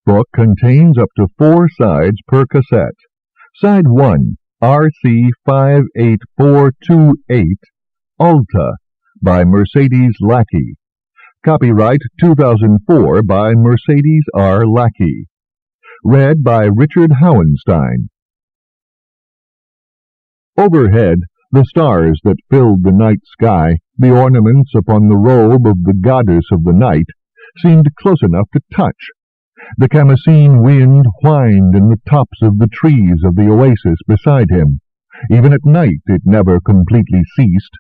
book contains up to 4 sides per cassette. Side 1, RC 58428, Alta, by Mercedes Lackey. Copyright 2004 by Mercedes R. Lackey. Read by Richard Howenstein. Overhead, the stars that filled the night sky, the ornaments upon the robe of the goddess of the night, seemed close enough to touch. The Camasine wind whined in the tops of the trees of the oasis beside him. Even at night it never completely ceased.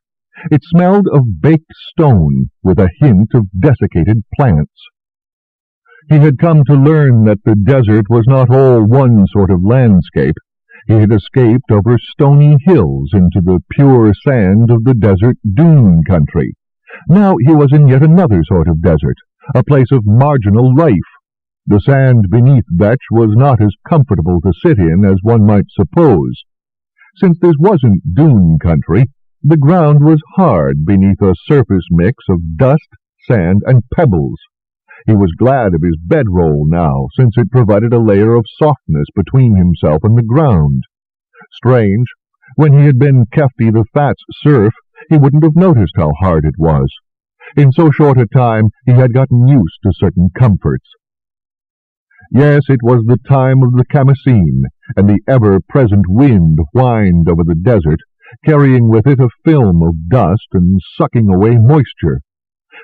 It smelled of baked stone, with a hint of desiccated plants. He had come to learn that the desert was not all one sort of landscape. He had escaped over stony hills into the pure sand of the desert dune country. Now he was in yet another sort of desert, a place of marginal life. The sand beneath Vetch was not as comfortable to sit in as one might suppose. Since this wasn't dune country, the ground was hard beneath a surface mix of dust, sand, and pebbles. He was glad of his bedroll now, since it provided a layer of softness between himself and the ground. Strange, when he had been Kefti the Fat's serf, he wouldn't have noticed how hard it was. In so short a time he had gotten used to certain comforts. Yes, it was the time of the Camasine, and the ever-present wind whined over the desert, carrying with it a film of dust and sucking away moisture.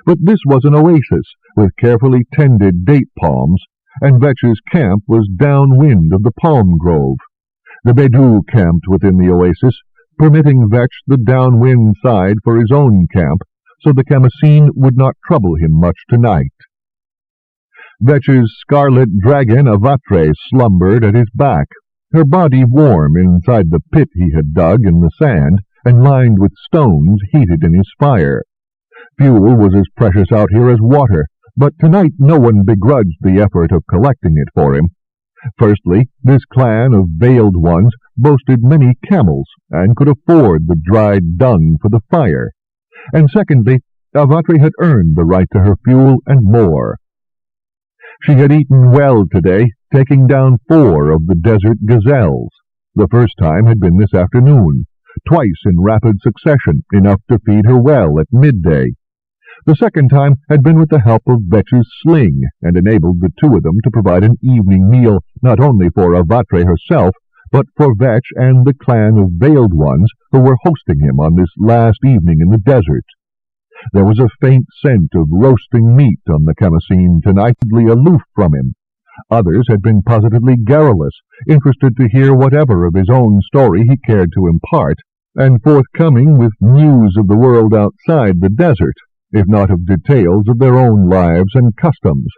But this was an oasis, with carefully tended date palms, and Vetch's camp was downwind of the palm grove. The Bedou camped within the oasis, permitting Vetch the downwind side for his own camp, so the Camasine would not trouble him much tonight. Vetch's scarlet dragon Avatre slumbered at his back, her body warm inside the pit he had dug in the sand and lined with stones heated in his fire. Fuel was as precious out here as water, but tonight no one begrudged the effort of collecting it for him. Firstly, this clan of veiled ones boasted many camels and could afford the dried dung for the fire. And secondly, Avatre had earned the right to her fuel and more. She had eaten well today, taking down 4 of the desert gazelles. The first time had been this afternoon, twice in rapid succession, enough to feed her well at midday. The second time had been with the help of Vetch's sling, and enabled the 2 of them to provide an evening meal not only for Avatre herself, but for Vetch and the clan of veiled ones who were hosting him on this last evening in the desert. There was a faint scent of roasting meat on the Camasine tonight, aloof from him. Others had been positively garrulous, interested to hear whatever of his own story he cared to impart, and forthcoming with news of the world outside the desert, if not of details of their own lives and customs.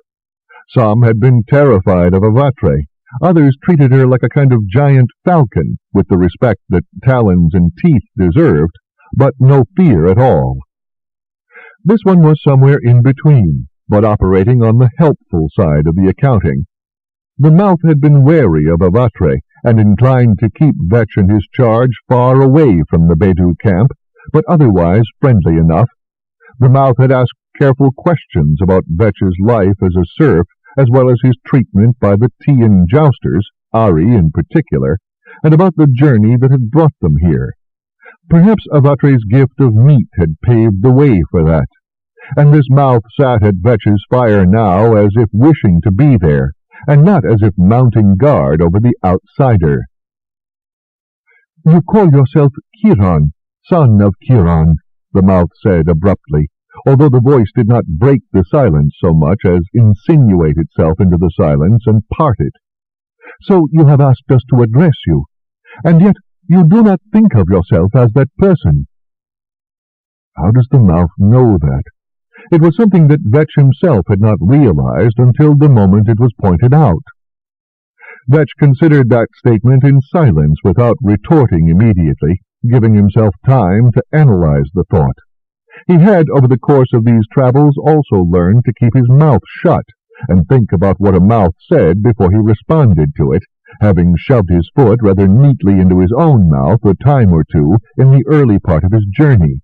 Some had been terrified of Avatre. Others treated her like a kind of giant falcon, with the respect that talons and teeth deserved, but no fear at all. This one was somewhere in between, but operating on the helpful side of the accounting. The mouth had been wary of Avatre, and inclined to keep Vetch and his charge far away from the Bedou camp, but otherwise friendly enough. The mouth had asked careful questions about Vetch's life as a serf, as well as his treatment by the Tian Jousters, Aerie in particular, and about the journey that had brought them here. Perhaps Avatre's gift of meat had paved the way for that, and this mouth sat at Vetch's fire now as if wishing to be there, and not as if mounting guard over the outsider. "You call yourself Kiron, son of Kiron," the mouth said abruptly, although the voice did not break the silence so much as insinuate itself into the silence and part it. "So you have asked us to address you, and yet you do not think of yourself as that person." How does the mouth know that? It was something that Vetch himself had not realized until the moment it was pointed out. Vetch considered that statement in silence without retorting immediately, giving himself time to analyze the thought. He had, over the course of these travels, also learned to keep his mouth shut and think about what a mouth said before he responded to it, having shoved his foot rather neatly into his own mouth a time or two in the early part of his journey.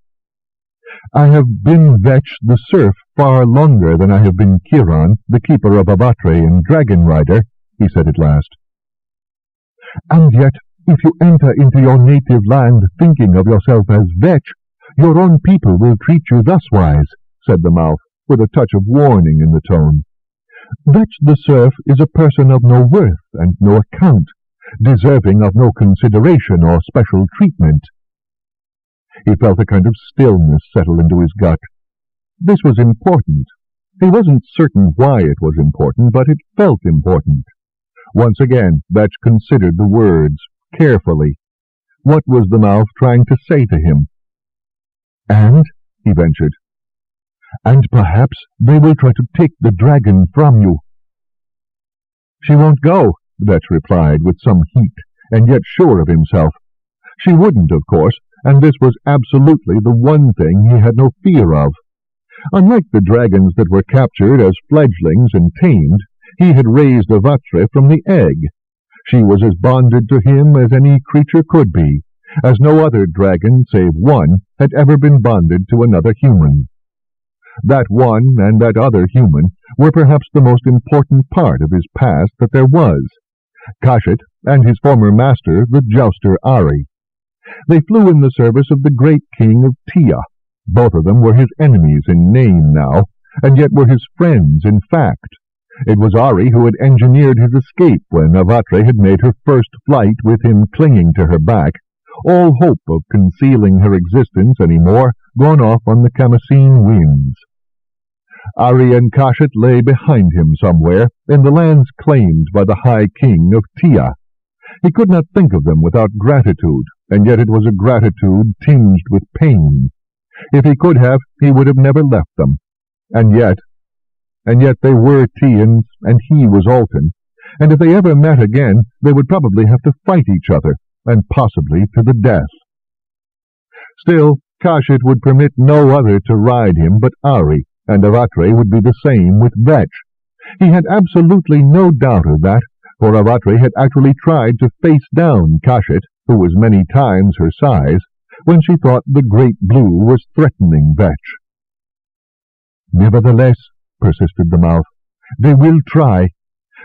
I have been Vetch the serf far longer than I have been Kiron, the keeper of Aerie and Dragon Rider, he said at last. And yet, if you enter into your native land thinking of yourself as Vetch, your own people will treat you thuswise, said the mouth, with a touch of warning in the tone. Vetch the serf is a person of no worth and no account, deserving of no consideration or special treatment. He felt a kind of stillness settle into his gut. This was important. He wasn't certain why it was important, but it felt important. Once again, Vetch considered the words carefully. What was the mouth trying to say to him? And, he ventured, and perhaps they will try to take the dragon from you. She won't go, Vetch replied with some heat, and yet sure of himself. She wouldn't, of course, and this was absolutely the one thing he had no fear of. Unlike the dragons that were captured as fledglings and tamed, he had raised Aerie from the egg. She was as bonded to him as any creature could be, as no other dragon save one had ever been bonded to another human. That one and that other human were perhaps the most important part of his past that there was, Quintet and his former master, the jouster Aerie. They flew in the service of the great king of Tia. Both of them were his enemies in name now, and yet were his friends in fact. It was Aerie who had engineered his escape when Aerie had made her first flight with him clinging to her back, all hope of concealing her existence any more gone off on the Camasine winds. Aerie and Quintet lay behind him somewhere, in the lands claimed by the High King of Tia. He could not think of them without gratitude, and yet it was a gratitude tinged with pain. If he could have, he would have never left them. And yet they were Tians, and he was Altan, and if they ever met again, they would probably have to fight each other, and possibly to the death. Still, Quintet would permit no other to ride him but Aerie, and Aerie would be the same with Vetch. He had absolutely no doubt of that, for Aerie had actually tried to face down Quintet, who was many times her size, when she thought the Great Blue was threatening Vetch. Nevertheless, persisted the mouth, they will try.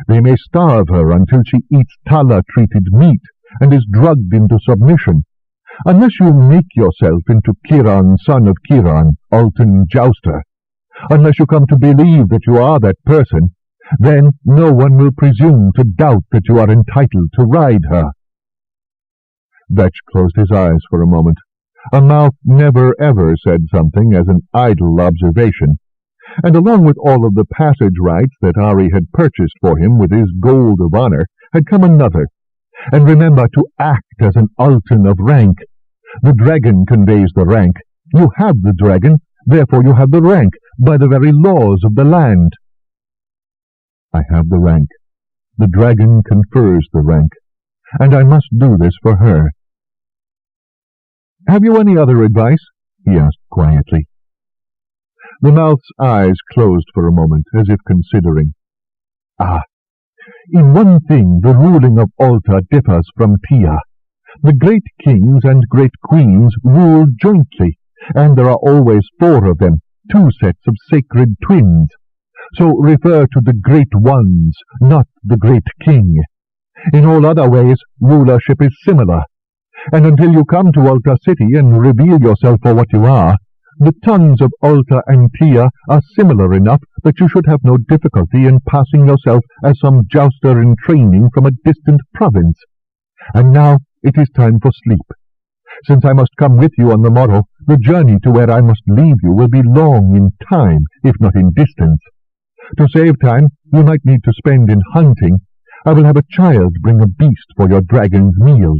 They may starve her until she eats Tala-treated meat and is drugged into submission. Unless you make yourself into Kiron, son of Kiron, Alta and Jouster, unless you come to believe that you are that person, then no one will presume to doubt that you are entitled to ride her. Vetch closed his eyes for a moment. A mouth never ever said something as an idle observation, and along with all of the passage rights that Aerie had purchased for him with his gold of honor had come another. And remember to act as an Altan of rank. The dragon conveys the rank. You have the dragon, therefore you have the rank, by the very laws of the land. I have the rank. The dragon confers the rank, and I must do this for her. Have you any other advice? He asked quietly. The mouth's eyes closed for a moment, as if considering. In one thing the ruling of Alta differs from Tia. The great kings and great queens rule jointly, and there are always 4 of them, 2 sets of sacred twins. So refer to the great ones, not the great king. In all other ways, rulership is similar, and until you come to Alta City and reveal yourself for what you are, the tongues of Alta and Tia are similar enough that you should have no difficulty in passing yourself as some jouster in training from a distant province. And now it is time for sleep. Since I must come with you on the morrow, the journey to where I must leave you will be long in time, if not in distance. To save time, you might need to spend in hunting. I will have a child bring a beast for your dragon's meal.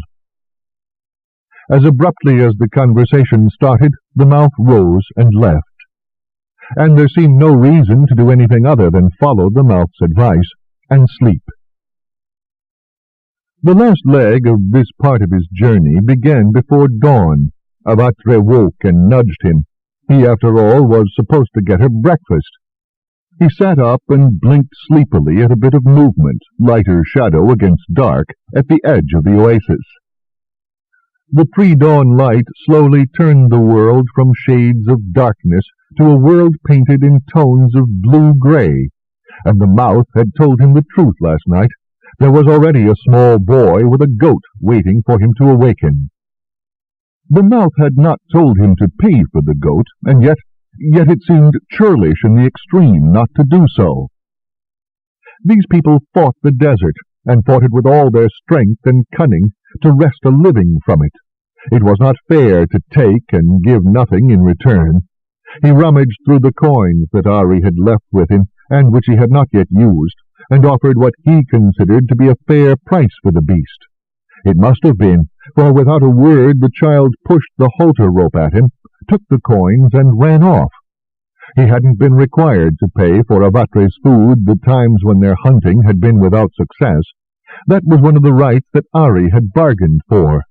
As abruptly as the conversation started, the mouth rose and left. And there seemed no reason to do anything other than follow the mouth's advice and sleep. The last leg of this part of his journey began before dawn. Aerie woke and nudged him. He, after all, was supposed to get her breakfast. He sat up and blinked sleepily at a bit of movement, lighter shadow against dark, at the edge of the oasis. The pre-dawn light slowly turned the world from shades of darkness to a world painted in tones of blue-gray, and the mouth had told him the truth last night. There was already a small boy with a goat waiting for him to awaken. The mouth had not told him to pay for the goat, and yet it seemed churlish in the extreme not to do so. These people fought the desert, and fought it with all their strength and cunning to wrest a living from it. It was not fair to take and give nothing in return. He rummaged through the coins that Aerie had left with him, and which he had not yet used, and offered what he considered to be a fair price for the beast. It must have been, for without a word the child pushed the halter rope at him, took the coins, and ran off. He hadn't been required to pay for Avatre's food the times when their hunting had been without success. That was one of the rights that Aerie had bargained for,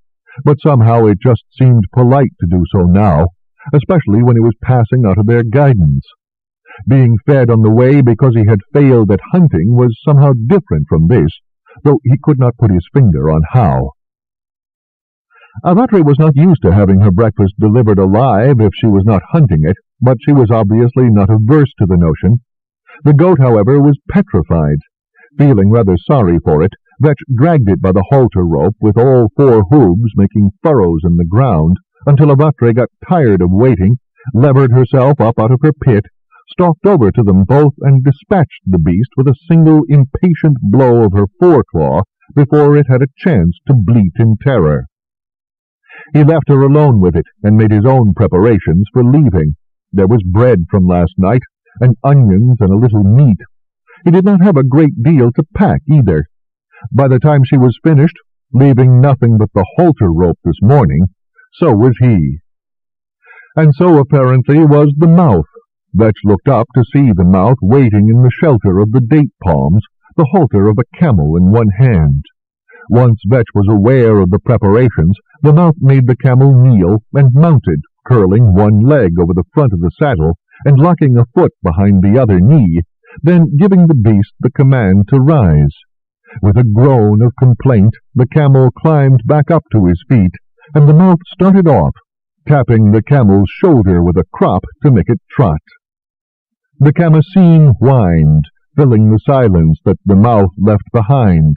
but somehow it just seemed polite to do so now, especially when he was passing out of their guidance. Being fed on the way because he had failed at hunting was somehow different from this, though he could not put his finger on how. Avatri was not used to having her breakfast delivered alive if she was not hunting it, but she was obviously not averse to the notion. The goat, however, was petrified. Feeling rather sorry for it, Vetch dragged it by the halter rope with all 4 hooves making furrows in the ground until Avatri got tired of waiting, levered herself up out of her pit, stalked over to them both, and dispatched the beast with a single impatient blow of her foreclaw before it had a chance to bleat in terror. He left her alone with it and made his own preparations for leaving. There was bread from last night, and onions and a little meat. He did not have a great deal to pack either. By the time she was finished, leaving nothing but the halter rope this morning, so was he. And so apparently was the mouth. Vetch looked up to see the mouth waiting in the shelter of the date palms, the halter of a camel in one hand. Once Vetch was aware of the preparations, the mouth made the camel kneel and mounted, curling one leg over the front of the saddle and locking a foot behind the other knee, then giving the beast the command to rise. With a groan of complaint, the camel climbed back up to his feet, and the mouth started off, tapping the camel's shoulder with a crop to make it trot. The Camasine whined, filling the silence that the mouth left behind.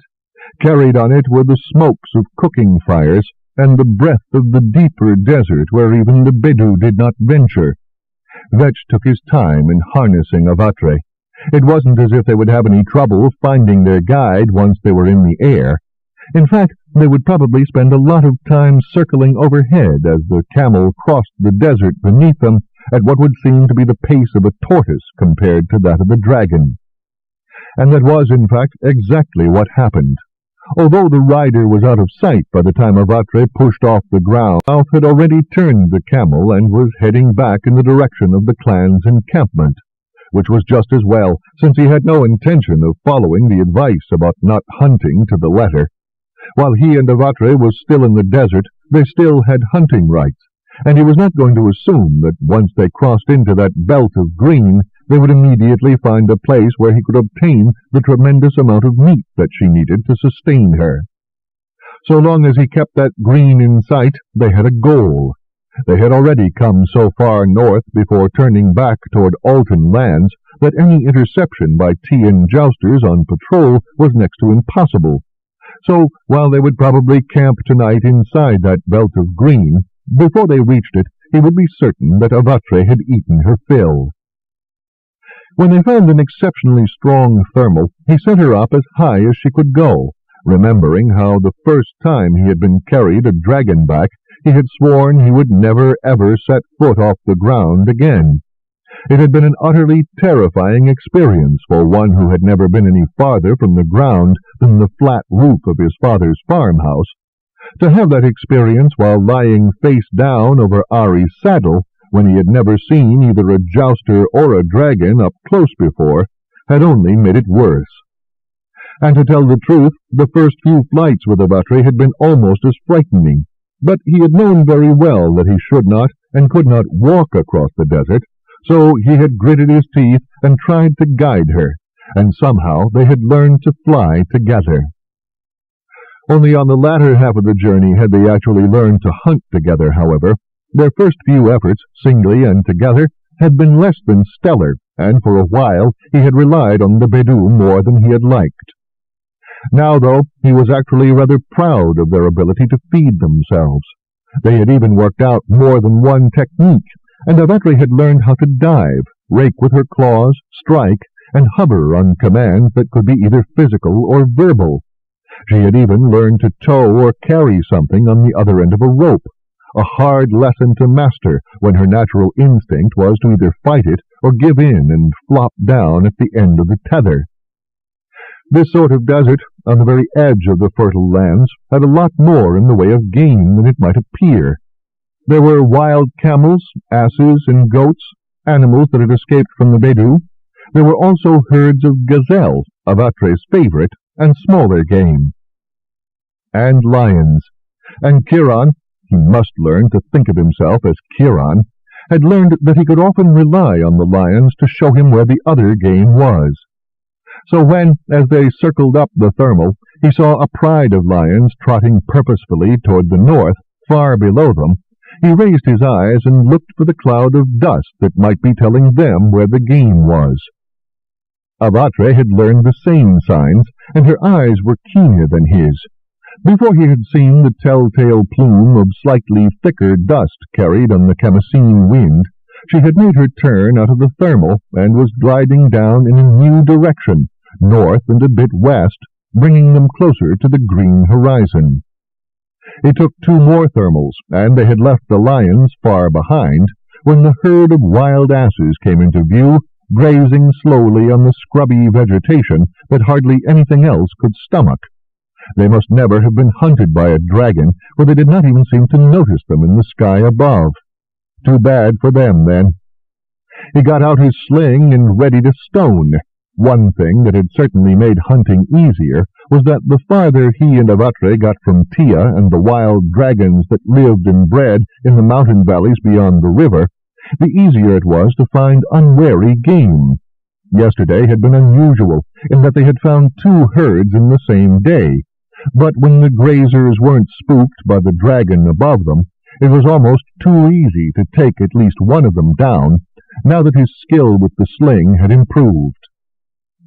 Carried on it were the smokes of cooking fires, and the breath of the deeper desert where even the Bedou did not venture. Vetch took his time in harnessing Avatre. It wasn't as if they would have any trouble finding their guide once they were in the air. In fact, they would probably spend a lot of time circling overhead as the camel crossed the desert beneath them at what would seem to be the pace of a tortoise compared to that of a dragon. And that was, in fact, exactly what happened. Although the rider was out of sight by the time Avatre pushed off the ground, Mouth had already turned the camel and was heading back in the direction of the clan's encampment, which was just as well, since he had no intention of following the advice about not hunting to the letter. While he and Avatre was still in the desert, they still had hunting rights, and he was not going to assume that once they crossed into that belt of green, they would immediately find a place where he could obtain the tremendous amount of meat that she needed to sustain her. So long as he kept that green in sight, they had a goal. They had already come so far north before turning back toward Altan lands that any interception by Dragon Jousters on patrol was next to impossible. So, while they would probably camp tonight inside that belt of green, before they reached it, he would be certain that Avatre had eaten her fill. When they found an exceptionally strong thermal, he sent her up as high as she could go, remembering how the first time he had been carried a dragon-back, he had sworn he would never ever set foot off the ground again. It had been an utterly terrifying experience for one who had never been any farther from the ground than the flat roof of his father's farmhouse. To have that experience while lying face down over Aerie's saddle, when he had never seen either a jouster or a dragon up close before, had only made it worse. And to tell the truth, the first few flights with Avatre had been almost as frightening, but he had known very well that he should not and could not walk across the desert, so he had gritted his teeth and tried to guide her, and somehow they had learned to fly together. Only on the latter half of the journey had they actually learned to hunt together, however. Their first few efforts, singly and together, had been less than stellar, and for a while he had relied on the Bedou more than he had liked. Now, though, he was actually rather proud of their ability to feed themselves. They had even worked out more than one technique, and Aerie had learned how to dive, rake with her claws, strike, and hover on commands that could be either physical or verbal. She had even learned to tow or carry something on the other end of a rope, a hard lesson to master when her natural instinct was to either fight it or give in and flop down at the end of the tether. This sort of desert, on the very edge of the fertile lands, had a lot more in the way of game than it might appear. There were wild camels, asses, and goats, animals that had escaped from the Bedou. There were also herds of gazelles, Aetrie's favorite, and smaller game. And lions. And Kiron, he must learn to think of himself as Kiron, had learned that he could often rely on the lions to show him where the other game was. So when, as they circled up the thermal, he saw a pride of lions trotting purposefully toward the north, far below them, he raised his eyes and looked for the cloud of dust that might be telling them where the game was. Aerie had learned the same signs, and her eyes were keener than his. Before he had seen the telltale plume of slightly thicker dust carried on the Camasine wind, she had made her turn out of the thermal and was gliding down in a new direction, north and a bit west, bringing them closer to the green horizon. It took 2 more thermals, and they had left the lions far behind, when the herd of wild asses came into view, grazing slowly on the scrubby vegetation that hardly anything else could stomach. They must never have been hunted by a dragon, for they did not even seem to notice them in the sky above. Too bad for them, then. He got out his sling and ready to stone. One thing that had certainly made hunting easier was that the farther he and Aerie got from Tia and the wild dragons that lived and bred in the mountain valleys beyond the river, the easier it was to find unwary game. Yesterday had been unusual in that they had found 2 herds in the same day, but when the grazers weren't spooked by the dragon above them, it was almost too easy to take at least one of them down, now that his skill with the sling had improved.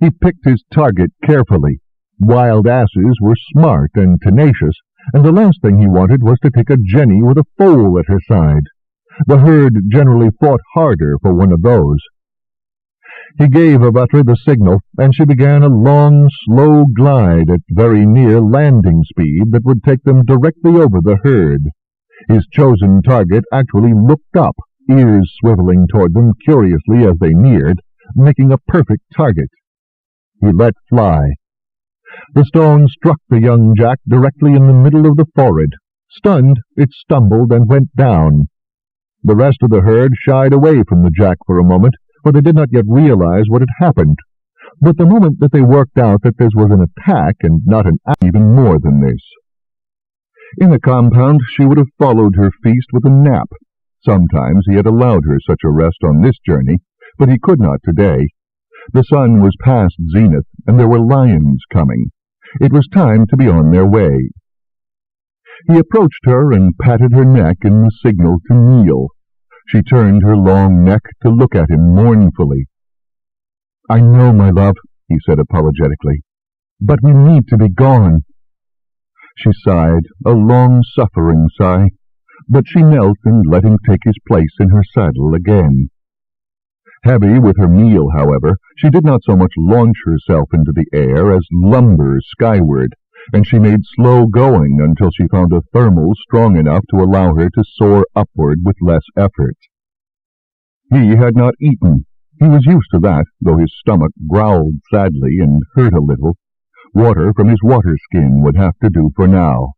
He picked his target carefully. Wild asses were smart and tenacious, and the last thing he wanted was to take a jenny with a foal at her side. The herd generally fought harder for one of those. He gave Aerie the signal, and she began a long, slow glide at very near landing speed that would take them directly over the herd. His chosen target actually looked up, ears swiveling toward them curiously as they neared, making a perfect target. He let fly. The stone struck the young jack directly in the middle of the forehead. Stunned, it stumbled and went down. The rest of the herd shied away from the jack for a moment, for they did not yet realize what had happened. But the moment that they worked out that this was an attack and not an act, even more than this. In the compound she would have followed her feast with a nap. Sometimes he had allowed her such a rest on this journey, but he could not today. The sun was past zenith, and there were lions coming. It was time to be on their way. He approached her and patted her neck in the signal to kneel. She turned her long neck to look at him mournfully. "I know, my love," he said apologetically, "but we need to be gone." She sighed, a long-suffering sigh, but she knelt and let him take his place in her saddle again. Heavy with her meal, however, she did not so much launch herself into the air as lumber skyward, and she made slow going until she found a thermal strong enough to allow her to soar upward with less effort. He had not eaten. He was used to that, though his stomach growled sadly and hurt a little. Water from his water skin would have to do for now.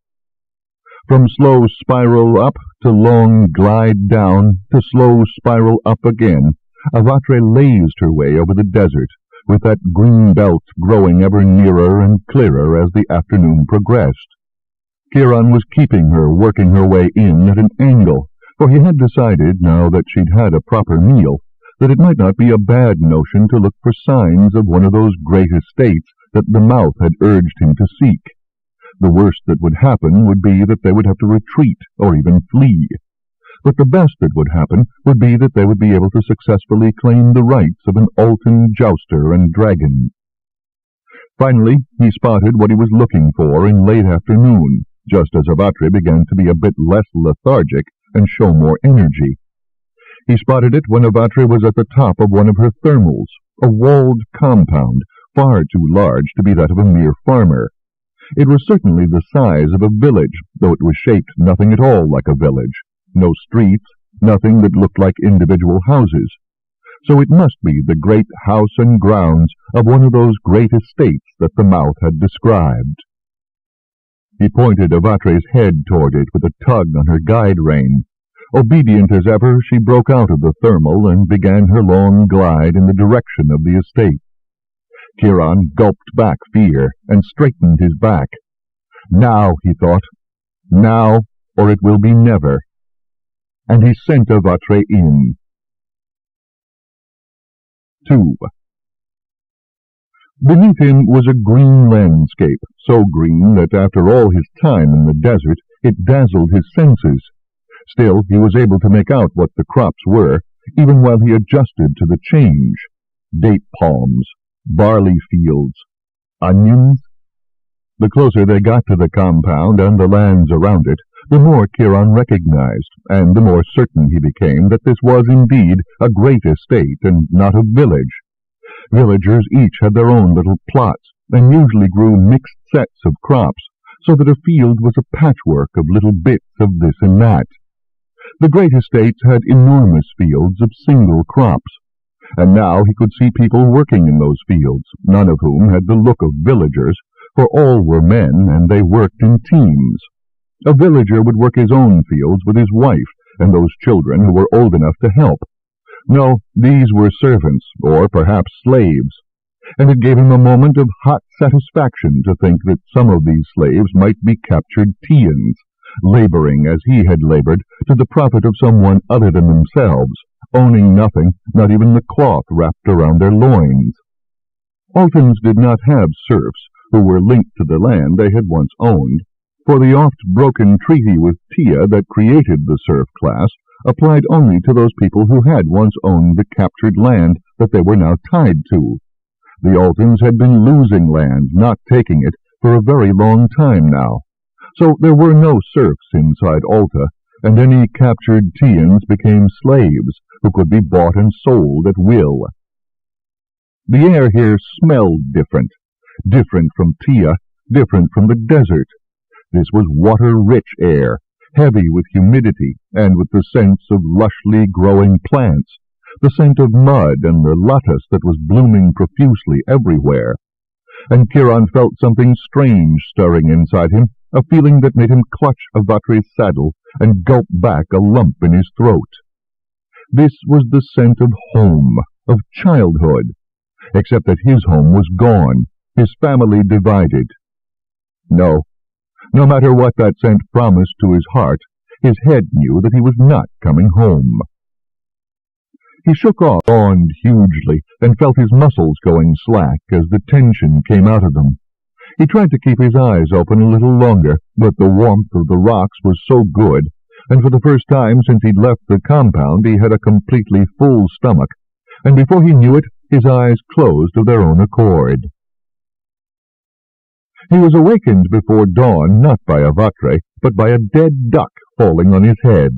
From slow spiral up to long glide down to slow spiral up again, Aerie lazed her way over the desert, with that green belt growing ever nearer and clearer as the afternoon progressed. Kiron was keeping her working her way in at an angle, for he had decided, now that she'd had a proper meal, that it might not be a bad notion to look for signs of one of those great estates that the mouth had urged him to seek. The worst that would happen would be that they would have to retreat or even flee. But the best that would happen would be that they would be able to successfully claim the rights of an Altan jouster and dragon. Finally, he spotted what he was looking for in late afternoon, just as Aerie began to be a bit less lethargic and show more energy. He spotted it when Aerie was at the top of one of her thermals, a walled compound, far too large to be that of a mere farmer. It was certainly the size of a village, though it was shaped nothing at all like a village. No streets, nothing that looked like individual houses. So it must be the great house and grounds of one of those great estates that the mouth had described. He pointed Aetrie's head toward it with a tug on her guide rein. Obedient as ever, she broke out of the thermal and began her long glide in the direction of the estate. Kiron gulped back fear and straightened his back. Now, he thought, now, or it will be never. And he sent Aerie in. 2. Beneath him was a green landscape, so green that after all his time in the desert it dazzled his senses. Still, he was able to make out what the crops were, even while he adjusted to the change. Date palms, barley fields, onions. The closer they got to the compound and the lands around it, the more Kiron recognized, and the more certain he became that this was indeed a great estate and not a village. Villagers each had their own little plots, and usually grew mixed sets of crops, so that a field was a patchwork of little bits of this and that. The great estates had enormous fields of single crops, and now he could see people working in those fields, none of whom had the look of villagers, for all were men, and they worked in teams. A villager would work his own fields with his wife and those children who were old enough to help. No, these were servants, or perhaps slaves, and it gave him a moment of hot satisfaction to think that some of these slaves might be captured Tians, laboring as he had labored to the profit of someone other than themselves, owning nothing, not even the cloth wrapped around their loins. Altans did not have serfs who were linked to the land they had once owned, for the oft-broken treaty with Tia that created the serf class applied only to those people who had once owned the captured land that they were now tied to. The Altans had been losing land, not taking it, for a very long time now. So there were no serfs inside Alta, and any captured Tians became slaves who could be bought and sold at will. The air here smelled different, different from Tia, different from the desert. This was water-rich air, heavy with humidity and with the sense of lushly growing plants, the scent of mud and the lotus that was blooming profusely everywhere. And Kiron felt something strange stirring inside him, a feeling that made him clutch Aetrie's saddle and gulp back a lump in his throat. This was the scent of home, of childhood, except that his home was gone, his family divided. No matter what that scent promised to his heart, his head knew that he was not coming home. He shook off, yawned hugely, and felt his muscles going slack as the tension came out of them. He tried to keep his eyes open a little longer, but the warmth of the rocks was so good, and for the first time since he'd left the compound he had a completely full stomach, and before he knew it, his eyes closed of their own accord. He was awakened before dawn not by Aerie, but by a dead duck falling on his head.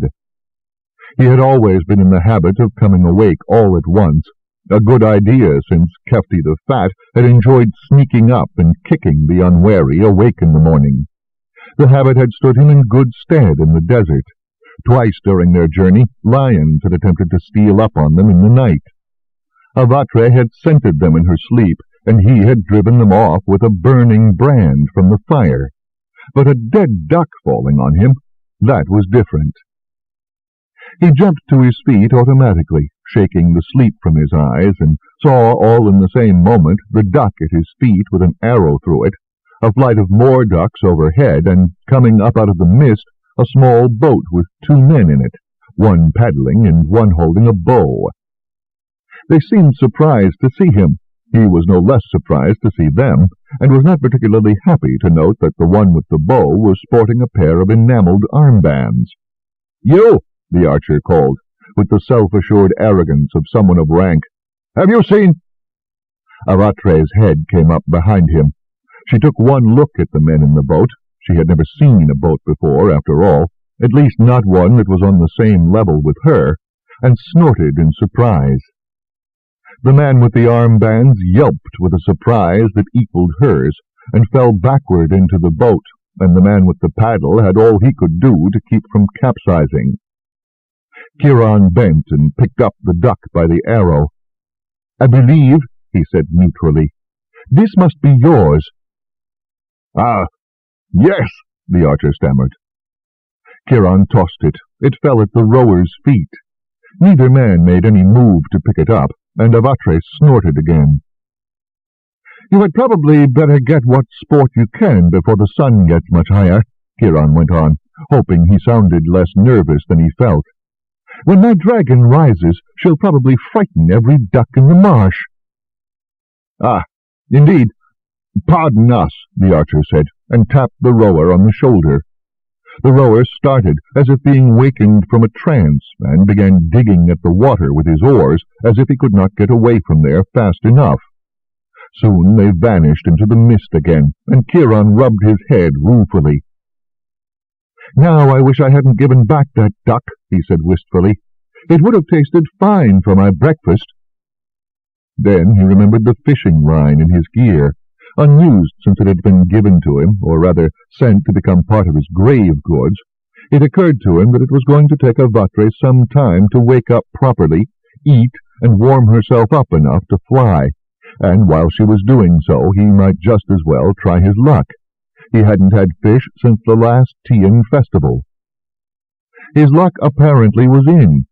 He had always been in the habit of coming awake all at once, a good idea since Kefti the Fat had enjoyed sneaking up and kicking the unwary awake in the morning. The habit had stood him in good stead in the desert. Twice during their journey, lions had attempted to steal up on them in the night. Aerie had scented them in her sleep, and he had driven them off with a burning brand from the fire. But a dead duck falling on him, that was different. He jumped to his feet automatically, shaking the sleep from his eyes, and saw all in the same moment the duck at his feet with an arrow through it, a flight of more ducks overhead, and coming up out of the mist, a small boat with 2 men in it, one paddling and one holding a bow. They seemed surprised to see him, He was no less surprised to see them, and was not particularly happy to note that the one with the bow was sporting a pair of enameled armbands. "You!" the archer called, with the self-assured arrogance of someone of rank. "Have you seen—" Avatre's head came up behind him. She took one look at the men in the boat. She had never seen a boat before, after all, at least not one that was on the same level with her, and snorted in surprise. The man with the armbands yelped with a surprise that equaled hers, and fell backward into the boat, and the man with the paddle had all he could do to keep from capsizing. Kiron bent and picked up the duck by the arrow. "I believe," he said neutrally, "this must be yours." "Ah, yes," the archer stammered. Kiron tossed it. It fell at the rower's feet. Neither man made any move to pick it up, and Avatre snorted again. "You had probably better get what sport you can before the sun gets much higher," Kiron went on, hoping he sounded less nervous than he felt. "When my dragon rises, she'll probably frighten every duck in the marsh." "Ah, indeed. Pardon us," the archer said, and tapped the rower on the shoulder. The rower started, as if being wakened from a trance, and began digging at the water with his oars, as if he could not get away from there fast enough. Soon they vanished into the mist again, and Kiron rubbed his head ruefully. "Now I wish I hadn't given back that duck," he said wistfully. "It would have tasted fine for my breakfast." Then he remembered the fishing line in his gear, unused since it had been given to him, or rather sent to become part of his grave goods. It occurred to him that it was going to take Avatre some time to wake up properly, eat, and warm herself up enough to fly, and while she was doing so he might just as well try his luck. He hadn't had fish since the last Tian festival. His luck apparently was in.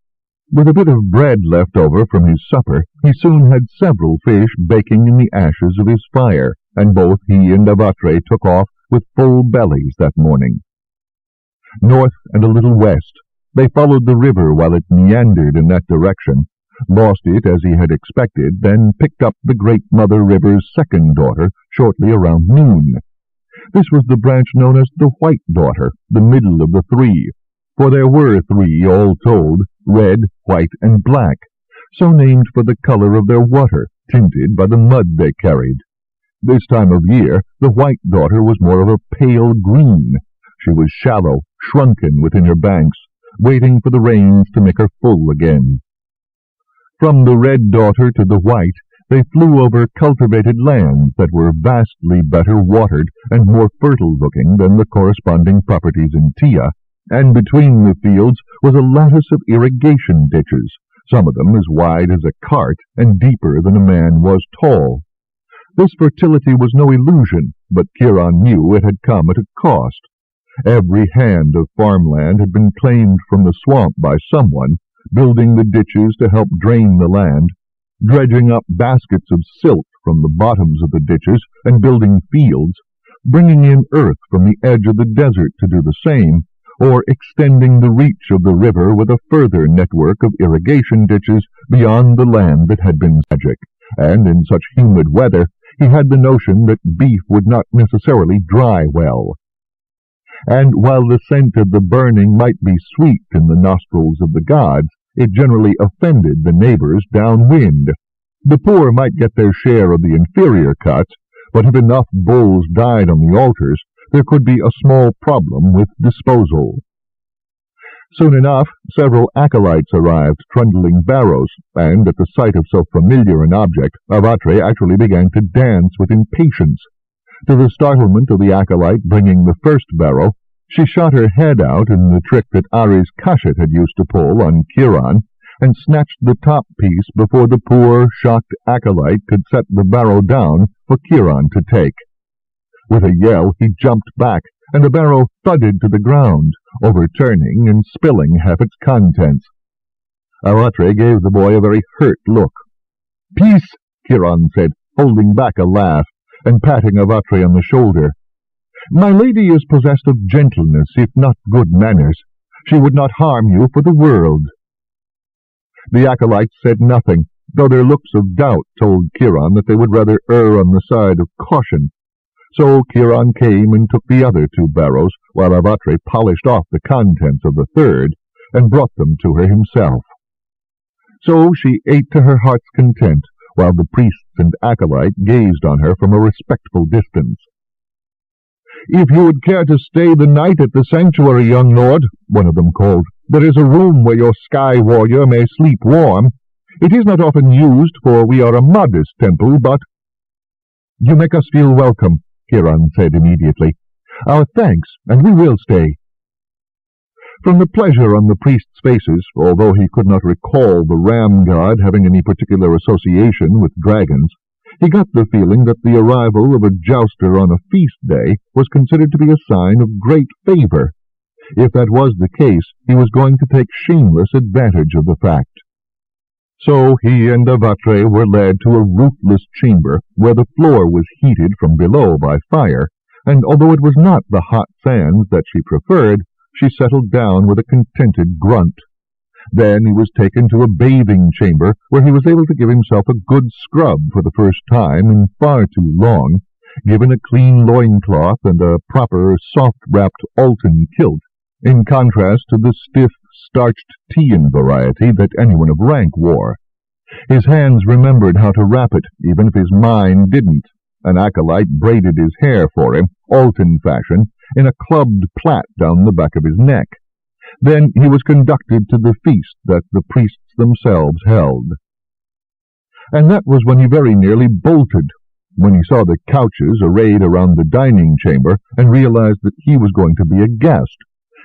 With a bit of bread left over from his supper, he soon had several fish baking in the ashes of his fire, and both he and Avatre took off with full bellies that morning. North and a little west, they followed the river while it meandered in that direction, lost it as he had expected, then picked up the Great Mother River's second daughter shortly around noon. This was the branch known as the White Daughter, the middle of the three, for there were three all told, red, white, and black, so named for the color of their water, tinted by the mud they carried. This time of year, the White Daughter was more of a pale green. She was shallow, shrunken within her banks, waiting for the rains to make her full again. From the Red Daughter to the White, they flew over cultivated lands that were vastly better watered and more fertile-looking than the corresponding properties in Tia, and between the fields was a lattice of irrigation ditches, some of them as wide as a cart and deeper than a man was tall. This fertility was no illusion, but Kiron knew it had come at a cost. Every hand of farmland had been claimed from the swamp by someone, building the ditches to help drain the land, dredging up baskets of silt from the bottoms of the ditches and building fields, bringing in earth from the edge of the desert to do the same, or extending the reach of the river with a further network of irrigation ditches beyond the land that had been magic, and in such humid weather he had the notion that beef would not necessarily dry well. And while the scent of the burning might be sweet in the nostrils of the gods, it generally offended the neighbors downwind. The poor might get their share of the inferior cuts, but if enough bulls died on the altars, there could be a small problem with disposal. Soon enough, several acolytes arrived trundling barrows, and at the sight of so familiar an object, Avatre actually began to dance with impatience. To the startlement of the acolyte bringing the first barrow, she shot her head out in the trick that Aerie's cachet had used to pull on Kiron, and snatched the top piece before the poor, shocked acolyte could set the barrow down for Kiron to take. With a yell, he jumped back, and the barrow thudded to the ground, overturning and spilling half its contents. Avatre gave the boy a very hurt look. "Peace," Kiron said, holding back a laugh, and patting Avatre on the shoulder. "My lady is possessed of gentleness, if not good manners. She would not harm you for the world." The acolyte said nothing, though their looks of doubt told Kiron that they would rather err on the side of caution. So Kiron came and took the other 2 barrows, while Avatre polished off the contents of the 3rd, and brought them to her himself. So she ate to her heart's content, while the priests and acolyte gazed on her from a respectful distance. "If you would care to stay the night at the sanctuary, young lord," one of them called, "there is a room where your sky warrior may sleep warm. It is not often used, for we are a modest temple, but—" "You make us feel welcome," Kiron said immediately. "Our thanks, and we will stay." From the pleasure on the priests' faces, although he could not recall the ram god having any particular association with dragons, he got the feeling that the arrival of a jouster on a feast day was considered to be a sign of great favor. If that was the case, he was going to take shameless advantage of the fact. So he and Avatre were led to a roofless chamber where the floor was heated from below by fire, and although it was not the hot sands that she preferred, she settled down with a contented grunt. Then he was taken to a bathing chamber where he was able to give himself a good scrub for the first time in far too long, given a clean loincloth and a proper soft-wrapped Altan kilt, in contrast to the stiff, starched Tian variety that anyone of rank wore. His hands remembered how to wrap it, even if his mind didn't. An acolyte braided his hair for him, Altan fashion, in a clubbed plait down the back of his neck. Then he was conducted to the feast that the priests themselves held. And that was when he very nearly bolted, when he saw the couches arrayed around the dining chamber and realized that he was going to be a guest,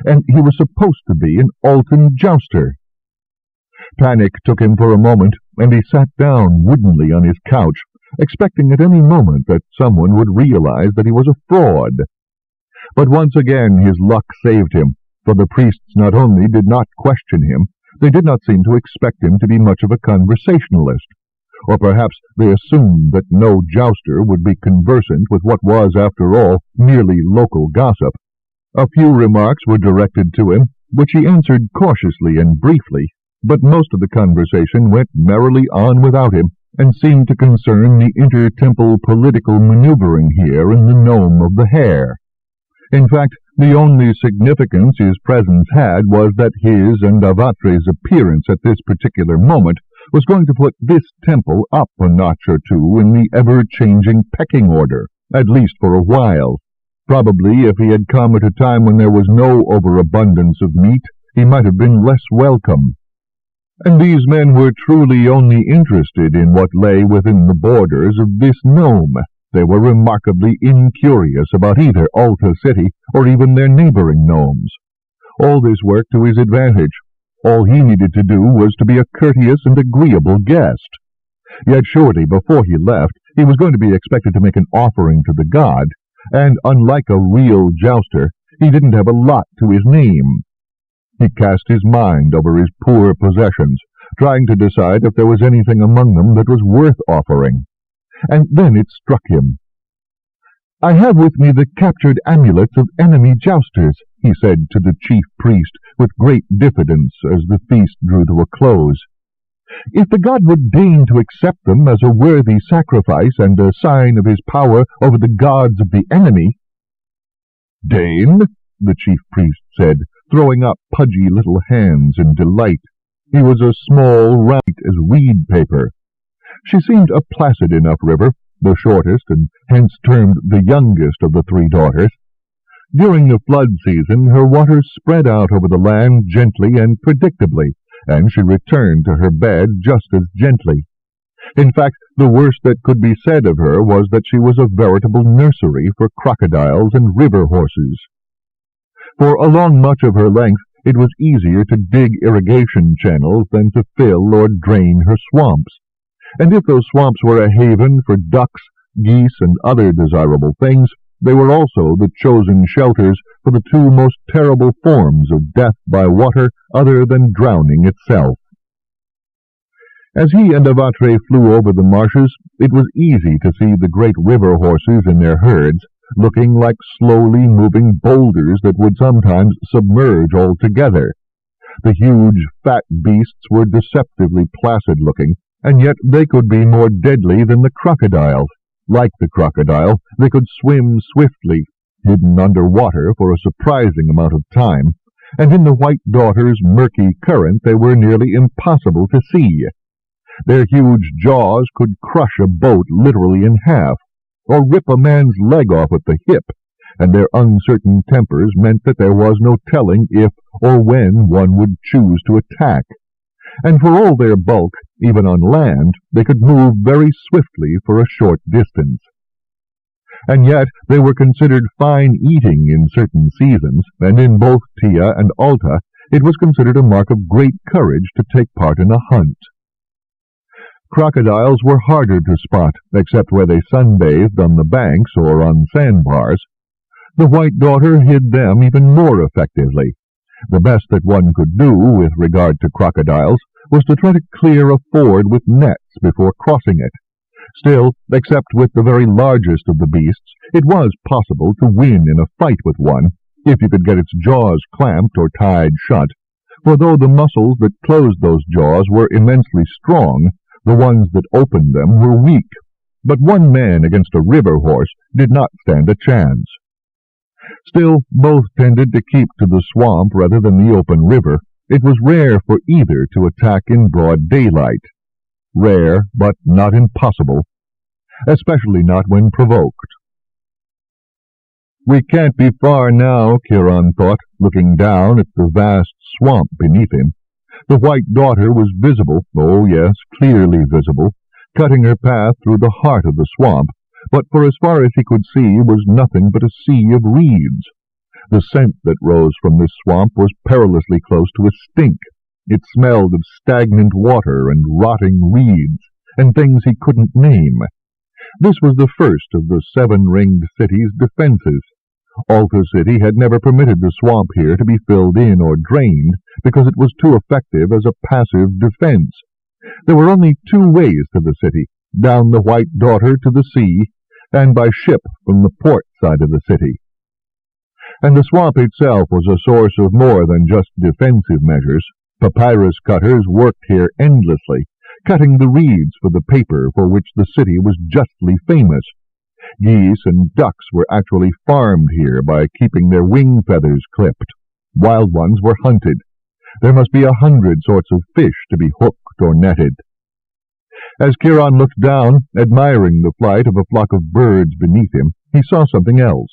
and he was supposed to be an Alta jouster. Panic took him for a moment, and he sat down woodenly on his couch, expecting at any moment that someone would realize that he was a fraud. But once again his luck saved him, for the priests not only did not question him, they did not seem to expect him to be much of a conversationalist, or perhaps they assumed that no jouster would be conversant with what was, after all, merely local gossip. A few remarks were directed to him, which he answered cautiously and briefly, but most of the conversation went merrily on without him, and seemed to concern the inter-temple political maneuvering here in the Nome of the Hare. In fact, the only significance his presence had was that his and Avatre's appearance at this particular moment was going to put this temple up a notch or two in the ever-changing pecking order, at least for a while. Probably if he had come at a time when there was no overabundance of meat, he might have been less welcome. And these men were truly only interested in what lay within the borders of this nome. They were remarkably incurious about either Alta City or even their neighboring nomes. All this worked to his advantage. All he needed to do was to be a courteous and agreeable guest. Yet surely before he left, he was going to be expected to make an offering to the god, and unlike a real jouster, he didn't have a lot to his name. He cast his mind over his poor possessions, trying to decide if there was anything among them that was worth offering. And then it struck him. "I have with me the captured amulets of enemy jousters," he said to the chief priest with great diffidence as the feast drew to a close. "If the god would deign to accept them as a worthy sacrifice and a sign of his power over the gods of the enemy—" "Deign?" the chief priest said, throwing up pudgy little hands in delight. He was as small, round as reed paper. She seemed a placid enough river, the shortest and hence termed the youngest of the 3 daughters. During the flood season her waters spread out over the land gently and predictably, and she returned to her bed just as gently. In fact, the worst that could be said of her was that she was a veritable nursery for crocodiles and river horses. For along much of her length it was easier to dig irrigation channels than to fill or drain her swamps. And if those swamps were a haven for ducks, geese, and other desirable things, they were also the chosen shelters for the 2 most terrible forms of death by water other than drowning itself. As he and Avatre flew over the marshes, it was easy to see the great river horses in their herds, looking like slowly moving boulders that would sometimes submerge altogether. The huge, fat beasts were deceptively placid-looking, and yet they could be more deadly than the crocodile. Like the crocodile, they could swim swiftly, hidden under water for a surprising amount of time, and in the White Daughter's murky current they were nearly impossible to see. Their huge jaws could crush a boat literally in half, or rip a man's leg off at the hip, and their uncertain tempers meant that there was no telling if or when one would choose to attack. And for all their bulk, even on land, they could move very swiftly for a short distance. And yet they were considered fine eating in certain seasons, and in both Tia and Alta it was considered a mark of great courage to take part in a hunt. Crocodiles were harder to spot, except where they sunbathed on the banks or on sandbars. The White Daughter hid them even more effectively. The best that one could do with regard to crocodiles was to try to clear a ford with nets before crossing it. Still, except with the very largest of the beasts, it was possible to win in a fight with one, if you could get its jaws clamped or tied shut, for though the muscles that closed those jaws were immensely strong, the ones that opened them were weak. But one man against a river horse did not stand a chance. Still, both tended to keep to the swamp rather than the open river. It was rare for either to attack in broad daylight. Rare, but not impossible, especially not when provoked. "We can't be far now," Kiron thought, looking down at the vast swamp beneath him. The White Daughter was visible, oh yes, clearly visible, cutting her path through the heart of the swamp, but for as far as he could see was nothing but a sea of reeds. The scent that rose from this swamp was perilously close to a stink. It smelled of stagnant water and rotting reeds, and things he couldn't name. This was the first of the seven-ringed city's defenses. Alta City had never permitted the swamp here to be filled in or drained, because it was too effective as a passive defense. There were only two ways to the city, down the White Daughter to the sea, and by ship from the port side of the city. And the swamp itself was a source of more than just defensive measures. Papyrus cutters worked here endlessly, cutting the reeds for the paper for which the city was justly famous. Geese and ducks were actually farmed here by keeping their wing feathers clipped. Wild ones were hunted. There must be 100 sorts of fish to be hooked or netted. As Kiron looked down, admiring the flight of a flock of birds beneath him, he saw something else.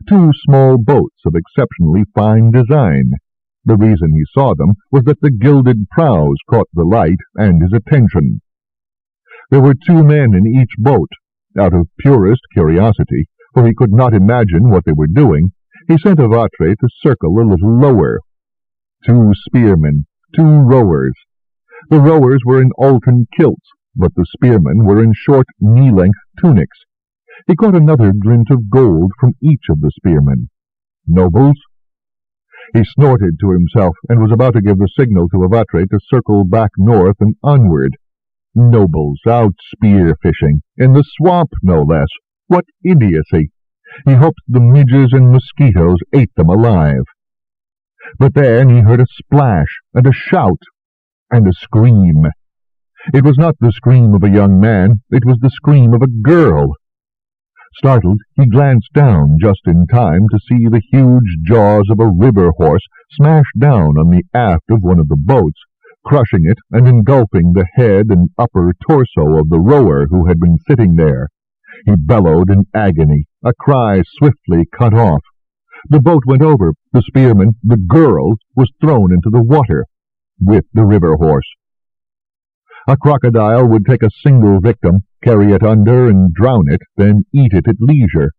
2 small boats of exceptionally fine design. The reason he saw them was that the gilded prows caught the light and his attention. There were 2 men in each boat. Out of purest curiosity, for he could not imagine what they were doing, he sent a Vatre to circle a little lower. 2 spearmen, 2 rowers. The rowers were in Altan kilts, but the spearmen were in short, knee-length tunics. He caught another glint of gold from each of the spearmen. Nobles? He snorted to himself, and was about to give the signal to a Vatre to circle back north and onward. Nobles out spear-fishing, in the swamp no less. What idiocy! He hoped the midges and mosquitoes ate them alive. But then he heard a splash, and a shout, and a scream. It was not the scream of a young man, it was the scream of a girl. Startled, he glanced down just in time to see the huge jaws of a river horse smash down on the aft of one of the boats, crushing it and engulfing the head and upper torso of the rower who had been sitting there. He bellowed in agony, a cry swiftly cut off. The boat went over. The spearman, the girl, was thrown into the water, with the river horse. A crocodile would take a single victim, carry it under and drown it, then eat it at leisure.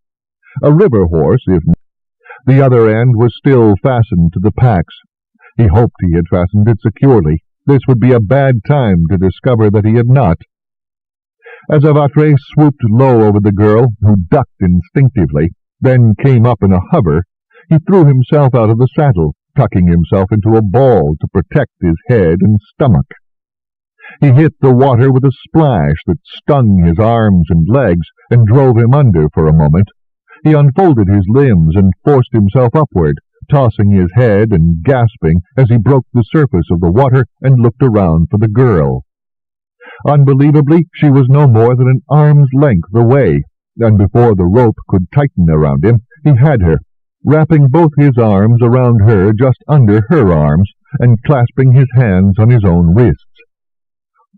A river horse, if not. The other end was still fastened to the packs. He hoped he had fastened it securely. This would be a bad time to discover that he had not. As a Vatre swooped low over the girl, who ducked instinctively, then came up in a hover, he threw himself out of the saddle, tucking himself into a ball to protect his head and stomach. He hit the water with a splash that stung his arms and legs and drove him under for a moment. He unfolded his limbs and forced himself upward, tossing his head and gasping as he broke the surface of the water and looked around for the girl. Unbelievably, she was no more than an arm's length away, and before the rope could tighten around him, he had her, wrapping both his arms around her just under her arms, and clasping his hands on his own wrists.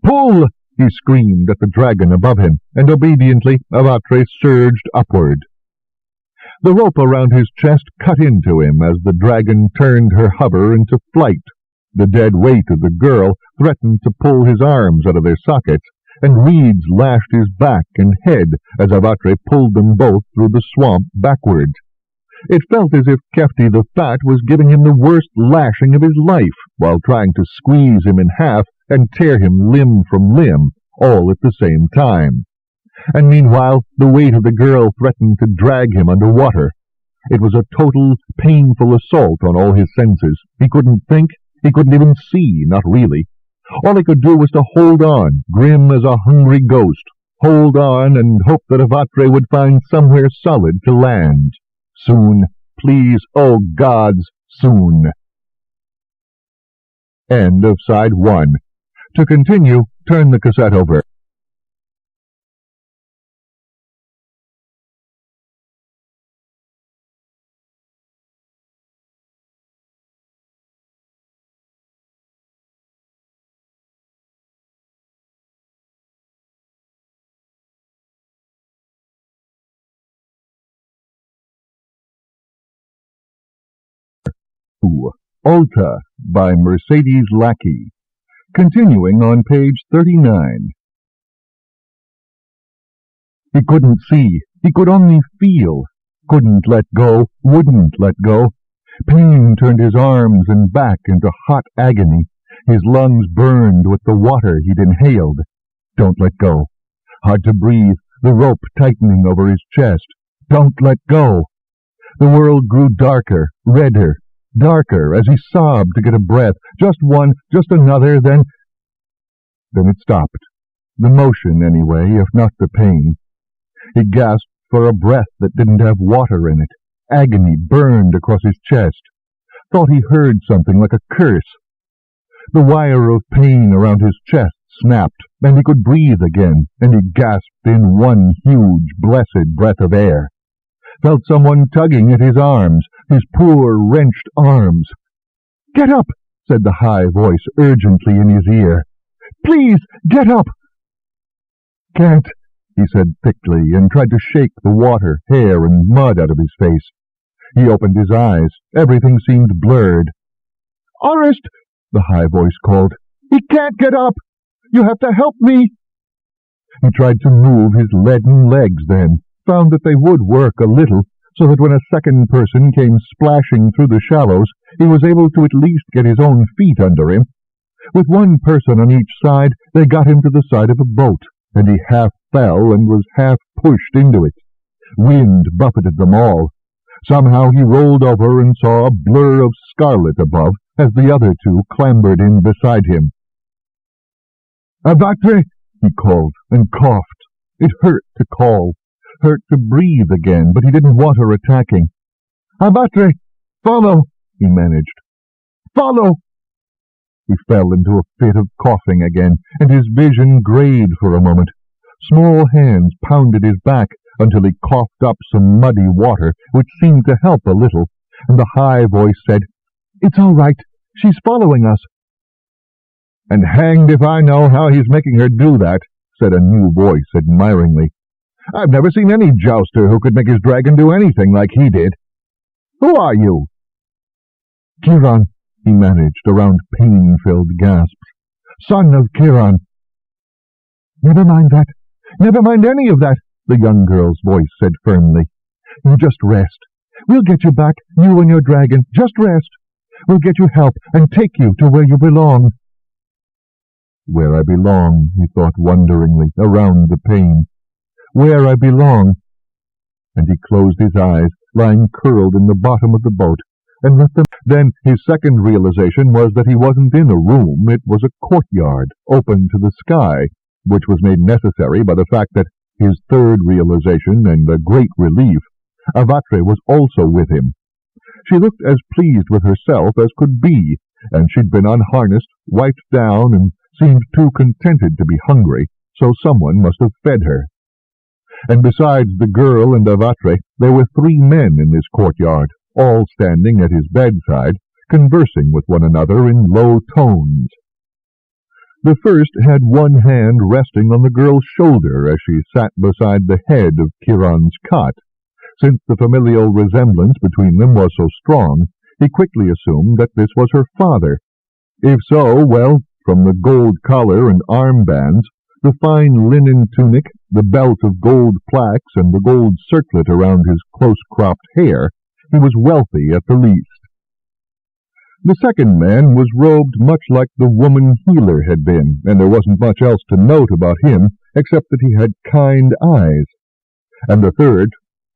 "Pull!" he screamed at the dragon above him, and obediently Aerie surged upward. The rope around his chest cut into him as the dragon turned her hover into flight. The dead weight of the girl threatened to pull his arms out of their sockets, and reeds lashed his back and head as Aerie pulled them both through the swamp backward. It felt as if Kefti the Fat was giving him the worst lashing of his life, while trying to squeeze him in half and tear him limb from limb, all at the same time. And meanwhile, the weight of the girl threatened to drag him under water. It was a total, painful assault on all his senses. He couldn't think, he couldn't even see, not really. All he could do was to hold on, grim as a hungry ghost, hold on and hope that Aerie would find somewhere solid to land. Soon, please, oh gods, soon. End of side 1. To continue, turn the cassette over. Alta by Mercedes Lackey. Continuing on page 39. He couldn't see, he could only feel, couldn't let go, wouldn't let go. Pain turned his arms and back into hot agony. His lungs burned with the water he'd inhaled. Don't let go. Hard to breathe, the rope tightening over his chest. Don't let go. The world grew darker, redder, darker as he sobbed to get a breath. Just one, just another, then it stopped. The motion, anyway, if not the pain. He gasped for a breath that didn't have water in it. Agony burned across his chest. Thought he heard something like a curse. The wire of pain around his chest snapped, and he could breathe again, and he gasped in one huge, blessed breath of air. Felt someone tugging at his arms, his poor, wrenched arms. "Get up!" said the high voice urgently in his ear. "Please, get up!" "Can't," he said thickly, and tried to shake the water, hair, and mud out of his face. He opened his eyes. Everything seemed blurred. "Orest!" the high voice called. "He can't get up! You have to help me!" He tried to move his leaden legs then, found that they would work a little, so that when a second person came splashing through the shallows, he was able to at least get his own feet under him. With one person on each side, they got him to the side of a boat, and he half fell and was half pushed into it. Wind buffeted them all. Somehow he rolled over and saw a blur of scarlet above as the other two clambered in beside him. "Aerie!" he called, and coughed. It hurt to call, hurt to breathe again, but he didn't want her attacking. "Aerie! Follow!" he managed. "Follow!" He fell into a fit of coughing again, and his vision grayed for a moment. Small hands pounded his back until he coughed up some muddy water, which seemed to help a little, and the high voice said, "It's all right. She's following us." "And hanged if I know how he's making her do that," said a new voice admiringly. "I've never seen any jouster who could make his dragon do anything like he did. Who are you?" "Kiron," he managed around pain-filled gasps. "Son of Kiron." "Never mind that. Never mind any of that," the young girl's voice said firmly. "You just rest. We'll get you back, you and your dragon. Just rest. We'll get you help and take you to where you belong." Where I belong, he thought wonderingly, around the pain. Where I belong. And he closed his eyes, lying curled in the bottom of the boat, and let them. Then his second realization was that he wasn't in a room, it was a courtyard, open to the sky, which was made necessary by the fact that his third realization, and a great relief, Aerie was also with him. She looked as pleased with herself as could be, and she'd been unharnessed, wiped down, and seemed too contented to be hungry, so someone must have fed her. And besides the girl and Avatre, there were 3 men in this courtyard, all standing at his bedside, conversing with one another in low tones. The first had one hand resting on the girl's shoulder as she sat beside the head of Kiron's cot. Since the familial resemblance between them was so strong, he quickly assumed that this was her father. If so, well, from the gold collar and armbands, the fine linen tunic, the belt of gold plaques, and the gold circlet around his close-cropped hair, he was wealthy at the least. The second man was robed much like the woman healer had been, and there wasn't much else to note about him except that he had kind eyes. And the third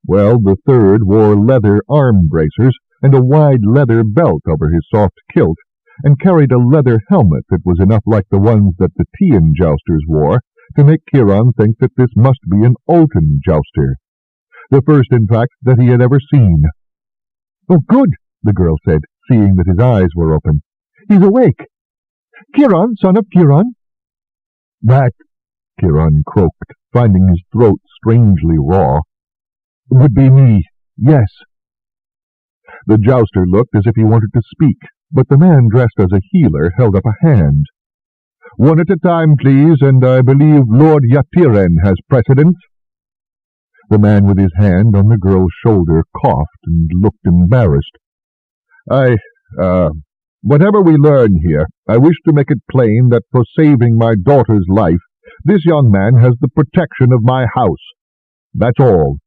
wore leather arm bracers and a wide leather belt over his soft kilt, and carried a leather helmet that was enough like the ones that the Tian Jousters wore to make Kiron think that this must be an Altan jouster, the first, in fact, that he had ever seen. "Oh, good," the girl said, seeing that his eyes were open. "He's awake. Kiron, son of Kiron." "That," Kiron croaked, finding his throat strangely raw, "would be me, yes." The jouster looked as if he wanted to speak, but the man dressed as a healer held up a hand. "One at a time, please, and I believe Lord Yatiren has precedence." The man with his hand on the girl's shoulder coughed and looked embarrassed. Whatever we learn here, I wish to make it plain that for saving my daughter's life, this young man has the protection of my house. That's all."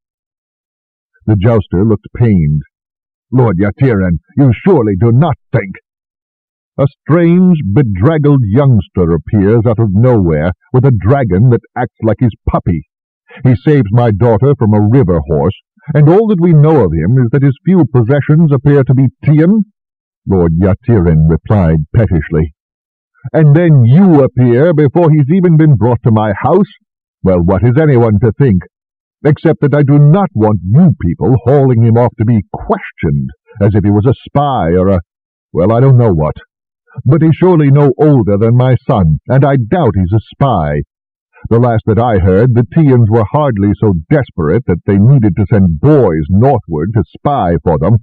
The jouster looked pained. "Lord Yatiren, you surely do not think—" "A strange, bedraggled youngster appears out of nowhere with a dragon that acts like his puppy. He saves my daughter from a river horse, and all that we know of him is that his few possessions appear to be Tian," Lord Yatiren replied pettishly. "And then you appear before he's even been brought to my house? Well, what is anyone to think? Except that I do not want you people hauling him off to be questioned, as if he was a spy or I don't know what. But he's surely no older than my son, and I doubt he's a spy. The last that I heard, the Tians were hardly so desperate that they needed to send boys northward to spy for them."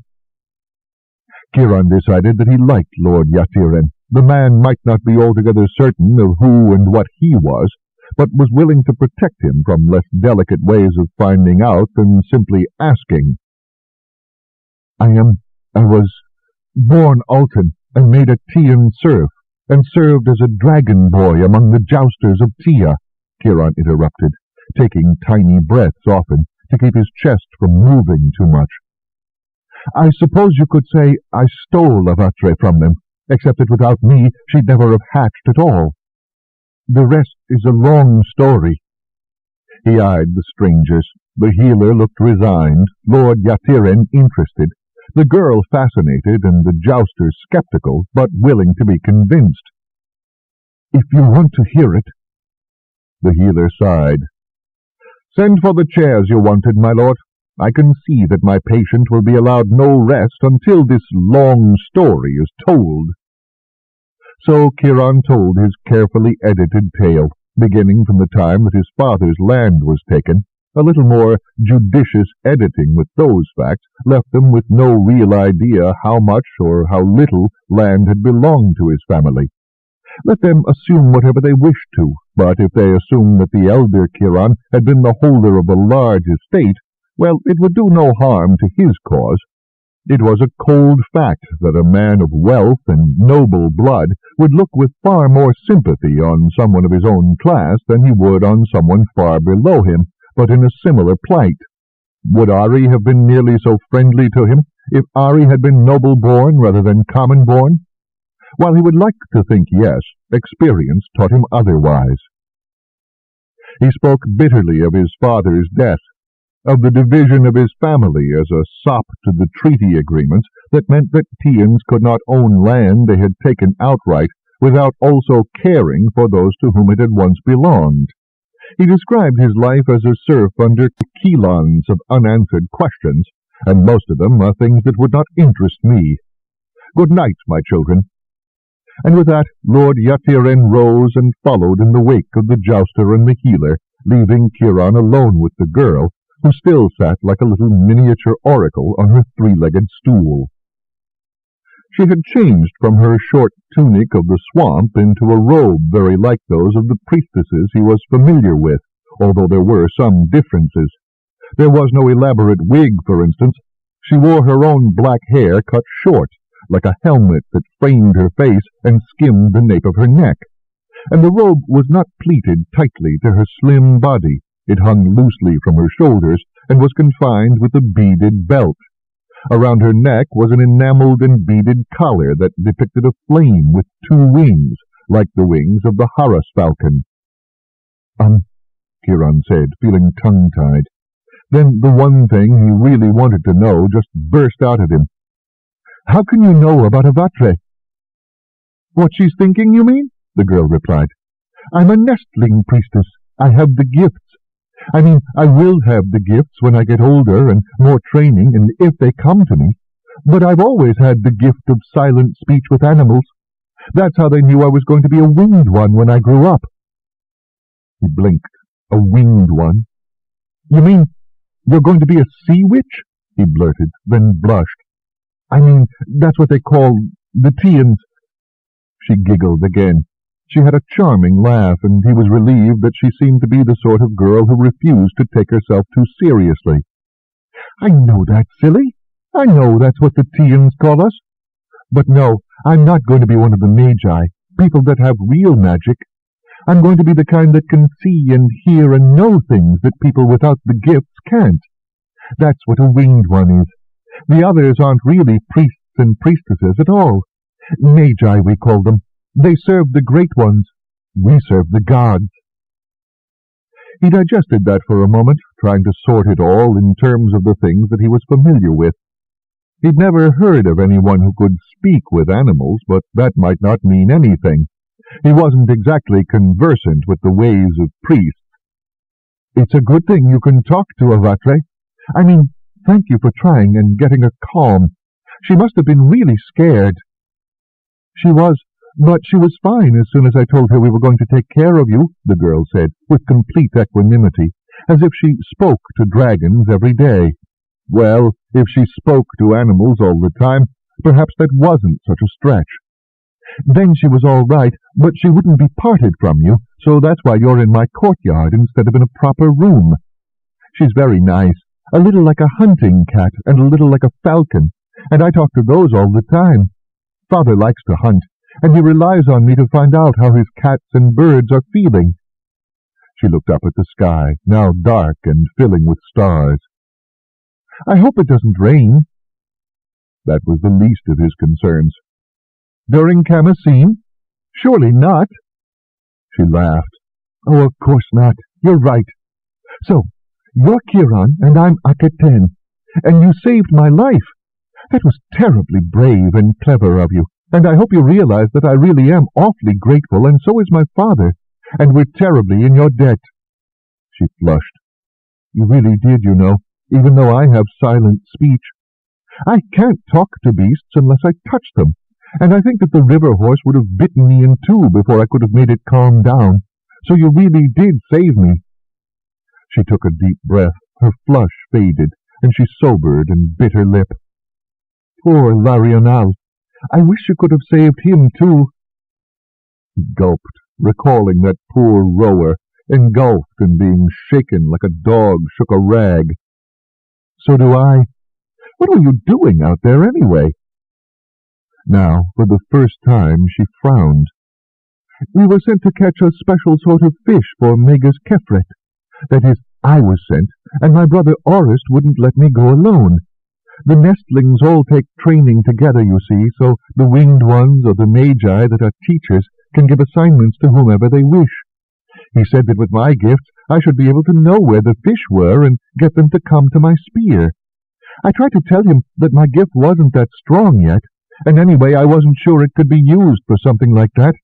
Kiron decided that he liked Lord Yatiren. The man might not be altogether certain of who and what he was, but was willing to protect him from less delicate ways of finding out than simply asking. I was born Altan and made a Tian serf, and served as a dragon boy among the Jousters of Tia," Kiron interrupted, taking tiny breaths often to keep his chest from moving too much. "I suppose you could say I stole Avatre from them, except that without me she'd never have hatched at all. The rest is a long story." He eyed the strangers. The healer looked resigned, Lord Yatiren interested, the girl fascinated, and the jousters skeptical, but willing to be convinced. "If you want to hear it—" The healer sighed. "Send for the chairs you wanted, my lord. I can see that my patient will be allowed no rest until this long story is told." So Kiron told his carefully edited tale, beginning from the time that his father's land was taken. A little more judicious editing with those facts left them with no real idea how much or how little land had belonged to his family. Let them assume whatever they wished to, but if they assumed that the elder Kiron had been the holder of a large estate, well, it would do no harm to his cause. It was a cold fact that a man of wealth and noble blood would look with far more sympathy on someone of his own class than he would on someone far below him, but in a similar plight. Would Aerie have been nearly so friendly to him if Aerie had been noble-born rather than common-born? While he would like to think yes, experience taught him otherwise. He spoke bitterly of his father's death, of the division of his family as a sop to the treaty agreements that meant that Tians could not own land they had taken outright without also caring for those to whom it had once belonged. He described his life as a serf under kilons of unanswered questions, and most of them are things that would not interest me. Good night, my children. And with that, Lord Yatiren rose and followed in the wake of the jouster and the healer, leaving Kiron alone with the girl, who still sat like a little miniature oracle on her three-legged stool. She had changed from her short tunic of the swamp into a robe very like those of the priestesses he was familiar with, although there were some differences. There was no elaborate wig, for instance. She wore her own black hair cut short, like a helmet that framed her face and skimmed the nape of her neck. And the robe was not pleated tightly to her slim body. It hung loosely from her shoulders and was confined with a beaded belt. Around her neck was an enameled and beaded collar that depicted a flame with two wings, like the wings of the Haras falcon. Kiron said, feeling tongue-tied. Then the one thing he really wanted to know just burst out at him. How can you know about Avatre? What she's thinking, you mean? The girl replied. I'm a nestling priestess. I have the gifts. I mean, I will have the gifts when I get older and more training, and if they come to me. But I've always had the gift of silent speech with animals. That's how they knew I was going to be a winged one when I grew up. He blinked. A winged one? You mean you're going to be a sea witch? He blurted, then blushed. I mean, that's what they call the Tians. She giggled again. She had a charming laugh, and he was relieved that she seemed to be the sort of girl who refused to take herself too seriously. I know that, silly. I know that's what the Tians call us. But no, I'm not going to be one of the magi, people that have real magic. I'm going to be the kind that can see and hear and know things that people without the gifts can't. That's what a winged one is. The others aren't really priests and priestesses at all. Magi, we call them. They serve the great ones. We serve the gods. He digested that for a moment, trying to sort it all in terms of the things that he was familiar with. He'd never heard of anyone who could speak with animals, but that might not mean anything. He wasn't exactly conversant with the ways of priests. It's a good thing you can talk to Avatre. I mean, thank you for trying and getting her calm. She must have been really scared. She was, but she was fine as soon as I told her we were going to take care of you, the girl said, with complete equanimity, as if she spoke to dragons every day. Well, if she spoke to animals all the time, perhaps that wasn't such a stretch. Then she was all right, but she wouldn't be parted from you, so that's why you're in my courtyard instead of in a proper room. She's very nice, a little like a hunting cat and a little like a falcon, and I talk to those all the time. Father likes to hunt, and he relies on me to find out how his cats and birds are feeling. She looked up at the sky, now dark and filling with stars. I hope it doesn't rain. That was the least of his concerns. During Kamasin? Surely not. She laughed. Oh, of course not. You're right. So, you're Kiron, and I'm Akaten, and you saved my life. That was terribly brave and clever of you, and I hope you realize that I really am awfully grateful, and so is my father, and we're terribly in your debt. She flushed. You really did, you know, even though I have silent speech. I can't talk to beasts unless I touch them, and I think that the river horse would have bitten me in two before I could have made it calm down. So you really did save me. She took a deep breath. Her flush faded, and she sobered and bit her lip. Poor Larional. I wish you could have saved him, too. He gulped, recalling that poor rower, engulfed and being shaken like a dog shook a rag. So do I. What were you doing out there, anyway? Now, for the first time, she frowned. We were sent to catch a special sort of fish for Mega's Kefret. That is, I was sent, and my brother Orist wouldn't let me go alone. The nestlings all take training together, you see, so the winged ones or the magi that are teachers can give assignments to whomever they wish. He said that with my gifts I should be able to know where the fish were and get them to come to my spear. I tried to tell him that my gift wasn't that strong yet, and anyway I wasn't sure it could be used for something like that.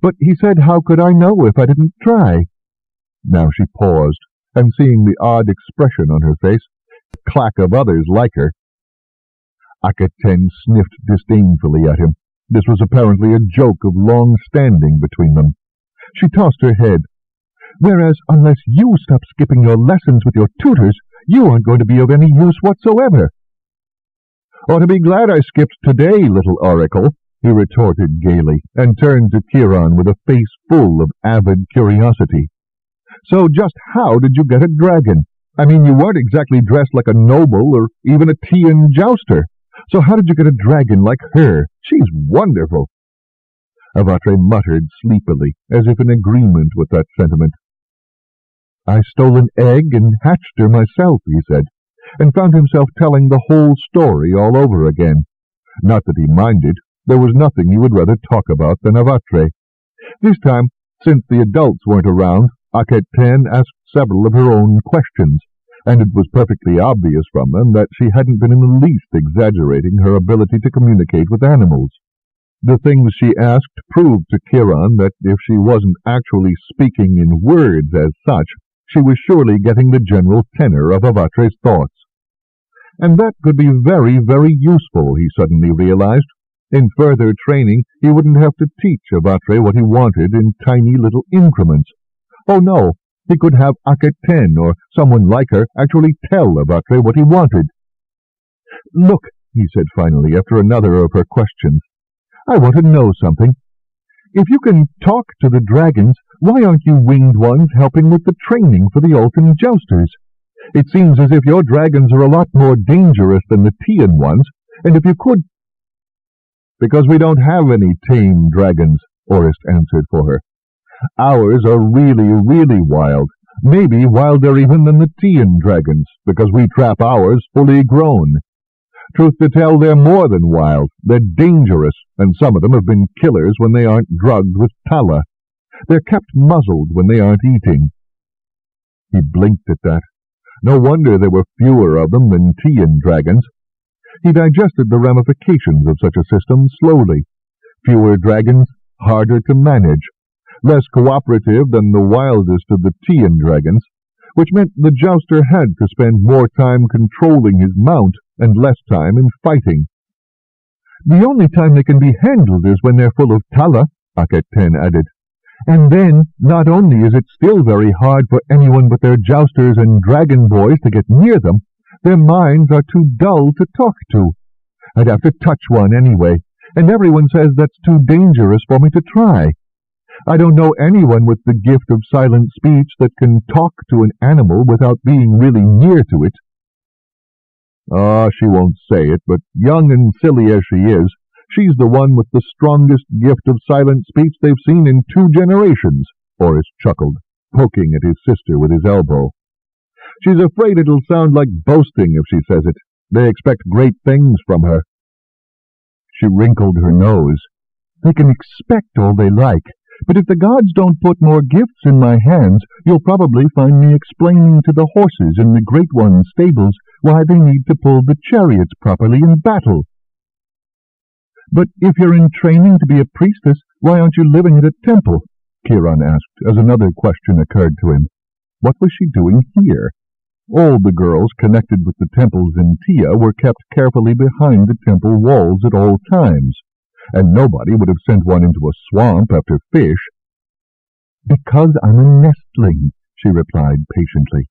But he said how could I know if I didn't try? Now she paused, and seeing the odd expression on her face, the clack of others like her, Akaten sniffed disdainfully at him. This was apparently a joke of long standing between them. She tossed her head. Whereas, unless you stop skipping your lessons with your tutors, you aren't going to be of any use whatsoever. Ought to be glad I skipped today, little oracle, he retorted gaily, and turned to Kiron with a face full of avid curiosity. So just how did you get a dragon? I mean, you weren't exactly dressed like a noble or even a Tian jouster. So how did you get a dragon like her? She's wonderful. Avatre muttered sleepily, as if in agreement with that sentiment. I stole an egg and hatched her myself, he said, and found himself telling the whole story all over again. Not that he minded. There was nothing he would rather talk about than Avatre. This time, since the adults weren't around, Audible asked several of her own questions, and it was perfectly obvious from them that she hadn't been in the least exaggerating her ability to communicate with animals. The things she asked proved to Kiron that if she wasn't actually speaking in words as such, she was surely getting the general tenor of Avatre's thoughts. And that could be very, very useful, he suddenly realized. In further training, he wouldn't have to teach Avatre what he wanted in tiny little increments. Oh no, he could have Audible or someone like her actually tell Avatre what he wanted. Look, he said finally, after another of her questions, I want to know something. If you can talk to the dragons, why aren't you winged ones helping with the training for the Alta and Jousters? It seems as if your dragons are a lot more dangerous than the Tian ones, and if you could— Because we don't have any tame dragons, Orist answered for her. Ours are really, really wild, maybe wilder even than the Tian dragons, because we trap ours fully grown. Truth to tell, they're more than wild. They're dangerous, and some of them have been killers when they aren't drugged with tala. They're kept muzzled when they aren't eating. He blinked at that. No wonder there were fewer of them than Tian dragons. He digested the ramifications of such a system slowly. Fewer dragons, harder to manage. Less cooperative than the wildest of the Tian dragons, which meant the jouster had to spend more time controlling his mount and less time in fighting. The only time they can be handled is when they're full of tala, Audible added. And then, not only is it still very hard for anyone but their jousters and dragon boys to get near them, their minds are too dull to talk to. I'd have to touch one anyway, and everyone says that's too dangerous for me to try. I don't know anyone with the gift of silent speech that can talk to an animal without being really near to it. Ah, she won't say it, but young and silly as she is, she's the one with the strongest gift of silent speech they've seen in 2 generations, Horace chuckled, poking at his sister with his elbow. She's afraid it'll sound like boasting if she says it. They expect great things from her. She wrinkled her nose. They can expect all they like, but if the gods don't put more gifts in my hands, you'll probably find me explaining to the horses in the Great One's stables why they need to pull the chariots properly in battle. But if you're in training to be a priestess, why aren't you living at a temple? Kiron asked, as another question occurred to him. What was she doing here? All the girls connected with the temples in Tia were kept carefully behind the temple walls at all times, and nobody would have sent one into a swamp after fish. Because I'm a nestling, she replied patiently.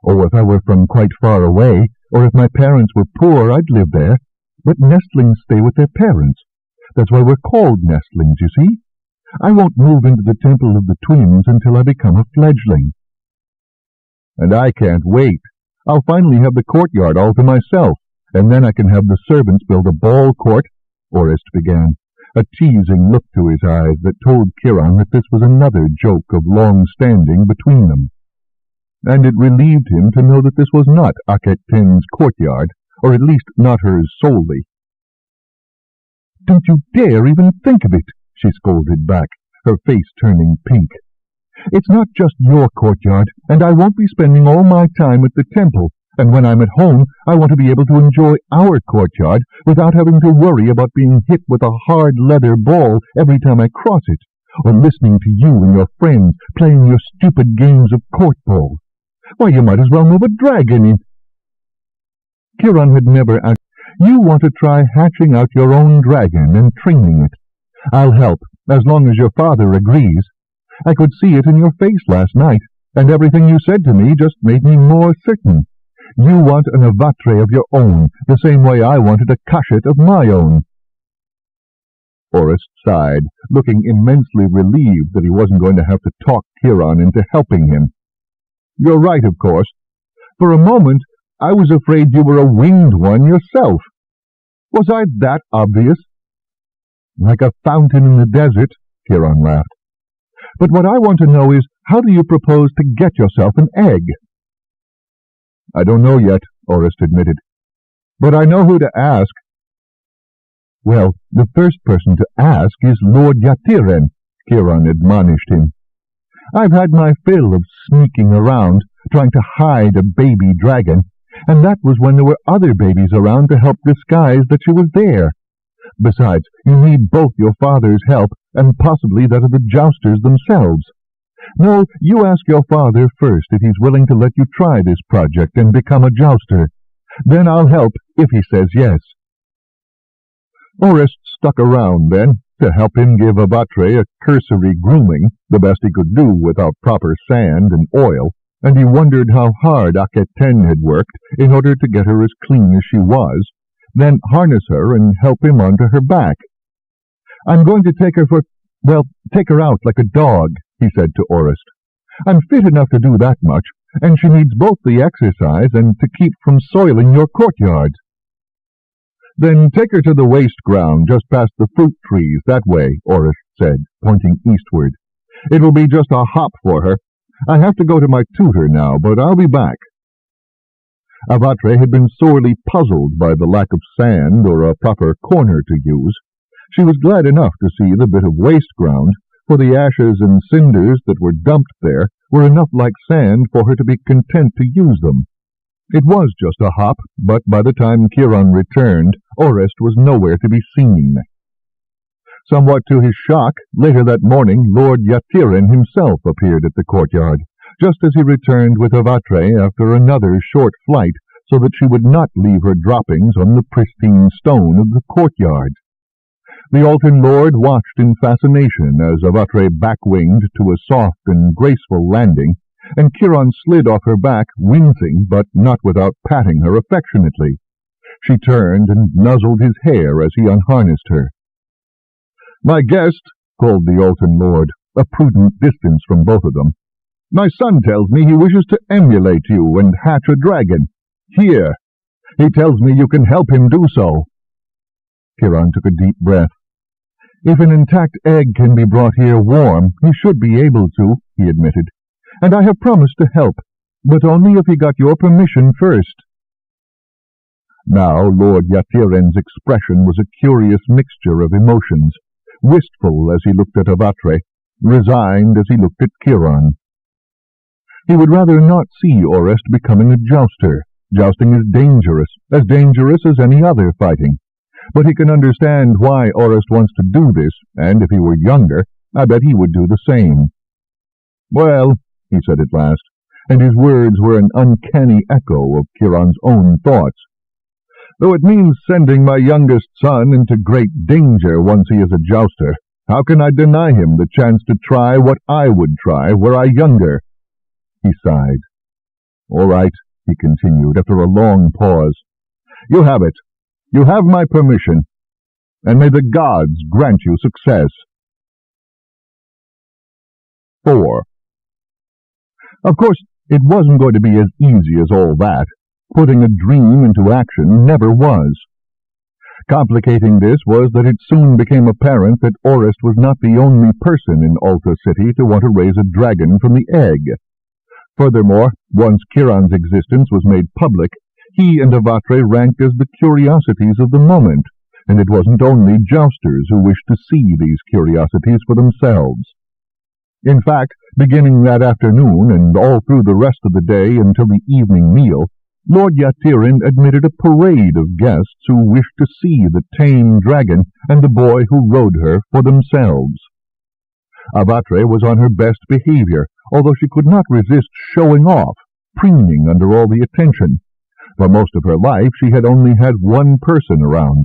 Oh, if I were from quite far away, or if my parents were poor, I'd live there. But nestlings stay with their parents. That's why we're called nestlings, you see. I won't move into the temple of the twins until I become a fledgling. And I can't wait. I'll finally have the courtyard all to myself, and then I can have the servants build a ball court, Orist began, a teasing look to his eyes that told Kiron that this was another joke of long standing between them. And it relieved him to know that this was not Audible courtyard, or at least not hers solely. Don't you dare even think of it, she scolded back, her face turning pink. It's not just your courtyard, and I won't be spending all my time at the temple, and when I'm at home, I want to be able to enjoy our courtyard without having to worry about being hit with a hard leather ball every time I cross it, or listening to you and your friends playing your stupid games of court ball. Why, you might as well move a dragon in. Kiron had never You want to try hatching out your own dragon and training it. I'll help, as long as your father agrees. I could see it in your face last night, and everything you said to me just made me more certain. You want an avatre of your own, the same way I wanted a cachet of my own." Orist sighed, looking immensely relieved that he wasn't going to have to talk Kiron into helping him. "You're right, of course. For a moment, I was afraid you were a winged one yourself. Was I that obvious?" "Like a fountain in the desert," Kiron laughed. "But what I want to know is, how do you propose to get yourself an egg?" "I don't know yet," Orist admitted. "But I know who to ask." "Well, the first person to ask is Lord Yatiren," Kiron admonished him. "I've had my fill of sneaking around, trying to hide a baby dragon, and that was when there were other babies around to help disguise that she was there. Besides, you need both your father's help and possibly that of the Jousters themselves. No, you ask your father first if he's willing to let you try this project and become a jouster. Then I'll help if he says yes." Orist stuck around then to help him give Avatre a cursory grooming, the best he could do without proper sand and oil, and he wondered how hard Aketen had worked in order to get her as clean as she was, then harness her and help him onto her back. "I'm going to take her out like a dog," he said to Orist. "I'm fit enough to do that much, and she needs both the exercise and to keep from soiling your courtyard." "Then take her to the waste ground just past the fruit trees that way," Orist said, pointing eastward. "It will be just a hop for her. I have to go to my tutor now, but I'll be back." Avatre had been sorely puzzled by the lack of sand or a proper corner to use. She was glad enough to see the bit of waste ground, for the ashes and cinders that were dumped there were enough like sand for her to be content to use them. It was just a hop, but by the time Kiron returned, Orist was nowhere to be seen. Somewhat to his shock, later that morning Lord Yatiren himself appeared at the courtyard, just as he returned with Avatre after another short flight, so that she would not leave her droppings on the pristine stone of the courtyard. The Altan Lord watched in fascination as Avatre back-winged to a soft and graceful landing, and Kiron slid off her back, wincing, but not without patting her affectionately. She turned and nuzzled his hair as he unharnessed her. "My guest," called the Altan Lord, a prudent distance from both of them, "my son tells me he wishes to emulate you and hatch a dragon. Here. He tells me you can help him do so." Kiron took a deep breath. "If an intact egg can be brought here warm, he should be able to," he admitted. "And I have promised to help, but only if he got your permission first." Now Lord Yatiren's expression was a curious mixture of emotions, wistful as he looked at Avatre, resigned as he looked at Kiron. He would rather not see Orist becoming a jouster. Jousting is dangerous as any other fighting. But he can understand why Orist wants to do this, and if he were younger, I bet he would do the same. "Well," he said at last, and his words were an uncanny echo of Kiron's own thoughts, "though it means sending my youngest son into great danger once he is a jouster, how can I deny him the chance to try what I would try were I younger?" He sighed. "All right," he continued after a long pause. "You have it. You have my permission, and may the gods grant you success." 4. Of course, it wasn't going to be as easy as all that. Putting a dream into action never was. Complicating this was that it soon became apparent that Orist was not the only person in Alta City to want to raise a dragon from the egg. Furthermore, once Kiron's existence was made public, he and Avatre ranked as the curiosities of the moment, and it wasn't only jousters who wished to see these curiosities for themselves. In fact, beginning that afternoon and all through the rest of the day until the evening meal, Lord Yatiren admitted a parade of guests who wished to see the tame dragon and the boy who rode her for themselves. Avatre was on her best behavior, although she could not resist showing off, preening under all the attention. For most of her life she had only had one person around.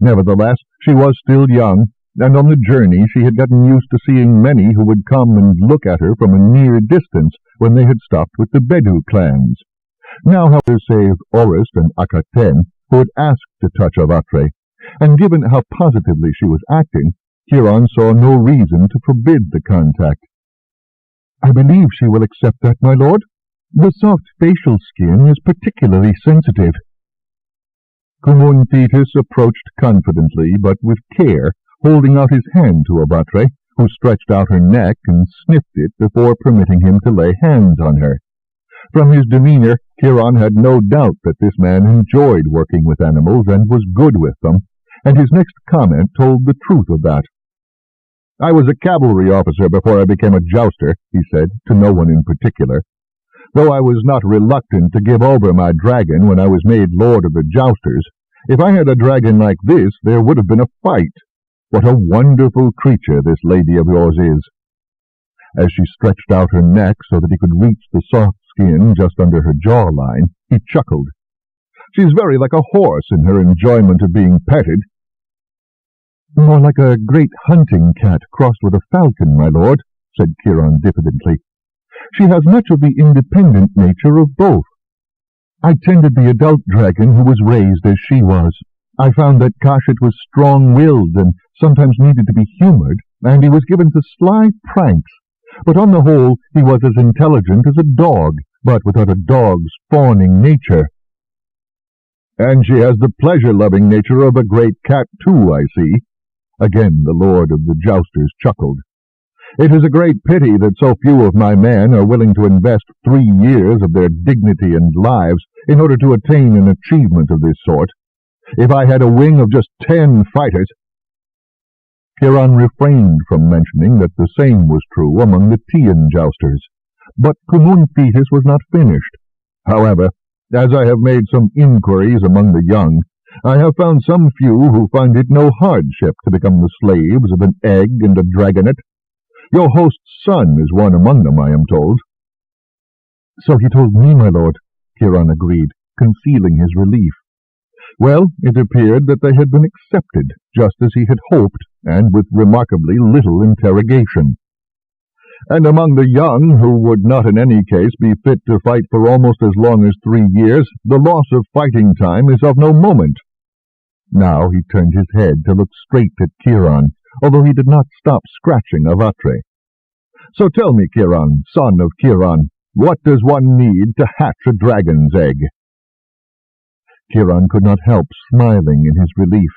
Nevertheless, she was still young, and on the journey she had gotten used to seeing many who would come and look at her from a near distance when they had stopped with the Bedu clans. Now, however, save Orist and Akaten, who had asked to touch Avatre, and given how positively she was acting, Kiron saw no reason to forbid the contact. "I believe she will accept that, my lord. The soft facial skin is particularly sensitive." Kumun Thetis approached confidently, but with care, holding out his hand to Avatre, who stretched out her neck and sniffed it before permitting him to lay hands on her. From his demeanor, Kiron had no doubt that this man enjoyed working with animals and was good with them, and his next comment told the truth of that. "I was a cavalry officer before I became a jouster," he said, to no one in particular. "Though I was not reluctant to give over my dragon when I was made lord of the Jousters, if I had a dragon like this, there would have been a fight. What a wonderful creature this lady of yours is." As she stretched out her neck so that he could reach the soft skin just under her jawline, he chuckled. "She's very like a horse in her enjoyment of being petted." "More like a great hunting cat crossed with a falcon, my lord," said Kiron diffidently. "She has much of the independent nature of both. I tended the adult dragon who was raised as she was. I found that Kashit was strong-willed and sometimes needed to be humored, and he was given to sly pranks, but on the whole he was as intelligent as a dog, but without a dog's fawning nature." "And she has the pleasure-loving nature of a great cat, too, I see." Again the lord of the Jousters chuckled. "It is a great pity that so few of my men are willing to invest 3 years of their dignity and lives in order to attain an achievement of this sort. If I had a wing of just 10 fighters—" Kiron refrained from mentioning that the same was true among the Tian Jousters, but Kumun Thetis was not finished. "However, as I have made some inquiries among the young, I have found some few who find it no hardship to become the slaves of an egg and a dragonet. Your host's son is one among them, I am told." "So he told me, my lord," Kiron agreed, concealing his relief. Well, it appeared that they had been accepted, just as he had hoped, and with remarkably little interrogation. "And among the young, who would not in any case be fit to fight for almost as long as 3 years, the loss of fighting time is of no moment." Now he turned his head to look straight at Kiron, although he did not stop scratching Avatre. "So tell me, Kiron, son of Kiron, what does one need to hatch a dragon's egg?" Kiron could not help smiling in his relief.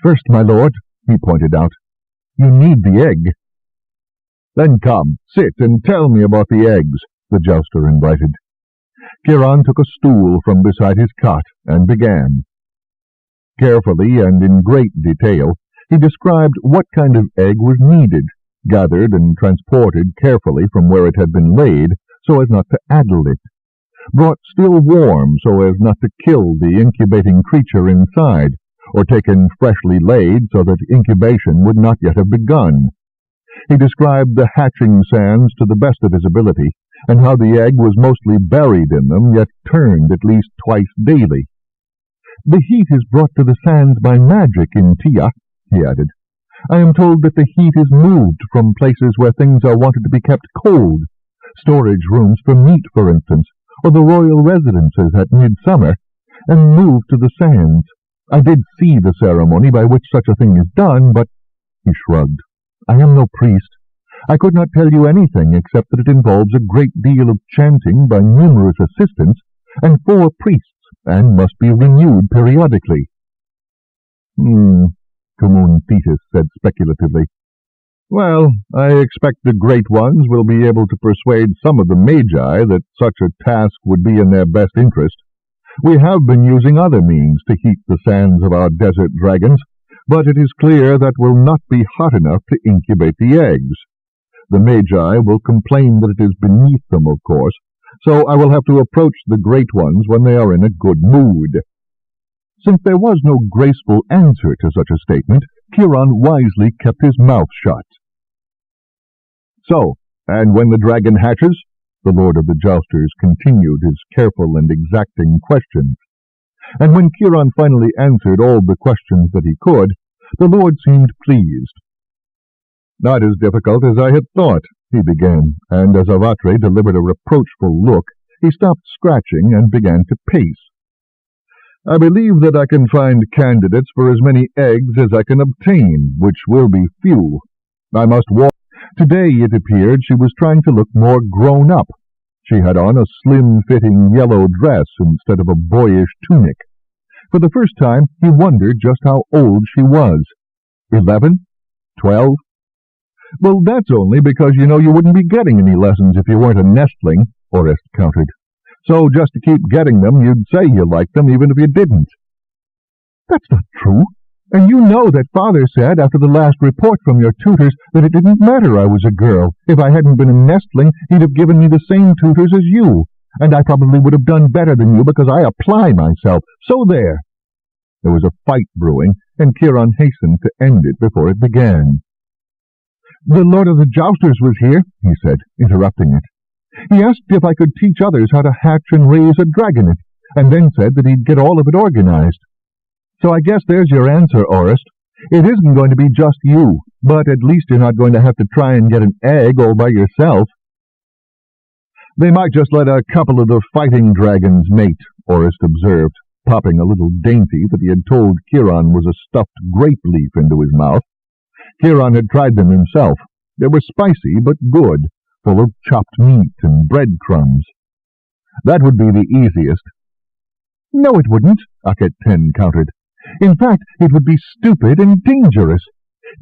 "First, my lord," he pointed out, "you need the egg." "Then come, sit and tell me about the eggs," the jouster invited. Kiron took a stool from beside his cot and began. Carefully and in great detail, he described what kind of egg was needed, gathered and transported carefully from where it had been laid so as not to addle it, brought still warm so as not to kill the incubating creature inside, or taken freshly laid so that incubation would not yet have begun. He described the hatching sands to the best of his ability, and how the egg was mostly buried in them, yet turned at least twice daily. "The heat is brought to the sands by magic in Tia," he added. "I am told that the heat is moved from places where things are wanted to be kept cold, storage rooms for meat, for instance, or the royal residences at midsummer, and moved to the sands. I did see the ceremony by which such a thing is done, but—" he shrugged. "I am no priest. I could not tell you anything except that it involves a great deal of chanting by numerous assistants and 4 priests, and must be renewed periodically." Kumun Thetis said speculatively. "Well, I expect the great ones will be able to persuade some of the magi that such a task would be in their best interest. We have been using other means to heat the sands of our desert dragons, but it is clear that will not be hot enough to incubate the eggs. The magi will complain that it is beneath them, of course, so I will have to approach the great ones when they are in a good mood." Since there was no graceful answer to such a statement, Kiron wisely kept his mouth shut. "So, and when the dragon hatches?" the Lord of the Jousters continued his careful and exacting questions, and when Kiron finally answered all the questions that he could, the Lord seemed pleased. "Not as difficult as I had thought," he began, and as Avatri delivered a reproachful look, he stopped scratching and began to pace. "I believe that I can find candidates for as many eggs as I can obtain, which will be few. I must walk." Today, it appeared, she was trying to look more grown up. She had on a slim-fitting yellow dress instead of a boyish tunic. For the first time, he wondered just how old she was. 11? 12? "Well, that's only because you know you wouldn't be getting any lessons if you weren't a nestling," Orest countered. "So just to keep getting them, you'd say you liked them even if you didn't." "That's not true. And you know that Father said after the last report from your tutors that it didn't matter I was a girl. If I hadn't been a nestling, he'd have given me the same tutors as you, and I probably would have done better than you because I apply myself. So there." There was a fight brewing, and Kiron hastened to end it before it began. "The Lord of the Jousters was here," he said, interrupting it. "He asked if I could teach others how to hatch and raise a dragonet, and then said that he'd get all of it organized. So I guess there's your answer, Orest. It isn't going to be just you, but at least you're not going to have to try and get an egg all by yourself." "They might just let a couple of the fighting dragons mate," Orest observed, popping a little dainty that he had told Kiron was a stuffed grape leaf into his mouth. Kiron had tried them himself. They were spicy but good, full of chopped meat and breadcrumbs. "That would be the easiest." "No, it wouldn't," Audible countered. "In fact, it would be stupid and dangerous.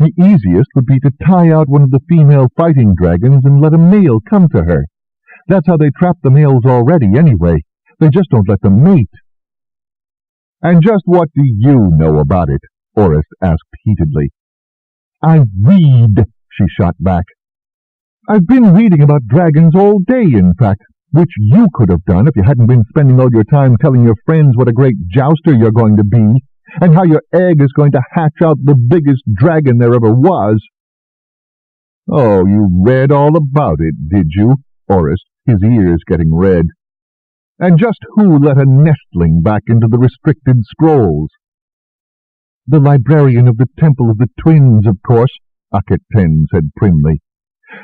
The easiest would be to tie out one of the female fighting dragons and let a male come to her. That's how they trap the males already, anyway. They just don't let them mate." "And just what do you know about it?" Orest asked heatedly. "I read," she shot back. "I've been reading about dragons all day, in fact, which you could have done if you hadn't been spending all your time telling your friends what a great jouster you're going to be, and how your egg is going to hatch out the biggest dragon there ever was." "Oh, you read all about it, did you?" Orest, his ears getting red. "And just who let a nestling back into the restricted scrolls?" "The librarian of the Temple of the Twins, of course," Audible said primly.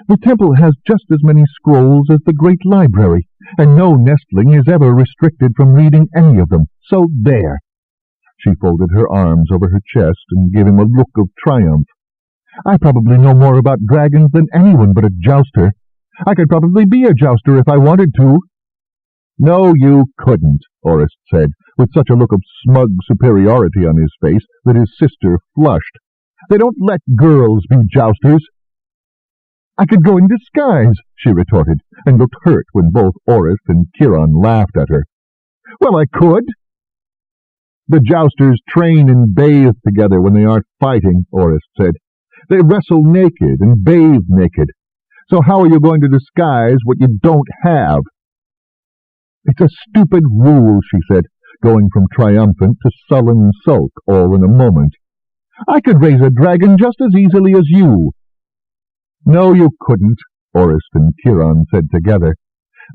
"The temple has just as many scrolls as the great library, and no nestling is ever restricted from reading any of them. So there." She folded her arms over her chest and gave him a look of triumph. "I probably know more about dragons than anyone but a jouster. I could probably be a jouster if I wanted to." "No, you couldn't," Orest said, with such a look of smug superiority on his face that his sister flushed. "They don't let girls be jousters." "I could go in disguise," she retorted, and looked hurt when both Orest and Kiron laughed at her. "Well, I could." "The jousters train and bathe together when they aren't fighting," Orest said. "They wrestle naked and bathe naked. So how are you going to disguise what you don't have?" "It's a stupid rule," she said, going from triumphant to sullen sulk all in a moment. "I could raise a dragon just as easily as you." "No, you couldn't," Orest and Kiron said together.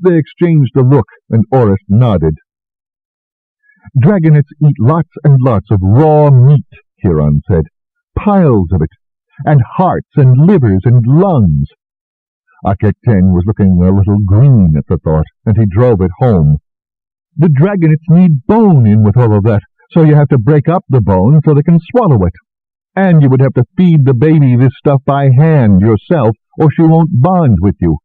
They exchanged a look, and Orest nodded. "Dragonets eat lots and lots of raw meat," Kiron said. "Piles of it, and hearts and livers and lungs." Audible was looking a little green at the thought, and he drove it home. "The dragonets need bone in with all of that, so you have to break up the bone so they can swallow it. And you would have to feed the baby this stuff by hand yourself, or she won't bond with you.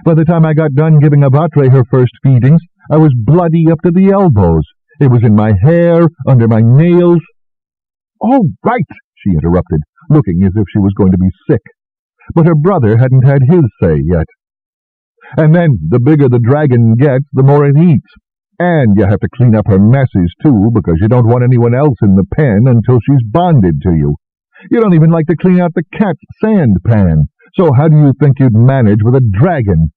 By the time I got done giving Avatri her first feedings, I was bloody up to the elbows. It was in my hair, under my nails." "All right," she interrupted, looking as if she was going to be sick. But her brother hadn't had his say yet. "And then, the bigger the dragon gets, the more it eats. And you have to clean up her messes, too, because you don't want anyone else in the pen until she's bonded to you. You don't even like to clean out the cat's sand pan. So how do you think you'd manage with a dragon?"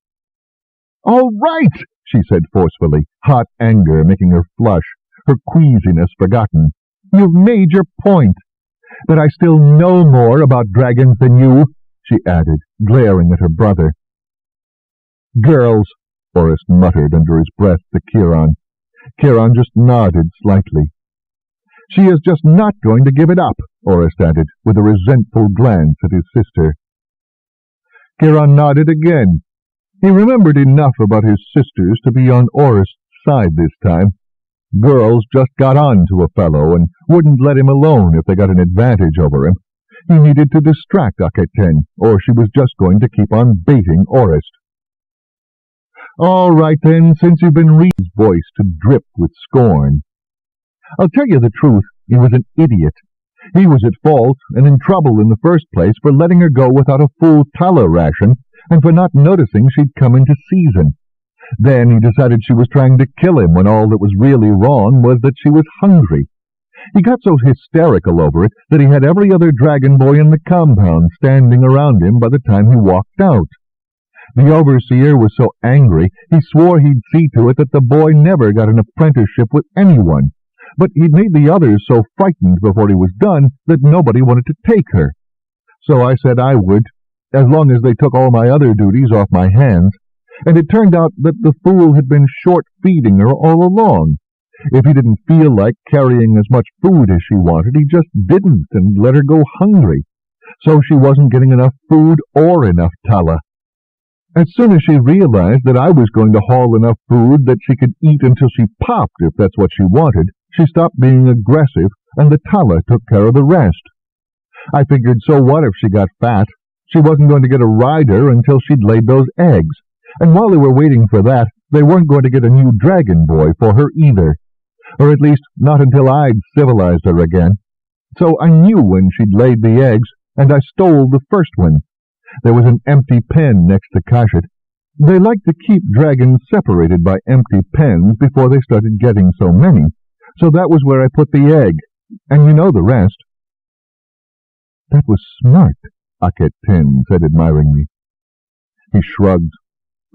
"All right," she said forcefully, hot anger making her flush, her queasiness forgotten. "You've made your point. But I still know more about dragons than you," she added, glaring at her brother. "Girls," Orist muttered under his breath to Kiron. Kiron just nodded slightly. She is just not going to give it up, Orist added, with a resentful glance at his sister. Kiron nodded again. He remembered enough about his sisters to be on Orist's side this time. Girls just got on to a fellow and wouldn't let him alone if they got an advantage over him. He needed to distract Aketen, or she was just going to keep on baiting Orist. All right, then, since you've been reading his voice to drip with scorn. I'll tell you the truth, he was an idiot. He was at fault and in trouble in the first place for letting her go without a full tala ration and for not noticing she'd come into season. Then he decided she was trying to kill him when all that was really wrong was that she was hungry. He got so hysterical over it that he had every other dragon boy in the compound standing around him by the time he walked out. The overseer was so angry he swore he'd see to it that the boy never got an apprenticeship with anyone, but he'd made the others so frightened before he was done that nobody wanted to take her. So I said I would, as long as they took all my other duties off my hands, and it turned out that the fool had been short-feeding her all along. If he didn't feel like carrying as much food as she wanted, he just didn't and let her go hungry. So she wasn't getting enough food or enough tala. As soon as she realized that I was going to haul enough food that she could eat until she popped if that's what she wanted, she stopped being aggressive and the tala took care of the rest. I figured, so what if she got fat? She wasn't going to get a rider until she'd laid those eggs, and while they were waiting for that, they weren't going to get a new dragon boy for her either, or at least not until I'd civilized her again. So I knew when she'd laid the eggs, and I stole the first one. There was an empty pen next to Kashet. They like to keep dragons separated by empty pens before they started getting so many, so that was where I put the egg, and you know the rest. That was smart, Aketen said admiringly. He shrugged.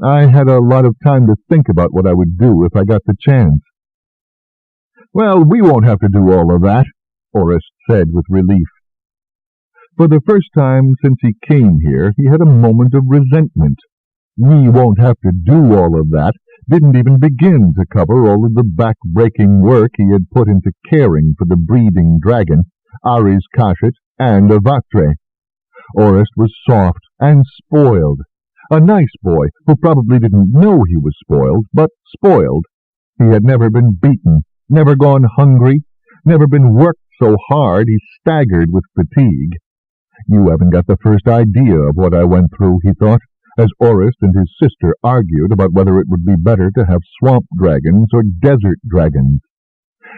I had a lot of time to think about what I would do if I got the chance. Well, we won't have to do all of that, Orist said with relief. For the first time since he came here, he had a moment of resentment. We won't have to do all of that didn't even begin to cover all of the back-breaking work he had put into caring for the breeding dragon, Aerie's Kashet, and Avatre. Orist was soft and spoiled. A nice boy who probably didn't know he was spoiled, but spoiled. He had never been beaten, never gone hungry, never been worked so hard he staggered with fatigue. You haven't got the first idea of what I went through, he thought, as Orist and his sister argued about whether it would be better to have swamp dragons or desert dragons.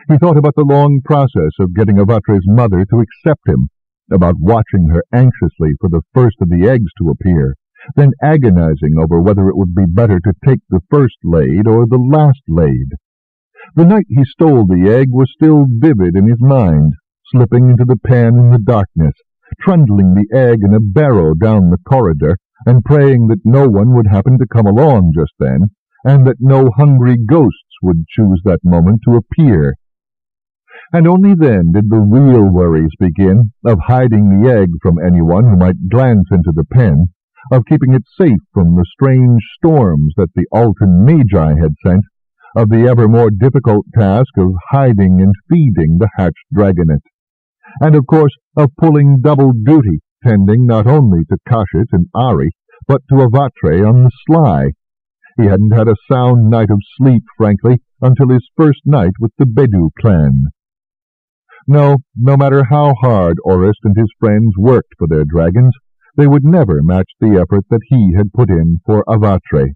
He thought about the long process of getting Avatre's mother to accept him, about watching her anxiously for the first of the eggs to appear, then agonizing over whether it would be better to take the first laid or the last laid. The night he stole the egg was still vivid in his mind, slipping into the pen in the darkness, trundling the egg in a barrow down the corridor, and praying that no one would happen to come along just then, and that no hungry ghosts would choose that moment to appear. And only then did the real worries begin, of hiding the egg from anyone who might glance into the pen, of keeping it safe from the strange storms that the Altan Magi had sent, of the ever more difficult task of hiding and feeding the hatched dragonet, and of course of pulling double duty, tending not only to Kashet and Aerie, but to Avatre on the sly. He hadn't had a sound night of sleep, frankly, until his first night with the Bedu clan. No matter how hard Orist and his friends worked for their dragons, they would never match the effort that he had put in for Avatre.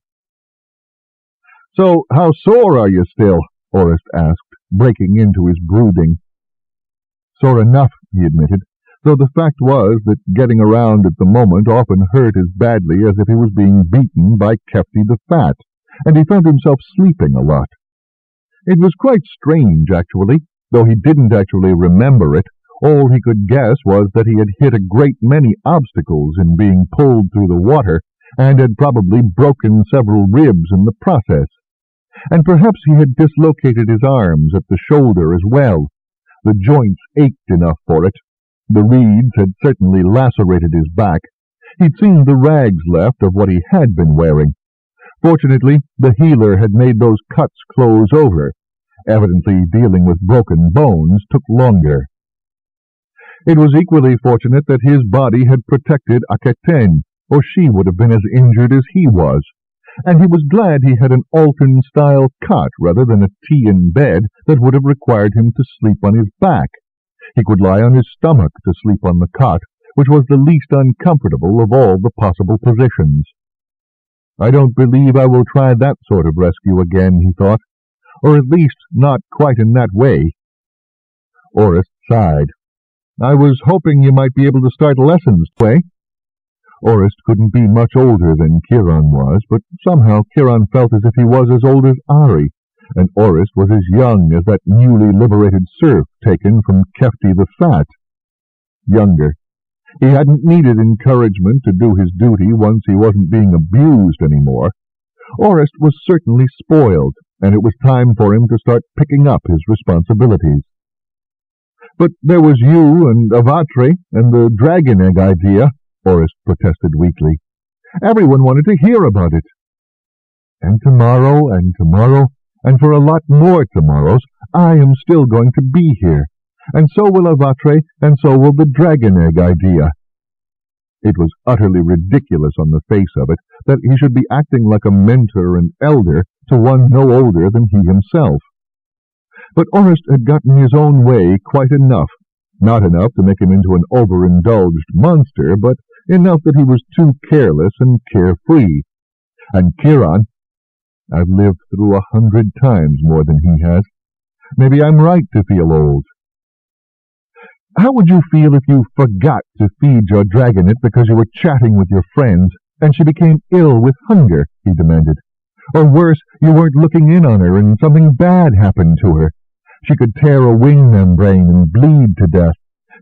So, how sore are you still? Orist asked, breaking into his brooding. Sore enough, he admitted, though the fact was that getting around at the moment often hurt as badly as if he was being beaten by Kefti the Fat, and he found himself sleeping a lot. It was quite strange, actually, though he didn't actually remember it. All he could guess was that he had hit a great many obstacles in being pulled through the water, and had probably broken several ribs in the process. And perhaps he had dislocated his arms at the shoulder as well. The joints ached enough for it. The reeds had certainly lacerated his back. He'd seen the rags left of what he had been wearing. Fortunately, the healer had made those cuts close over. Evidently, dealing with broken bones took longer. It was equally fortunate that his body had protected Aketen, or she would have been as injured as he was, and he was glad he had an Altan-style cot rather than a tea-in bed that would have required him to sleep on his back. He could lie on his stomach to sleep on the cot, which was the least uncomfortable of all the possible positions. I don't believe I will try that sort of rescue again, he thought, or at least not quite in that way. Orist sighed. I was hoping you might be able to start lessons, Tway. Orist couldn't be much older than Kiron was, but somehow Kiron felt as if he was as old as Aerie, and Orist was as young as that newly liberated serf taken from Kefti the Fat. Younger. He hadn't needed encouragement to do his duty once he wasn't being abused anymore. Orist was certainly spoiled, and it was time for him to start picking up his responsibilities. But there was you and Avatre and the dragon egg idea, Orist protested weakly. Everyone wanted to hear about it. And tomorrow, and for a lot more tomorrows, I am still going to be here, and so will Avatre, and so will the dragon egg idea. It was utterly ridiculous on the face of it that he should be acting like a mentor and elder to one no older than he himself. But Orist had gotten his own way quite enough, not enough to make him into an overindulged monster, but enough that he was too careless and carefree. And Kiron, I've lived through 100 times more than he has. Maybe I'm right to feel old. How would you feel if you forgot to feed your dragonette because you were chatting with your friends, and she became ill with hunger, he demanded. Or worse, you weren't looking in on her and something bad happened to her. She could tear a wing membrane and bleed to death.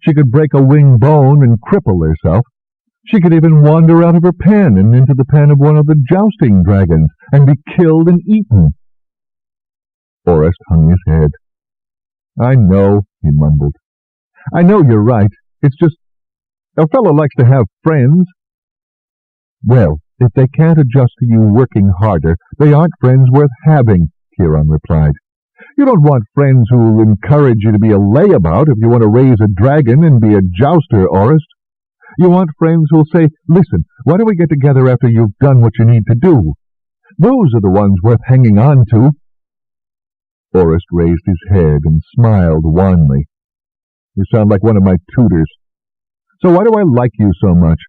She could break a wing bone and cripple herself. She could even wander out of her pen and into the pen of one of the jousting dragons and be killed and eaten. Orist hung his head. I know, he mumbled. I know you're right. It's just, a fellow likes to have friends. Well, if they can't adjust to you working harder, they aren't friends worth having, Kiron replied. You don't want friends who'll encourage you to be a layabout if you want to raise a dragon and be a jouster, Orist. You want friends who'll say, listen, why don't we get together after you've done what you need to do? Those are the ones worth hanging on to. Orist raised his head and smiled wanly. You sound like one of my tutors. So why do I like you so much?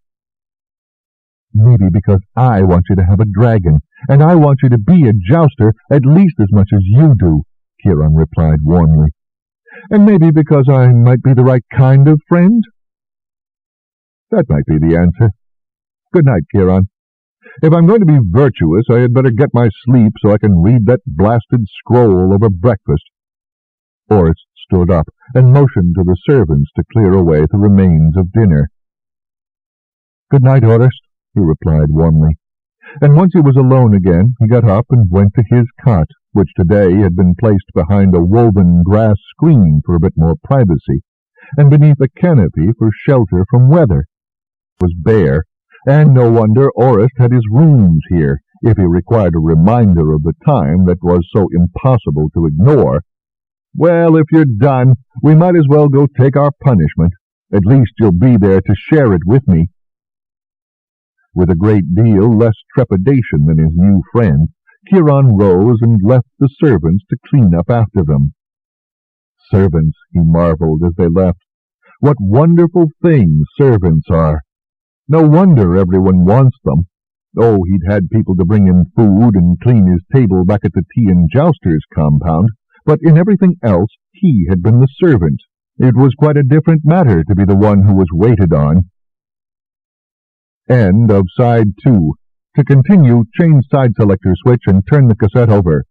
Maybe because I want you to have a dragon, and I want you to be a jouster at least as much as you do, Kiron replied warmly. And maybe because I might be the right kind of friend? That might be the answer. Good night, Kiron. If I'm going to be virtuous, I had better get my sleep so I can read that blasted scroll over breakfast. Orist stood up and motioned to the servants to clear away the remains of dinner. Good night, Orist, he replied warmly. And once he was alone again, he got up and went to his cot, which today had been placed behind a woven grass screen for a bit more privacy, and beneath a canopy for shelter from weather. It was bare, and no wonder Orist had his rooms here, if he required a reminder of the time that was so impossible to ignore. Well, if you're done, we might as well go take our punishment. At least you'll be there to share it with me. With a great deal less trepidation than his new friend, Kiron rose and left the servants to clean up after them. Servants, he marveled as they left. What wonderful things servants are! No wonder everyone wants them. Oh, he'd had people to bring him food and clean his table back at the Tea and Jousters compound, but in everything else he had been the servant. It was quite a different matter to be the one who was waited on. End of Side 2. To continue, change side selector switch and turn the cassette over.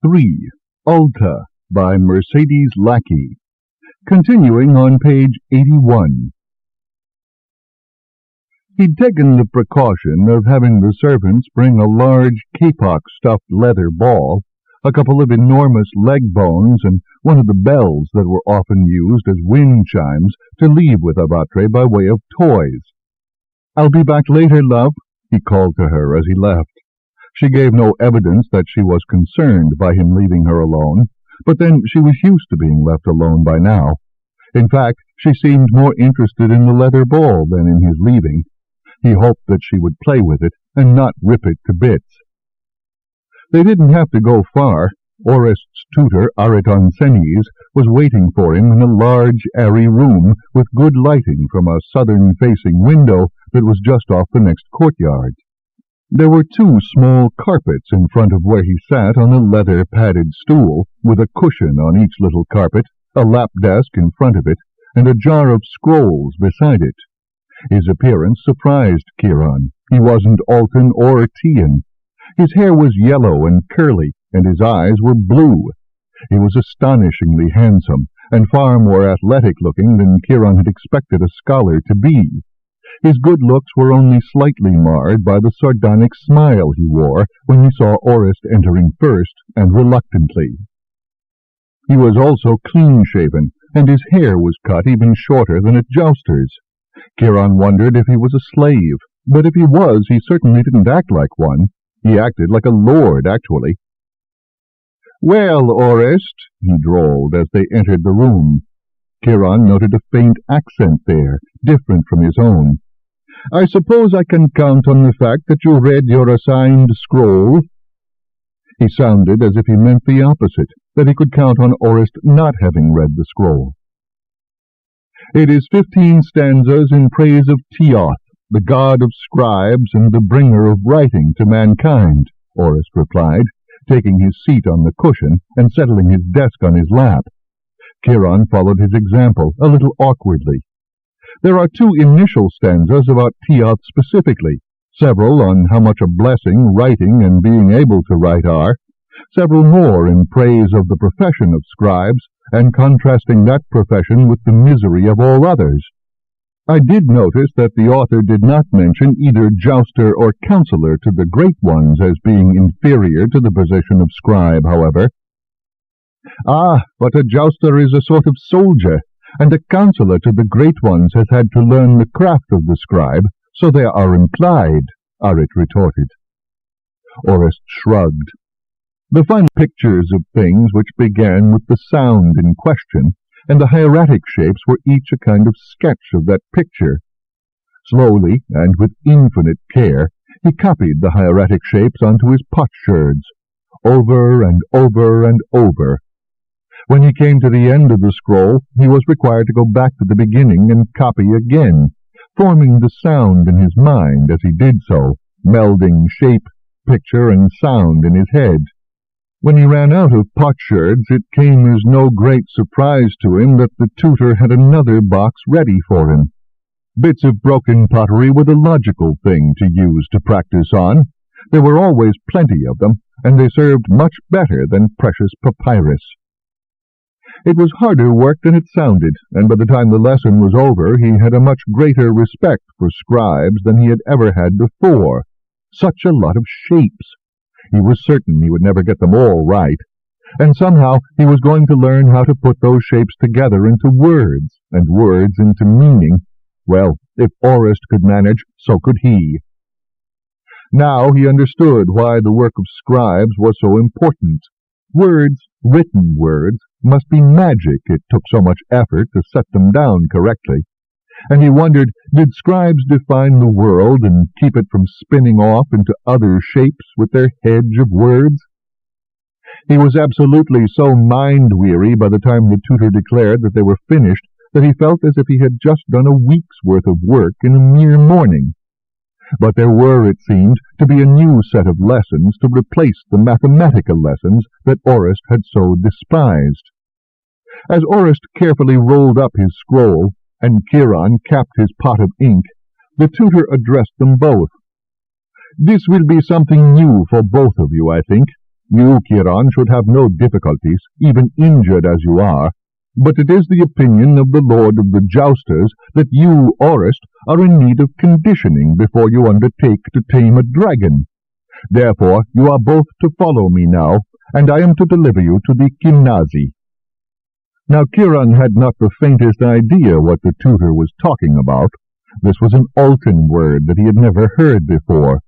3. Alta by Mercedes Lackey. Continuing on page 81. He'd taken the precaution of having the servants bring a large kapok-stuffed leather ball, a couple of enormous leg bones, and one of the bells that were often used as wind chimes to leave with Avatre by way of toys. "I'll be back later, love," he called to her as he left. She gave no evidence that she was concerned by him leaving her alone, but then she was used to being left alone by now. In fact, she seemed more interested in the leather ball than in his leaving. He hoped that she would play with it and not rip it to bits. They didn't have to go far. Orest's tutor, Aritonsenes, was waiting for him in a large, airy room with good lighting from a southern-facing window that was just off the next courtyard. There were 2 small carpets in front of where he sat on a leather-padded stool, with a cushion on each little carpet, a lap desk in front of it, and a jar of scrolls beside it. His appearance surprised Kiron. He wasn't Altan or Tian. His hair was yellow and curly, and his eyes were blue. He was astonishingly handsome, and far more athletic-looking than Kiron had expected a scholar to be. His good looks were only slightly marred by the sardonic smile he wore when he saw Orest entering first, and reluctantly. He was also clean-shaven, and his hair was cut even shorter than at Jousters. Kiron wondered if he was a slave, but if he was, he certainly didn't act like one. He acted like a lord, actually. "Well, Orest," he drawled as they entered the room. Kiron noted a faint accent there, different from his own. "I suppose I can count on the fact that you read your assigned scroll?" He sounded as if he meant the opposite, that he could count on Orest not having read the scroll. "It is 15 stanzas in praise of Tioth, the god of scribes and the bringer of writing to mankind," Orest replied, taking his seat on the cushion and settling his desk on his lap. Kiron followed his example, a little awkwardly. "There are 2 initial stanzas about Tioth specifically, several on how much a blessing writing and being able to write are, several more in praise of the profession of scribes, and contrasting that profession with the misery of all others. I did notice that the author did not mention either jouster or counselor to the great ones as being inferior to the position of scribe, however." "Ah, but a jouster is a sort of soldier, and a counselor to the great ones has had to learn the craft of the scribe, so they are implied," Arit retorted. Orest shrugged. The final pictures of things which began with the sound in question, and the hieratic shapes were each a kind of sketch of that picture. Slowly, and with infinite care, he copied the hieratic shapes onto his potsherds, over and over and over. When he came to the end of the scroll, he was required to go back to the beginning and copy again, forming the sound in his mind as he did so, melding shape, picture, and sound in his head. When he ran out of potsherds, it came as no great surprise to him that the tutor had another box ready for him. Bits of broken pottery were the logical thing to use to practice on. There were always plenty of them, and they served much better than precious papyrus. It was harder work than it sounded, and by the time the lesson was over he had a much greater respect for scribes than he had ever had before. Such a lot of shapes! He was certain he would never get them all right, and somehow he was going to learn how to put those shapes together into words, and words into meaning. Well, if Orest could manage, so could he. Now he understood why the work of scribes was so important. Words, written words, must be magic, it took so much effort to set them down correctly. And he wondered, did scribes define the world and keep it from spinning off into other shapes with their hedge of words? He was absolutely so mind-weary by the time the tutor declared that they were finished that he felt as if he had just done a week's worth of work in a mere morning. But there were, it seemed, to be a new set of lessons to replace the mathematical lessons that Orest had so despised. As Orest carefully rolled up his scroll, and Kiron capped his pot of ink, the tutor addressed them both. "This will be something new for both of you, I think. You, Kiron, should have no difficulties, even injured as you are, but it is the opinion of the Lord of the Jousters that you, Orist, are in need of conditioning before you undertake to tame a dragon. Therefore you are both to follow me now, and I am to deliver you to the Gymnasi." Now Kiron had not the faintest idea what the tutor was talking about. This was an Altan word that he had never heard before.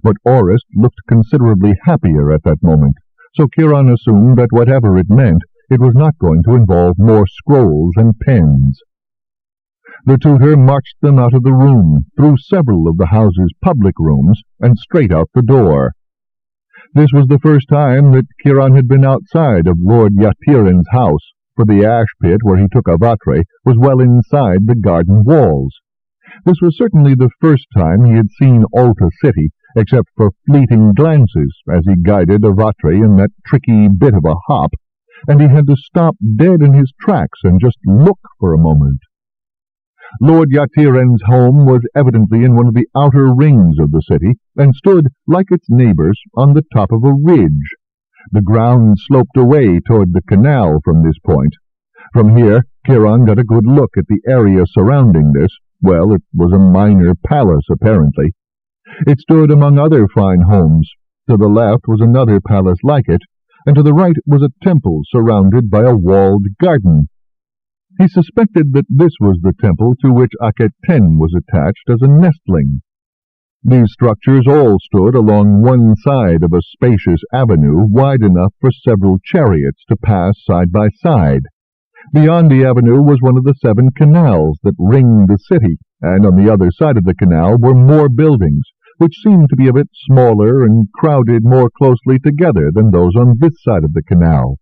But Orist looked considerably happier at that moment, so Kiron assumed that whatever it meant, it was not going to involve more scrolls and pens. The tutor marched them out of the room, through several of the house's public rooms, and straight out the door. This was the first time that Kiron had been outside of Lord Yatiren's house, for the ash pit where he took Avatre was well inside the garden walls. This was certainly the first time he had seen Alta City, except for fleeting glances as he guided Avatre in that tricky bit of a hop, and he had to stop dead in his tracks and just look for a moment. Lord Yatiren's home was evidently in one of the outer rings of the city, and stood, like its neighbors, on the top of a ridge. The ground sloped away toward the canal from this point. From here, Kiron got a good look at the area surrounding this. Well, it was a minor palace, apparently. It stood among other fine homes. To the left was another palace like it, and to the right was a temple surrounded by a walled garden. He suspected that this was the temple to which Aketen was attached as a nestling. These structures all stood along one side of a spacious avenue wide enough for several chariots to pass side by side. Beyond the avenue was one of the 7 canals that ringed the city, and on the other side of the canal were more buildings, which seemed to be a bit smaller and crowded more closely together than those on this side of the canal.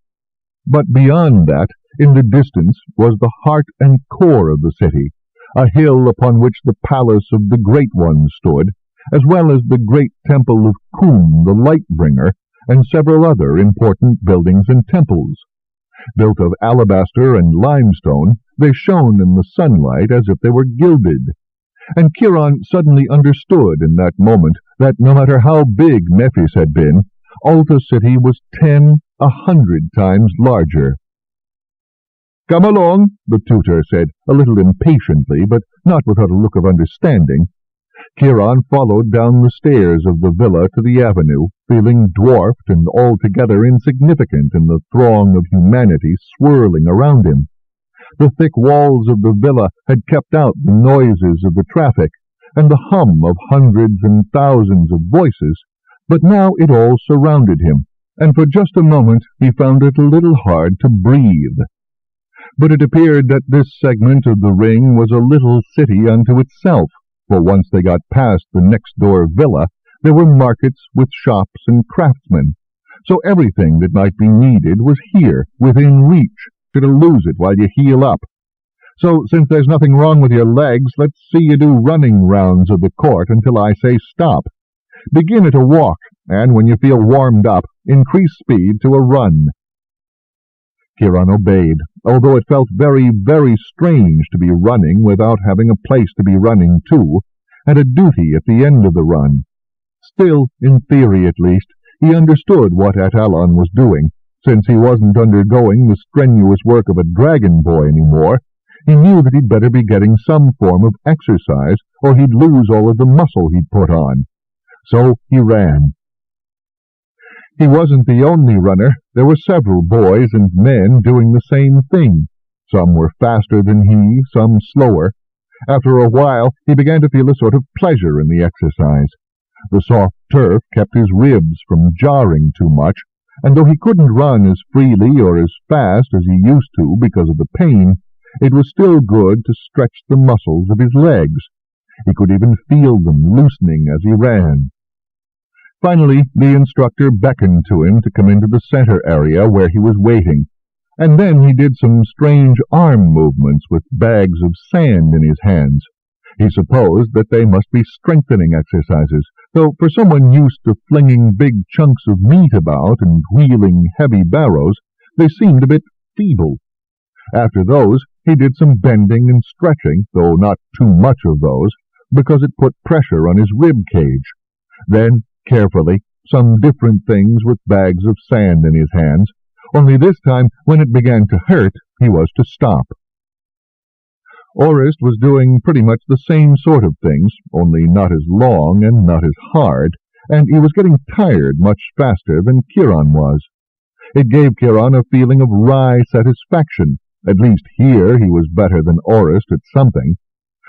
But beyond that, in the distance, was the heart and core of the city, a hill upon which the palace of the Great One stood, as well as the great temple of Kum, the Light-bringer, and several other important buildings and temples. Built of alabaster and limestone, they shone in the sunlight as if they were gilded. And Kiron suddenly understood in that moment that no matter how big Memphis had been, Alta City was 100 times larger. "Come along," the tutor said, a little impatiently, but not without a look of understanding. Kiron followed down the stairs of the villa to the avenue, feeling dwarfed and altogether insignificant in the throng of humanity swirling around him. The thick walls of the villa had kept out the noises of the traffic and the hum of hundreds and thousands of voices, but now it all surrounded him, and for just a moment he found it a little hard to breathe. But it appeared that this segment of the ring was a little city unto itself, for once they got past the next-door villa, there were markets with shops and craftsmen, so everything that might be needed was here, within reach. To lose it while you heal up. So, since there's nothing wrong with your legs, let's see you do running rounds of the court until I say stop. Begin at a walk, and when you feel warmed up, increase speed to a run." Kiron obeyed, although it felt very, very strange to be running without having a place to be running to, and a duty at the end of the run. Still, in theory at least, he understood what Atalon was doing. Since he wasn't undergoing the strenuous work of a dragon boy anymore, he knew that he'd better be getting some form of exercise, or he'd lose all of the muscle he'd put on. So he ran. He wasn't the only runner. There were several boys and men doing the same thing. Some were faster than he, some slower. After a while, he began to feel a sort of pleasure in the exercise. The soft turf kept his ribs from jarring too much, and though he couldn't run as freely or as fast as he used to because of the pain, it was still good to stretch the muscles of his legs. He could even feel them loosening as he ran. Finally, the instructor beckoned to him to come into the center area where he was waiting, and then he did some strange arm movements with bags of sand in his hands. He supposed that they must be strengthening exercises, though for someone used to flinging big chunks of meat about and wheeling heavy barrows, they seemed a bit feeble. After those, he did some bending and stretching, though not too much of those, because it put pressure on his rib cage. Then, carefully, some different things with bags of sand in his hands, only this time, when it began to hurt, he was to stop. Orist was doing pretty much the same sort of things, only not as long and not as hard, and he was getting tired much faster than Kiron was. It gave Kiron a feeling of wry satisfaction. At least here he was better than Orist at something,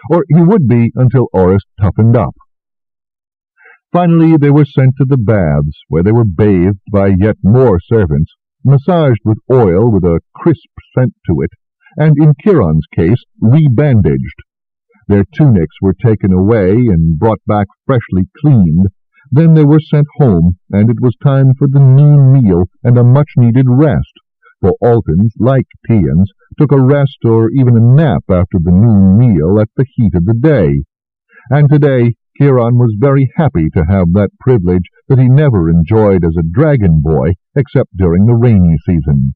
or he would be until Orist toughened up. Finally they were sent to the baths, where they were bathed by yet more servants, massaged with oil with a crisp scent to it, and in Kiron's case, rebandaged. Their tunics were taken away and brought back freshly cleaned. Then they were sent home, and it was time for the noon meal and a much-needed rest, for Altans, like Tians, took a rest or even a nap after the noon meal at the heat of the day. And today Kiron was very happy to have that privilege that he never enjoyed as a dragon boy, except during the rainy season.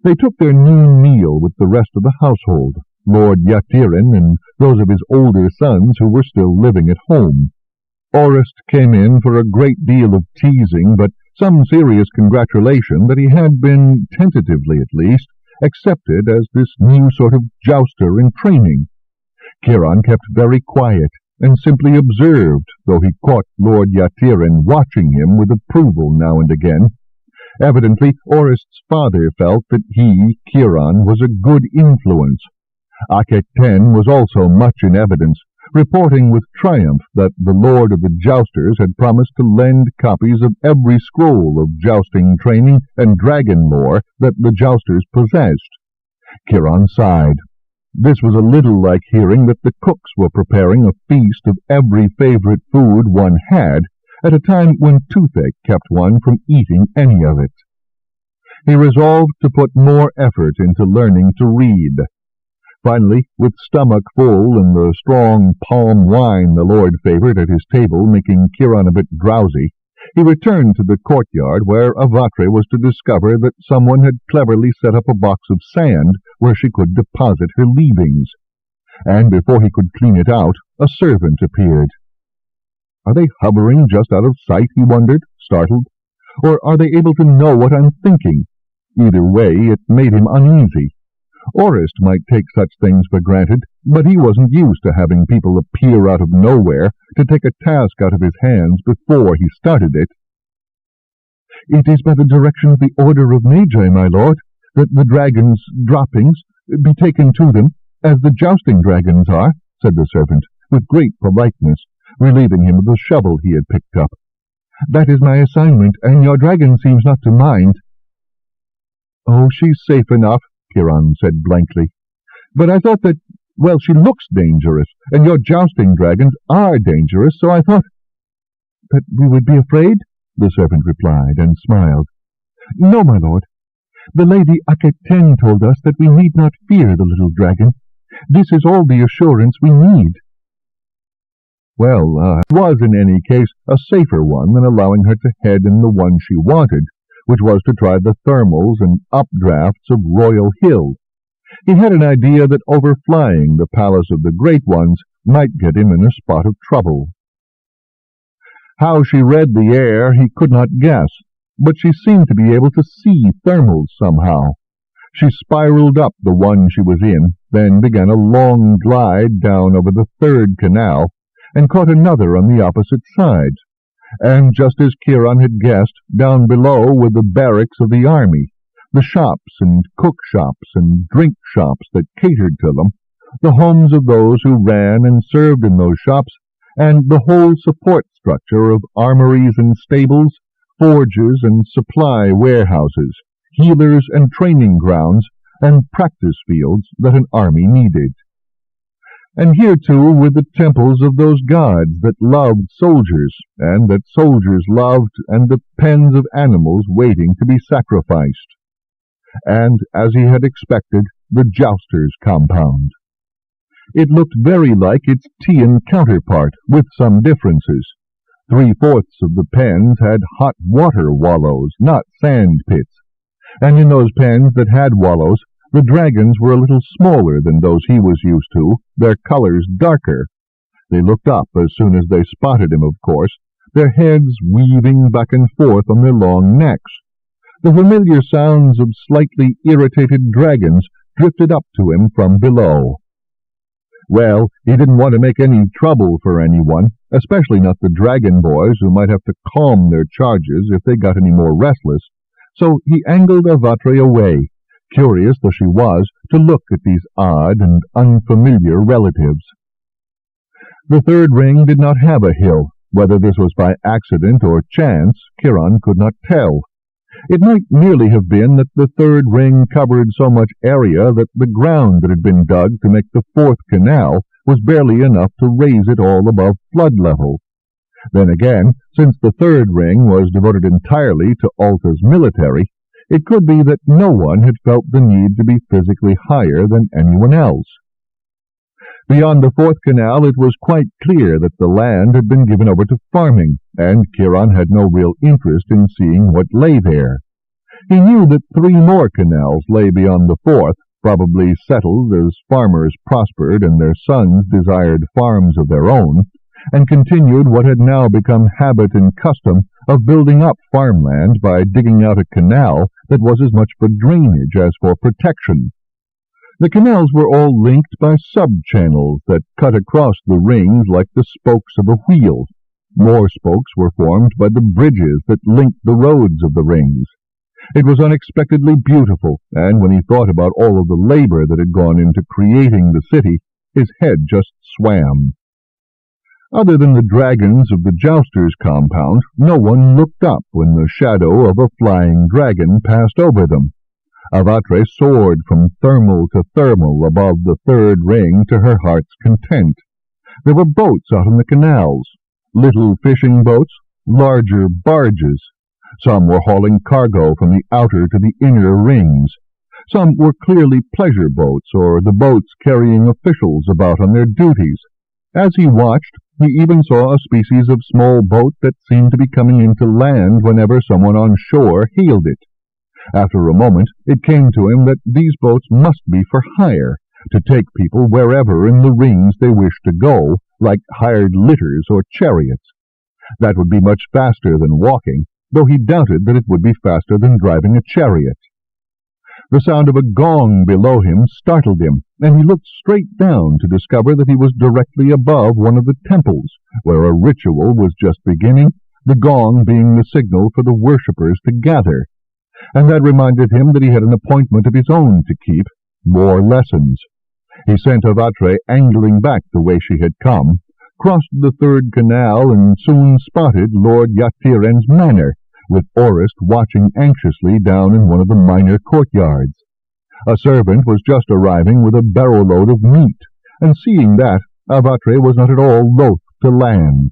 They took their noon meal with the rest of the household, Lord Yatirin and those of his older sons who were still living at home. Orist came in for a great deal of teasing, but some serious congratulation that he had been, tentatively at least, accepted as this new sort of jouster in training. Kiron kept very quiet, and simply observed, though he caught Lord Yatirin watching him with approval now and again. Evidently, Orist's father felt that he, Kiron, was a good influence. Aketen was also much in evidence, reporting with triumph that the Lord of the Jousters had promised to lend copies of every scroll of jousting training and dragon lore that the Jousters possessed. Kiron sighed. This was a little like hearing that the cooks were preparing a feast of every favorite food one had, at a time when toothache kept one from eating any of it. He resolved to put more effort into learning to read. Finally, with stomach full and the strong palm wine the Lord favored at his table making Kiron a bit drowsy, he returned to the courtyard where Avatre was to discover that someone had cleverly set up a box of sand where she could deposit her leavings. And before he could clean it out, a servant appeared. Are they hovering just out of sight, he wondered, startled, or are they able to know what I'm thinking? Either way, it made him uneasy. Orist might take such things for granted, but he wasn't used to having people appear out of nowhere to take a task out of his hands before he started it. It is by the direction of the order of Magi, my lord, that the dragon's droppings be taken to them, as the jousting dragons are, said the servant, with great politeness, relieving him of the shovel he had picked up. That is my assignment, and your dragon seems not to mind. Oh, she's safe enough, Kiron said blankly. But I thought that, well, she looks dangerous, and your jousting dragons are dangerous, so I thought— That we would be afraid? The servant replied, and smiled. No, my lord. The lady Aketen told us that we need not fear the little dragon. This is all the assurance we need. Well, it was in any case a safer one than allowing her to head in the one she wanted, which was to try the thermals and updrafts of Royal Hill. He had an idea that overflying the palace of the Great Ones might get him in a spot of trouble. How she read the air he could not guess, but she seemed to be able to see thermals somehow. She spiraled up the one she was in, then began a long glide down over the third canal, and caught another on the opposite sides. And just as Kiron had guessed, down below were the barracks of the army, the shops and cook shops and drink shops that catered to them, the homes of those who ran and served in those shops, and the whole support structure of armories and stables, forges and supply warehouses, healers and training grounds, and practice fields that an army needed. And here, too, were the temples of those gods that loved soldiers, and that soldiers loved, and the pens of animals waiting to be sacrificed. And, as he had expected, the Jousters' compound. It looked very like its Tian counterpart, with some differences. 3/4 of the pens had hot water wallows, not sand pits. And in those pens that had wallows, the dragons were a little smaller than those he was used to, their colors darker. They looked up as soon as they spotted him, of course, their heads weaving back and forth on their long necks. The familiar sounds of slightly irritated dragons drifted up to him from below. Well, he didn't want to make any trouble for anyone, especially not the dragon boys who might have to calm their charges if they got any more restless, so he angled Avatri away, curious though she was to look at these odd and unfamiliar relatives. The third ring did not have a hill. Whether this was by accident or chance, Kiron could not tell. It might merely have been that the third ring covered so much area that the ground that had been dug to make the fourth canal was barely enough to raise it all above flood level. Then again, since the third ring was devoted entirely to Alta's military, it could be that no one had felt the need to be physically higher than anyone else. Beyond the fourth canal it was quite clear that the land had been given over to farming, and Kiron had no real interest in seeing what lay there. He knew that 3 more canals lay beyond the fourth, probably settled as farmers prospered and their sons desired farms of their own, and continued what had now become habit and custom of building up farmland by digging out a canal that was as much for drainage as for protection. The canals were all linked by sub-channels that cut across the rings like the spokes of a wheel. More spokes were formed by the bridges that linked the roads of the rings. It was unexpectedly beautiful, and when he thought about all of the labor that had gone into creating the city, his head just swam. Other than the dragons of the Jousters' compound, no one looked up when the shadow of a flying dragon passed over them. Avatri soared from thermal to thermal above the third ring to her heart's content. There were boats out on the canals, little fishing boats, larger barges. Some were hauling cargo from the outer to the inner rings. Some were clearly pleasure boats, or the boats carrying officials about on their duties. As he watched, he even saw a species of small boat that seemed to be coming into land whenever someone on shore hailed it. After a moment, it came to him that these boats must be for hire, to take people wherever in the rings they wished to go, like hired litters or chariots. That would be much faster than walking, though he doubted that it would be faster than driving a chariot. The sound of a gong below him startled him, and he looked straight down to discover that he was directly above one of the temples, where a ritual was just beginning, the gong being the signal for the worshippers to gather. And that reminded him that he had an appointment of his own to keep, more lessons. He sent Avatri angling back the way she had come, crossed the third canal, and soon spotted Lord Yatiren's manor, with Orist watching anxiously down in one of the minor courtyards. A servant was just arriving with a barrow-load of meat, and seeing that, Avatri was not at all loath to land.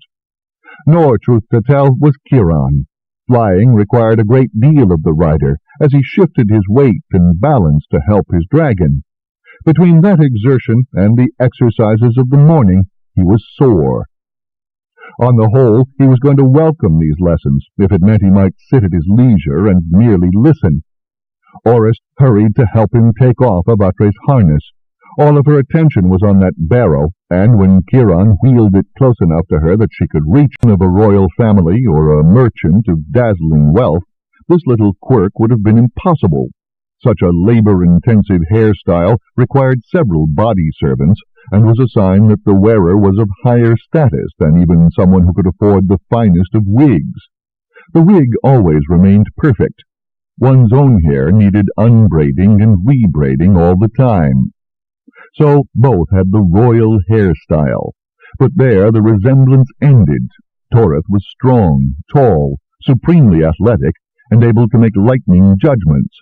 Nor, truth to tell, was Kiron. Flying required a great deal of the rider, as he shifted his weight and balance to help his dragon. Between that exertion and the exercises of the morning, he was sore. On the whole, he was going to welcome these lessons, if it meant he might sit at his leisure and merely listen. Orist hurried to help him take off Avatri's harness. All of her attention was on that barrow, and when Kiron wheeled it close enough to her that she could reach of a royal family or a merchant of dazzling wealth, this little quirk would have been impossible. Such a labor-intensive hairstyle required several body servants, and was a sign that the wearer was of higher status than even someone who could afford the finest of wigs. The wig always remained perfect. One's own hair needed unbraiding and rebraiding all the time. So both had the royal hairstyle, but there the resemblance ended. Toreth was strong, tall, supremely athletic, and able to make lightning judgments.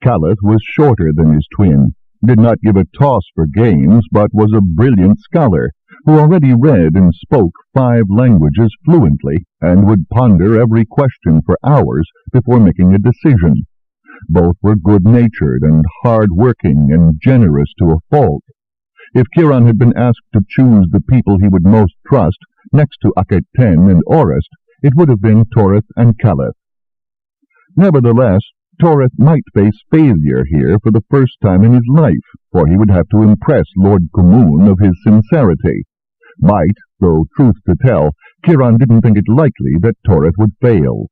Calith was shorter than his twin, did not give a toss for games, but was a brilliant scholar, who already read and spoke 5 languages fluently, and would ponder every question for hours before making a decision. Both were good-natured and hard-working and generous to a fault. If Kiron had been asked to choose the people he would most trust, next to Aketen and Orist, it would have been Toreth and Calith. Nevertheless, Toreth might face failure here for the first time in his life, for he would have to impress Lord Kumun of his sincerity. Might, though, truth to tell, Kiron didn't think it likely that Torith would fail.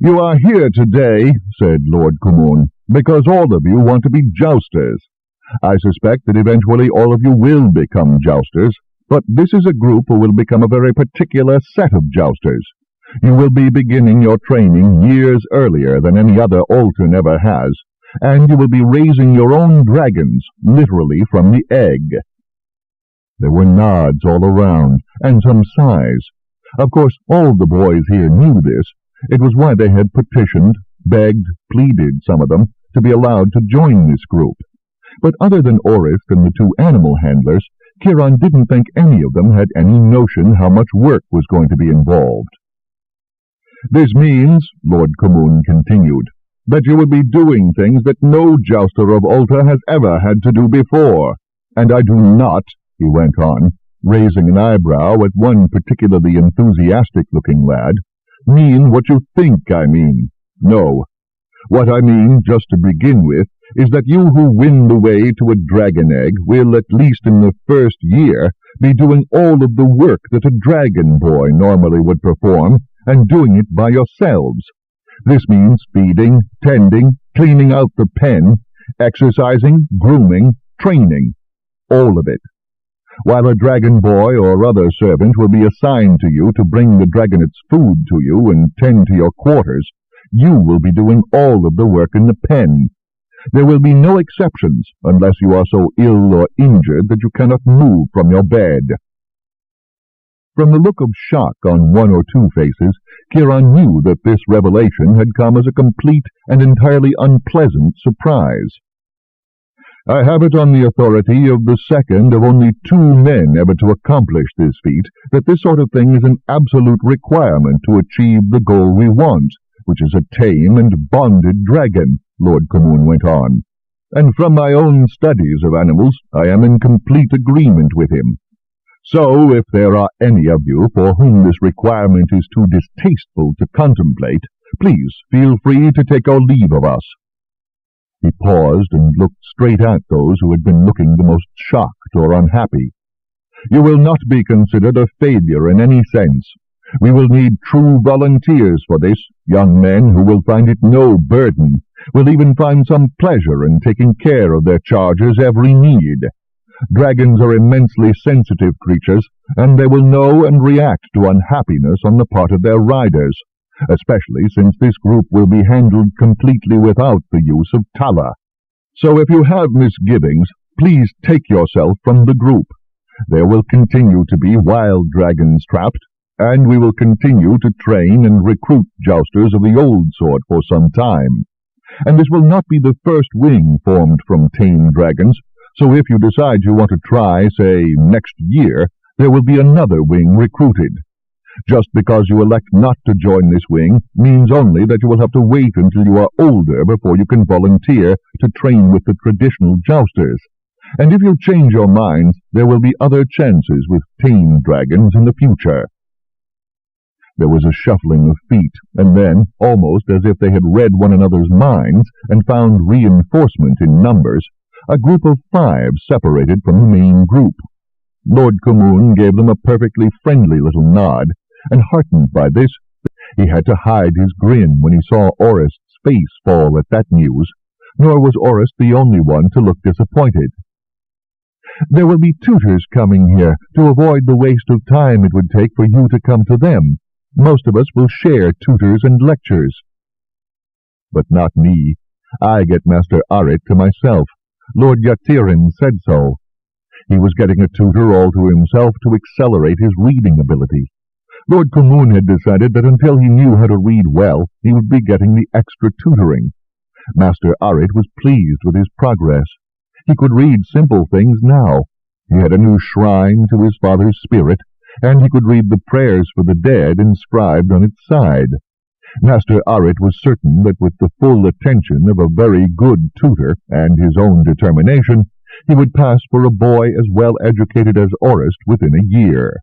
"You are here today," said Lord Kumun, "because all of you want to be jousters. I suspect that eventually all of you will become jousters, but this is a group who will become a very particular set of jousters. You will be beginning your training years earlier than any other Altan ever has, and you will be raising your own dragons, literally from the egg." There were nods all around, and some sighs. Of course, all the boys here knew this. It was why they had petitioned, begged, pleaded, some of them, to be allowed to join this group. But other than Orist and the two animal handlers, Kiron didn't think any of them had any notion how much work was going to be involved. "This means," Lord Kumun continued, "that you will be doing things that no jouster of Alta has ever had to do before. And I do not," he went on, raising an eyebrow at one particularly enthusiastic-looking lad, "mean what you think I mean. No. What I mean, just to begin with, is that you who win the way to a dragon egg will, at least in the first year, be doing all of the work that a dragon boy normally would perform, and doing it by yourselves. This means feeding, tending, cleaning out the pen, exercising, grooming, training, all of it. While a dragon boy or other servant will be assigned to you to bring the dragonet's food to you and tend to your quarters, you will be doing all of the work in the pen. There will be no exceptions unless you are so ill or injured that you cannot move from your bed." From the look of shock on one or two faces, Kiron knew that this revelation had come as a complete and entirely unpleasant surprise. "I have it on the authority of the second of only 2 men ever to accomplish this feat that this sort of thing is an absolute requirement to achieve the goal we want, which is a tame and bonded dragon," Lord Kumun went on. "And from my own studies of animals, I am in complete agreement with him. So, if there are any of you for whom this requirement is too distasteful to contemplate, please feel free to take your leave of us." He paused and looked straight at those who had been looking the most shocked or unhappy. "You will not be considered a failure in any sense. We will need true volunteers for this, young men who will find it no burden, will even find some pleasure in taking care of their charges' every need. Dragons are immensely sensitive creatures, and they will know and react to unhappiness on the part of their riders, especially since this group will be handled completely without the use of Tala. So if you have misgivings, please take yourself from the group. There will continue to be wild dragons trapped, and we will continue to train and recruit jousters of the old sort for some time. And this will not be the first wing formed from tame dragons, so if you decide you want to try, say, next year, there will be another wing recruited. Just because you elect not to join this wing means only that you will have to wait until you are older before you can volunteer to train with the traditional jousters. And if you change your minds, there will be other chances with tame dragons in the future." There was a shuffling of feet, and then, almost as if they had read one another's minds and found reinforcement in numbers, a group of 5 separated from the main group. Lord Kumun gave them a perfectly friendly little nod, and heartened by this, he had to hide his grin when he saw Orist's face fall at that news, nor was Orist the only one to look disappointed. "There will be tutors coming here to avoid the waste of time it would take for you to come to them. Most of us will share tutors and lectures." "But not me. I get Master Aerie to myself. Lord Yatirin said so. He was getting a tutor all to himself to accelerate his reading ability. Lord Kumun had decided that until he knew how to read well, he would be getting the extra tutoring. Master Aerie was pleased with his progress. He could read simple things now. He had a new shrine to his father's spirit, and he could read the prayers for the dead inscribed on its side. Master Aerie was certain that with the full attention of a very good tutor and his own determination, he would pass for a boy as well educated as Orist within a year.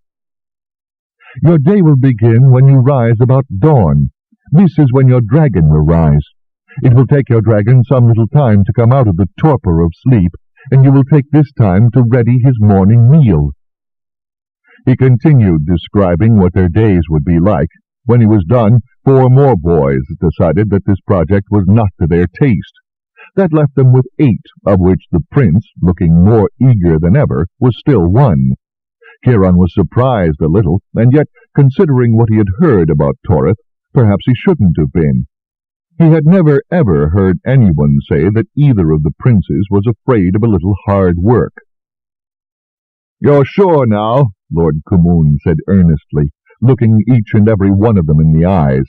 "Your day will begin when you rise about dawn. This is when your dragon will rise. It will take your dragon some little time to come out of the torpor of sleep, and you will take this time to ready his morning meal." He continued describing what their days would be like. When he was done, 4 more boys decided that this project was not to their taste. That left them with 8, of which the prince, looking more eager than ever, was still one. Kiron was surprised a little, and yet, considering what he had heard about Torith, perhaps he shouldn't have been. He had never ever heard anyone say that either of the princes was afraid of a little hard work. "You're sure now?" Lord Kumun said earnestly, looking each and every one of them in the eyes.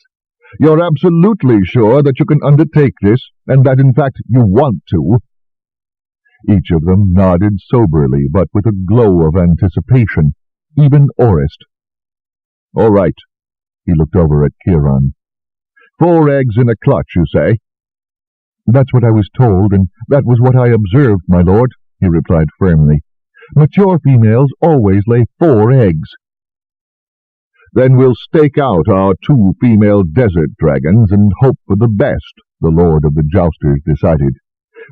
"You're absolutely sure that you can undertake this, and that in fact you want to?" Each of them nodded soberly, but with a glow of anticipation, even Orist. "All right." He looked over at Kiron. 4 eggs in a clutch, you say?" "That's what I was told, and that was what I observed, my lord," he replied firmly. "Mature females always lay 4 eggs." "Then we'll stake out our 2 female desert dragons and hope for the best," the lord of the Jousters decided.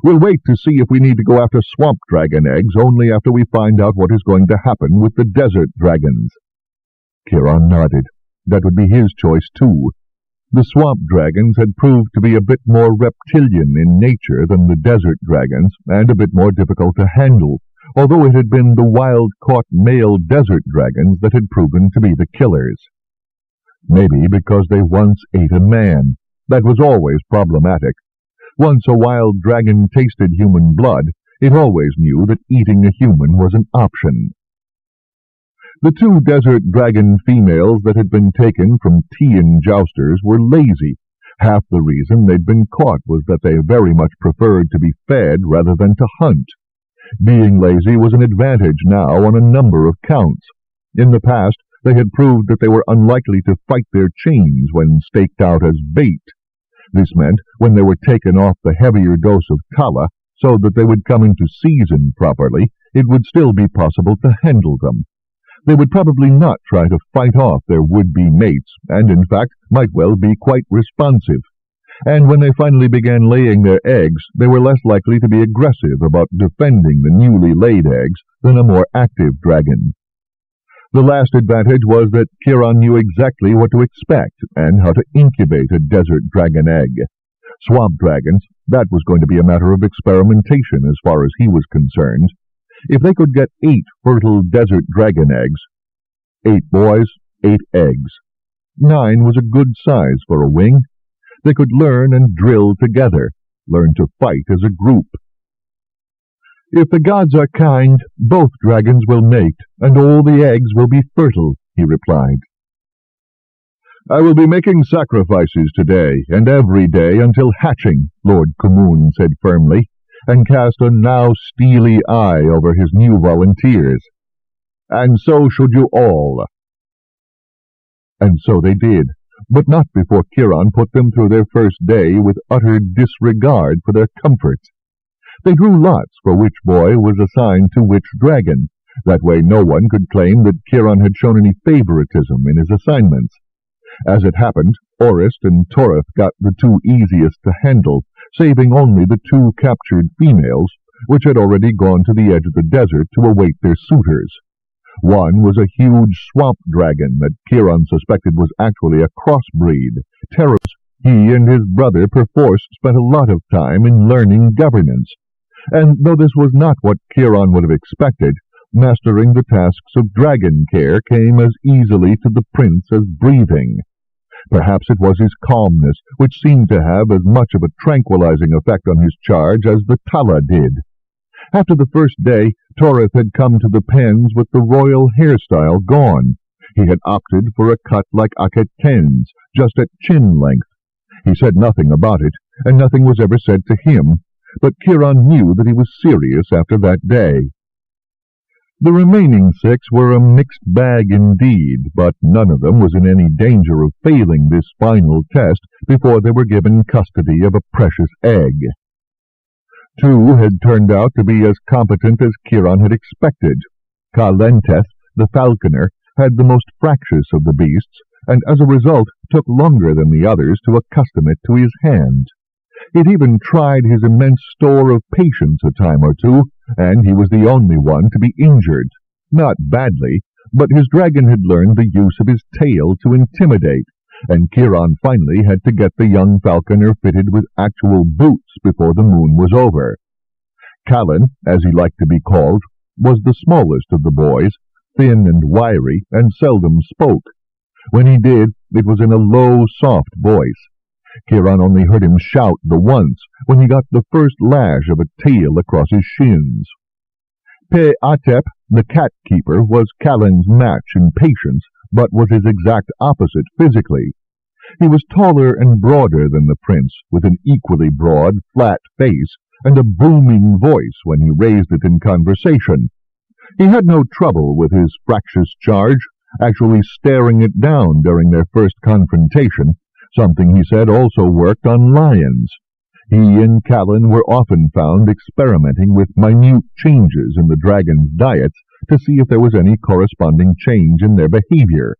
"We'll wait to see if we need to go after swamp dragon eggs only after we find out what is going to happen with the desert dragons." Kiron nodded. That would be his choice, too. The swamp dragons had proved to be a bit more reptilian in nature than the desert dragons, and a bit more difficult to handle, although it had been the wild-caught male desert dragons that had proven to be the killers. Maybe because they once ate a man. That was always problematic. Once a wild dragon tasted human blood, it always knew that eating a human was an option. The 2 desert dragon females that had been taken from Tian Jousters were lazy. Half the reason they'd been caught was that they very much preferred to be fed rather than to hunt. Being lazy was an advantage now on a number of counts. In the past, they had proved that they were unlikely to fight their chains when staked out as bait. This meant when they were taken off the heavier dose of Tala, so that they would come into season properly, it would still be possible to handle them. They would probably not try to fight off their would-be mates, and in fact might well be quite responsive. And when they finally began laying their eggs, they were less likely to be aggressive about defending the newly laid eggs than a more active dragon. The last advantage was that Kiron knew exactly what to expect and how to incubate a desert dragon egg. Swamp dragons, that was going to be a matter of experimentation as far as he was concerned. If they could get 8 fertile desert dragon eggs, 8 boys, 8 eggs. 9 was a good size for a wing. They could learn and drill together, learn to fight as a group. "If the gods are kind, both dragons will mate, and all the eggs will be fertile," he replied. "I will be making sacrifices today, and every day until hatching," Lord Kumun said firmly, and cast a now steely eye over his new volunteers. "And so should you all." And so they did, but not before Kiron put them through their first day with utter disregard for their comforts. They drew lots for which boy was assigned to which dragon. That way no one could claim that Kiron had shown any favoritism in his assignments. As it happened, Orist and Torith got the 2 easiest to handle, saving only the 2 captured females, which had already gone to the edge of the desert to await their suitors. One was a huge swamp dragon that Kiron suspected was actually a crossbreed. Teros, he and his brother perforce spent a lot of time in learning governance, and though this was not what Kiron would have expected, mastering the tasks of dragon care came as easily to the prince as breathing. Perhaps it was his calmness, which seemed to have as much of a tranquilizing effect on his charge as the Tala did. After the first day, Torith had come to the pens with the royal hairstyle gone. He had opted for a cut like Akheten's, just at chin length. He said nothing about it, and nothing was ever said to him, but Kiron knew that he was serious after that day. The remaining 6 were a mixed bag indeed, but none of them was in any danger of failing this final test before they were given custody of a precious egg. 2 had turned out to be as competent as Kiron had expected. Kalenteth, the falconer, had the most fractious of the beasts, and as a result took longer than the others to accustom it to his hand. It even tried his immense store of patience a time or two, and he was the only one to be injured. Not badly, But his dragon had learned the use of his tail to intimidate, and Kiron finally had to get the young falconer fitted with actual boots before the moon was over. Callan, as he liked to be called, was the smallest of the boys, thin and wiry, and seldom spoke. When he did, it was in a low, soft voice. Kiron only heard him shout the once, when he got the first lash of a tail across his shins. Pe-Atep, the cat-keeper, was Callan's match in patience, but was his exact opposite physically. He was taller and broader than the prince, with an equally broad, flat face, and a booming voice when he raised it in conversation. He had no trouble with his fractious charge, actually staring it down during their first confrontation, something he said also worked on lions. He and Callan were often found experimenting with minute changes in the dragon's diets to see if there was any corresponding change in their behavior.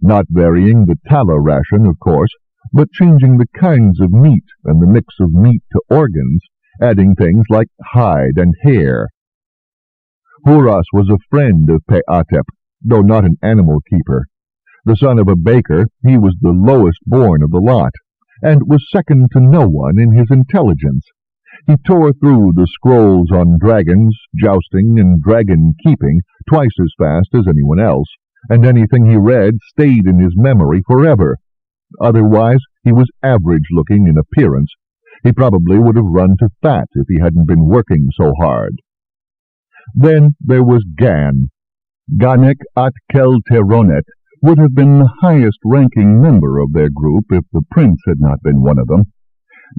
Not varying the tala ration, of course, but changing the kinds of meat and the mix of meat to organs, adding things like hide and hair. Huras was a friend of Pe-Atep, though not an animal keeper. The son of a baker, he was the lowest born of the lot, and was second to no one in his intelligence. He tore through the scrolls on dragons, jousting, and dragon keeping twice as fast as anyone else, and anything he read stayed in his memory forever. Otherwise, he was average-looking in appearance. He probably would have run to fat if he hadn't been working so hard. Then there was Gan. Ganek Atkelteronet would have been the highest-ranking member of their group if the prince had not been one of them.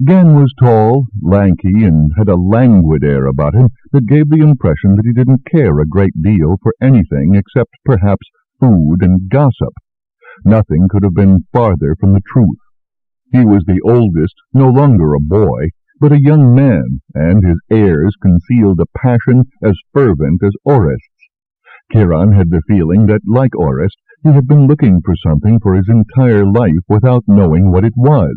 Gan was tall, lanky, and had a languid air about him that gave the impression that he didn't care a great deal for anything except perhaps food and gossip. Nothing could have been farther from the truth. He was the oldest, no longer a boy, but a young man, and his airs concealed a passion as fervent as Orest's. Kiron had the feeling that, like Orest, he had been looking for something for his entire life without knowing what it was,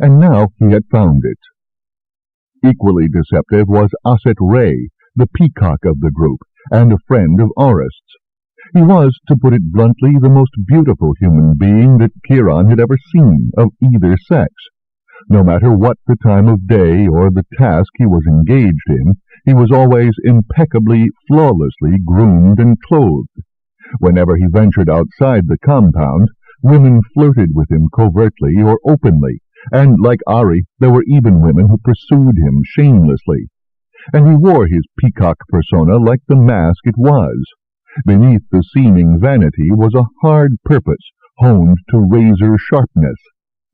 and now he had found it. Equally deceptive was Aset Ray, the peacock of the group, and a friend of Orest's. He was, to put it bluntly, the most beautiful human being that Kiron had ever seen, of either sex. No matter what the time of day or the task he was engaged in, he was always impeccably, flawlessly groomed and clothed. Whenever he ventured outside the compound, women flirted with him covertly or openly, and, like Aerie, there were even women who pursued him shamelessly. And he wore his peacock persona like the mask it was. Beneath the seeming vanity was a hard purpose, honed to razor sharpness.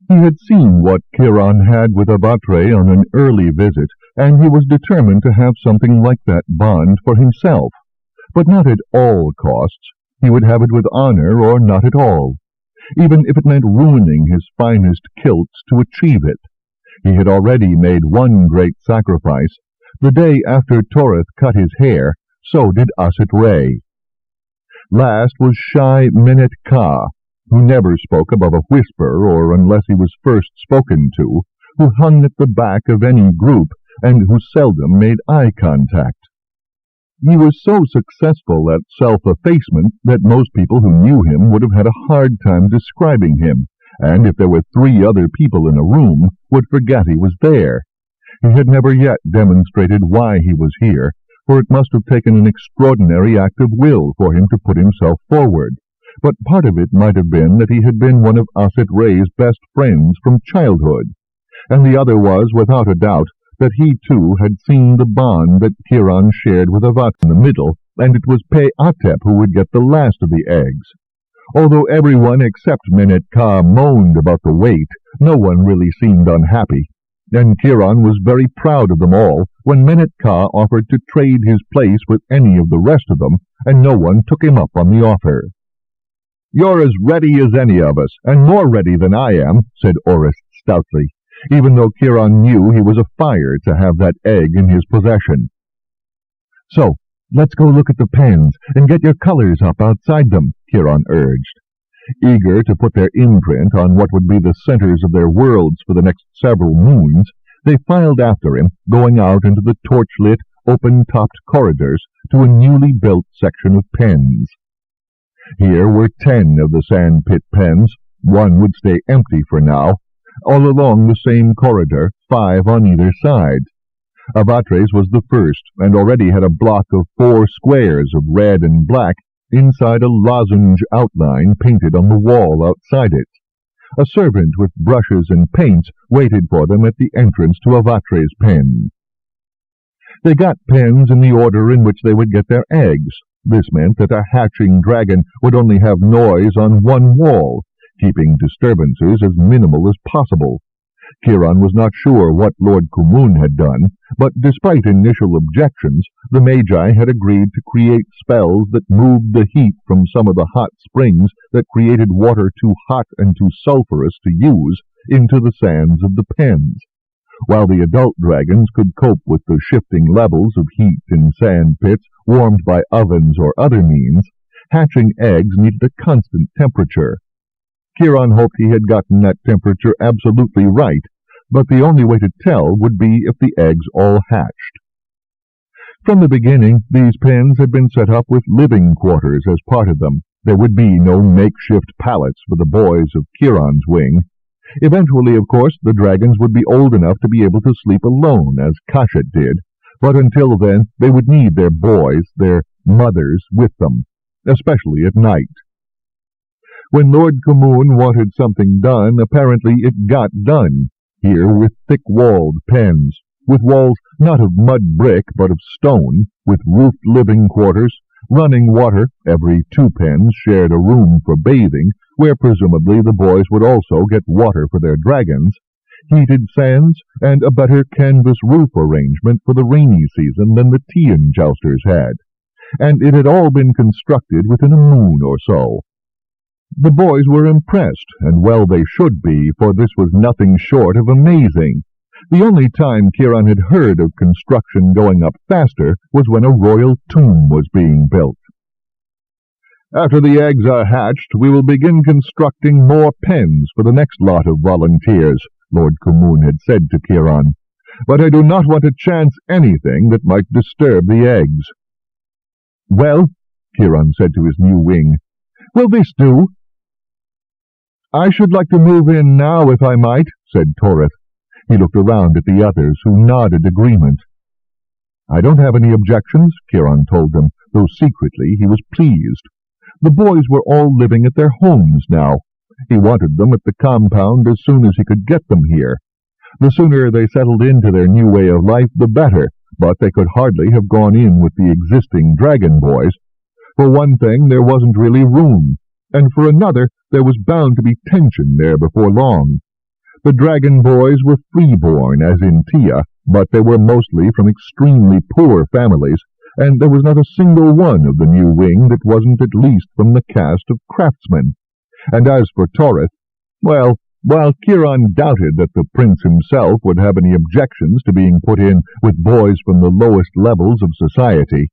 He had seen what Kiron had with Avatre on an early visit, and he was determined to have something like that bond for himself. But not at all costs. He would have it with honor or not at all, even if it meant ruining his finest kilts to achieve it. He had already made one great sacrifice. The day after Toreth cut his hair, so did Aset Ray. Last was shy Menet Ka, who never spoke above a whisper or unless he was first spoken to, who hung at the back of any group, and who seldom made eye contact. He was so successful at self-effacement that most people who knew him would have had a hard time describing him, and if there were 3 other people in a room, would forget he was there. He had never yet demonstrated why he was here, for it must have taken an extraordinary act of will for him to put himself forward. But part of it might have been that he had been one of Aset Ray's best friends from childhood, and the other was, without a doubt, that he too had seen the bond that Kiron shared with Avat in the middle, and it was Pe-Atep who would get the last of the eggs. Although everyone except Menet Ka moaned about the weight, no one really seemed unhappy, and Kiron was very proud of them all when Menet Ka offered to trade his place with any of the rest of them, and no one took him up on the offer. "You're as ready as any of us, and more ready than I am," said Orest stoutly, even though Kiron knew he was afire to have that egg in his possession. "So, let's go look at the pens, and get your colors up outside them," Kiron urged. Eager to put their imprint on what would be the centers of their worlds for the next several moons, they filed after him, going out into the torch-lit, open-topped corridors to a newly built section of pens. Here were 10 of the sand-pit pens. One would stay empty for now. All along the same corridor, 5 on either side. Avatre's was the first, and already had a block of 4 squares of red and black inside a lozenge outline painted on the wall outside it. A servant with brushes and paints waited for them at the entrance to Avatre's pen. They got pens in the order in which they would get their eggs. This meant that a hatching dragon would only have noise on one wall, keeping disturbances as minimal as possible. Kiron was not sure what Lord Kumun had done, but despite initial objections, the Magi had agreed to create spells that moved the heat from some of the hot springs that created water too hot and too sulphurous to use into the sands of the pens. While the adult dragons could cope with the shifting levels of heat in sand pits warmed by ovens or other means, hatching eggs needed a constant temperature. Kiron hoped he had gotten that temperature absolutely right, but the only way to tell would be if the eggs all hatched. From the beginning, these pens had been set up with living quarters as part of them. There would be no makeshift pallets for the boys of Kiron's wing. Eventually, of course, the dragons would be old enough to be able to sleep alone, as Kashet did, but until then they would need their boys, their mothers, with them, especially at night. When Lord Kumun wanted something done, apparently it got done, here with thick-walled pens, with walls not of mud brick but of stone, with roofed living quarters, running water. Every 2 pens shared a room for bathing, where presumably the boys would also get water for their dragons, heated sands, and a better canvas roof arrangement for the rainy season than the Tian Jousters had. And it had all been constructed within a moon or so. The boys were impressed, and well they should be, for this was nothing short of amazing. The only time Kiron had heard of construction going up faster was when a royal tomb was being built. After the eggs are hatched, we will begin constructing more pens for the next lot of volunteers, Lord Kumun had said to Kiron. But I do not want to chance anything that might disturb the eggs. Well, Kiron said to his new wing, will this do? I should like to move in now, if I might, said Torith. He looked around at the others, who nodded agreement. I don't have any objections, Kiron told them, though secretly he was pleased. The boys were all living at their homes now. He wanted them at the compound as soon as he could get them here. The sooner they settled into their new way of life, the better, but they could hardly have gone in with the existing dragon boys. For one thing, there wasn't really room, and for another, there was bound to be tension there before long. The dragon boys were freeborn, as in Tia, but they were mostly from extremely poor families, and there was not a single one of the new wing that wasn't at least from the caste of craftsmen. And as for Torith, well, while Kiron doubted that the prince himself would have any objections to being put in with boys from the lowest levels of society,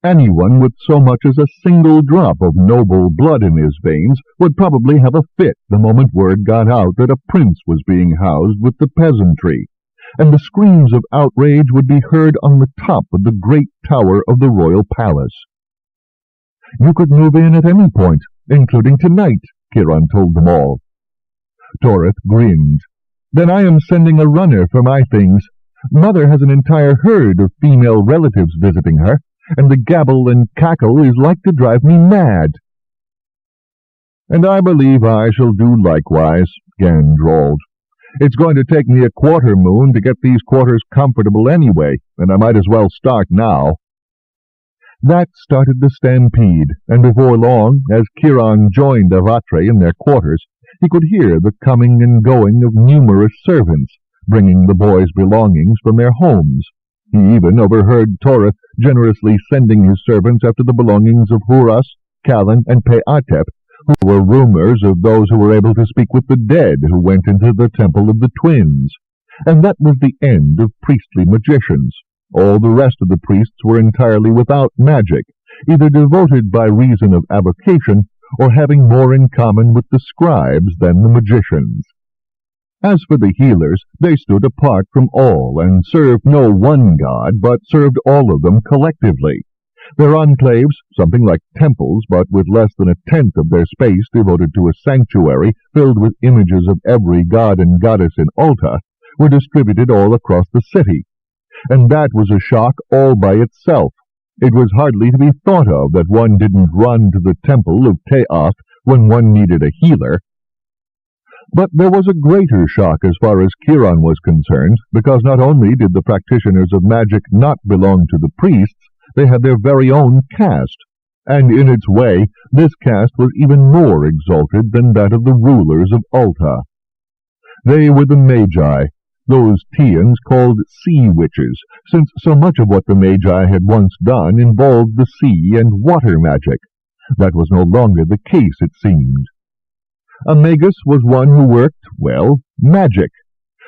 anyone with so much as a single drop of noble blood in his veins would probably have a fit the moment word got out that a prince was being housed with the peasantry, and the screams of outrage would be heard on the top of the great tower of the royal palace. You could move in at any point, including tonight, Kiron told them all. Torith grinned. Then I am sending a runner for my things. Mother has an entire herd of female relatives visiting her, and the gabble and cackle is like to drive me mad. And I believe I shall do likewise, Gan drawled. It's going to take me a quarter moon to get these quarters comfortable anyway, and I might as well start now. That started the stampede, and before long, as Kiron joined Avatre in their quarters, he could hear the coming and going of numerous servants, bringing the boys' belongings from their homes. He even overheard Torith generously sending his servants after the belongings of Huras, Callan, and Peatep, who were rumors of those who were able to speak with the dead who went into the Temple of the Twins. And that was the end of priestly magicians. All the rest of the priests were entirely without magic, either devoted by reason of avocation or having more in common with the scribes than the magicians. As for the healers, they stood apart from all and served no one god, but served all of them collectively. Their enclaves, something like temples, but with less than a tenth of their space devoted to a sanctuary filled with images of every god and goddess in Alta, were distributed all across the city. And that was a shock all by itself. It was hardly to be thought of that one didn't run to the temple of Teoth when one needed a healer. But there was a greater shock as far as Kiron was concerned, because not only did the practitioners of magic not belong to the priests, they had their very own caste, and in its way this caste was even more exalted than that of the rulers of Alta. They were the Magi, those Tians called sea witches, since so much of what the Magi had once done involved the sea and water magic. That was no longer the case, it seemed. A magus was one who worked, well, magic.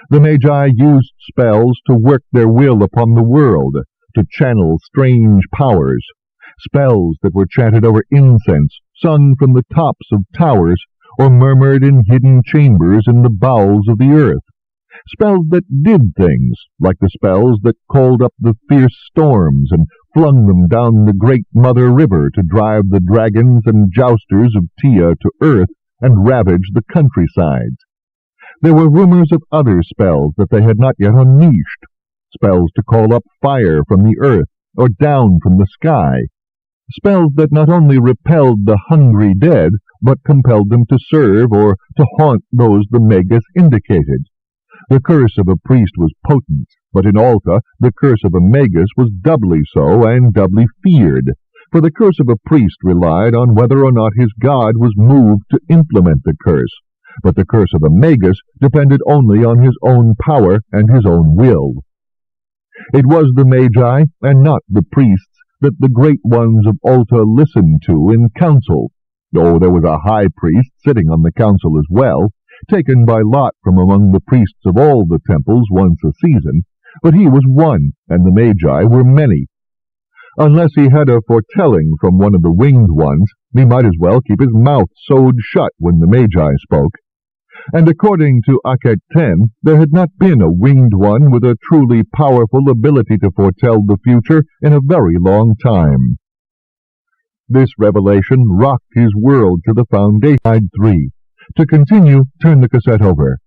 The Magi used spells to work their will upon the world, to channel strange powers, spells that were chanted over incense, sung from the tops of towers, or murmured in hidden chambers in the bowels of the earth. Spells that did things, like the spells that called up the fierce storms and flung them down the great Mother River to drive the dragons and jousters of Tia to earth and ravage the countrysides. There were rumors of other spells that they had not yet unleashed, spells to call up fire from the earth or down from the sky, spells that not only repelled the hungry dead, but compelled them to serve or to haunt those the magus indicated. The curse of a priest was potent, but in Alta the curse of a magus was doubly so and doubly feared, for the curse of a priest relied on whether or not his god was moved to implement the curse, but the curse of a magus depended only on his own power and his own will. It was the Magi, and not the priests, that the great ones of Alta listened to in council. Oh, there was a high priest sitting on the council as well, taken by lot from among the priests of all the temples once a season, but he was one, and the Magi were many. Unless he had a foretelling from one of the winged ones, he might as well keep his mouth sewed shut when the Magi spoke. And according to Akhet-ten, there had not been a winged one with a truly powerful ability to foretell the future in a very long time. This revelation rocked his world to the foundation. Side 3. To continue, turn the cassette over.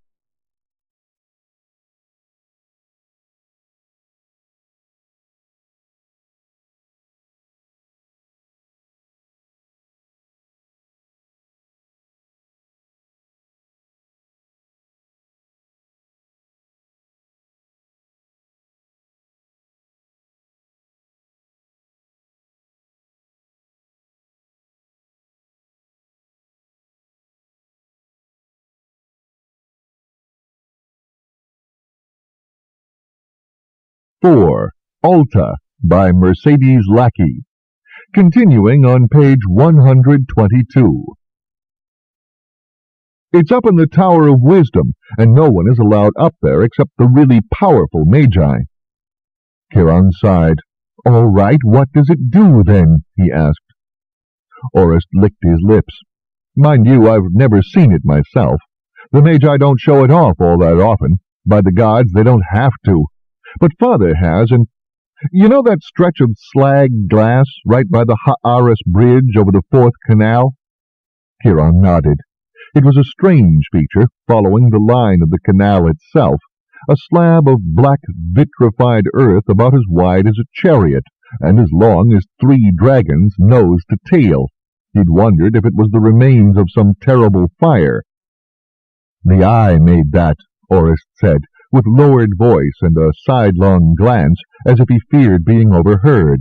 (4) Alta by Mercedes Lackey. Continuing on page 122. It's up in the Tower of Wisdom, and no one is allowed up there except the really powerful Magi. Kiron sighed. All right, what does it do, then? He asked. Orist licked his lips. Mind you, I've never seen it myself. The Magi don't show it off all that often. By the gods, they don't have to. But Father has, and you know that stretch of slag glass right by the Ha'aris Bridge over the 4th Canal? Kiron nodded. It was a strange feature, following the line of the canal itself, a slab of black vitrified earth about as wide as a chariot, and as long as 3 dragons, nose to tail. He'd wondered if it was the remains of some terrible fire. The eye made that, Orist said, with lowered voice and a sidelong glance, as if he feared being overheard.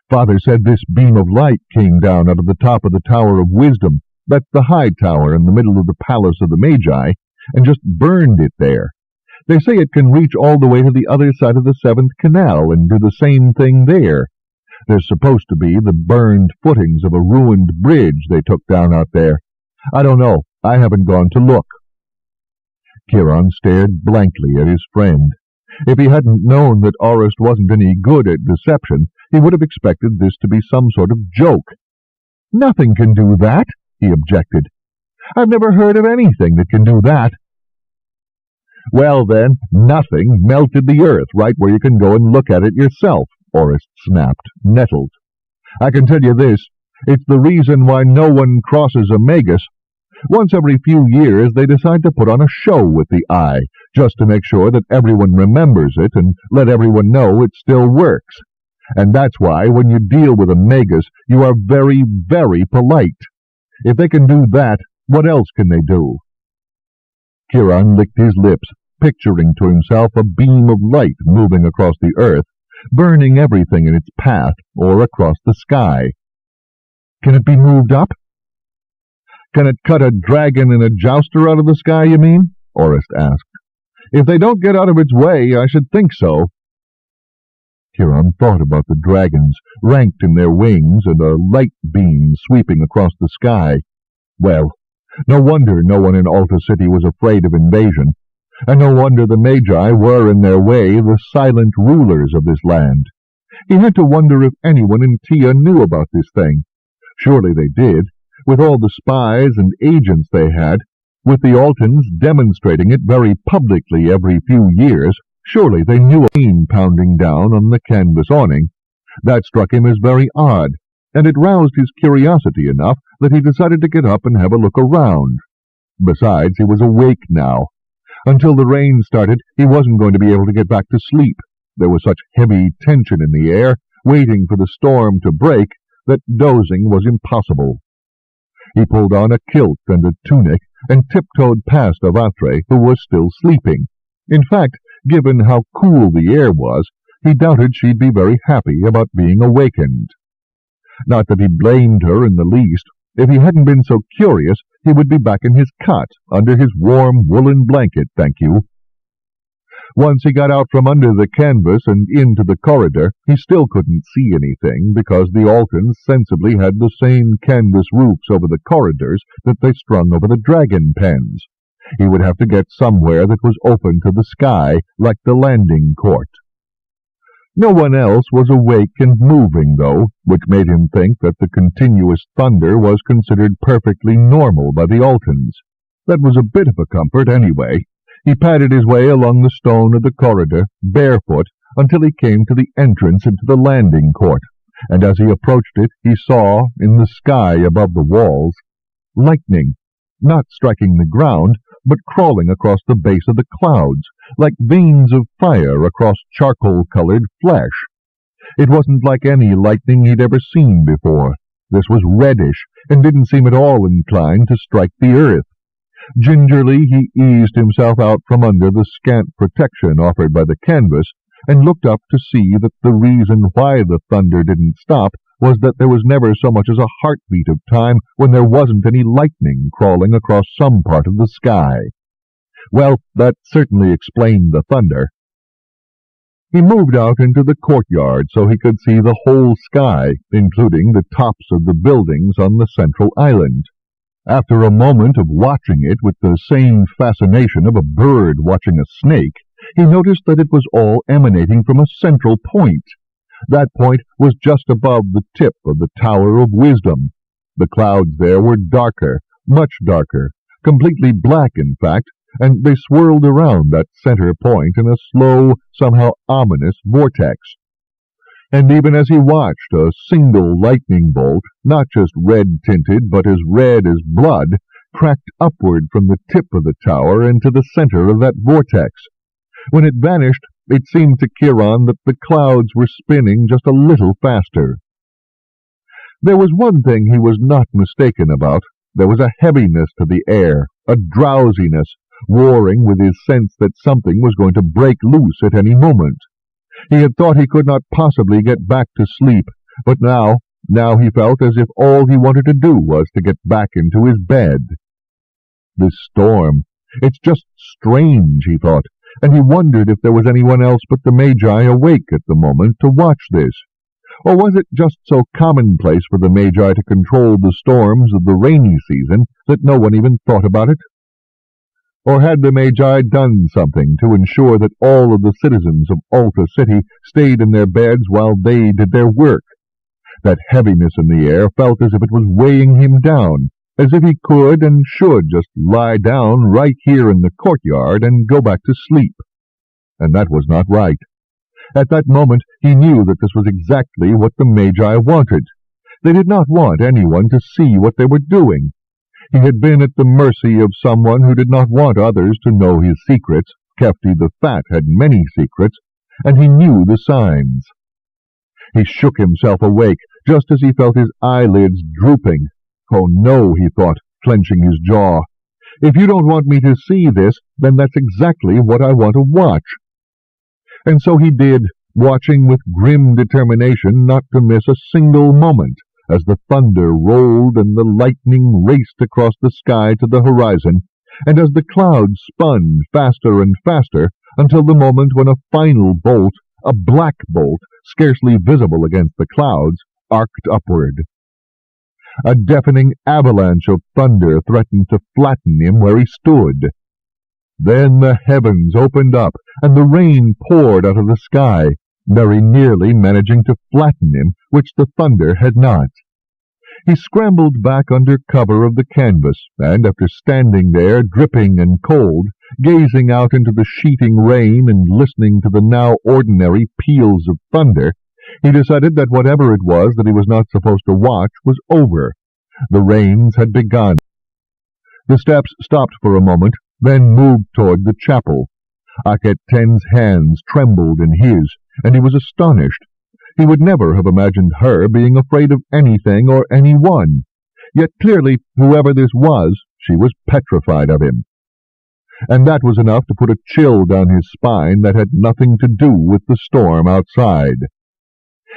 Father said this beam of light came down out of the top of the Tower of Wisdom, that's the high tower in the middle of the Palace of the Magi, and just burned it there. They say it can reach all the way to the other side of the 7th Canal and do the same thing there. There's supposed to be the burned footings of a ruined bridge they took down out there. I don't know. I haven't gone to look. Kiron stared blankly at his friend. If he hadn't known that Orist wasn't any good at deception, he would have expected this to be some sort of joke. Nothing can do that, he objected. I've never heard of anything that can do that. Well then, nothing melted the earth right where you can go and look at it yourself, Orist snapped, nettled. I can tell you this, it's the reason why no one crosses a magus. Once every few years they decide to put on a show with the eye, just to make sure that everyone remembers it and let everyone know it still works. And that's why when you deal with a magus, you are very, very polite. If they can do that, what else can they do? Kiron licked his lips, picturing to himself a beam of light moving across the earth, burning everything in its path or across the sky. Can it be moved up? Can it cut a dragon and a jouster out of the sky, you mean? Orist asked. If they don't get out of its way, I should think so. Kiron thought about the dragons, ranked in their wings, and a light beam sweeping across the sky. Well, no wonder no one in Alta City was afraid of invasion, and no wonder the Magi were in their way the silent rulers of this land. He had to wonder if anyone in Tia knew about this thing. Surely they did, with all the spies and agents they had, with the Altans demonstrating it very publicly every few years. Surely they knew a rain pounding down on the canvas awning. That struck him as very odd, and it roused his curiosity enough that he decided to get up and have a look around. Besides, he was awake now. Until the rain started, he wasn't going to be able to get back to sleep. There was such heavy tension in the air, waiting for the storm to break, that dozing was impossible. He pulled on a kilt and a tunic and tiptoed past Aerie, who was still sleeping. In fact, given how cool the air was, he doubted she'd be very happy about being awakened. Not that he blamed her in the least. If he hadn't been so curious, he would be back in his cot, under his warm woolen blanket, thank you. Once he got out from under the canvas and into the corridor, he still couldn't see anything, because the Altans sensibly had the same canvas roofs over the corridors that they strung over the dragon pens. He would have to get somewhere that was open to the sky, like the landing court. No one else was awake and moving, though, which made him think that the continuous thunder was considered perfectly normal by the Altans. That was a bit of a comfort, anyway. He padded his way along the stone of the corridor, barefoot, until he came to the entrance into the landing court, and as he approached it, he saw, in the sky above the walls, lightning, not striking the ground, but crawling across the base of the clouds, like veins of fire across charcoal-colored flesh. It wasn't like any lightning he'd ever seen before. This was reddish, and didn't seem at all inclined to strike the earth. Gingerly he eased himself out from under the scant protection offered by the canvas, and looked up to see that the reason why the thunder didn't stop was that there was never so much as a heartbeat of time when there wasn't any lightning crawling across some part of the sky. Well, that certainly explained the thunder. He moved out into the courtyard so he could see the whole sky, including the tops of the buildings on the central island. After a moment of watching it with the same fascination of a bird watching a snake, he noticed that it was all emanating from a central point. That point was just above the tip of the Tower of Wisdom. The clouds there were darker, much darker, completely black in fact, and they swirled around that center point in a slow, somehow ominous vortex. And even as he watched, a single lightning bolt, not just red-tinted but as red as blood, cracked upward from the tip of the tower into the center of that vortex. When it vanished, it seemed to Kiron that the clouds were spinning just a little faster. There was one thing he was not mistaken about. There was a heaviness to the air, a drowsiness, warring with his sense that something was going to break loose at any moment. He had thought he could not possibly get back to sleep, but now he felt as if all he wanted to do was to get back into his bed. This storm, it's just strange, he thought, and he wondered if there was anyone else but the Magi awake at the moment to watch this. Or was it just so commonplace for the Magi to control the storms of the rainy season that no one even thought about it? Or had the Magi done something to ensure that all of the citizens of Alta City stayed in their beds while they did their work? That heaviness in the air felt as if it was weighing him down, as if he could and should just lie down right here in the courtyard and go back to sleep. And that was not right. At that moment he knew that this was exactly what the Magi wanted. They did not want anyone to see what they were doing. He had been at the mercy of someone who did not want others to know his secrets. Kefti the Fat had many secrets, and he knew the signs. He shook himself awake, just as he felt his eyelids drooping. Oh no, he thought, clenching his jaw. If you don't want me to see this, then that's exactly what I want to watch. And so he did, watching with grim determination not to miss a single moment, as the thunder rolled and the lightning raced across the sky to the horizon, and as the clouds spun faster and faster until the moment when a final bolt, a black bolt, scarcely visible against the clouds, arced upward. A deafening avalanche of thunder threatened to flatten him where he stood. Then the heavens opened up, and the rain poured out of the sky, very nearly managing to flatten him, which the thunder had not. He scrambled back under cover of the canvas, and after standing there, dripping and cold, gazing out into the sheeting rain and listening to the now ordinary peals of thunder, he decided that whatever it was that he was not supposed to watch was over. The rains had begun. The steps stopped for a moment, then moved toward the chapel. Akhet Ten's hands trembled in his, and he was astonished. He would never have imagined her being afraid of anything or anyone. Yet clearly, whoever this was, she was petrified of him. And that was enough to put a chill down his spine that had nothing to do with the storm outside.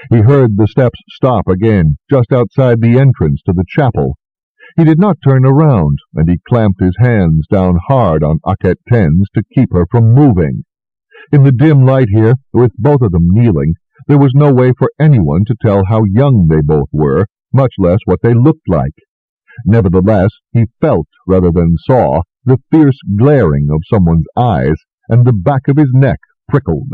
He heard the steps stop again, just outside the entrance to the chapel. He did not turn around, and he clamped his hands down hard on Akhet Ten's to keep her from moving. In the dim light here, with both of them kneeling, there was no way for anyone to tell how young they both were, much less what they looked like. Nevertheless, he felt, rather than saw, the fierce glaring of someone's eyes, and the back of his neck prickled.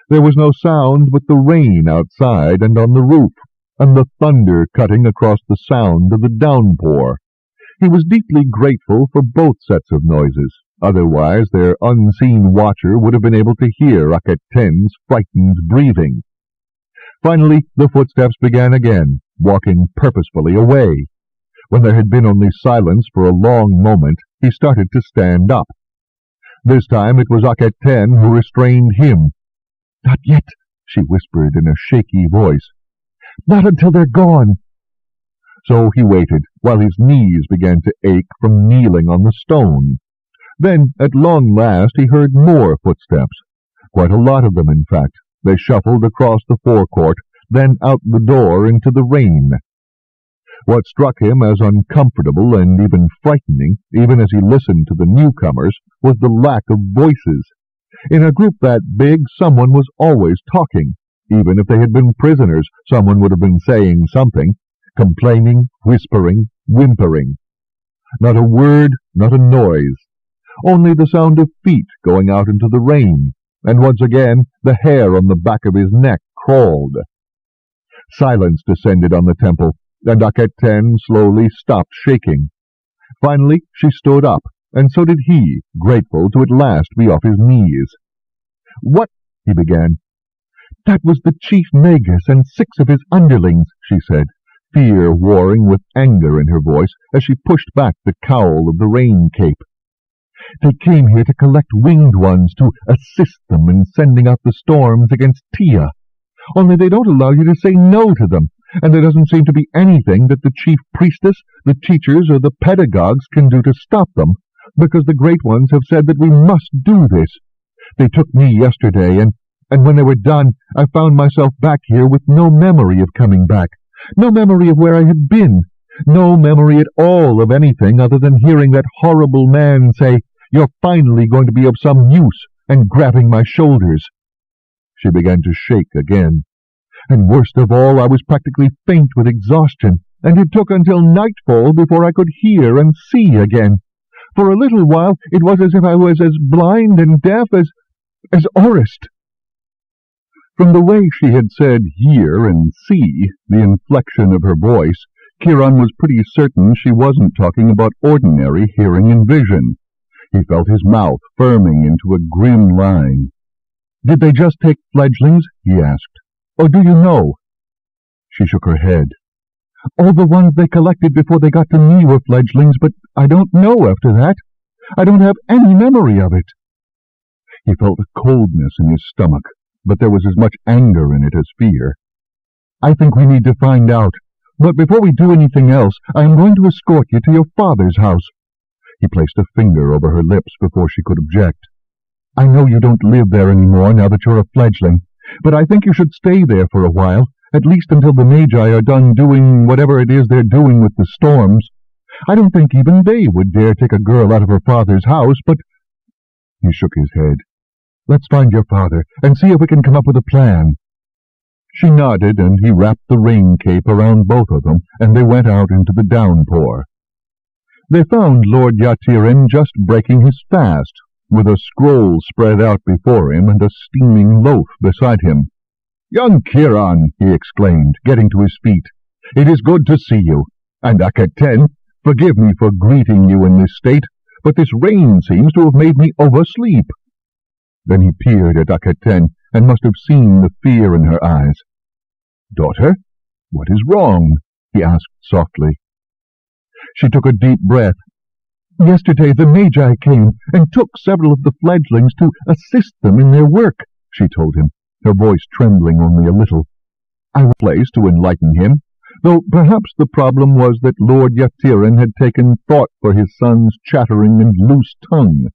There was no sound but the rain outside and on the roof, and the thunder cutting across the sound of the downpour. He was deeply grateful for both sets of noises. Otherwise, their unseen watcher would have been able to hear Akhet Ten's frightened breathing. Finally, the footsteps began again, walking purposefully away. When there had been only silence for a long moment, he started to stand up. This time it was Akhet Ten who restrained him. "Not yet," she whispered in a shaky voice. "Not until they're gone." So he waited, while his knees began to ache from kneeling on the stone. Then, at long last, he heard more footsteps. Quite a lot of them, in fact. They shuffled across the forecourt, then out the door into the rain. What struck him as uncomfortable and even frightening, even as he listened to the newcomers, was the lack of voices. In a group that big, someone was always talking. Even if they had been prisoners, someone would have been saying something, complaining, whispering, whimpering. Not a word, not a noise. Only the sound of feet going out into the rain, and once again the hair on the back of his neck crawled. Silence descended on the temple, and Akhet Ten slowly stopped shaking. Finally she stood up, and so did he, grateful to at last be off his knees. "What?" he began. "That was the Chief Magus and 6 of his underlings," she said, fear warring with anger in her voice as she pushed back the cowl of the rain cape. "They came here to collect winged ones to assist them in sending out the storms against Tia. Only they don't allow you to say no to them, and there doesn't seem to be anything that the chief priestess, the teachers, or the pedagogues can do to stop them, because the Great Ones have said that we must do this. They took me yesterday, and when they were done, I found myself back here with no memory of coming back, no memory of where I had been, no memory at all of anything other than hearing that horrible man say, 'You're finally going to be of some use,' and grabbing my shoulders." She began to shake again. "And worst of all, I was practically faint with exhaustion, and it took until nightfall before I could hear and see again. For a little while it was as if I was as blind and deaf as Orist." From the way she had said "hear" and "see," the inflection of her voice, Kiron was pretty certain she wasn't talking about ordinary hearing and vision. He felt his mouth firming into a grim line. "Did they just take fledglings?" he asked. "Or do you know?" She shook her head. All the ones they collected before they got to me were fledglings, but I don't know after that. I don't have any memory of it." He felt a coldness in his stomach, but there was as much anger in it as fear. "I think we need to find out. But before we do anything else, I am going to escort you to your father's house." He placed a finger over her lips before she could object. "I know you don't live there anymore now that you're a fledgling, but I think you should stay there for a while, at least until the Magi are done doing whatever it is they're doing with the storms. I don't think even they would dare take a girl out of her father's house, but—" He shook his head. "Let's find your father, and see if we can come up with a plan." She nodded, and he wrapped the rain cape around both of them, and they went out into the downpour. They found Lord Yatirin just breaking his fast, with a scroll spread out before him and a steaming loaf beside him. "Young Kiron," he exclaimed, getting to his feet, "it is good to see you. And Akaten, forgive me for greeting you in this state, but this rain seems to have made me oversleep." Then he peered at Akaten, and must have seen the fear in her eyes. "Daughter, what is wrong?" he asked softly. She took a deep breath. "Yesterday the Magi came and took several of the fledglings to assist them in their work," she told him, her voice trembling only a little. "I was placed to enlighten him, though perhaps the problem was that Lord Yatirin had taken thought for his son's chattering and loose tongue.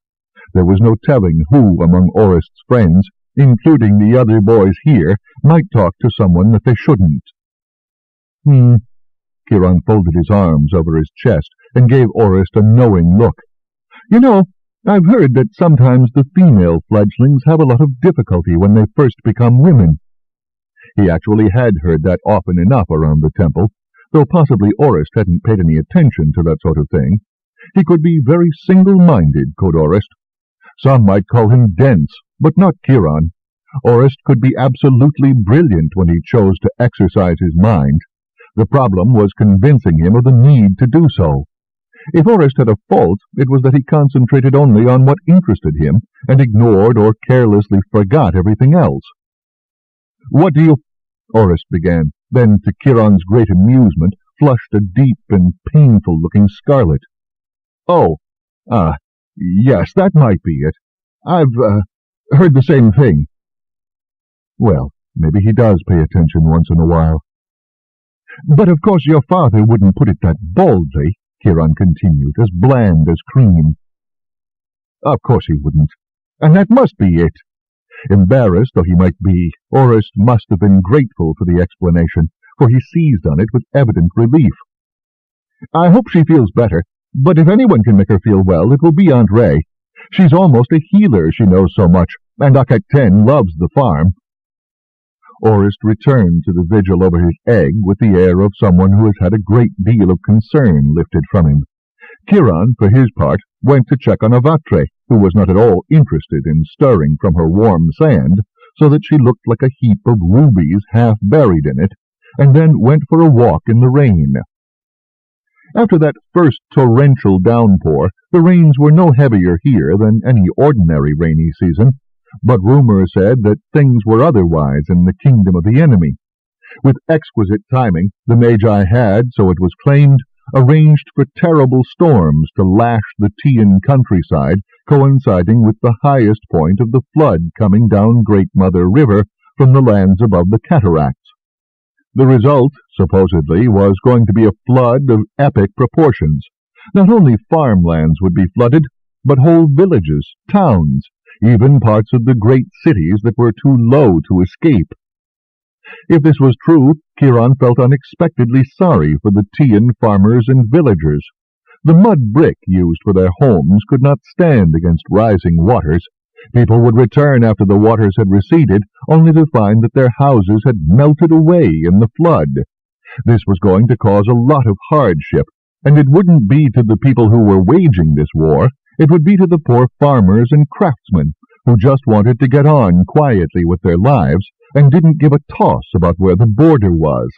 There was no telling who among Orist's friends, including the other boys here, might talk to someone that they shouldn't." Kiron folded his arms over his chest and gave Orist a knowing look. "You know, I've heard that sometimes the female fledglings have a lot of difficulty when they first become women." He actually had heard that often enough around the temple, though possibly Orist hadn't paid any attention to that sort of thing. He could be very single-minded, could Orist. Some might call him dense, but not Kiron. Orist could be absolutely brilliant when he chose to exercise his mind. The problem was convincing him of the need to do so. If Orist had a fault, it was that he concentrated only on what interested him and ignored or carelessly forgot everything else. "What do you—" Orist began, then, to Kiron's great amusement, flushed a deep and painful-looking scarlet. "Oh, yes, that might be it. I've heard the same thing." Well, maybe he does pay attention once in a while. "But of course your father wouldn't put it that boldly," Kiron continued, as bland as cream. "Of course he wouldn't. And that must be it." Embarrassed though he might be, Orist must have been grateful for the explanation, for he seized on it with evident relief. "I hope she feels better, but if anyone can make her feel well, it will be Aunt Ray. She's almost a healer, she knows so much, and Akaten loves the farm." Orist returned to the vigil over his egg with the air of someone who has had a great deal of concern lifted from him. Kiron, for his part, went to check on Avatre, who was not at all interested in stirring from her warm sand, so that she looked like a heap of rubies half buried in it, and then went for a walk in the rain. After that first torrential downpour, the rains were no heavier here than any ordinary rainy season, but rumor said that things were otherwise in the kingdom of the enemy. With exquisite timing, the Magi had, so it was claimed, arranged for terrible storms to lash the Tian countryside, coinciding with the highest point of the flood coming down Great Mother River from the lands above the cataracts. The result, supposedly, was going to be a flood of epic proportions. Not only farmlands would be flooded, but whole villages, towns, even parts of the great cities that were too low to escape. If this was true, Kiron felt unexpectedly sorry for the Tian farmers and villagers. The mud brick used for their homes could not stand against rising waters. People would return after the waters had receded, only to find that their houses had melted away in the flood. This was going to cause a lot of hardship, and it wouldn't be to the people who were waging this war. It would be to the poor farmers and craftsmen who just wanted to get on quietly with their lives and didn't give a toss about where the border was.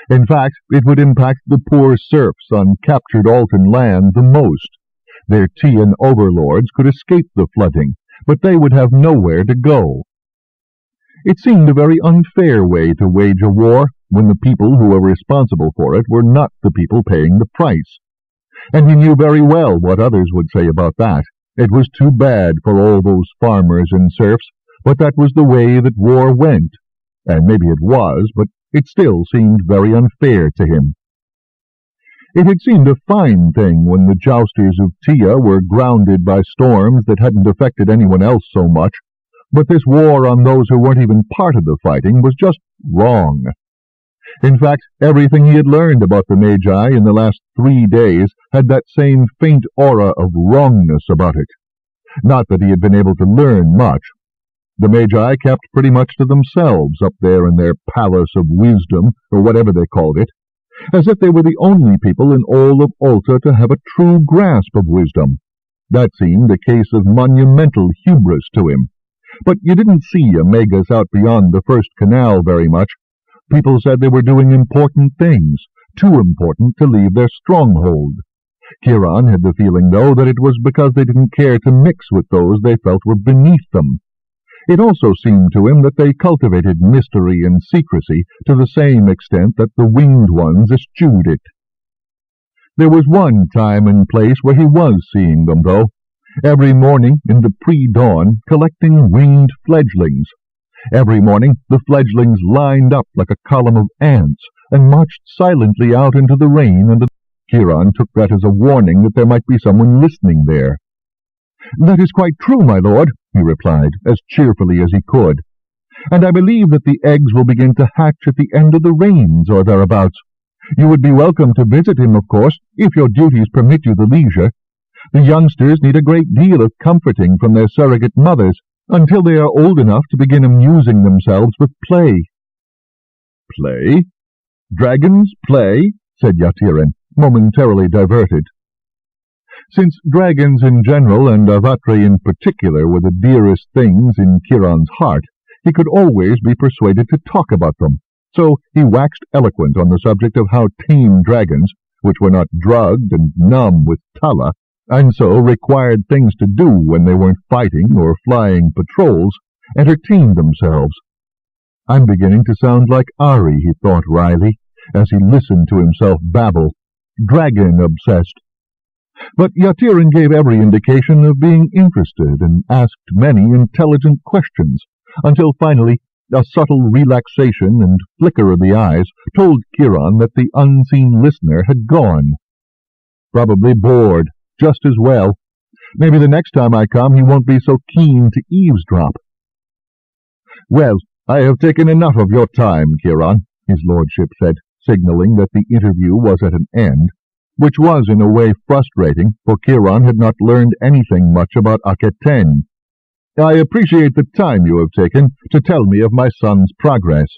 In fact, it would impact the poor serfs on captured Altan land the most. Their Tian overlords could escape the flooding, but they would have nowhere to go. It seemed a very unfair way to wage a war, when the people who were responsible for it were not the people paying the price. And he knew very well what others would say about that. It was too bad for all those farmers and serfs, but that was the way that war went. And maybe it was, but it still seemed very unfair to him. It had seemed a fine thing when the Jousters of Tia were grounded by storms that hadn't affected anyone else so much, but this war on those who weren't even part of the fighting was just wrong. In fact, everything he had learned about the Magi in the last 3 days had that same faint aura of wrongness about it. Not that he had been able to learn much. The Magi kept pretty much to themselves up there in their palace of wisdom, or whatever they called it, as if they were the only people in all of Alta to have a true grasp of wisdom. That seemed a case of monumental hubris to him. But you didn't see Omegas out beyond the first canal very much. People said they were doing important things, too important to leave their stronghold. Kiron had the feeling, though, that it was because they didn't care to mix with those they felt were beneath them. It also seemed to him that they cultivated mystery and secrecy to the same extent that the winged ones eschewed it. There was one time and place where he was seeing them, though, every morning in the pre-dawn, collecting winged fledglings. Every morning the fledglings lined up like a column of ants and marched silently out into the rain, and Kiron took that as a warning that there might be someone listening there. "That is quite true, my lord," he replied, as cheerfully as he could. "And I believe that the eggs will begin to hatch at the end of the rains, or thereabouts. You would be welcome to visit him, of course, if your duties permit you the leisure. The youngsters need a great deal of comforting from their surrogate mothers, until they are old enough to begin amusing themselves with play." "Play? Dragons play?" said Yatiren, momentarily diverted. Since dragons in general and Avatri in particular were the dearest things in Kiron's heart, he could always be persuaded to talk about them, so he waxed eloquent on the subject of how tame dragons, which were not drugged and numb with tala, and so required things to do when they weren't fighting or flying patrols, entertained themselves. "I'm beginning to sound like Aerie," he thought wryly, as he listened to himself babble, "dragon-obsessed." But Yatiren gave every indication of being interested and asked many intelligent questions, until finally a subtle relaxation and flicker of the eyes told Kiron that the unseen listener had gone. "Probably bored, just as well. Maybe the next time I come he won't be so keen to eavesdrop." "Well, I have taken enough of your time, Kiron," his lordship said, signaling that the interview was at an end, which was in a way frustrating, for Kiron had not learned anything much about Aketen. "I appreciate the time you have taken to tell me of my son's progress."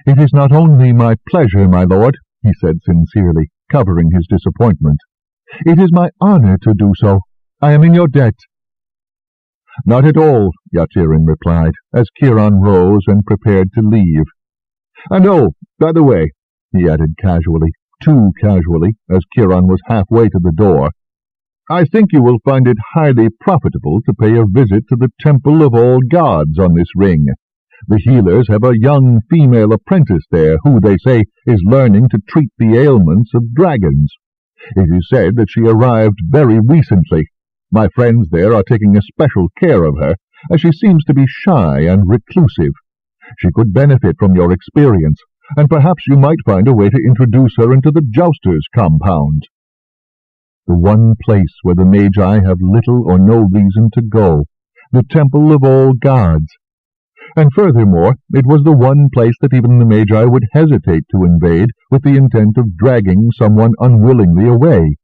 "It is not only my pleasure, my lord," he said sincerely, covering his disappointment. "It is my honor to do so. I am in your debt." "Not at all," Yatiren replied, as Kiron rose and prepared to leave. "And oh, by the way," he added casually, too casually, as Kiron was halfway to the door, "I think you will find it highly profitable to pay a visit to the Temple of All Gods on this ring. The healers have a young female apprentice there who, they say, is learning to treat the ailments of dragons. It is said that she arrived very recently. My friends there are taking especial care of her, as she seems to be shy and reclusive. She could benefit from your experience, and perhaps you might find a way to introduce her into the Jousters' compound." The one place where the Magi have little or no reason to go, the Temple of All Gods. And furthermore, it was the one place that even the Magi would hesitate to invade with the intent of dragging someone unwillingly away.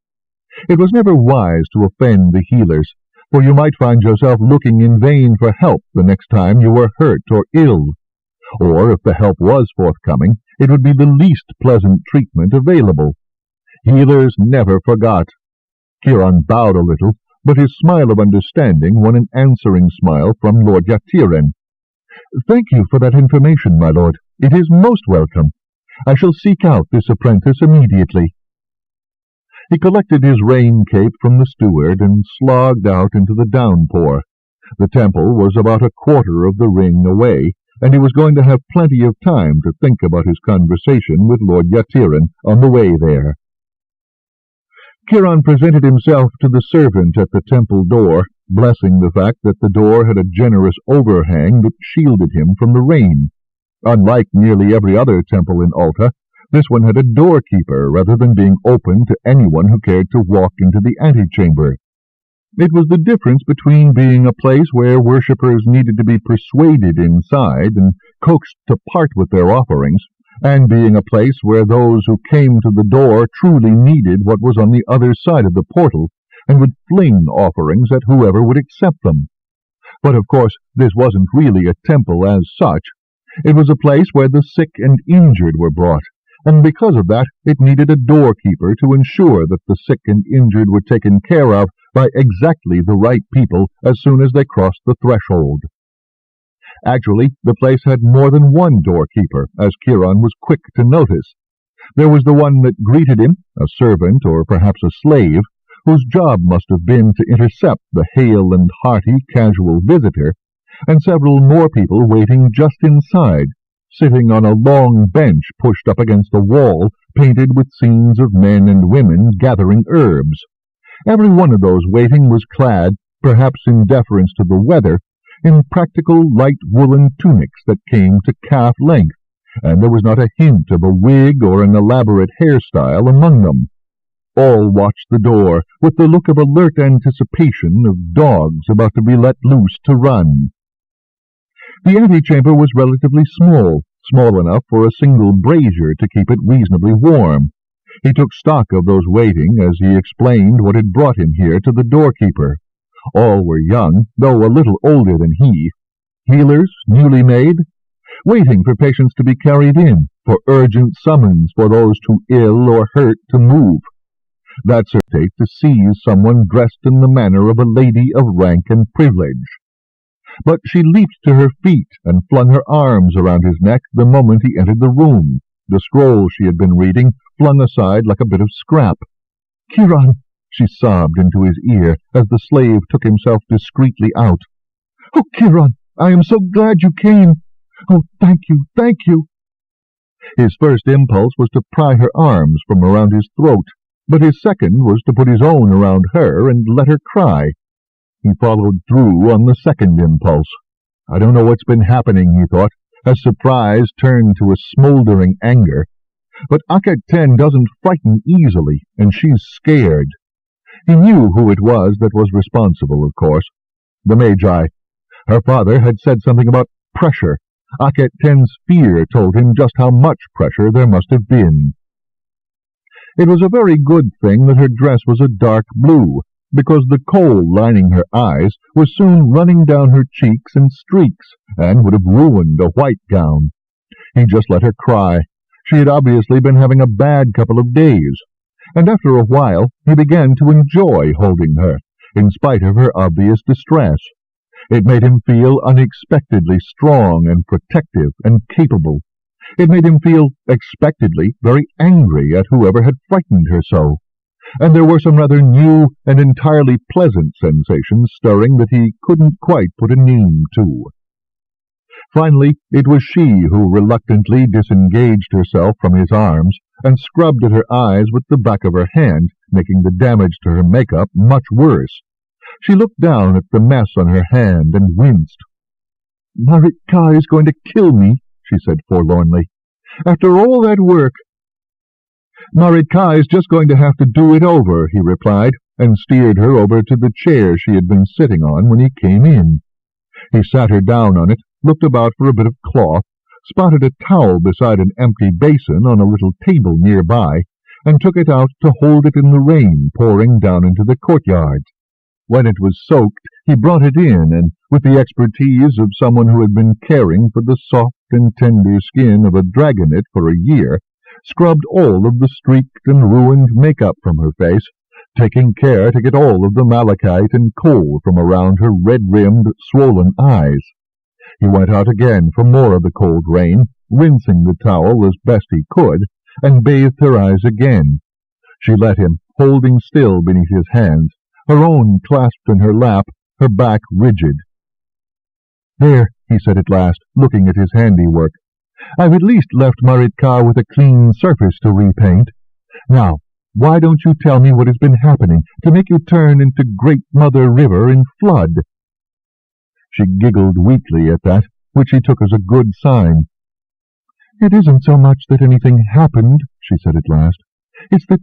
It was never wise to offend the healers, for you might find yourself looking in vain for help the next time you were hurt or ill. Or, if the help was forthcoming, it would be the least pleasant treatment available. Healers never forgot. Kiron bowed a little, but his smile of understanding won an answering smile from Lord Yatiren. "Thank you for that information, my lord. It is most welcome. I shall seek out this apprentice immediately." He collected his rain cape from the steward and slogged out into the downpour. The temple was about a quarter of the ring away, and he was going to have plenty of time to think about his conversation with Lord Yatiran on the way there. Kiron presented himself to the servant at the temple door, blessing the fact that the door had a generous overhang that shielded him from the rain. Unlike nearly every other temple in Alta, this one had a doorkeeper rather than being open to anyone who cared to walk into the antechamber. It was the difference between being a place where worshippers needed to be persuaded inside and coaxed to part with their offerings, and being a place where those who came to the door truly needed what was on the other side of the portal, and would fling offerings at whoever would accept them. But of course this wasn't really a temple as such. It was a place where the sick and injured were brought, and because of that it needed a doorkeeper to ensure that the sick and injured were taken care of by exactly the right people as soon as they crossed the threshold. Actually, the place had more than one doorkeeper, as Kiron was quick to notice. There was the one that greeted him, a servant or perhaps a slave, whose job must have been to intercept the hale and hearty casual visitor, and several more people waiting just inside, sitting on a long bench pushed up against a wall painted with scenes of men and women gathering herbs. Every one of those waiting was clad, perhaps in deference to the weather, in practical light woolen tunics that came to calf length, and there was not a hint of a wig or an elaborate hairstyle among them. All watched the door with the look of alert anticipation of dogs about to be let loose to run. The antechamber was relatively small enough for a single brazier to keep it reasonably warm. He took stock of those waiting as he explained what had brought him here to the doorkeeper. All were young, though a little older than he. Healers, newly made, waiting for patients to be carried in, for urgent summons for those too ill or hurt to move. That's her fate to seize someone dressed in the manner of a lady of rank and privilege. But she leaped to her feet and flung her arms around his neck the moment he entered the room, the scroll she had been reading flung aside like a bit of scrap. "Kiron!" she sobbed into his ear as the slave took himself discreetly out. "Oh, Kiron, I am so glad you came! Oh, thank you, thank you!" His first impulse was to pry her arms from around his throat, but his second was to put his own around her and let her cry. He followed through on the second impulse. I don't know what's been happening, he thought, as surprise turned to a smoldering anger. But Akhet-Ten doesn't frighten easily, and she's scared. He knew who it was that was responsible, of course. The Magi. Her father had said something about pressure. Akhet-Ten's fear told him just how much pressure there must have been. It was a very good thing that her dress was a dark blue, because the kohl lining her eyes was soon running down her cheeks in streaks, and would have ruined a white gown. He just let her cry. She had obviously been having a bad couple of days, and after a while he began to enjoy holding her, in spite of her obvious distress. It made him feel unexpectedly strong and protective and capable. It made him feel expectedly very angry at whoever had frightened her so, and there were some rather new and entirely pleasant sensations stirring that he couldn't quite put a name to. Finally, it was she who reluctantly disengaged herself from his arms and scrubbed at her eyes with the back of her hand, making the damage to her makeup much worse. She looked down at the mess on her hand and winced. "Marit-Kai is going to kill me," she said forlornly. "After all that work." "Marit-Kai is just going to have to do it over," he replied, and steered her over to the chair she had been sitting on when he came in. He sat her down on it, looked about for a bit of cloth, spotted a towel beside an empty basin on a little table nearby, and took it out to hold it in the rain pouring down into the courtyard. When it was soaked, he brought it in, and, with the expertise of someone who had been caring for the soft and tender skin of a dragonet for a year, scrubbed all of the streaked and ruined makeup from her face, taking care to get all of the malachite and kohl from around her red-rimmed, swollen eyes. He went out again for more of the cold rain, rinsing the towel as best he could, and bathed her eyes again. She let him, holding still beneath his hands, her own clasped in her lap, her back rigid. "There," he said at last, looking at his handiwork. "I've at least left Maritkar with a clean surface to repaint. Now, why don't you tell me what has been happening to make you turn into Great Mother River in flood?" She giggled weakly at that, which he took as a good sign. "It isn't so much that anything happened," she said at last. "It's that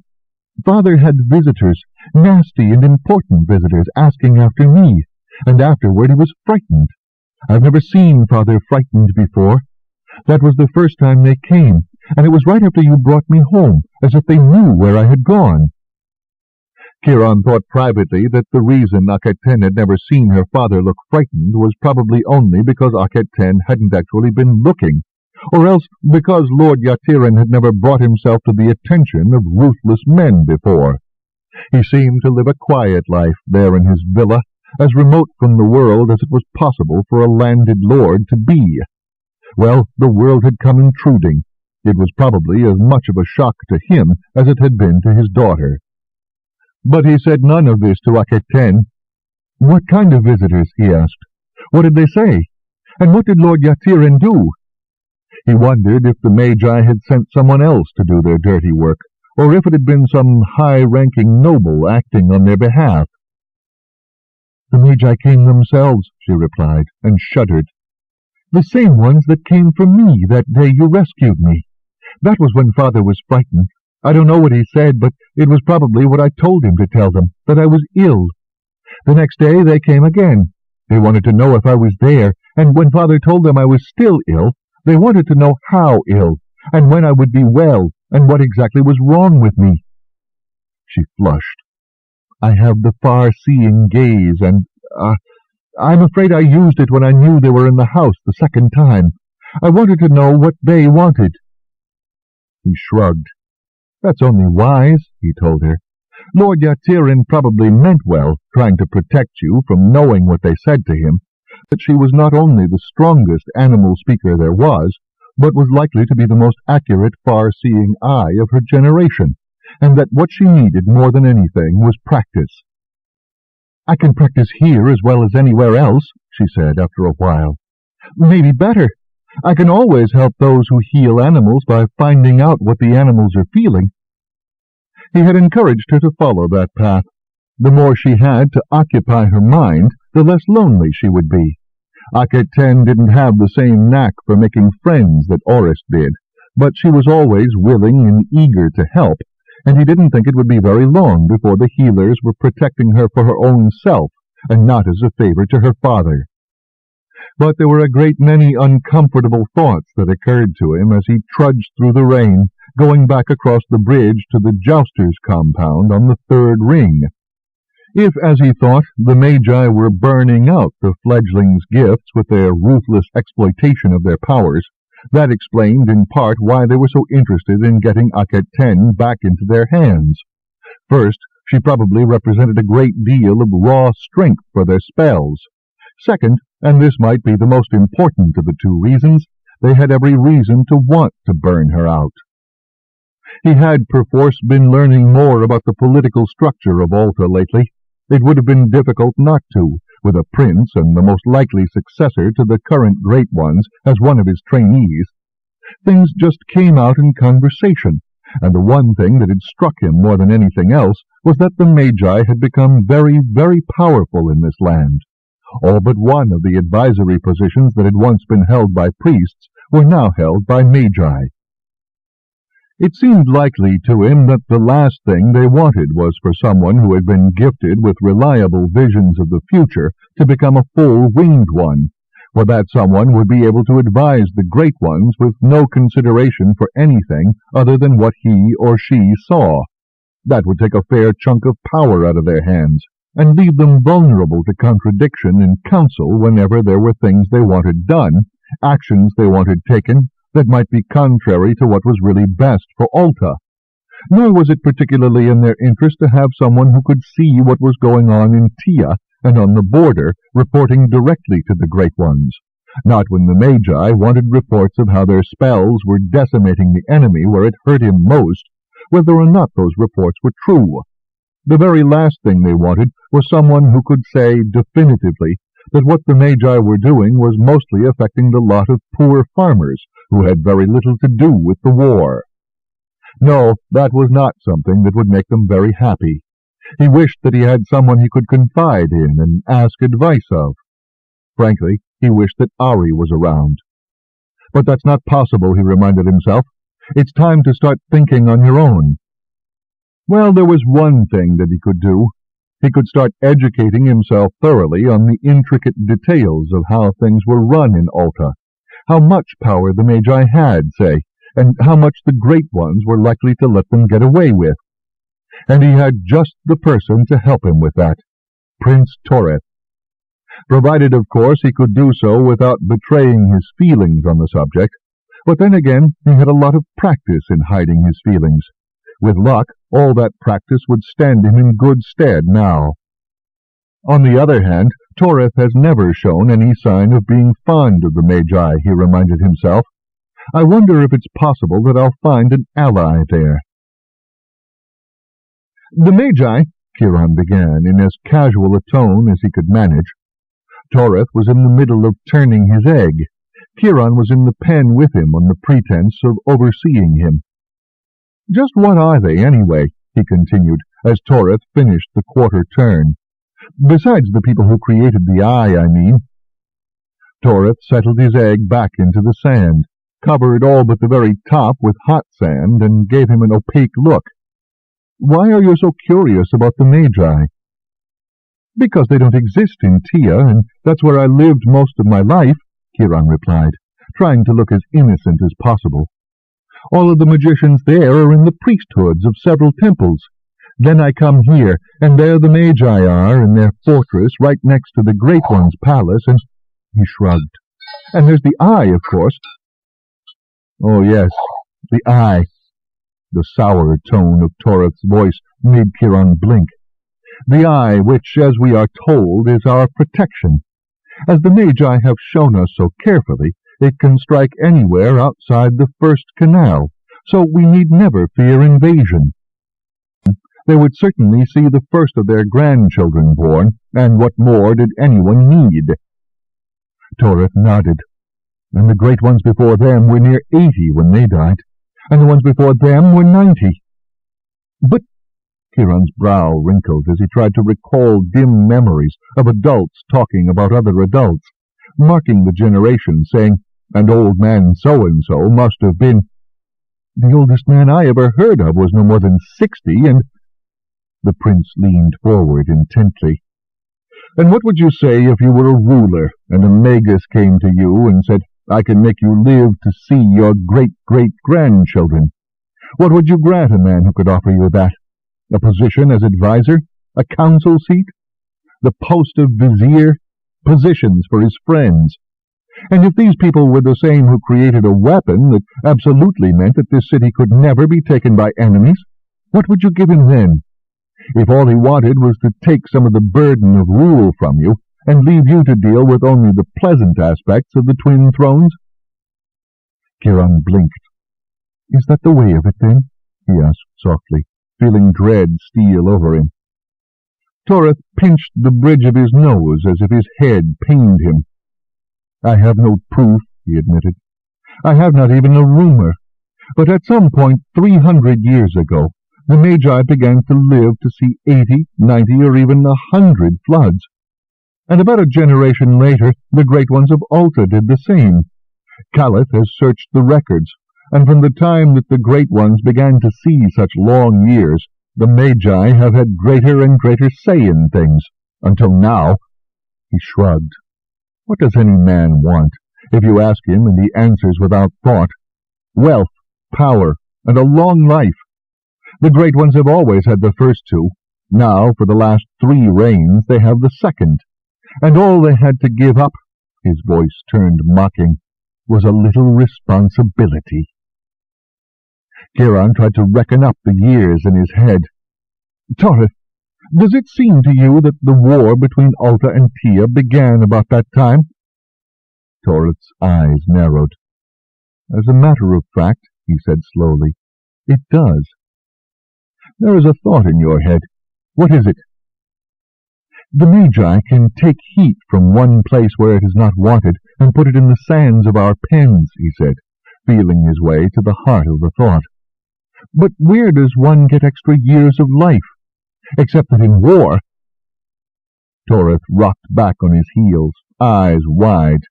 Father had visitors, nasty and important visitors, asking after me, and afterward he was frightened. I've never seen Father frightened before. That was the first time they came, and it was right after you brought me home, as if they knew where I had gone." Kiron thought privately that the reason Akhet-Ten had never seen her father look frightened was probably only because Akhet-Ten hadn't actually been looking, or else because Lord Yatiran had never brought himself to the attention of ruthless men before. He seemed to live a quiet life there in his villa, as remote from the world as it was possible for a landed lord to be. Well, the world had come intruding. It was probably as much of a shock to him as it had been to his daughter. But he said none of this to Akhet-Ten. "What kind of visitors?" he asked. "What did they say? And what did Lord Yatiran do?" He wondered if the Magi had sent someone else to do their dirty work, or if it had been some high-ranking noble acting on their behalf. "The Magi came themselves," she replied, and shuddered. "The same ones that came for me that day you rescued me. That was when Father was frightened. I don't know what he said, but it was probably what I told him to tell them, that I was ill. The next day they came again. They wanted to know if I was there, and when Father told them I was still ill, they wanted to know how ill, and when I would be well, and what exactly was wrong with me." She flushed. "I have the far-seeing gaze, and, I'm afraid I used it when I knew they were in the house the second time. I wanted to know what they wanted." He shrugged. "That's only wise," he told her. "Lord Yatiran probably meant well, trying to protect you from knowing what they said to him, that she was not only the strongest animal speaker there was, but was likely to be the most accurate, far-seeing eye of her generation, and that what she needed more than anything was practice." "I can practice here as well as anywhere else," she said after a while. "Maybe better. I can always help those who heal animals by finding out what the animals are feeling." He had encouraged her to follow that path. The more she had to occupy her mind, the less lonely she would be. Akhet-Ten didn't have the same knack for making friends that Orist did, but she was always willing and eager to help, and he didn't think it would be very long before the healers were protecting her for her own self, and not as a favor to her father. But there were a great many uncomfortable thoughts that occurred to him as he trudged through the rain, going back across the bridge to the Jousters' compound on the third ring. If, as he thought, the Magi were burning out the fledglings' gifts with their ruthless exploitation of their powers, that explained in part why they were so interested in getting Akhet-Ten back into their hands. First, she probably represented a great deal of raw strength for their spells. Second, and this might be the most important of the two reasons, they had every reason to want to burn her out. He had perforce been learning more about the political structure of Alta lately. It would have been difficult not to, with a prince and the most likely successor to the current great ones as one of his trainees. Things just came out in conversation, and the one thing that had struck him more than anything else was that the Magi had become very, very powerful in this land. All but one of the advisory positions that had once been held by priests were now held by Magi. It seemed likely to him that the last thing they wanted was for someone who had been gifted with reliable visions of the future to become a full-winged one, for that someone would be able to advise the great ones with no consideration for anything other than what he or she saw. That would take a fair chunk of power out of their hands, and leave them vulnerable to contradiction in council whenever there were things they wanted done, actions they wanted taken, that might be contrary to what was really best for Alta. Nor was it particularly in their interest to have someone who could see what was going on in Tia and on the border reporting directly to the Great Ones, not when the Magi wanted reports of how their spells were decimating the enemy where it hurt him most, whether or not those reports were true. The very last thing they wanted was someone who could say definitively that what the Magi were doing was mostly affecting the lot of poor farmers who had very little to do with the war. No, that was not something that would make them very happy. He wished that he had someone he could confide in and ask advice of. Frankly, he wished that Aerie was around. But that's not possible, he reminded himself. It's time to start thinking on your own. Well, there was one thing that he could do. He could start educating himself thoroughly on the intricate details of how things were run in Alta, how much power the Magi had, say, and how much the Great Ones were likely to let them get away with. And he had just the person to help him with that, Prince Toreth. Provided, of course, he could do so without betraying his feelings on the subject. But then again, he had a lot of practice in hiding his feelings. With luck, all that practice would stand him in good stead now. On the other hand, Toreth has never shown any sign of being fond of the Magi, he reminded himself. I wonder if it's possible that I'll find an ally there. The Magi, Kiron began, in as casual a tone as he could manage. Toreth was in the middle of turning his egg. Kiron was in the pen with him on the pretense of overseeing him. Just what are they, anyway? He continued, as Toreth finished the quarter turn. Besides the people who created the eye, I mean. Toreth settled his egg back into the sand, covered all but the very top with hot sand, and gave him an opaque look. Why are you so curious about the Magi? Because they don't exist in Tia, and that's where I lived most of my life, Kiron replied, trying to look as innocent as possible. All of the magicians there are in the priesthoods of several temples. Then I come here, and there the Magi are in their fortress right next to the Great One's palace, and— He shrugged. And there's the eye, of course. Oh, yes, the eye. The sour tone of Toreth's voice made Kiron blink. The eye, which, as we are told, is our protection. As the Magi have shown us so carefully, it can strike anywhere outside the first canal, so we need never fear invasion. They would certainly see the first of their grandchildren born, and what more did anyone need? Toreth nodded. And the Great Ones before them were near 80 when they died, and the ones before them were 90. But Kiron's brow wrinkled as he tried to recall dim memories of adults talking about other adults, marking the generation, saying, and old man so-and-so must have been— The oldest man I ever heard of was no more than 60, and— The prince leaned forward intently. And what would you say if you were a ruler, and a magus came to you and said, I can make you live to see your great-great-grandchildren? What would you grant a man who could offer you that? A position as advisor? A council seat? The post of vizier? Positions for his friends? And if these people were the same who created a weapon that absolutely meant that this city could never be taken by enemies, what would you give him then? If all he wanted was to take some of the burden of rule from you, and leave you to deal with only the pleasant aspects of the twin thrones? Kiron blinked. Is that the way of it, then? He asked softly, feeling dread steal over him. Toreth pinched the bridge of his nose as if his head pained him. I have no proof, he admitted. I have not even a rumor. But at some point 300 years ago, the Magi began to live to see 80, 90, or even 100 floods. And about a generation later, the Great Ones of Alta did the same. Caliph has searched the records, and from the time that the Great Ones began to see such long years, the Magi have had greater and greater say in things, until now. He shrugged. What does any man want, if you ask him and he answers without thought? Wealth, power, and a long life. The Great Ones have always had the first two. Now, for the last 3 reigns, they have the second. And all they had to give up, his voice turned mocking, was a little responsibility. Kiron tried to reckon up the years in his head. Toreth, does it seem to you that the war between Alta and Tia began about that time? Toreth's eyes narrowed. As a matter of fact, he said slowly, it does. There is a thought in your head. What is it? "The Magi can take heat from one place where it is not wanted and put it in the sands of our pens," he said, feeling his way to the heart of the thought. "But where does one get extra years of life? Except that in war—" Toreth rocked back on his heels, eyes wide.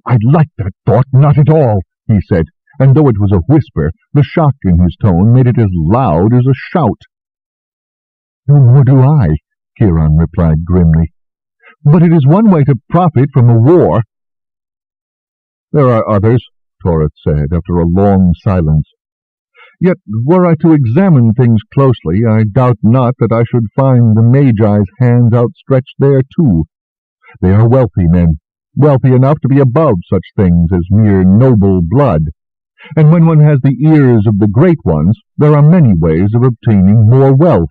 "I like that thought not at all," he said, and though it was a whisper, the shock in his tone made it as loud as a shout. "No more do I," Kiron replied grimly. "But it is one way to profit from a war." "There are others," Toreth said, after a long silence. "Yet, were I to examine things closely, I doubt not that I should find the Magi's hands outstretched there too. They are wealthy men, wealthy enough to be above such things as mere noble blood, and when one has the ears of the great ones, there are many ways of obtaining more wealth.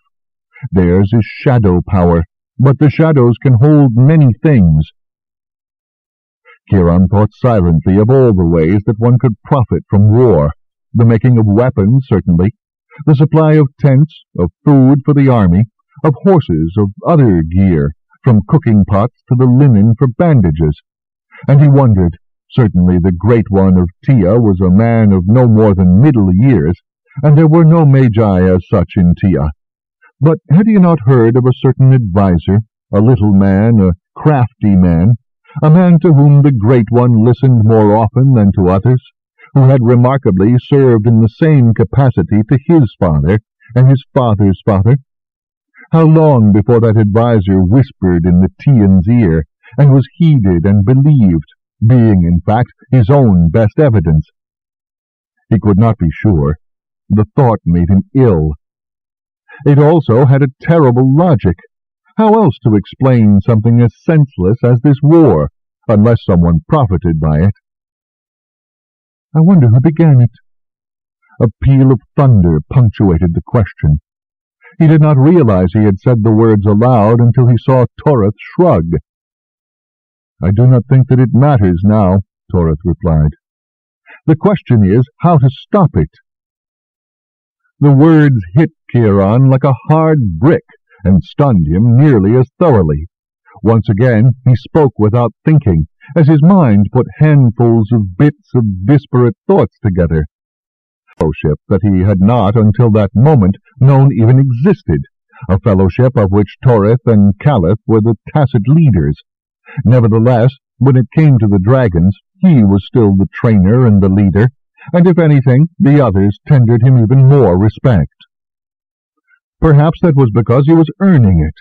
Theirs is shadow power, but the shadows can hold many things." Kiron thought silently of all the ways that one could profit from war. The making of weapons, certainly, the supply of tents, of food for the army, of horses, of other gear, from cooking pots to the linen for bandages. And he wondered, certainly the Great One of Tia was a man of no more than middle years, and there were no Magi as such in Tia. But had he not heard of a certain adviser, a little man, a crafty man, a man to whom the Great One listened more often than to others, who had remarkably served in the same capacity to his father and his father's father? How long before that adviser whispered in the Tian's ear, and was heeded and believed, being, in fact, his own best evidence? He could not be sure. The thought made him ill. It also had a terrible logic. How else to explain something as senseless as this war, unless someone profited by it? "I wonder who began it." A peal of thunder punctuated the question. He did not realize he had said the words aloud until he saw Toreth shrug. "I do not think that it matters now," Toreth replied. "The question is how to stop it." The words hit Kiron like a hard brick and stunned him nearly as thoroughly. Once again he spoke without thinking, as his mind put handfuls of bits of disparate thoughts together. Fellowship that he had not until that moment known even existed, a fellowship of which Toreth and Caliph were the tacit leaders. Nevertheless, when it came to the dragons, he was still the trainer and the leader, and if anything, the others tendered him even more respect. Perhaps that was because he was earning it.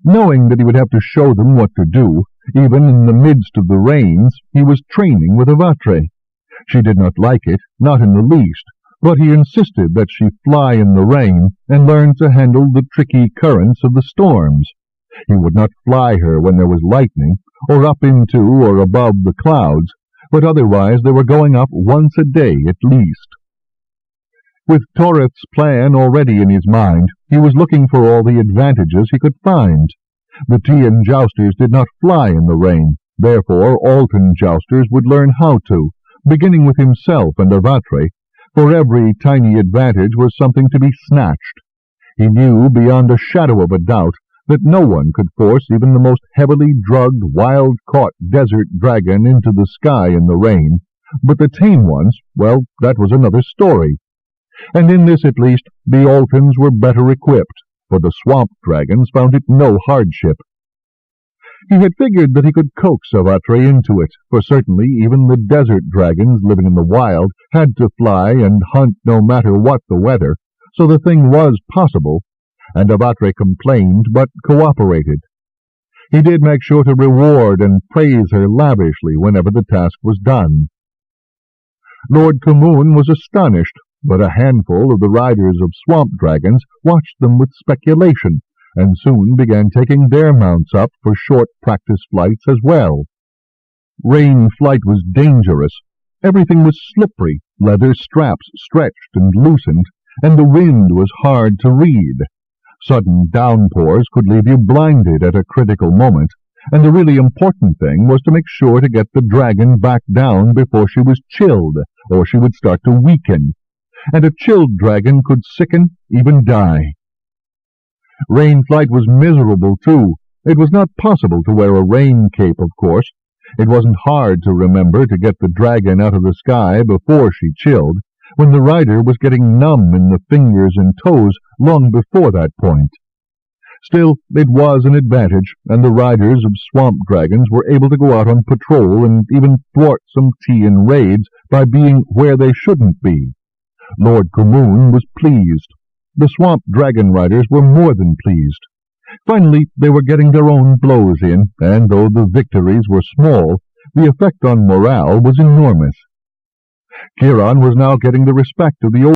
Knowing that he would have to show them what to do, even in the midst of the rains, he was training with Avatre. She did not like it, not in the least, but he insisted that she fly in the rain and learn to handle the tricky currents of the storms. He would not fly her when there was lightning, or up into or above the clouds, but otherwise they were going up once a day at least. With Toreth's plan already in his mind, he was looking for all the advantages he could find. The Dragon Jousters did not fly in the rain, therefore Alta Jousters would learn how to, beginning with himself and Avatre, for every tiny advantage was something to be snatched. He knew beyond a shadow of a doubt that no one could force even the most heavily drugged, wild-caught desert dragon into the sky in the rain, but the tame ones, well, that was another story. And in this at least the Altans were better equipped, for the swamp dragons found it no hardship. He had figured that he could coax Avatre into it, for certainly even the desert dragons living in the wild had to fly and hunt no matter what the weather, so the thing was possible, and Avatre complained but cooperated. He did make sure to reward and praise her lavishly whenever the task was done. Lord Kamoon was astonished, but a handful of the riders of swamp dragons watched them with speculation, and soon began taking their mounts up for short practice flights as well. Rain flight was dangerous. Everything was slippery, leather straps stretched and loosened, and the wind was hard to read. Sudden downpours could leave you blinded at a critical moment, and the really important thing was to make sure to get the dragon back down before she was chilled, or she would start to weaken. And a chilled dragon could sicken, even die. Rain flight was miserable, too, It was not possible to wear a rain cape, of course. It wasn't hard to remember to get the dragon out of the sky before she chilled, when the rider was getting numb in the fingers and toes long before that point. Still, it was an advantage, and the riders of swamp dragons were able to go out on patrol and even thwart some Tian raids by being where they shouldn't be. Lord Kamoon was pleased. The swamp dragon riders were more than pleased. Finally, they were getting their own blows in, and though the victories were small, the effect on morale was enormous. Kiron was now getting the respect of the old.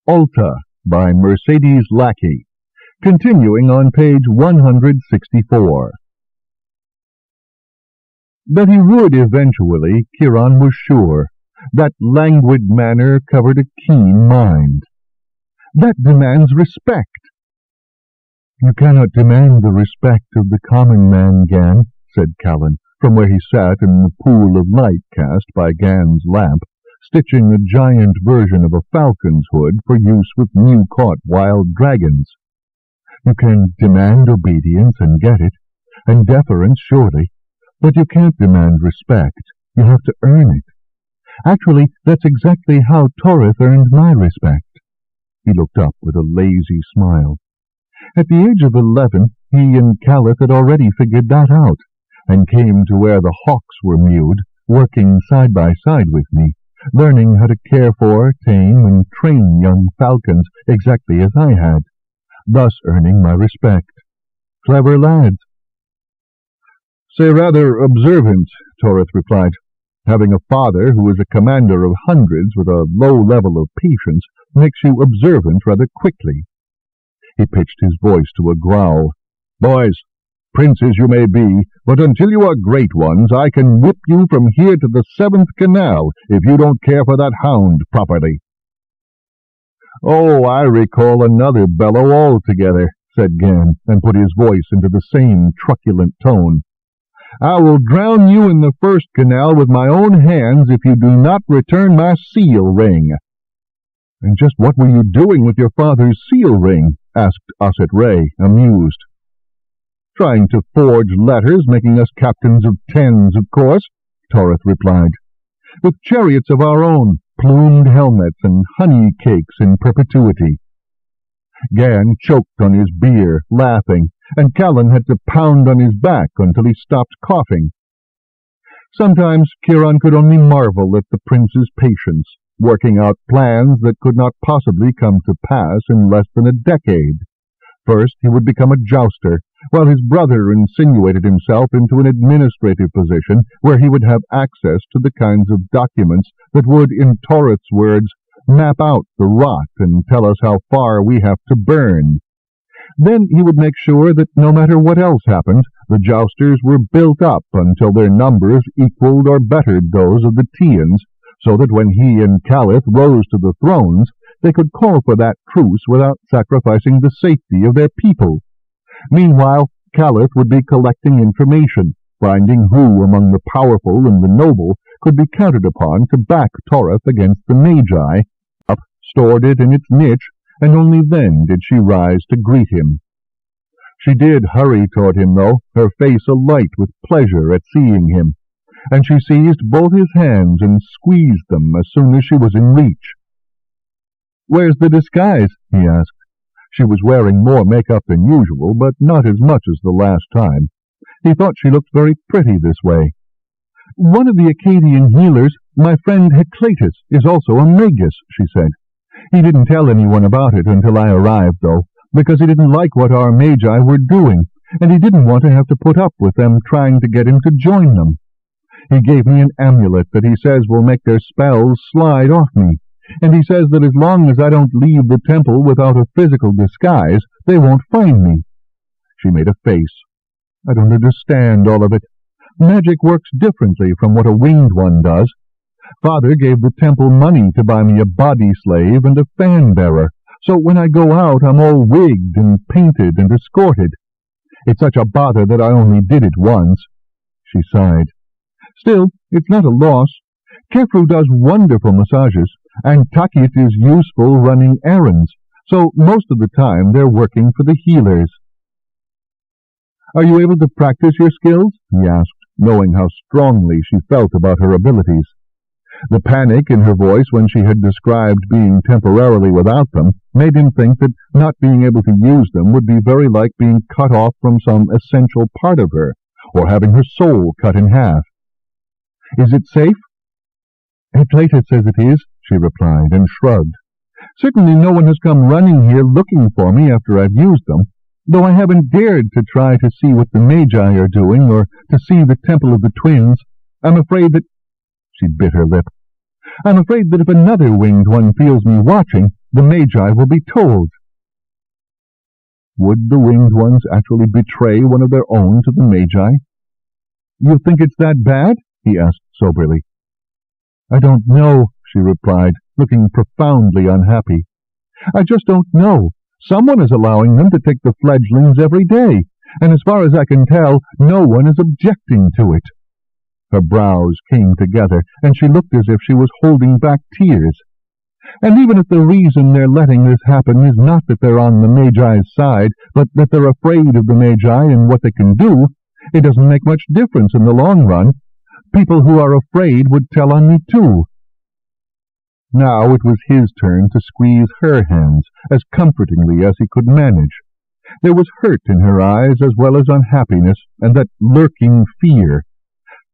Alta by Mercedes Lackey, continuing on page 164. That he would eventually, Kiron was sure. That languid manner covered a keen mind. That demands respect. You cannot demand the respect of the common man, Gan, said Callan, from where he sat in the pool of light cast by Gan's lamp, stitching a giant version of a falcon's hood for use with new-caught wild dragons. You can demand obedience and get it, and deference, surely, but you can't demand respect. You have to earn it. Actually, that's exactly how Torith earned my respect. He looked up with a lazy smile. At the age of 11, he and Caliph had already figured that out, and came to where the hawks were mewed, working side by side with me, learning how to care for, tame, and train young falcons exactly as I had, thus earning my respect. Clever lads. Say rather observant, Torith replied. Having a father who is a commander of hundreds with a low level of patience makes you observant rather quickly. He pitched his voice to a growl. Boys, princes you may be, but until you are great ones, I can whip you from here to the 7th canal if you don't care for that hound properly. Oh, I recall another bellow altogether, said Gan, and put his voice into the same truculent tone. I will drown you in the 1st canal with my own hands if you do not return my seal ring. And just what were you doing with your father's seal ring? Asked Osset Ray, amused. Trying to forge letters, making us captains of 10s, of course, Torith replied. With chariots of our own, plumed helmets, and honey cakes in perpetuity. Gan choked on his beer, laughing, and Callan had to pound on his back until he stopped coughing. Sometimes Kiron could only marvel at the prince's patience, working out plans that could not possibly come to pass in less than a decade. First, he would become a jouster, while his brother insinuated himself into an administrative position where he would have access to the kinds of documents that would, in Torith's words, map out the rot and tell us how far we have to burn. Then he would make sure that no matter what else happened, the jousters were built up until their numbers equaled or bettered those of the Tians, so that when he and Caliph rose to the thrones, they could call for that truce without sacrificing the safety of their people. Meanwhile, Caliph would be collecting information, finding who among the powerful and the noble could be counted upon to back Torith against the Magi, stored it in its niche, and only then did she rise to greet him. She did hurry toward him, though, her face alight with pleasure at seeing him, and she seized both his hands and squeezed them as soon as she was in reach. "Where's the disguise?" he asked. She was wearing more makeup than usual, but not as much as the last time. He thought she looked very pretty this way. "One of the Akkadian healers, my friend Heclatus, is also a magus," she said. "He didn't tell anyone about it until I arrived, though, because he didn't like what our magi were doing, and he didn't want to have to put up with them trying to get him to join them. He gave me an amulet that he says will make their spells slide off me, and he says that as long as I don't leave the temple without a physical disguise, they won't find me." She made a face. "I don't understand all of it. Magic works differently from what a winged one does. Father gave the temple money to buy me a body slave and a fan-bearer, so when I go out I'm all wigged and painted and escorted. It's such a bother that I only did it once." She sighed. "Still, it's not a loss. Kefru does wonderful massages, and Takit is useful running errands, so most of the time they're working for the healers." "Are you able to practice your skills?" he asked, knowing how strongly she felt about her abilities. The panic in her voice when she had described being temporarily without them made him think that not being able to use them would be very like being cut off from some essential part of her, or having her soul cut in half. "Is it safe?" "Atlantis says it is," she replied, and shrugged. "Certainly no one has come running here looking for me after I've used them, though I haven't dared to try to see what the Magi are doing, or to see the Temple of the Twins. I'm afraid that—" She bit her lip. "I'm afraid that if another winged one feels me watching, the Magi will be told." Would the winged ones actually betray one of their own to the Magi? "You think it's that bad?" he asked soberly. "I don't know," she replied, looking profoundly unhappy. "I just don't know. Someone is allowing them to take the fledglings every day, and as far as I can tell, no one is objecting to it." Her brows came together, and she looked as if she was holding back tears. "And even if the reason they're letting this happen is not that they're on the Magi's side, but that they're afraid of the Magi and what they can do, it doesn't make much difference in the long run. People who are afraid would tell on me too." Now it was his turn to squeeze her hands as comfortingly as he could manage. There was hurt in her eyes as well as unhappiness, and that lurking fear.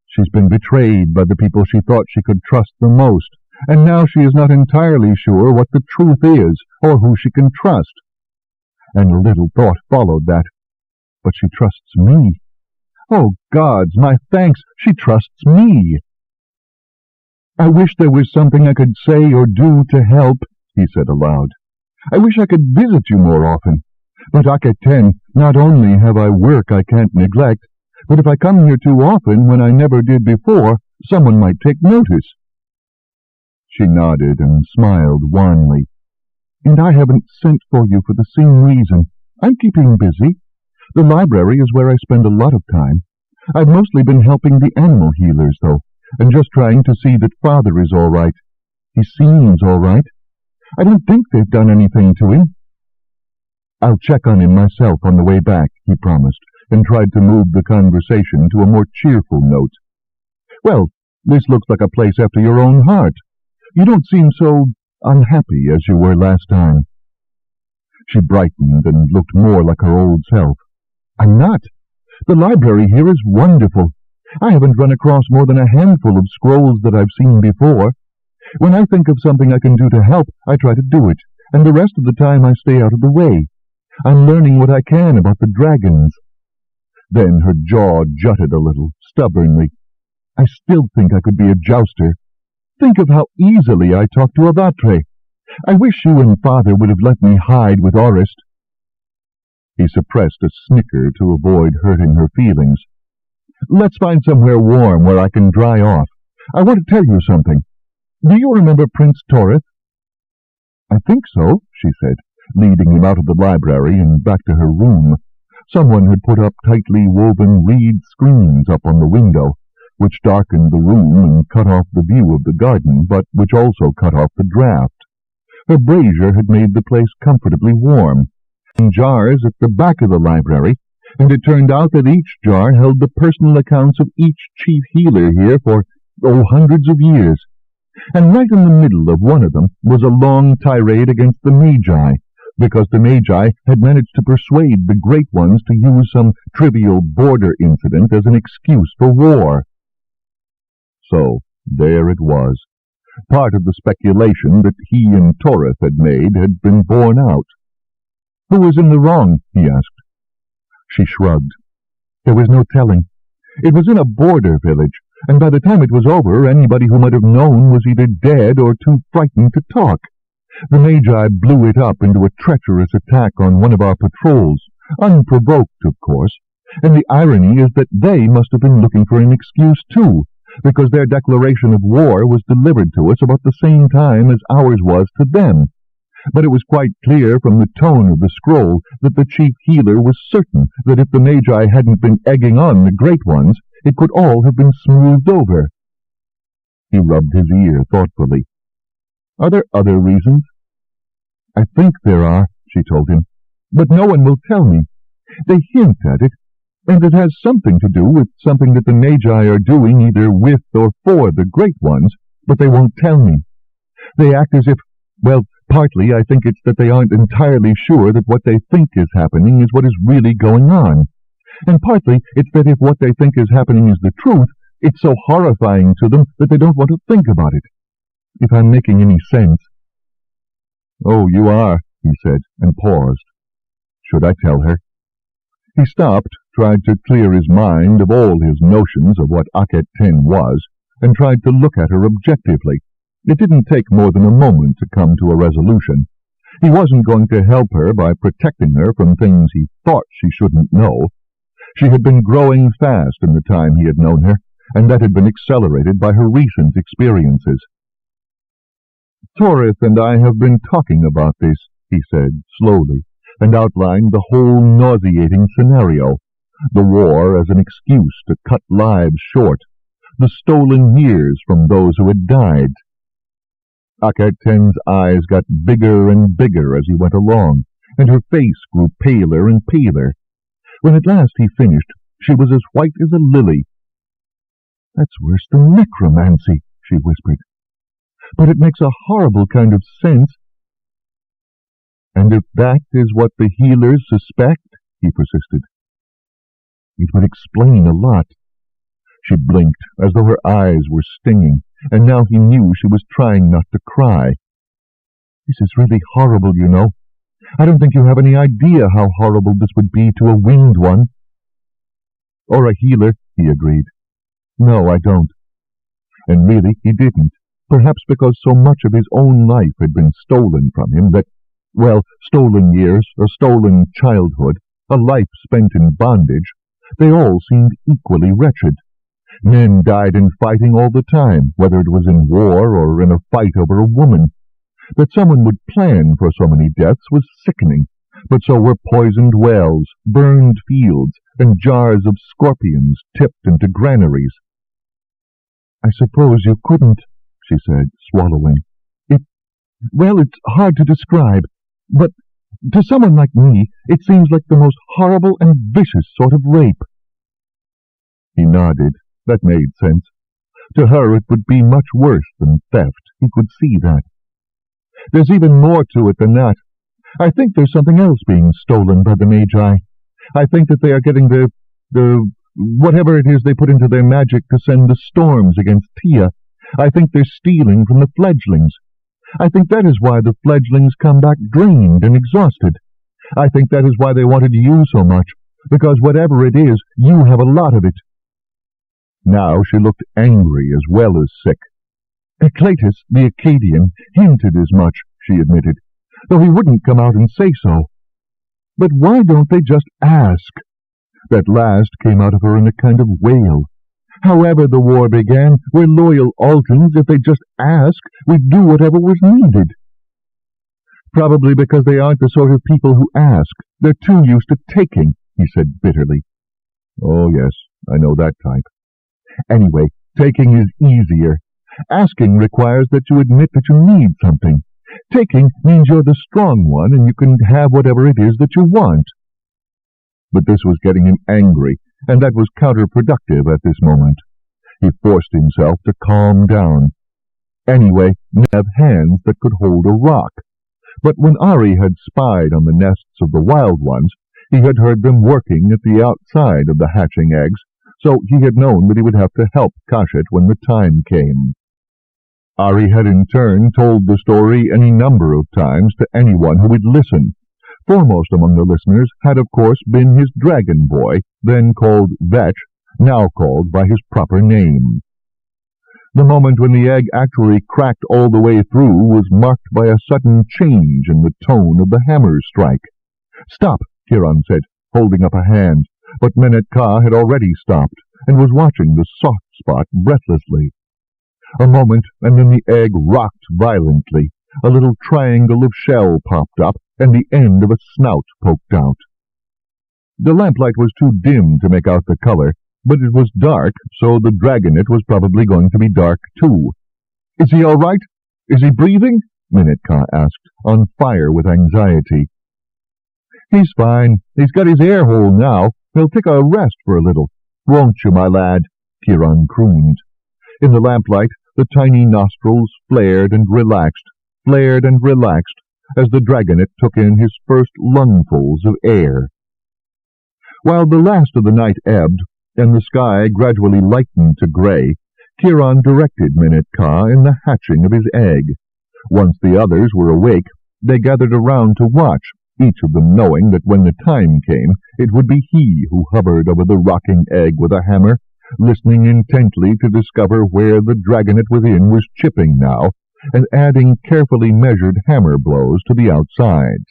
She's been betrayed by the people she thought she could trust the most, and now she is not entirely sure what the truth is, or who she can trust. And a little thought followed that. But she trusts me. Oh, gods, my thanks, she trusts me. "I wish there was something I could say or do to help," he said aloud. "I wish I could visit you more often. But Akaten, not only have I work I can't neglect, but if I come here too often when I never did before, someone might take notice." She nodded and smiled wanly. "And I haven't sent for you for the same reason. I'm keeping busy. The library is where I spend a lot of time. I've mostly been helping the animal healers, though, and just trying to see that Father is all right. He seems all right. I don't think they've done anything to him." "I'll check on him myself on the way back," he promised, and tried to move the conversation to a more cheerful note. "Well, this looks like a place after your own heart. You don't seem so unhappy as you were last time." She brightened and looked more like her old self. "I'm not. The library here is wonderful. I haven't run across more than a handful of scrolls that I've seen before. When I think of something I can do to help, I try to do it, and the rest of the time I stay out of the way. I'm learning what I can about the dragons." Then her jaw jutted a little, stubbornly. "I still think I could be a jouster. Think of how easily I talk to Avatre. I wish you and Father would have let me hide with Orist." He suppressed a snicker to avoid hurting her feelings. "Let's find somewhere warm where I can dry off. I want to tell you something. Do you remember Prince Torith?" "I think so," she said, leading him out of the library and back to her room. Someone had put up tightly woven reed screens up on the window, which darkened the room and cut off the view of the garden, but which also cut off the draught. Her brazier had made the place comfortably warm. In jars at the back of the library, and it turned out that each jar held the personal accounts of each chief healer here for, hundreds of years. And right in the middle of one of them was a long tirade against the Magi, because the Magi had managed to persuade the Great Ones to use some trivial border incident as an excuse for war. So there it was. Part of the speculation that he and Torith had made had been borne out. "Who was in the wrong?" he asked. She shrugged. There was no telling. It was in a border village, and by the time it was over, anybody who might have known was either dead or too frightened to talk. The Magi blew it up into a treacherous attack on one of our patrols, unprovoked, of course, and the irony is that they must have been looking for an excuse too, because their declaration of war was delivered to us about the same time as ours was to them. But it was quite clear from the tone of the scroll that the chief healer was certain that if the Magi hadn't been egging on the great ones, it could all have been smoothed over. He rubbed his ear thoughtfully. Are there other reasons? I think there are, she told him, but no one will tell me. They hint at it, and it has something to do with something that the Magi are doing either with or for the great ones, but they won't tell me. They act as if, well, partly I think it's that they aren't entirely sure that what they think is happening is what is really going on, and partly it's that if what they think is happening is the truth, it's so horrifying to them that they don't want to think about it. If I'm making any sense. Oh, you are, he said, and paused. Should I tell her? He stopped, tried to clear his mind of all his notions of what Audible was, and tried to look at her objectively. It didn't take more than a moment to come to a resolution. He wasn't going to help her by protecting her from things he thought she shouldn't know. She had been growing fast in the time he had known her, and that had been accelerated by her recent experiences. Torith and I have been talking about this, he said, slowly, and outlined the whole nauseating scenario. The war as an excuse to cut lives short, the stolen years from those who had died. Audible eyes got bigger and bigger as he went along, and her face grew paler and paler. When at last he finished, she was as white as a lily. That's worse than necromancy, she whispered. But it makes a horrible kind of sense. And if that is what the healers suspect, he persisted, it would explain a lot. She blinked, as though her eyes were stinging, and now he knew she was trying not to cry. This is really horrible, you know. I don't think you have any idea how horrible this would be to a winged one. Or a healer, he agreed. No, I don't. And really, he didn't. Perhaps because so much of his own life had been stolen from him that, well, stolen years, a stolen childhood, a life spent in bondage, they all seemed equally wretched. Men died in fighting all the time, whether it was in war or in a fight over a woman. That someone would plan for so many deaths was sickening, but so were poisoned wells, burned fields, and jars of scorpions tipped into granaries. I suppose you couldn't, she said, swallowing. Well, it's hard to describe, but to someone like me, it seems like the most horrible and vicious sort of rape. He nodded. That made sense. To her it would be much worse than theft. He could see that. There's even more to it than that. I think there's something else being stolen by the Magi. I think that they are getting the whatever it is they put into their magic to send the storms against Tia. I think they're stealing from the fledglings. I think that is why the fledglings come back drained and exhausted. I think that is why they wanted you so much, because whatever it is, you have a lot of it. Now she looked angry as well as sick. Atlantis, the Acadian, hinted as much, she admitted, though he wouldn't come out and say so. But why don't they just ask? That last came out of her in a kind of wail. However the war began, we're loyal Altans. If they just ask, we'd do whatever was needed. Probably because they aren't the sort of people who ask. They're too used to taking, he said bitterly. Oh, yes, I know that type. Anyway, taking is easier. Asking requires that you admit that you need something. Taking means you're the strong one and you can have whatever it is that you want. But this was getting him angry, and that was counterproductive at this moment. He forced himself to calm down. Anyway, they have hands that could hold a rock. But when Aerie had spied on the nests of the wild ones, he had heard them working at the outside of the hatching eggs, so he had known that he would have to help Kashet when the time came. Aerie had in turn told the story any number of times to anyone who would listen, Foremost among the listeners had, of course, been his dragon boy, then called Vetch, now called by his proper name. The moment when the egg actually cracked all the way through was marked by a sudden change in the tone of the hammer strike. "Stop," Kiron said, holding up a hand, but Menet-Ka had already stopped and was watching the soft spot breathlessly. A moment, and then the egg rocked violently. A little triangle of shell popped up, and the end of a snout poked out. The lamplight was too dim to make out the color, but it was dark, so the dragonet was probably going to be dark too. "Is he all right? Is he breathing?" Menet-Ka asked, on fire with anxiety. "He's fine. He's got his air hole now. He'll take a rest for a little. Won't you, my lad?" Kiron crooned. In the lamplight, the tiny nostrils flared and relaxed, as the dragonet took in his first lungfuls of air. While the last of the night ebbed, and the sky gradually lightened to grey, Kiron directed Menet-Ka in the hatching of his egg. Once the others were awake, they gathered around to watch, each of them knowing that when the time came, it would be he who hovered over the rocking egg with a hammer, listening intently to discover where the dragonet within was chipping now, and adding carefully measured hammer blows to the outside.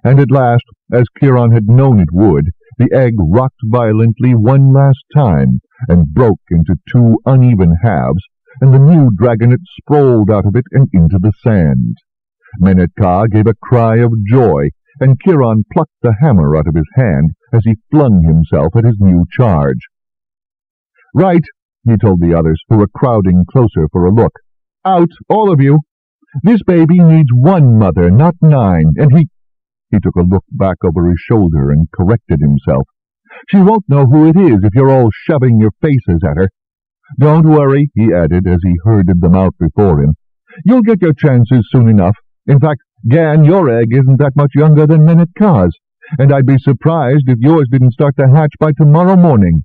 And at last, as Kiron had known it would, the egg rocked violently one last time, and broke into two uneven halves, and the new dragonet sprawled out of it and into the sand. Menet-Ka gave a cry of joy, and Kiron plucked the hammer out of his hand as he flung himself at his new charge. "Right," he told the others, who were crowding closer for a look. "Out, all of you. This baby needs one mother, not 9, and he—" He took a look back over his shoulder and corrected himself. "She won't know who it is if you're all shoving your faces at her. Don't worry," he added as he herded them out before him. "You'll get your chances soon enough. In fact, Gan, your egg isn't that much younger than Menet-Ka's, and I'd be surprised if yours didn't start to hatch by tomorrow morning."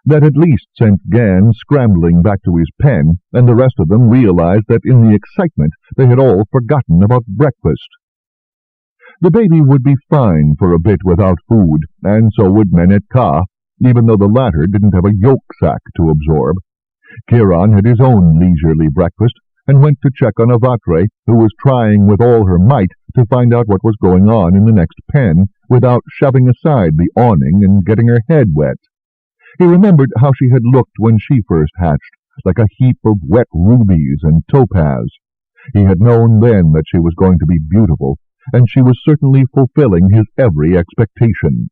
That at least sent Gan scrambling back to his pen, and the rest of them realized that in the excitement they had all forgotten about breakfast. The baby would be fine for a bit without food, and so would Menet-Ka, even though the latter didn't have a yolk sac to absorb. Kiron had his own leisurely breakfast, and went to check on Avatre, who was trying with all her might to find out what was going on in the next pen, without shoving aside the awning and getting her head wet. He remembered how she had looked when she first hatched, like a heap of wet rubies and topaz. He had known then that she was going to be beautiful, and she was certainly fulfilling his every expectation.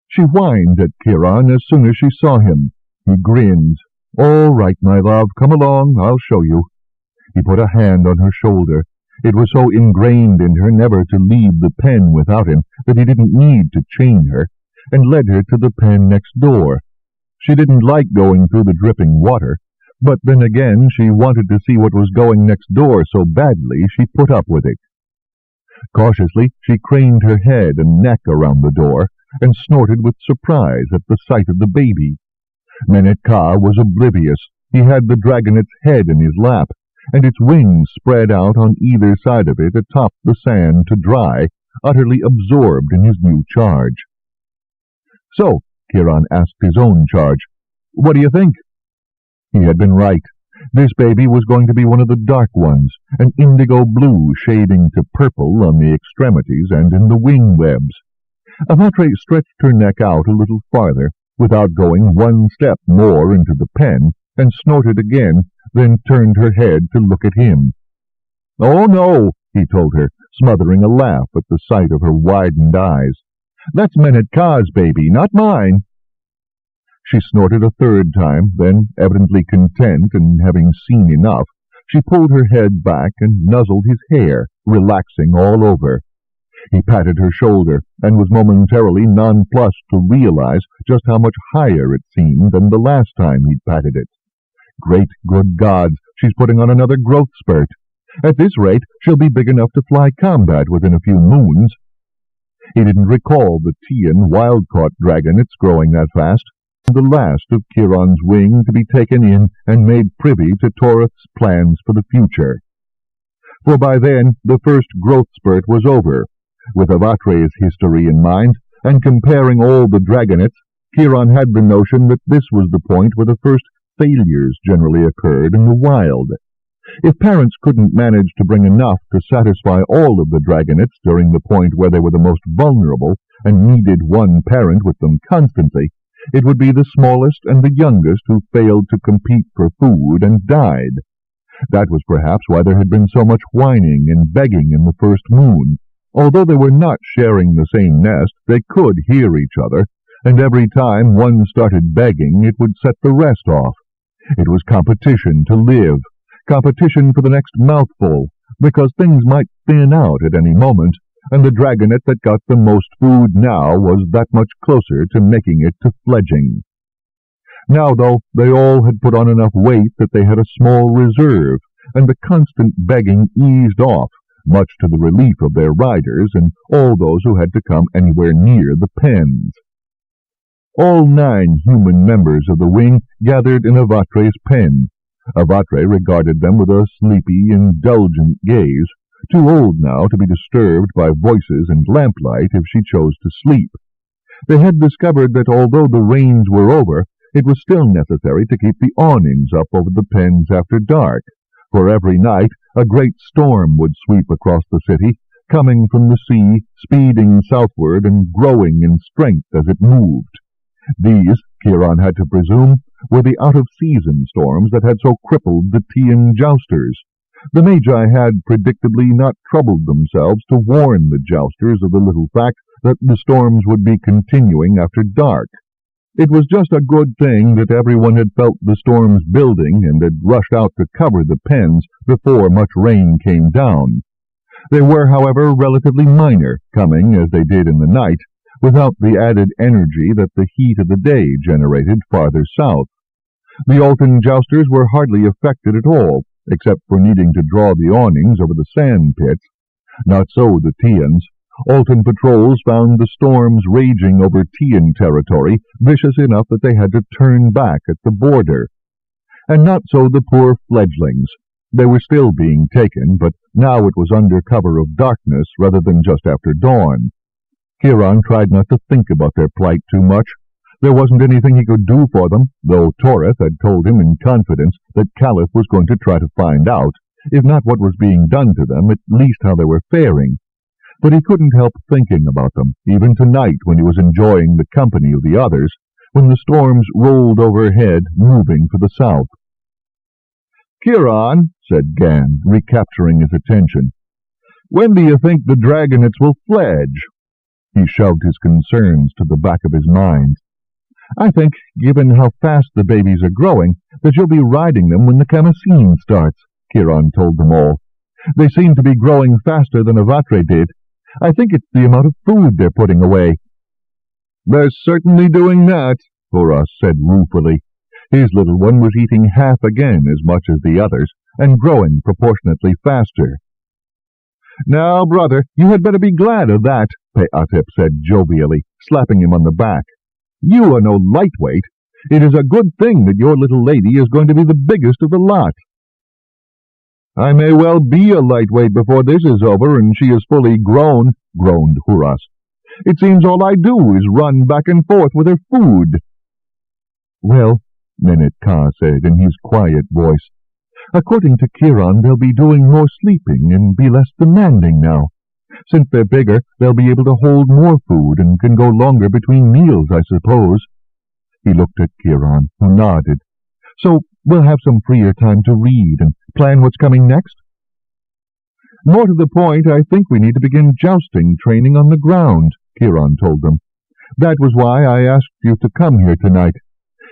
She whined at Kiron as soon as she saw him. He grinned. "All right, my love, come along, I'll show you." He put a hand on her shoulder. It was so ingrained in her never to leave the pen without him that he didn't need to chain her, and led her to the pen next door. She didn't like going through the dripping water, but then again she wanted to see what was going next door so badly she put up with it. Cautiously she craned her head and neck around the door, and snorted with surprise at the sight of the baby. Menet-Ka was oblivious. He had the dragonet's head in his lap, and its wings spread out on either side of it atop the sand to dry, utterly absorbed in his new charge. "So," Kiron asked his own charge, "what do you think?" He had been right. This baby was going to be one of the dark ones, an indigo blue shading to purple on the extremities and in the wing webs. Avatre stretched her neck out a little farther, without going one step more into the pen, and snorted again, then turned her head to look at him. "Oh, no," he told her, smothering a laugh at the sight of her widened eyes. "That's Menet-Ka's baby, not mine." She snorted a third time, then, evidently content and having seen enough, she pulled her head back and nuzzled his hair, relaxing all over. He patted her shoulder, and was momentarily nonplussed to realize just how much higher it seemed than the last time he'd patted it. Great good gods, she's putting on another growth spurt. At this rate, she'll be big enough to fly combat within a few moons. He didn't recall the Tian wild-caught dragonets growing that fast, the last of Kiron's wing to be taken in and made privy to Torith's plans for the future. For by then the first growth spurt was over, With Avatre's history in mind, and comparing all the dragonets, Kiron had the notion that this was the point where the first failures generally occurred in the wild. If parents couldn't manage to bring enough to satisfy all of the dragonets during the point where they were the most vulnerable and needed one parent with them constantly, it would be the smallest and the youngest who failed to compete for food and died. That was perhaps why there had been so much whining and begging in the first moon. Although they were not sharing the same nest, they could hear each other, and every time one started begging, it would set the rest off. It was competition to live, competition for the next mouthful, because things might thin out at any moment, and the dragonet that got the most food now was that much closer to making it to fledging. Now, though, they all had put on enough weight that they had a small reserve, and the constant begging eased off, much to the relief of their riders and all those who had to come anywhere near the pens. All 9 human members of the wing gathered in Avatre's pen. Avatre regarded them with a sleepy, indulgent gaze, too old now to be disturbed by voices and lamplight if she chose to sleep. They had discovered that although the rains were over, it was still necessary to keep the awnings up over the pens after dark, for every night a great storm would sweep across the city, coming from the sea, speeding southward and growing in strength as it moved. These, Kiron had to presume, were the out-of-season storms that had so crippled the Tian Jousters. The Magi had predictably not troubled themselves to warn the Jousters of the little fact that the storms would be continuing after dark. It was just a good thing that everyone had felt the storms building and had rushed out to cover the pens before much rain came down. They were, however, relatively minor, coming, as they did in the night, without the added energy that the heat of the day generated farther south. The Altan Jousters were hardly affected at all, except for needing to draw the awnings over the sand pits. Not so the Tians. Altan patrols found the storms raging over Tian territory vicious enough that they had to turn back at the border. And not so the poor fledglings. They were still being taken, but now it was under cover of darkness rather than just after dawn. Kiron tried not to think about their plight too much. There wasn't anything he could do for them, though Toreth had told him in confidence that Caliph was going to try to find out, if not what was being done to them, at least how they were faring. But he couldn't help thinking about them, even tonight when he was enjoying the company of the others, when the storms rolled overhead, moving for the south. "Kiron," said Gan, recapturing his attention, "when do you think the dragonets will fledge?" He shoved his concerns to the back of his mind. "I think, given how fast the babies are growing, that you'll be riding them when the Khamseen starts," Kiron told them all. "They seem to be growing faster than Avatre did. I think it's the amount of food they're putting away." "They're certainly doing that," Horace said ruefully. His little one was eating half again as much as the others, and growing proportionately faster. "Now, brother, you had better be glad of that," Peatep said jovially, slapping him on the back. "You are no lightweight. It is a good thing that your little lady is going to be the biggest of the lot." "I may well be a lightweight before this is over and she is fully grown," groaned Horace. "It seems all I do is run back and forth with her food." "Well," Nenet Ka said in his quiet voice, "according to Kiron, they'll be doing more sleeping and be less demanding now. Since they're bigger, they'll be able to hold more food and can go longer between meals, I suppose." He looked at Kiron, who nodded. "So we'll have some freer time to read and plan what's coming next?" "More to the point, I think we need to begin jousting training on the ground," Kiron told them. "That was why I asked you to come here tonight.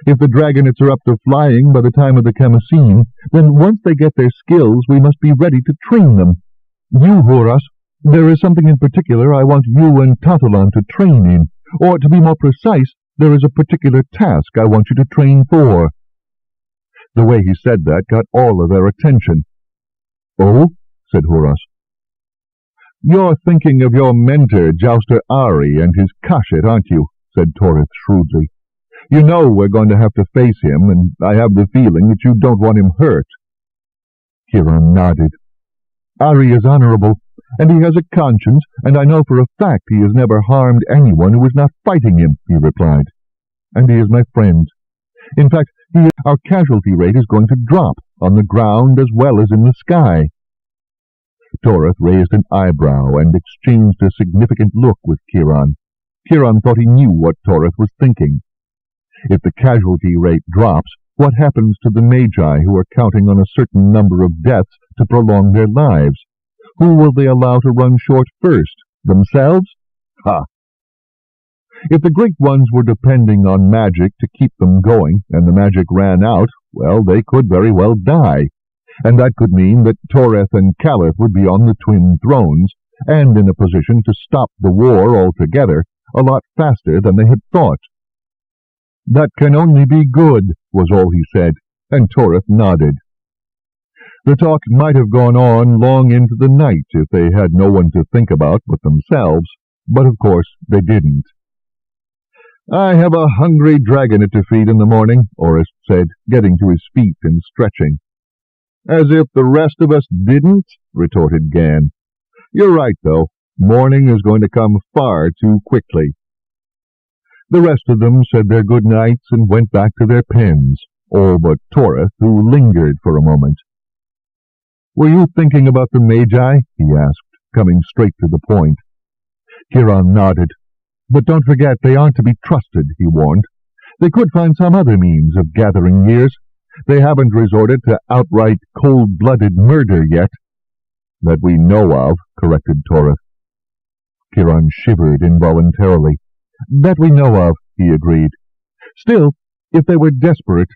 If the dragonets are up to flying by the time of the Khamseen, then once they get their skills, we must be ready to train them. You, Horace, there is something in particular I want you and Tatalan to train in, or to be more precise, there is a particular task I want you to train for." The way he said that got all of their attention. "Oh?" said Horace. "You're thinking of your mentor, Jouster Aerie, and his Kashet, aren't you?" said Toreth shrewdly. "You know we're going to have to face him, and I have the feeling that you don't want him hurt." Kiron nodded. "Aerie is honorable, and he has a conscience, and I know for a fact he has never harmed anyone who is not fighting him," he replied. "And he is my friend. In fact, our casualty rate is going to drop, on the ground as well as in the sky." Toreth raised an eyebrow and exchanged a significant look with Kiron. Kiron thought he knew what Toreth was thinking. If the casualty rate drops, what happens to the Magi who are counting on a certain number of deaths to prolong their lives? Who will they allow to run short first? Themselves? Ha! If the Great Ones were depending on magic to keep them going, and the magic ran out, well, they could very well die. And that could mean that Toreth and Caliph would be on the twin thrones, and in a position to stop the war altogether a lot faster than they had thought. "That can only be good," was all he said, and Toreth nodded. The talk might have gone on long into the night if they had no one to think about but themselves, but of course they didn't. "I have a hungry dragonette to feed in the morning," Orist said, getting to his feet and stretching. "As if the rest of us didn't," retorted Gan. "You're right, though. Morning is going to come far too quickly." The rest of them said their good nights and went back to their pens, all but Toreth, who lingered for a moment. "Were you thinking about the Magi?" he asked, coming straight to the point. Kiron nodded. "But don't forget they aren't to be trusted," he warned. "They could find some other means of gathering years. They haven't resorted to outright cold-blooded murder yet." "That we know of," corrected Toreth. Kiron shivered involuntarily. "That we know of," he agreed. "Still, if they were desperate—"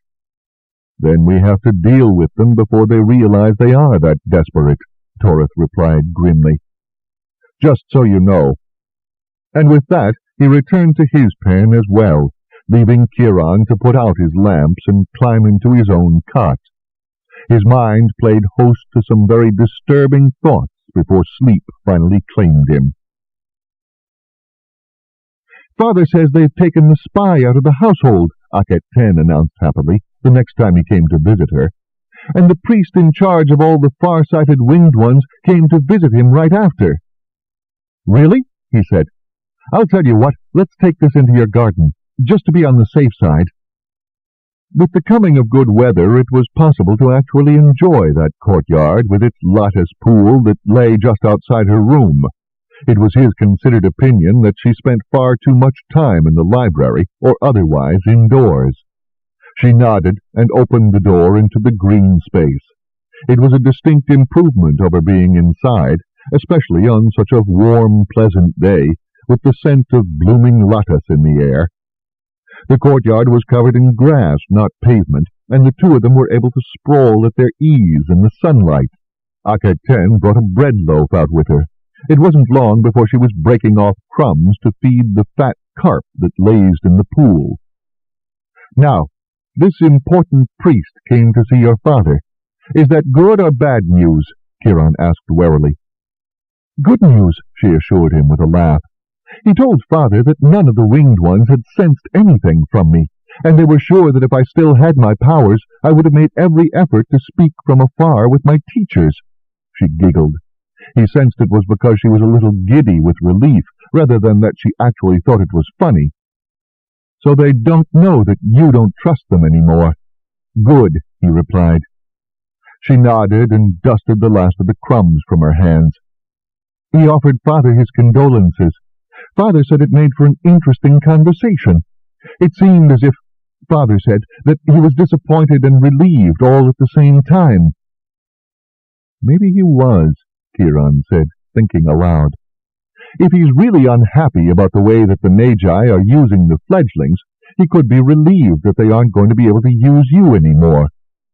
"Then we have to deal with them before they realize they are that desperate," Toreth replied grimly. "Just so you know." And with that he returned to his pen as well, leaving Kiron to put out his lamps and climb into his own cot. His mind played host to some very disturbing thoughts before sleep finally claimed him. "Father says they've taken the spy out of the household," Aunt announced happily, the next time he came to visit her. "And the priest in charge of all the far-sighted winged ones came to visit him right after." "Really?" he said. "I'll tell you what, let's take this into your garden, just to be on the safe side." With the coming of good weather, it was possible to actually enjoy that courtyard with its lattice pool that lay just outside her room. It was his considered opinion that she spent far too much time in the library, or otherwise indoors. She nodded and opened the door into the green space. It was a distinct improvement over being inside, especially on such a warm, pleasant day, with the scent of blooming lattice in the air. The courtyard was covered in grass, not pavement, and the two of them were able to sprawl at their ease in the sunlight. Aunt brought a bread loaf out with her. It wasn't long before she was breaking off crumbs to feed the fat carp that lazed in the pool. "Now, this important priest came to see your father. Is that good or bad news?" Kiron asked warily. "Good news," she assured him with a laugh. "He told Father that none of the winged ones had sensed anything from me, and they were sure that if I still had my powers, I would have made every effort to speak from afar with my teachers." She giggled. He sensed it was because she was a little giddy with relief, rather than that she actually thought it was funny. "So they don't know that you don't trust them any more." "Good," he replied. She nodded and dusted the last of the crumbs from her hands. "He offered Father his condolences. Father said it made for an interesting conversation. It seemed as if, Father said, that he was disappointed and relieved all at the same time." "Maybe he was," Kiron said, thinking aloud. "If he's really unhappy about the way that the Magi are using the fledglings, he could be relieved that they aren't going to be able to use you anymore.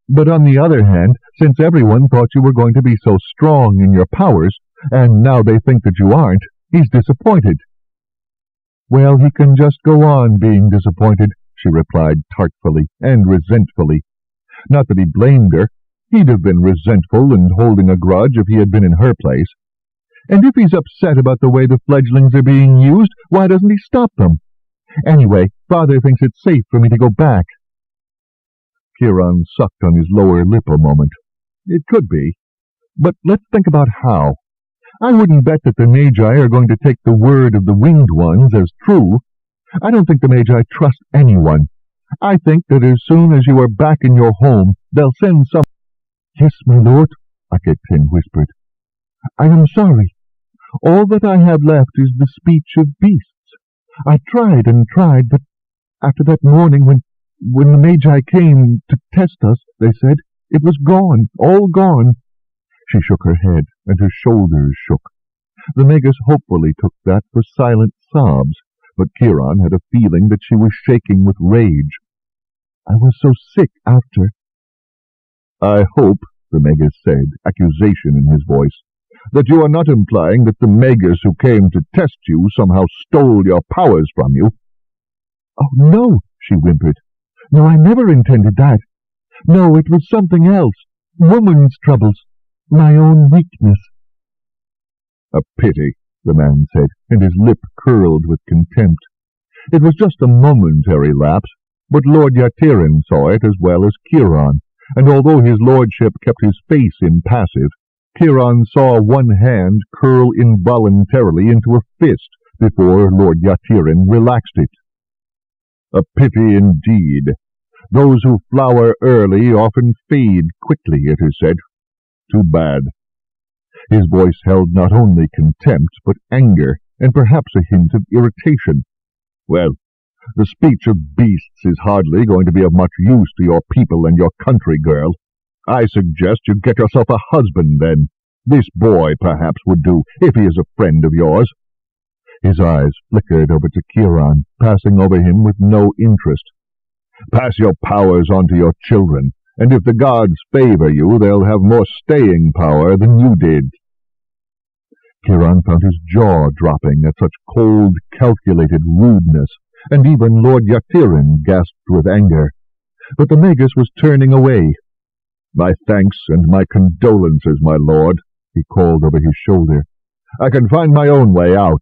But on the other hand, since everyone thought you were going to be so strong in your powers, and now they think that you aren't, he's disappointed." "Well, he can just go on being disappointed," she replied tartfully and resentfully. Not that he blamed her. He'd have been resentful and holding a grudge if he had been in her place. And if he's upset about the way the fledglings are being used, why doesn't he stop them? Anyway, Father thinks it's safe for me to go back. Kiron sucked on his lower lip a moment. "It could be. But let's think about how. I wouldn't bet that the Magi are going to take the word of the winged ones as true. I don't think the Magi trust anyone. I think that as soon as you are back in your home, they'll send some— Yes, my lord, Akhetin whispered. I am sorry. All that I have left is the speech of beasts. I tried and tried, but after that morning when the Magi came to test us, they said, it was gone, all gone. She shook her head, and her shoulders shook. The Magus hopefully took that for silent sobs, but Kiron had a feeling that she was shaking with rage. I was so sick after. I hope, the Magus said, accusation in his voice, that you are not implying that the Magus who came to test you somehow stole your powers from you. Oh, no, she whimpered. No, I never intended that. No, it was something else. Woman's troubles. My own weakness. A pity, the man said, and his lip curled with contempt. It was just a momentary lapse, but Lord Yatirin saw it as well as Kiron, and although his lordship kept his face impassive, Kiron saw one hand curl involuntarily into a fist before Lord Yatirin relaxed it. A pity indeed. Those who flower early often fade quickly, it is said. Too bad. His voice held not only contempt, but anger, and perhaps a hint of irritation. Well, the speech of beasts is hardly going to be of much use to your people and your country, girl. I suggest you get yourself a husband, then. This boy, perhaps, would do, if he is a friend of yours. His eyes flickered over to Kiron, passing over him with no interest. Pass your powers on to your children, and if the gods favor you, they'll have more staying power than you did. Kiron found his jaw dropping at such cold, calculated rudeness, and even Lord Yatirin gasped with anger. But the Magus was turning away. My thanks and my condolences, my lord, he called over his shoulder. I can find my own way out.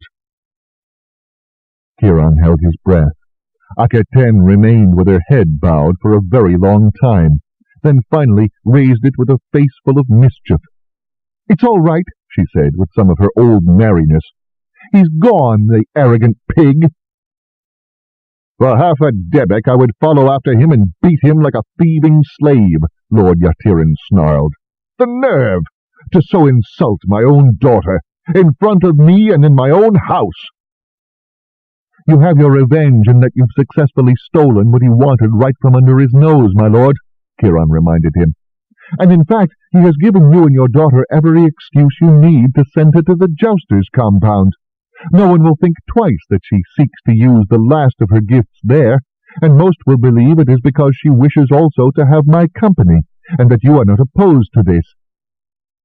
Kiron held his breath. Akhetin remained with her head bowed for a very long time, then finally raised it with a face full of mischief. It's all right, she said, with some of her old merriness. He's gone, the arrogant pig. For half a debek I would follow after him and beat him like a thieving slave, Lord Yatirin snarled. The nerve! To so insult my own daughter, in front of me and in my own house! You have your revenge in that you've successfully stolen what he wanted right from under his nose, my lord, Kiron reminded him. And in fact, he has given you and your daughter every excuse you need to send her to the Jousters' compound. No one will think twice that she seeks to use the last of her gifts there, and most will believe it is because she wishes also to have my company, and that you are not opposed to this.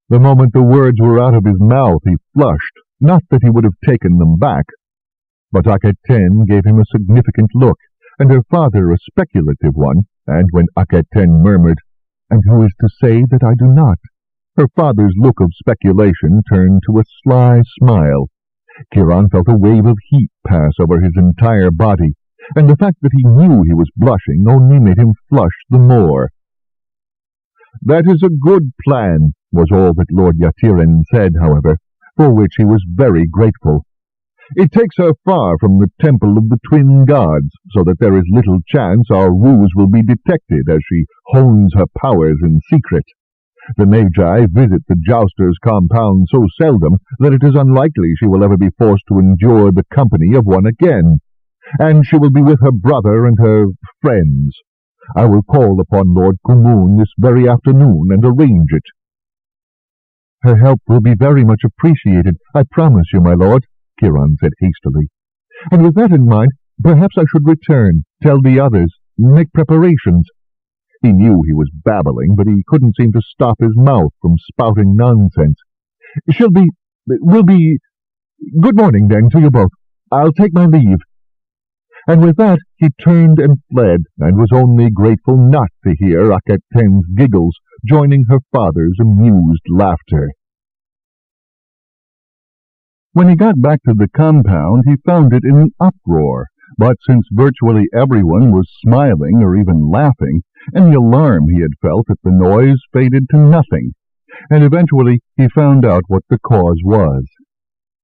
The moment the words were out of his mouth, he flushed, not that he would have taken them back. But Akhetin gave him a significant look, and her father a speculative one, and when Akhetin murmured, And who is to say that I do not? Her father's look of speculation turned to a sly smile. Kiron felt a wave of heat pass over his entire body, and the fact that he knew he was blushing only made him flush the more. That is a good plan, was all that Lord Yatirin said, however, for which he was very grateful. It takes her far from the temple of the twin gods, so that there is little chance our ruse will be detected as she hones her powers in secret. The Magi visit the Jousters' compound so seldom that it is unlikely she will ever be forced to endure the company of one again, and she will be with her brother and her friends. I will call upon Lord Kumun this very afternoon and arrange it. Her help will be very much appreciated, I promise you, my lord, Kiron said hastily. And with that in mind, perhaps I should return, tell the others, make preparations. He knew he was babbling, but he couldn't seem to stop his mouth from spouting nonsense. We'll be... Good morning, then, to you both. I'll take my leave. And with that he turned and fled, and was only grateful not to hear Akhetin's giggles joining her father's amused laughter. When he got back to the compound, he found it in an uproar, but since virtually everyone was smiling or even laughing, any alarm he had felt at the noise faded to nothing. and eventually he found out what the cause was.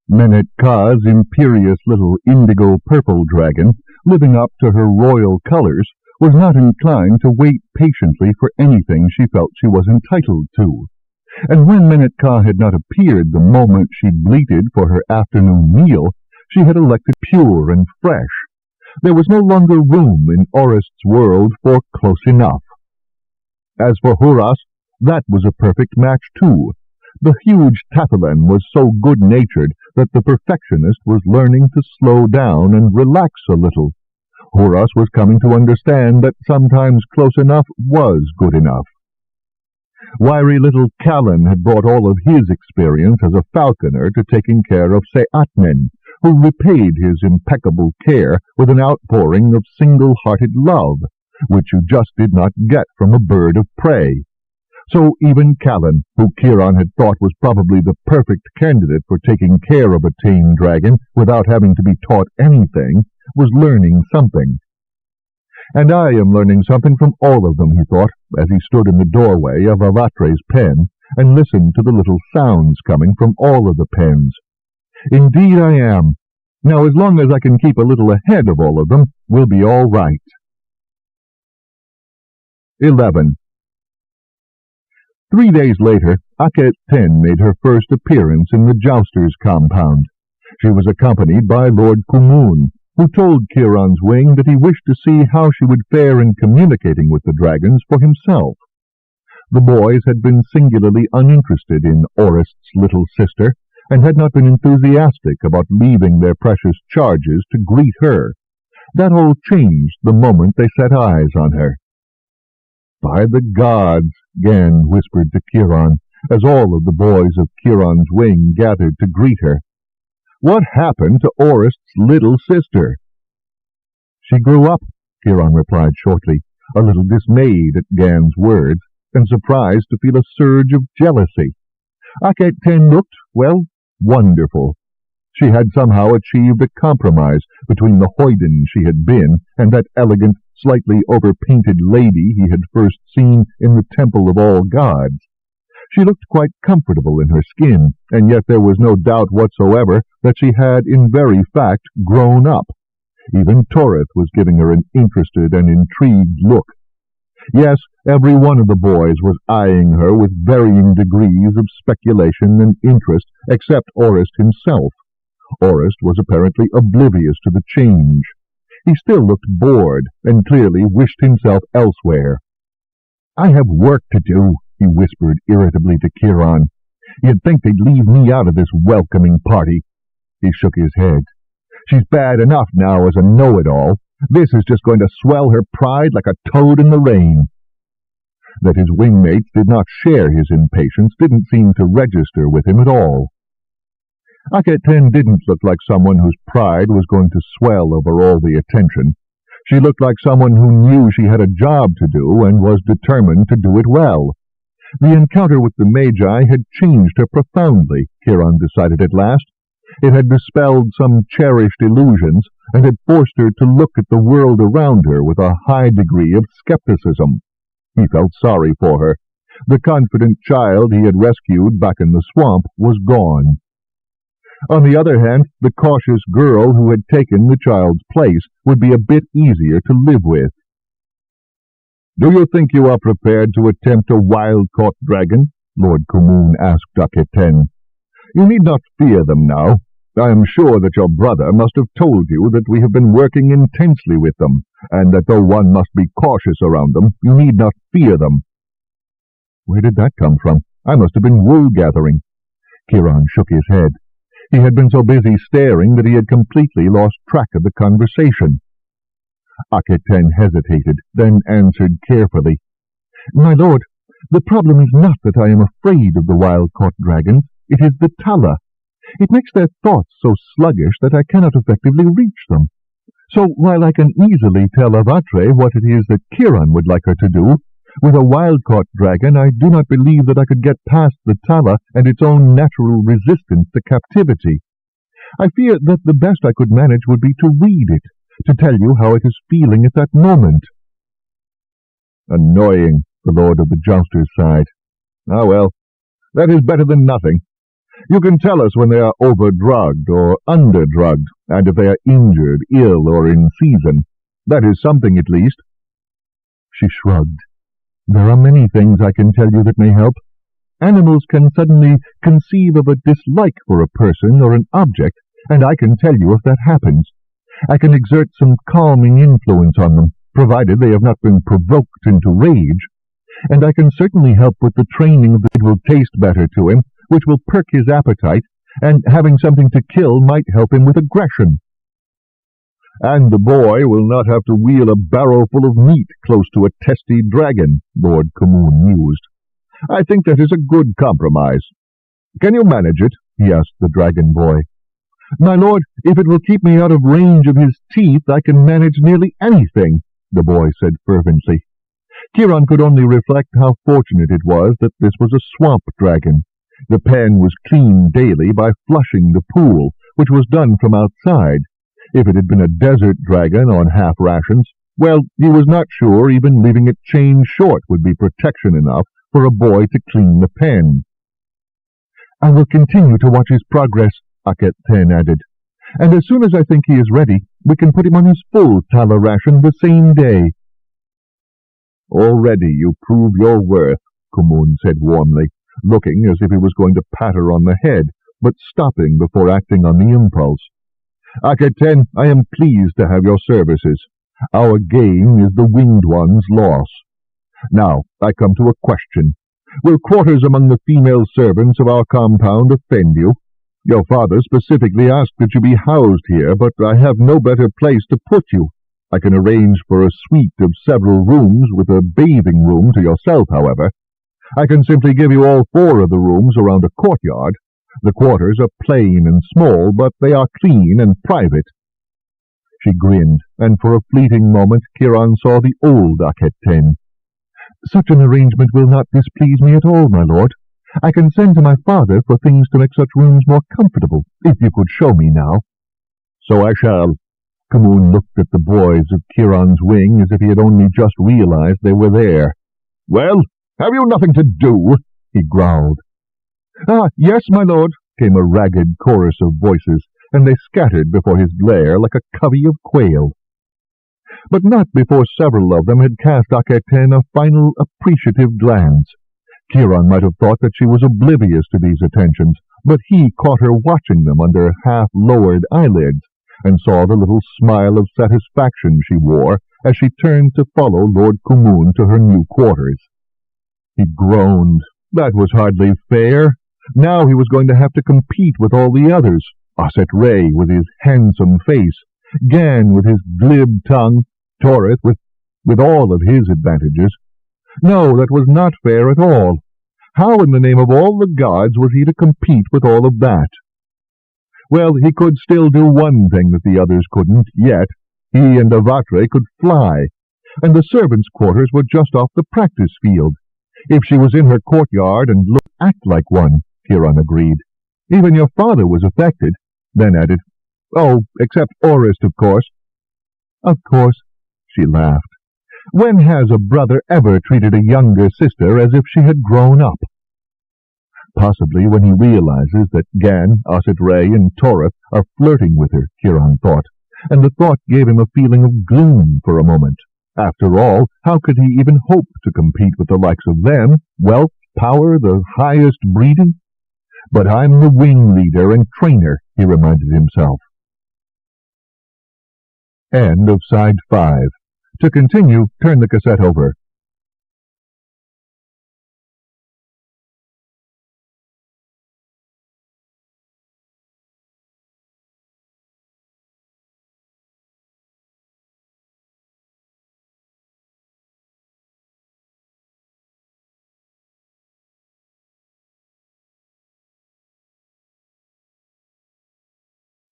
Menet-Ka's imperious little indigo-purple dragon, living up to her royal colors, was not inclined to wait patiently for anything she felt she was entitled to. And when Menet-Ka had not appeared the moment she bleated for her afternoon meal, she had elected pure and fresh. There was no longer room in Orist's world for close enough. As for Huras, that was a perfect match too. The huge Tathalan was so good-natured that the perfectionist was learning to slow down and relax a little. Huras was coming to understand that sometimes close enough was good enough. Wiry little Callan had brought all of his experience as a falconer to taking care of Seatmen, who repaid his impeccable care with an outpouring of single-hearted love, which you just did not get from a bird of prey. So even Callan, who Kiron had thought was probably the perfect candidate for taking care of a tame dragon without having to be taught anything, was learning something. And I am learning something from all of them, he thought, as he stood in the doorway of Avatre's pen and listened to the little sounds coming from all of the pens. Indeed I am. Now, as long as I can keep a little ahead of all of them, we'll be all right. 11. 3 days later, Audible made her first appearance in the Jousters' compound. She was accompanied by Lord Kumun, who told Kiron's wing that he wished to see how she would fare in communicating with the dragons for himself. The boys had been singularly uninterested in Orist's little sister, and had not been enthusiastic about leaving their precious charges to greet her. That all changed the moment they set eyes on her. "By the gods," Gan whispered to Kiron, as all of the boys of Kiron's wing gathered to greet her. "What happened to Orist's little sister?" "She grew up," Kiron replied shortly, a little dismayed at Gan's words, and surprised to feel a surge of jealousy. Audible looked, well, wonderful. She had somehow achieved a compromise between the hoyden she had been and that elegant, slightly overpainted lady he had first seen in the Temple of All Gods. She looked quite comfortable in her skin, and yet there was no doubt whatsoever that she had in very fact grown up. Even Torith was giving her an interested and intrigued look. Yes, every one of the boys was eyeing her with varying degrees of speculation and interest, except Orist himself. Orist was apparently oblivious to the change. He still looked bored, and clearly wished himself elsewhere. "I have work to do," he whispered irritably to Kiron. "You'd think they'd leave me out of this welcoming party." He shook his head. "She's bad enough now as a know-it-all. This is just going to swell her pride like a toad in the rain." That his wingmates did not share his impatience didn't seem to register with him at all. Audible didn't look like someone whose pride was going to swell over all the attention. She looked like someone who knew she had a job to do and was determined to do it well. The encounter with the Magi had changed her profoundly, Kiron decided at last. It had dispelled some cherished illusions and had forced her to look at the world around her with a high degree of skepticism. He felt sorry for her. The confident child he had rescued back in the swamp was gone. On the other hand, the cautious girl who had taken the child's place would be a bit easier to live with. "Do you think you are prepared to attempt a wild-caught dragon?" Lord Kumun asked Audible. "You need not fear them now. I am sure that your brother must have told you that we have been working intensely with them, and that though one must be cautious around them, you need not fear them." Where did that come from? I must have been wool-gathering. Kiron shook his head. He had been so busy staring that he had completely lost track of the conversation. Audible hesitated, then answered carefully, "My lord, the problem is not that I am afraid of the wild-caught dragons. It is the Tala. It makes their thoughts so sluggish that I cannot effectively reach them. So while I can easily tell Avatre what it is that Kiron would like her to do, with a wild-caught dragon I do not believe that I could get past the Tala and its own natural resistance to captivity. I fear that the best I could manage would be to read it, to tell you how it is feeling at that moment." "Annoying," the Lord of the Jousters sighed. "Ah well, That is better than nothing. You can tell us when they are overdrugged or underdrugged, and if they are injured, ill, or in season. That is something, at least." She shrugged. "There are many things I can tell you that may help. Animals can suddenly conceive of a dislike for a person or an object, and I can tell you if that happens. I can exert some calming influence on them, provided they have not been provoked into rage. And I can certainly help with the training of it will taste better to him, which will perk his appetite, and having something to kill might help him with aggression." "And the boy will not have to wheel a barrow full of meat close to a testy dragon," Lord Kmoon mused. "I think that is a good compromise. Can you manage it?" he asked the dragon boy. "My lord, if it will keep me out of range of his teeth, I can manage nearly anything," the boy said fervently. Kiron could only reflect how fortunate it was that this was a swamp dragon. The pen was cleaned daily by flushing the pool, which was done from outside. If it had been a desert dragon on half rations, well, he was not sure even leaving it chained short would be protection enough for a boy to clean the pen. "I will continue to watch his progress," Akhet-Ten added, "and as soon as I think he is ready, we can put him on his full tala ration the same day." "Already you prove your worth," Kmoon said warmly, looking as if he was going to pat her on the head, but stopping before acting on the impulse. "Akhet-Ten, I am pleased to have your services. Our gain is the Winged One's loss. Now, I come to a question. Will quarters among the female servants of our compound offend you? Your father specifically asked that you be housed here, but I have no better place to put you. I can arrange for a suite of several rooms with a bathing room to yourself, however. I can simply give you all 4 of the rooms around a courtyard. The quarters are plain and small, but they are clean and private." She grinned, and for a fleeting moment Kiron saw the old Akhet-Ten. "Such an arrangement will not displease me at all, my lord. I can send to my father for things to make such rooms more comfortable, if you could show me now." "So I shall." Kmoon looked at the boys of Kiron's wing as if he had only just realized they were there. "Well, have you nothing to do?" he growled. "Ah, yes, my lord," came a ragged chorus of voices, and they scattered before his glare like a covey of quail. But not before several of them had cast Akhet-Ten a final appreciative glance. Kiron might have thought that she was oblivious to these attentions, but he caught her watching them under half-lowered eyelids, and saw the little smile of satisfaction she wore as she turned to follow Lord Kmoon to her new quarters. He groaned. That was hardly fair. Now he was going to have to compete with all the others. Auset-Ray with his handsome face, Gan with his glib tongue, Torith with all of his advantages. No, that was not fair at all. How in the name of all the gods was he to compete with all of that? Well, he could still do one thing that the others couldn't yet. He and Avatre could fly, and the servants' quarters were just off the practice field. If she was in her courtyard and act like one, Kiron agreed. Even your father was affected, then added, "Oh, except Orist, of course." "Of course," she laughed. "When has a brother ever treated a younger sister as if she had grown up?" Possibly when he realizes that Gan, Auset-Ray, and Torith are flirting with her, Kiron thought, and the thought gave him a feeling of gloom for a moment. After all, how could he even hope to compete with the likes of them? Wealth, power, the highest breeding? "But I'm the wing leader and trainer," he reminded himself. End of Side 5. To continue, turn the cassette over.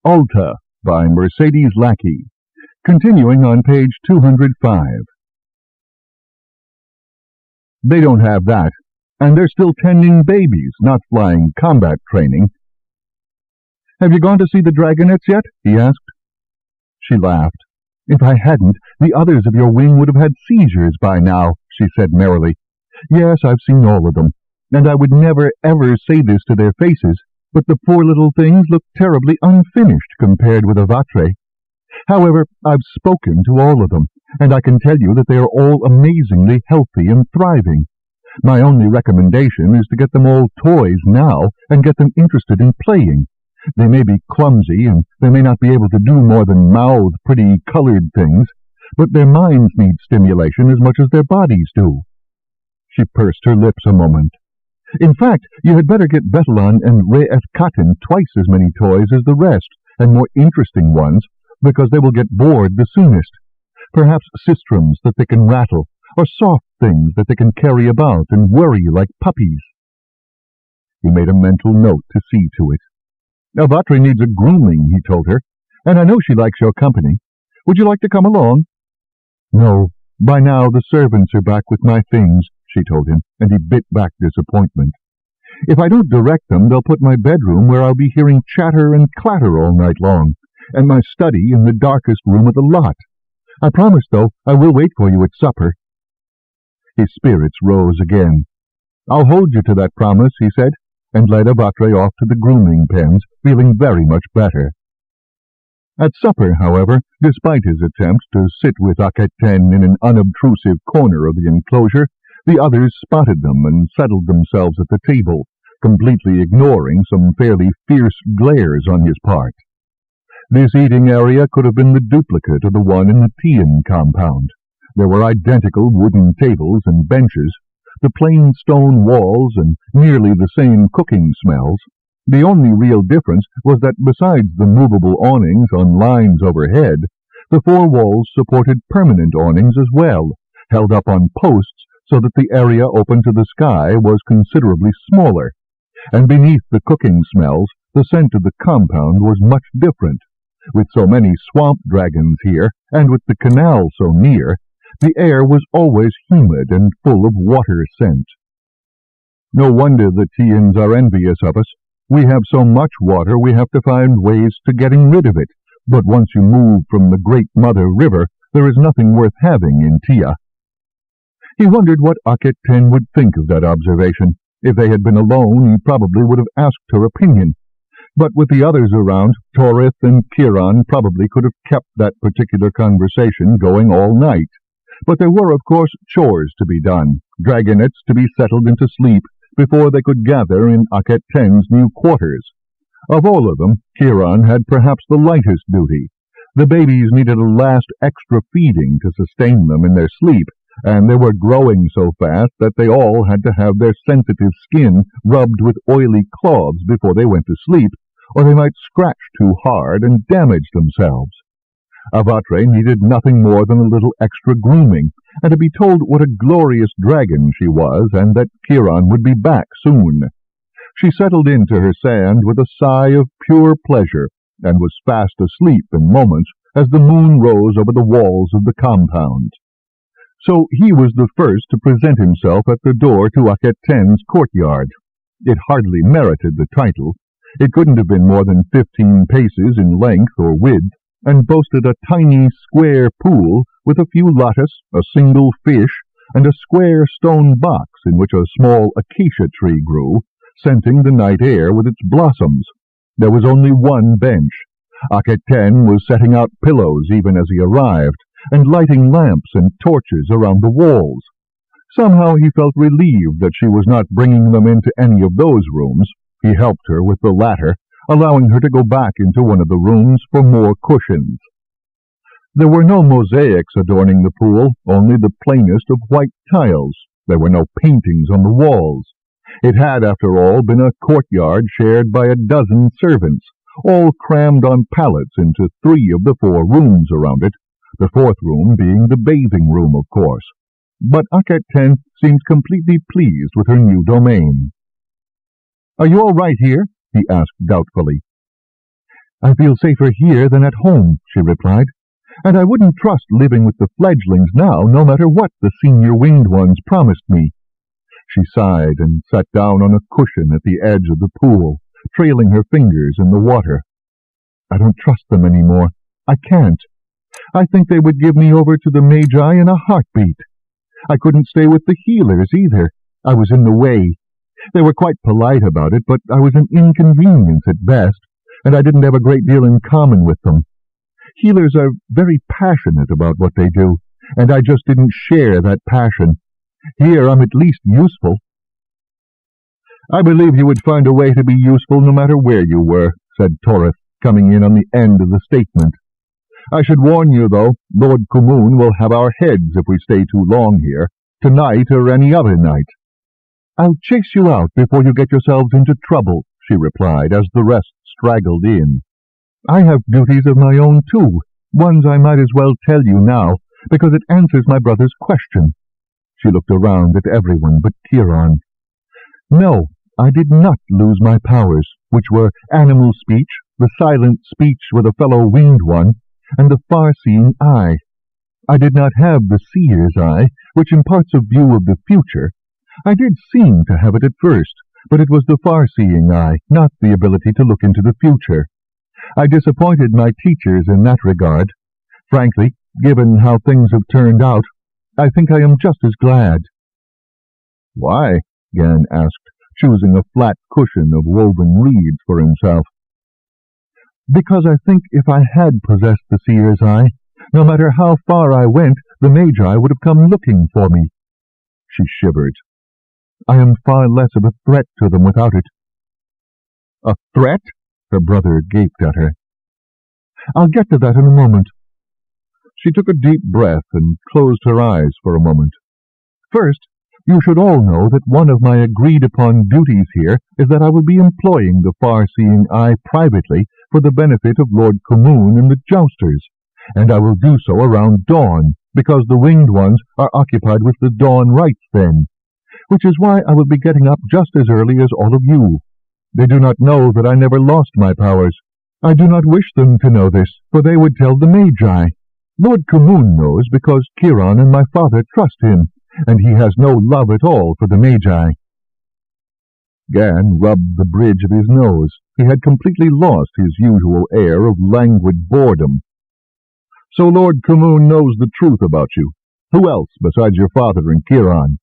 Alta by Mercedes Lackey. Continuing on page 205. They don't have that, and they're still tending babies, not flying combat training. "Have you gone to see the dragonettes yet?" he asked. She laughed. "If I hadn't, the others of your wing would have had seizures by now," she said merrily. "Yes, I've seen all of them, and I would never ever say this to their faces, but the poor little things look terribly unfinished compared with Avatre. However, I've spoken to all of them, and I can tell you that they are all amazingly healthy and thriving. My only recommendation is to get them all toys now and get them interested in playing. They may be clumsy, and they may not be able to do more than mouth pretty colored things, but their minds need stimulation as much as their bodies do. She pursed her lips a moment. In fact, you had better get Betalon and Re'et-Katin twice as many toys as the rest, and more interesting ones, because they will get bored the soonest. Perhaps sistrums that they can rattle, or soft things that they can carry about and worry like puppies. He made a mental note to see to it. Avatre needs a grooming, he told her, and I know she likes your company. Would you like to come along? No, by now the servants are back with my things, she told him, and he bit back disappointment. If I don't direct them, they'll put my bedroom where I'll be hearing chatter and clatter all night long, and my study in the darkest room of the lot. I promise, though, I will wait for you at supper. His spirits rose again. I'll hold you to that promise, he said, and led Avatre off to the grooming pens, feeling very much better. At supper, however, despite his attempts to sit with Akhet-Ten in an unobtrusive corner of the enclosure, the others spotted them and settled themselves at the table, completely ignoring some fairly fierce glares on his part. This eating area could have been the duplicate of the one in the Tian compound. There were identical wooden tables and benches, the plain stone walls, and nearly the same cooking smells. The only real difference was that besides the movable awnings on lines overhead, the four walls supported permanent awnings as well, held up on posts so that the area open to the sky was considerably smaller. And beneath the cooking smells, the scent of the compound was much different. With so many swamp dragons here, and with the canal so near, the air was always humid and full of water scent. No wonder the Tians are envious of us. We have so much water we have to find ways to getting rid of it, but once you move from the Great Mother River, there is nothing worth having in Tia. He wondered what Akhet-Ten would think of that observation. If they had been alone, he probably would have asked her opinion. But with the others around, Torith and Kiron probably could have kept that particular conversation going all night. But there were, of course, chores to be done, dragonettes to be settled into sleep before they could gather in Akhet-Ten's new quarters. Of all of them, Kiron had perhaps the lightest duty. The babies needed a last extra feeding to sustain them in their sleep, and they were growing so fast that they all had to have their sensitive skin rubbed with oily cloths before they went to sleep, or they might scratch too hard and damage themselves. Avatre needed nothing more than a little extra grooming, and to be told what a glorious dragon she was, and that Kiron would be back soon. She settled into her sand with a sigh of pure pleasure, and was fast asleep in moments as the moon rose over the walls of the compound. So he was the first to present himself at the door to Akhet-Ten's courtyard. It hardly merited the title. It couldn't have been more than 15 paces in length or width, and boasted a tiny square pool with a few lotus, a single fish, and a square stone box in which a small acacia tree grew, scenting the night air with its blossoms. There was only one bench. Akhet-Ten was setting out pillows even as he arrived, and lighting lamps and torches around the walls. Somehow he felt relieved that she was not bringing them into any of those rooms. He helped her with the latter, allowing her to go back into one of the rooms for more cushions. There were no mosaics adorning the pool, only the plainest of white tiles. There were no paintings on the walls. It had, after all, been a courtyard shared by a dozen servants, all crammed on pallets into 3 of the 4 rooms around it, the 4th room being the bathing room, of course. But Akhet-Ten seemed completely pleased with her new domain. "Are you all right here?" he asked doubtfully. "I feel safer here than at home," she replied, "and I wouldn't trust living with the fledglings now, no matter what the senior winged ones promised me." She sighed and sat down on a cushion at the edge of the pool, trailing her fingers in the water. "I don't trust them any more. I can't. I think they would give me over to the Magi in a heartbeat. I couldn't stay with the healers either. I was in the way. They were quite polite about it, but I was an inconvenience at best, and I didn't have a great deal in common with them. Healers are very passionate about what they do, and I just didn't share that passion. Here I'm at least useful." "I believe you would find a way to be useful no matter where you were," said Torith, coming in on the end of the statement. "I should warn you, though, Lord Kumun will have our heads if we stay too long here, tonight or any other night." "I'll chase you out before you get yourselves into trouble," she replied, as the rest straggled in. "I have duties of my own, too, ones I might as well tell you now, because it answers my brother's question." She looked around at everyone but Kiron. "No, I did not lose my powers, which were animal speech, the silent speech with a fellow winged one, and the far-seeing eye. I did not have the seer's eye, which imparts a view of the future. I did seem to have it at first, but it was the far-seeing eye, not the ability to look into the future. I disappointed my teachers in that regard. Frankly, given how things have turned out, I think I am just as glad." "Why?" Gan asked, choosing a flat cushion of woven reeds for himself. "Because I think if I had possessed the seer's eye, no matter how far I went, the Magi would have come looking for me." She shivered. "I am far less of a threat to them without it." "A threat?" Her brother gaped at her. "I'll get to that in a moment." She took a deep breath and closed her eyes for a moment. "First, you should all know that one of my agreed-upon duties here is that I will be employing the far-seeing eye privately for the benefit of Lord Kumun and the Jousters, and I will do so around dawn, because the winged ones are occupied with the dawn rites then, which is why I will be getting up just as early as all of you. They do not know that I never lost my powers. I do not wish them to know this, for they would tell the Magi. Lord Kumun knows because Kiron and my father trust him, and he has no love at all for the Magi." Gan rubbed the bridge of his nose. He had completely lost his usual air of languid boredom. "So Lord Kumun knows the truth about you. Who else besides your father and Kiron?"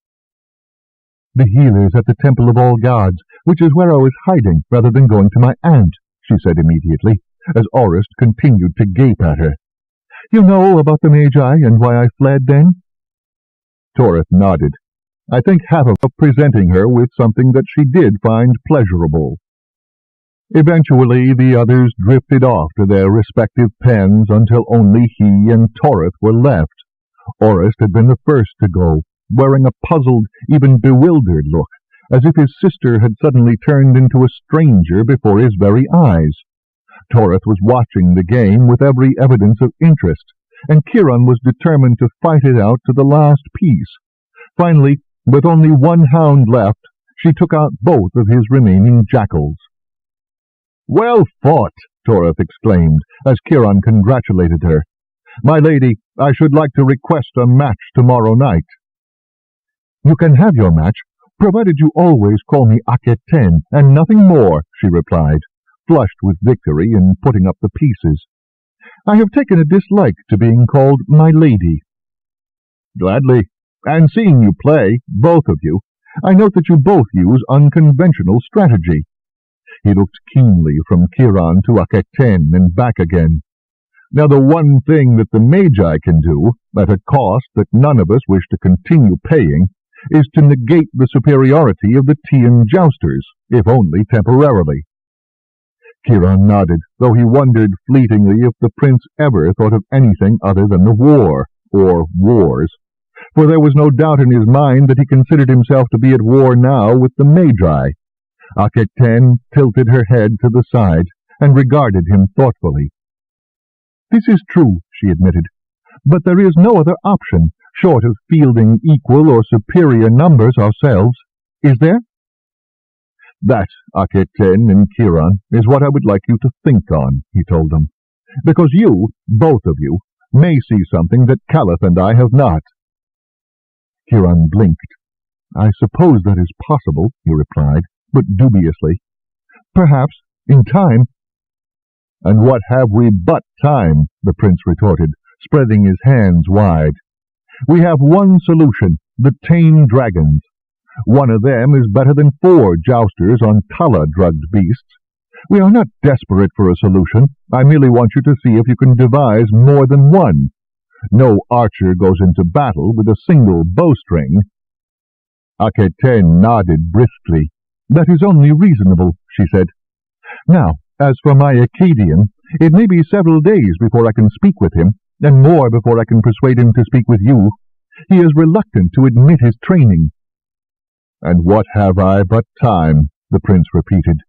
"The healers at the Temple of All Gods, which is where I was hiding rather than going to my aunt," she said immediately, as Orist continued to gape at her. "You know about the Magi and why I fled then?" Torith nodded. I think half of presenting her with something that she did find pleasurable. Eventually the others drifted off to their respective pens until only he and Torith were left. Orist had been the first to go, wearing a puzzled, even bewildered look, as if his sister had suddenly turned into a stranger before his very eyes. Torith was watching the game with every evidence of interest, and Kiron was determined to fight it out to the last piece. Finally, with only one hound left, she took out both of his remaining jackals. "Well fought!" Torith exclaimed, as Kiron congratulated her. "My lady, I should like to request a match tomorrow night." "You can have your match, provided you always call me Aketen, and nothing more," she replied, flushed with victory and putting up the pieces. "I have taken a dislike to being called my lady." "Gladly. And seeing you play, both of you, I note that you both use unconventional strategy." He looked keenly from Kiron to Aketen and back again. "Now the one thing that the Magi can do, at a cost that none of us wish to continue paying, is to negate the superiority of the Tian Jousters, if only temporarily." Kiron nodded, though he wondered fleetingly if the prince ever thought of anything other than the war, or wars, for there was no doubt in his mind that he considered himself to be at war now with the Magi. Aketen tilted her head to the side and regarded him thoughtfully. "This is true," she admitted, "but there is no other option, short of fielding equal or superior numbers ourselves. Is there?" "That, Aketen and Kiron, is what I would like you to think on," he told them, "because you, both of you, may see something that Caliph and I have not." Kiron blinked. "I suppose that is possible," he replied, but dubiously. "Perhaps, in time." "And what have we but time?" the prince retorted, spreading his hands wide. "We have one solution, the tame dragons. One of them is better than 4 jousters on Tala-drugged beasts. We are not desperate for a solution. I merely want you to see if you can devise more than one. No archer goes into battle with a single bowstring." Aquitaine nodded briskly. "That is only reasonable," she said. "Now, as for my Acadian, it may be several days before I can speak with him, and more before I can persuade him to speak with you. He is reluctant to admit his training." "And what have I but time?" the prince repeated.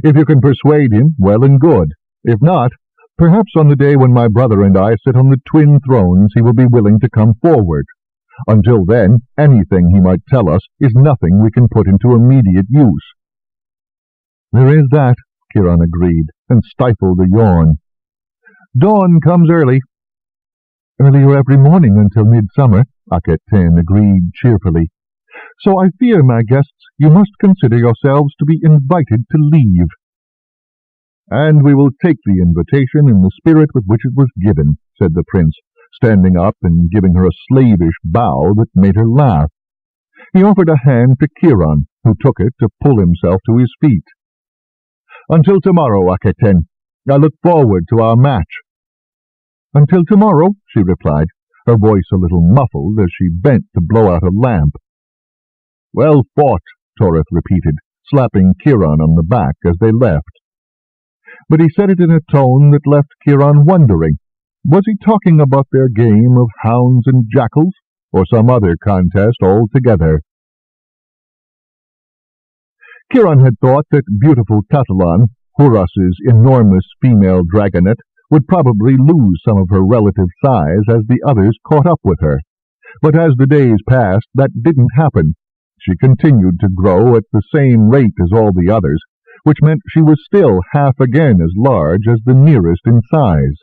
"If you can persuade him, well and good. If not, perhaps on the day when my brother and I sit on the twin thrones he will be willing to come forward. Until then, anything he might tell us is nothing we can put into immediate use." "There is that," Kiron agreed, and stifled a yawn. "Dawn comes early." "Earlier every morning until midsummer," Aquitaine agreed cheerfully. "So I fear, my guests, you must consider yourselves to be invited to leave." "And we will take the invitation in the spirit with which it was given," said the prince, standing up and giving her a slavish bow that made her laugh. He offered a hand to Kiron, who took it to pull himself to his feet. "Until tomorrow, Aquitaine. I look forward to our match." "Until tomorrow," she replied, her voice a little muffled as she bent to blow out a lamp. "Well fought," Torith repeated, slapping Kiron on the back as they left. But he said it in a tone that left Kiron wondering. Was he talking about their game of hounds and jackals, or some other contest altogether? Kiron had thought that beautiful Catalan, Huras's enormous female dragonet, would probably lose some of her relative size as the others caught up with her. But as the days passed, that didn't happen. She continued to grow at the same rate as all the others, which meant she was still half again as large as the nearest in size.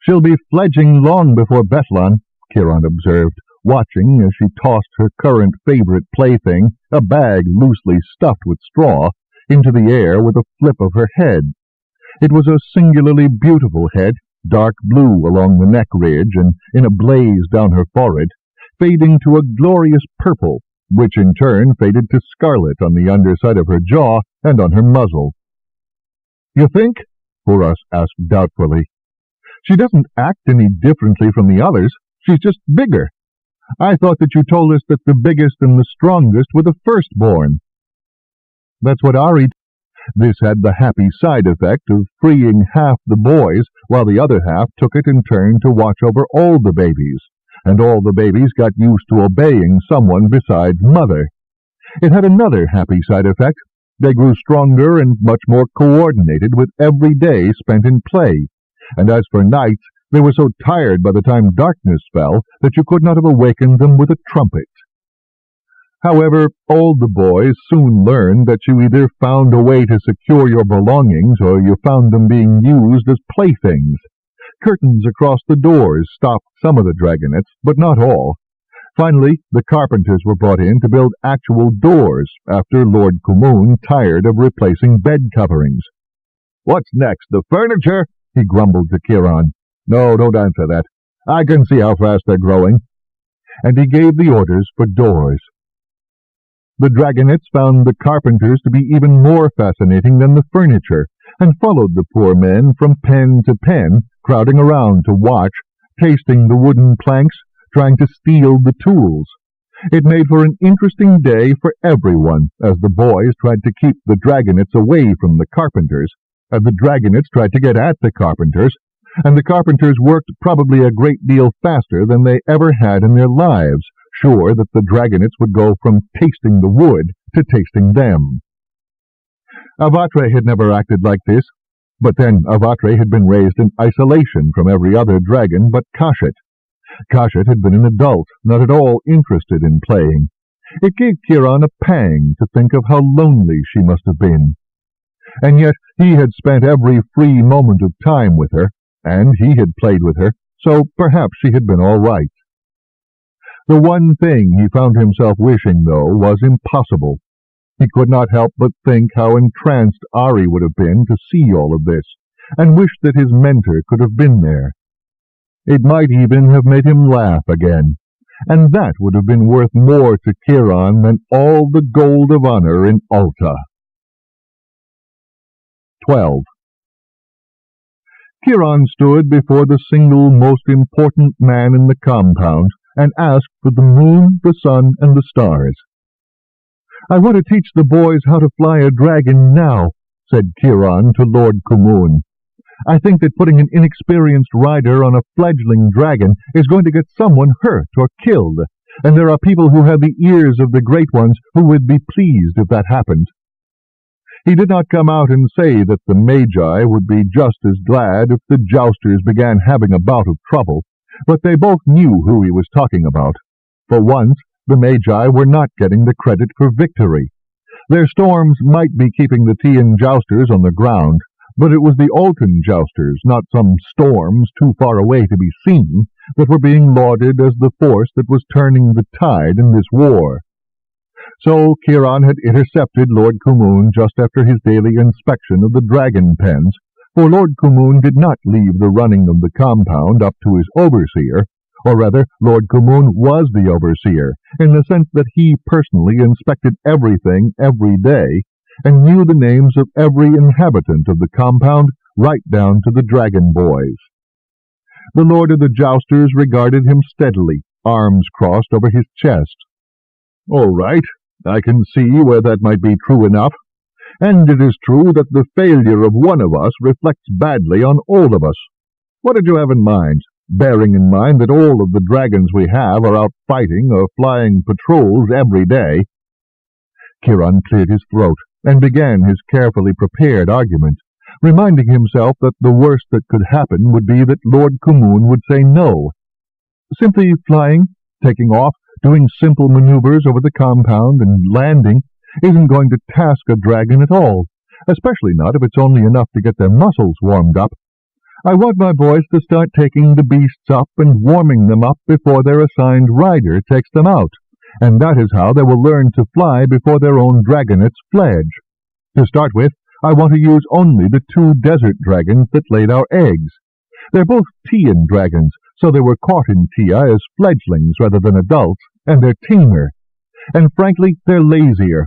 "She'll be fledging long before Bethlon," Kiron observed, watching as she tossed her current favorite plaything, a bag loosely stuffed with straw, into the air with a flip of her head. It was a singularly beautiful head, dark blue along the neck ridge and in a blaze down her forehead, fading to a glorious purple, which in turn faded to scarlet on the underside of her jaw and on her muzzle. "You think?" Huras asked doubtfully. "She doesn't act any differently from the others. She's just bigger. I thought that you told us that the biggest and the strongest were the firstborn." "That's what Aerie." This had the happy side effect of freeing half the boys, while the other half took it in turn to watch over all the babies, and all the babies got used to obeying someone besides mother. It had another happy side effect. They grew stronger and much more coordinated with every day spent in play, and as for nights, they were so tired by the time darkness fell that you could not have awakened them with a trumpet. However, all the boys soon learned that you either found a way to secure your belongings or you found them being used as playthings. Curtains across the doors stopped some of the dragonets, but not all. Finally, the carpenters were brought in to build actual doors after Lord Kumun tired of replacing bed coverings. "What's next, the furniture?" he grumbled to Kiron. "No, don't answer that. I can see how fast they're growing." And he gave the orders for doors. The dragonets found the carpenters to be even more fascinating than the furniture, and followed the poor men from pen to pen, crowding around to watch, tasting the wooden planks, trying to steal the tools. It made for an interesting day for everyone, as the boys tried to keep the dragonets away from the carpenters, and the dragonets tried to get at the carpenters, and the carpenters worked probably a great deal faster than they ever had in their lives, sure that the dragonets would go from tasting the wood to tasting them. Avatre had never acted like this, but then Avatre had been raised in isolation from every other dragon but Kashet. Kashet had been an adult, not at all interested in playing. It gave Kiron a pang to think of how lonely she must have been. And yet he had spent every free moment of time with her, and he had played with her, so perhaps she had been all right. The one thing he found himself wishing, though, was impossible. He could not help but think how entranced Aerie would have been to see all of this, and wished that his mentor could have been there. It might even have made him laugh again, and that would have been worth more to Kiron than all the gold of honor in Alta. 12. Kiron stood before the single most important man in the compound and asked for the moon, the sun, and the stars. "I want to teach the boys how to fly a dragon now," said Kiron to Lord Kumun. "I think that putting an inexperienced rider on a fledgling dragon is going to get someone hurt or killed, and there are people who have the ears of the great ones who would be pleased if that happened." He did not come out and say that the Magi would be just as glad if the Jousters began having a bout of trouble, but they both knew who he was talking about. For once, the Magi were not getting the credit for victory. Their storms might be keeping the Tian Jousters on the ground, but it was the Altan Jousters, not some storms too far away to be seen, that were being lauded as the force that was turning the tide in this war. So Kiron had intercepted Lord Kumun just after his daily inspection of the dragon pens, for Lord Kumun did not leave the running of the compound up to his overseer, or rather, Lord Kumun was the overseer, in the sense that he personally inspected everything every day, and knew the names of every inhabitant of the compound, right down to the dragon boys. The Lord of the Jousters regarded him steadily, arms crossed over his chest. "All right, I can see where that might be true enough. And it is true that the failure of one of us reflects badly on all of us. What did you have in mind, bearing in mind that all of the dragons we have are out fighting or flying patrols every day?" Kiron cleared his throat and began his carefully prepared argument, reminding himself that the worst that could happen would be that Lord Kumun would say no. Simply flying, taking off, doing simple maneuvers over the compound and landing isn't going to task a dragon at all, especially not if it's only enough to get their muscles warmed up. I want my boys to start taking the beasts up and warming them up before their assigned rider takes them out, and that is how they will learn to fly before their own dragonets fledge. To start with, I want to use only the 2 desert dragons that laid our eggs. They're both Tian dragons, so they were caught in Tia as fledglings rather than adults, and they're tamer. And frankly, they're lazier.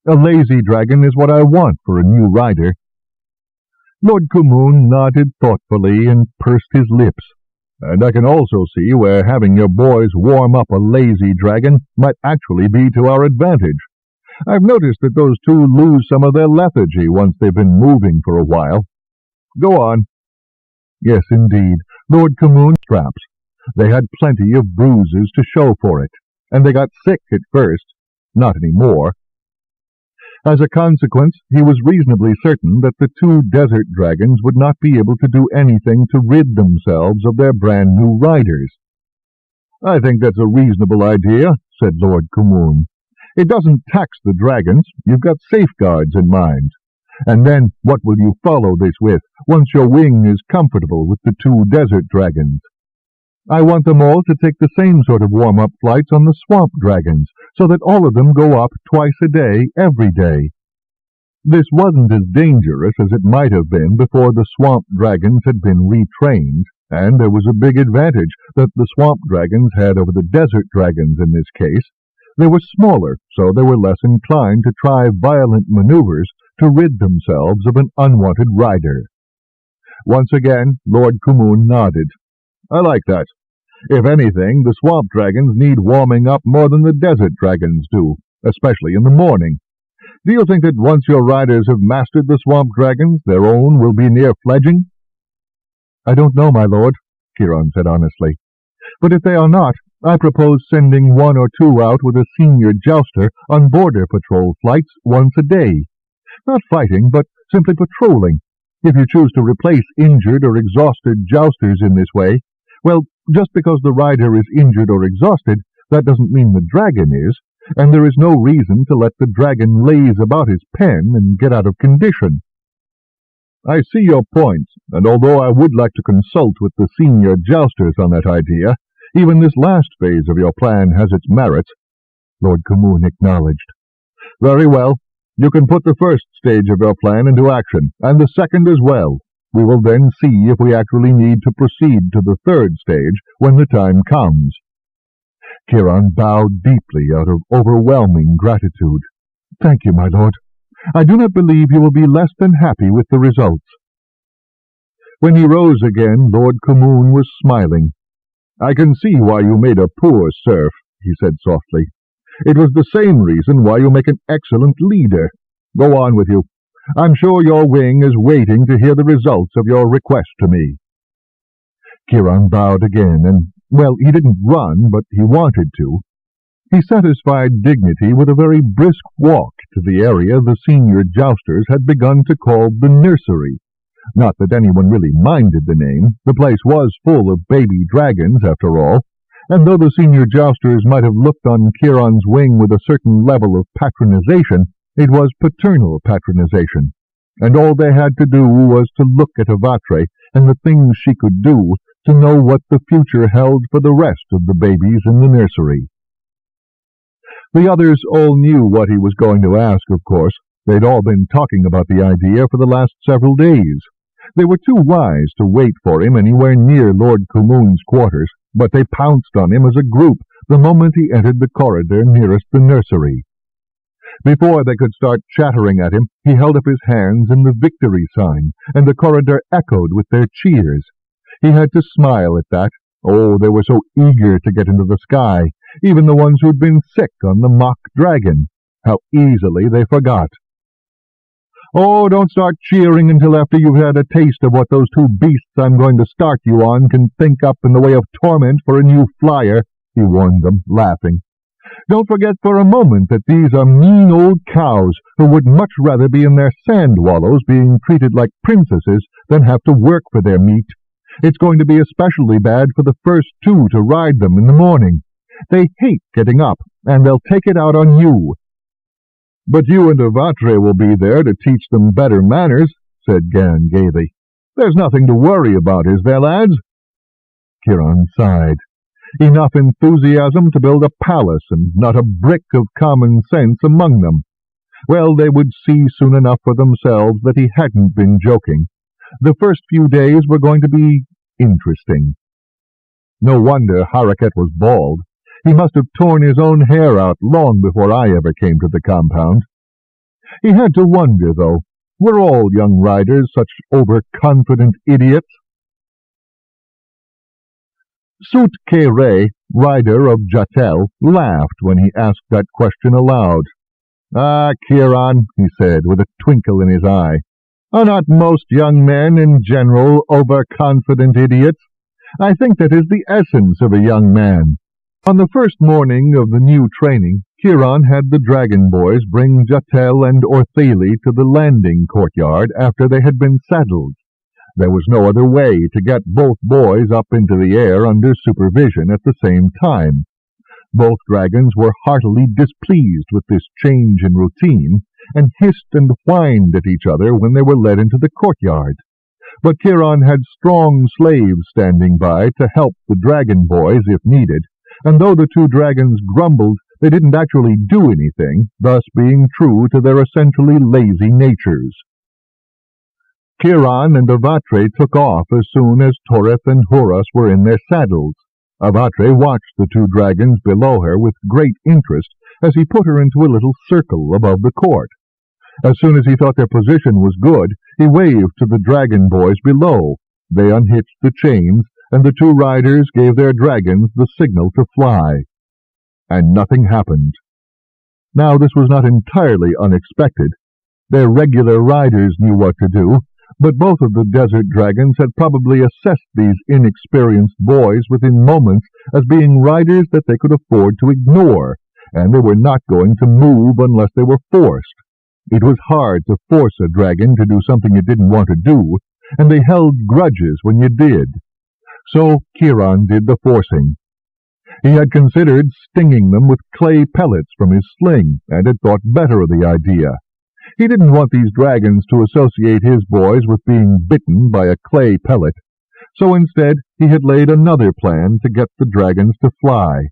A lazy dragon is what I want for a new rider. Lord Kumun nodded thoughtfully and pursed his lips. "And I can also see where having your boys warm up a lazy dragon might actually be to our advantage. I've noticed that those 2 lose some of their lethargy once they've been moving for a while. Go on." Yes, indeed, Lord Kumun straps. They had plenty of bruises to show for it, and they got sick at first. Not any more. As a consequence, he was reasonably certain that the 2 desert dragons would not be able to do anything to rid themselves of their brand-new riders. "I think that's a reasonable idea," said Lord Kumun. "It doesn't tax the dragons. You've got safeguards in mind. And then what will you follow this with, once your wing is comfortable with the 2 desert dragons? I want them all to take the same sort of warm-up flights on the swamp dragons, so that all of them go up twice a day, every day." This wasn't as dangerous as it might have been before the swamp dragons had been retrained, and there was a big advantage that the swamp dragons had over the desert dragons in this case. They were smaller, so they were less inclined to try violent maneuvers to rid themselves of an unwanted rider. Once again, Lord Kumun nodded. "I like that. If anything, the swamp dragons need warming up more than the desert dragons do, especially in the morning. Do you think that once your riders have mastered the swamp dragons, their own will be near fledging?" "I don't know, my lord," Kiron said honestly. "But if they are not, I propose sending 1 or 2 out with a senior jouster on border patrol flights once a day. Not fighting, but simply patrolling. If you choose to replace injured or exhausted jousters in this way, well, just because the rider is injured or exhausted, that doesn't mean the dragon is, and there is no reason to let the dragon laze about his pen and get out of condition." "I see your point, and although I would like to consult with the senior jousters on that idea, even this last phase of your plan has its merits," Lord Kumun acknowledged. "Very well. You can put the first stage of your plan into action, and the second as well. We will then see if we actually need to proceed to the third stage when the time comes." Kiron bowed deeply out of overwhelming gratitude. "Thank you, my lord. I do not believe you will be less than happy with the results." When he rose again, Lord Kmoon was smiling. "I can see why you made a poor serf," he said softly. "It was the same reason why you make an excellent leader. Go on with you. I'm sure your wing is waiting to hear the results of your request to me." Kiron bowed again, and, well, he didn't run, but he wanted to. He satisfied dignity with a very brisk walk to the area the senior jousters had begun to call the nursery. Not that anyone really minded the name. The place was full of baby dragons, after all, and though the senior jousters might have looked on Kiron's wing with a certain level of patronization, it was paternal patronization, and all they had to do was to look at Avatre and the things she could do to know what the future held for the rest of the babies in the nursery. The others all knew what he was going to ask, of course. They'd all been talking about the idea for the last several days. They were too wise to wait for him anywhere near Lord Kmoon's quarters, but they pounced on him as a group the moment he entered the corridor nearest the nursery. Before they could start chattering at him, he held up his hands in the victory sign, and the corridor echoed with their cheers. He had to smile at that. Oh, they were so eager to get into the sky, even the ones who'd been sick on the mock dragon. How easily they forgot. "Oh, don't start cheering until after you've had a taste of what those two beasts I'm going to start you on can think up in the way of torment for a new flyer," he warned them, laughing. "Don't forget for a moment that these are mean old cows who would much rather be in their sand wallows being treated like princesses than have to work for their meat. It's going to be especially bad for the first two to ride them in the morning. They hate getting up, and they'll take it out on you." "But you and Avatre will be there to teach them better manners," said Gan gaily. "There's nothing to worry about, is there, lads?" Kiron sighed. Enough enthusiasm to build a palace, and not a brick of common sense among them. Well, they would see soon enough for themselves that he hadn't been joking. The first few days were going to be interesting. No wonder Harakat was bald. He must have torn his own hair out long before I ever came to the compound. He had to wonder, though, were all young riders such overconfident idiots? Sut Kere, rider of Jatel, laughed when he asked that question aloud. "Ah, Kiron," he said, with a twinkle in his eye, "are not most young men in general overconfident idiots? I think that is the essence of a young man." On the first morning of the new training, Kiron had the dragon boys bring Jatel and Orthali to the landing courtyard after they had been saddled. There was no other way to get both boys up into the air under supervision at the same time. Both dragons were heartily displeased with this change in routine, and hissed and whined at each other when they were led into the courtyard. But Kiron had strong slaves standing by to help the dragon boys if needed, and though the two dragons grumbled, they didn't actually do anything, thus being true to their essentially lazy natures. Kiron and Avatre took off as soon as Toreth and Horus were in their saddles. Avatre watched the two dragons below her with great interest as he put her into a little circle above the court. As soon as he thought their position was good, he waved to the dragon boys below. They unhitched the chains, and the two riders gave their dragons the signal to fly. And nothing happened. Now this was not entirely unexpected. Their regular riders knew what to do, but both of the desert dragons had probably assessed these inexperienced boys within moments as being riders that they could afford to ignore, and they were not going to move unless they were forced. It was hard to force a dragon to do something it didn't want to do, and they held grudges when you did. So Kiron did the forcing. He had considered stinging them with clay pellets from his sling, and had thought better of the idea. He didn't want these dragons to associate his boys with being bitten by a clay pellet, so instead he had laid another plan to get the dragons to fly.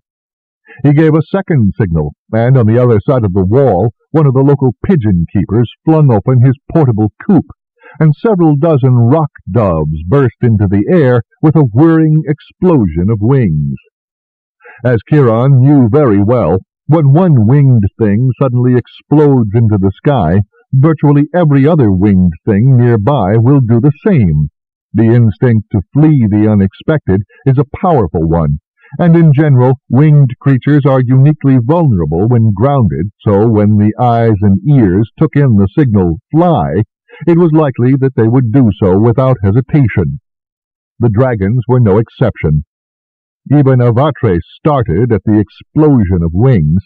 He gave a second signal, and on the other side of the wall, one of the local pigeon keepers flung open his portable coop, and several dozen rock doves burst into the air with a whirring explosion of wings. As Kiron knew very well, when one winged thing suddenly explodes into the sky, virtually every other winged thing nearby will do the same. The instinct to flee the unexpected is a powerful one, and in general, winged creatures are uniquely vulnerable when grounded, so when the eyes and ears took in the signal, "fly," it was likely that they would do so without hesitation. The dragons were no exception. Even Avatre started at the explosion of wings.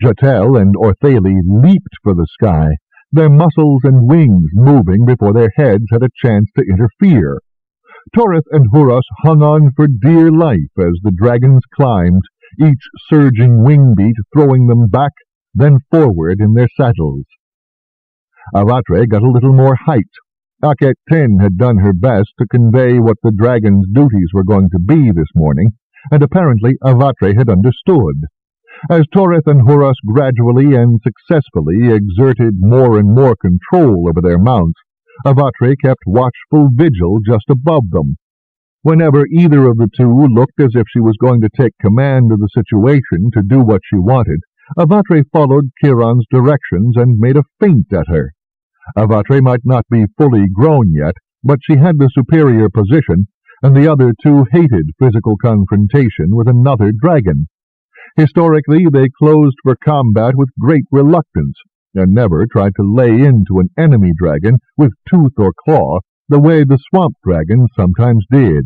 Jatel and Orthale leaped for the sky, their muscles and wings moving before their heads had a chance to interfere. Torith and Huros hung on for dear life as the dragons climbed, each surging wing beat throwing them back, then forward in their saddles. Avatre got a little more height. Aket-Ten had done her best to convey what the dragon's duties were going to be this morning, and apparently Avatre had understood. As Torith and Huros gradually and successfully exerted more and more control over their mounts, Avatre kept watchful vigil just above them. Whenever either of the two looked as if she was going to take command of the situation to do what she wanted, Avatre followed Kiron's directions and made a feint at her. Avatre might not be fully grown yet, but she had the superior position, and the other two hated physical confrontation with another dragon. Historically, they closed for combat with great reluctance, and never tried to lay into an enemy dragon with tooth or claw, the way the swamp dragons sometimes did.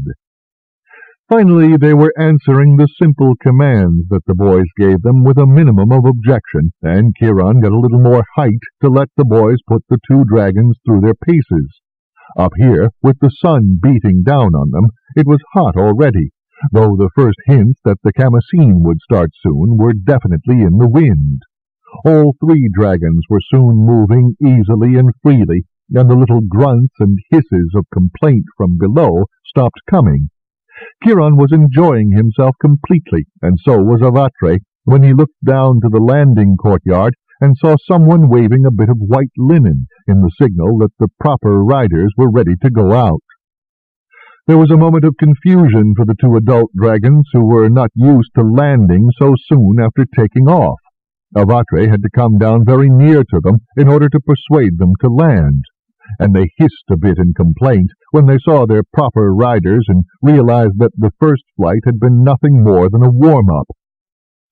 Finally, they were answering the simple commands that the boys gave them with a minimum of objection, and Kiron got a little more height to let the boys put the two dragons through their paces. Up here, with the sun beating down on them, it was hot already, though the first hints that the Khamseen would start soon were definitely in the wind. All three dragons were soon moving easily and freely, and the little grunts and hisses of complaint from below stopped coming. Kiron was enjoying himself completely, and so was Avatre, when he looked down to the landing courtyard and saw someone waving a bit of white linen in the signal that the proper riders were ready to go out. There was a moment of confusion for the two adult dragons who were not used to landing so soon after taking off. Avatre had to come down very near to them in order to persuade them to land, and they hissed a bit in complaint when they saw their proper riders and realized that the first flight had been nothing more than a warm-up.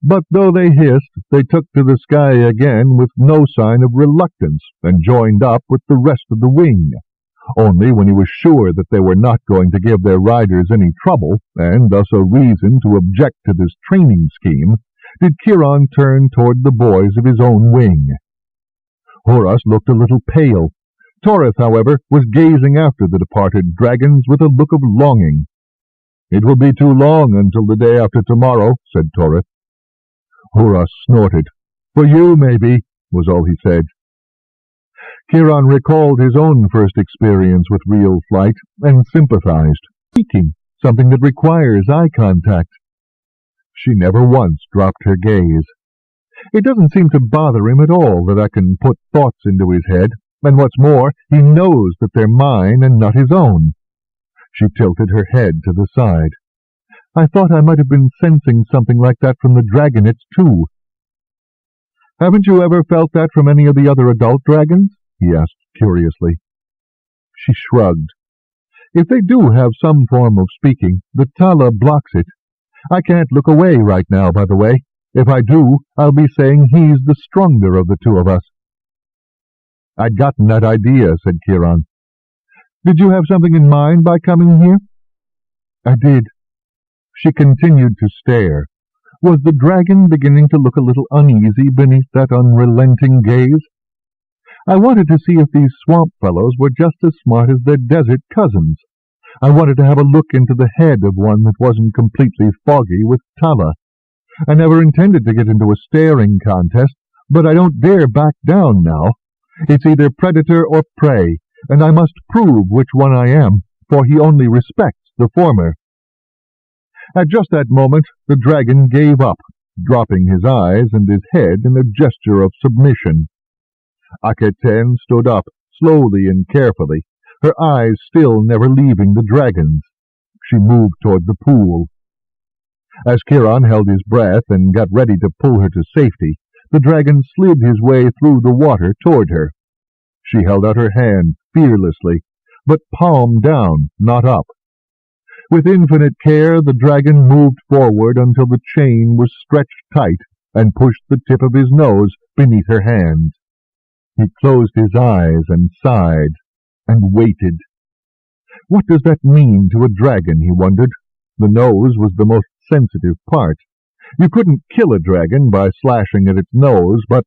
But though they hissed, they took to the sky again with no sign of reluctance and joined up with the rest of the wing. Only when he was sure that they were not going to give their riders any trouble, and thus a reason to object to this training scheme, did Kiron turn toward the boys of his own wing. Huros looked a little pale. Torith, however, was gazing after the departed dragons with a look of longing. "It will be too long until the day after tomorrow," said Torith. Huros snorted. "For you, maybe," was all he said. Kiron recalled his own first experience with real flight and sympathized. Speaking, something that requires eye contact. She never once dropped her gaze. It doesn't seem to bother him at all that I can put thoughts into his head, and what's more, he knows that they're mine and not his own. She tilted her head to the side. I thought I might have been sensing something like that from the dragonets, too. Haven't you ever felt that from any of the other adult dragons? He asked curiously. She shrugged. If they do have some form of speaking, the Tala blocks it. I can't look away right now, by the way. If I do, I'll be saying he's the stronger of the two of us. I'd gotten that idea, said Kiron. Did you have something in mind by coming here? I did. She continued to stare. Was the dragon beginning to look a little uneasy beneath that unrelenting gaze? I wanted to see if these swamp fellows were just as smart as their desert cousins. I wanted to have a look into the head of one that wasn't completely foggy with Tala. I never intended to get into a staring contest, but I don't dare back down now. It's either predator or prey, and I must prove which one I am, for he only respects the former. At just that moment, the dragon gave up, dropping his eyes and his head in a gesture of submission. Aket-Ten stood up, slowly and carefully, her eyes still never leaving the dragon's. She moved toward the pool. As Kiron held his breath and got ready to pull her to safety, the dragon slid his way through the water toward her. She held out her hand fearlessly, but palm down, not up. With infinite care, the dragon moved forward until the chain was stretched tight and pushed the tip of his nose beneath her hand. He closed his eyes and sighed and waited. What does that mean to a dragon, he wondered. The nose was the most sensitive part. You couldn't kill a dragon by slashing at its nose, but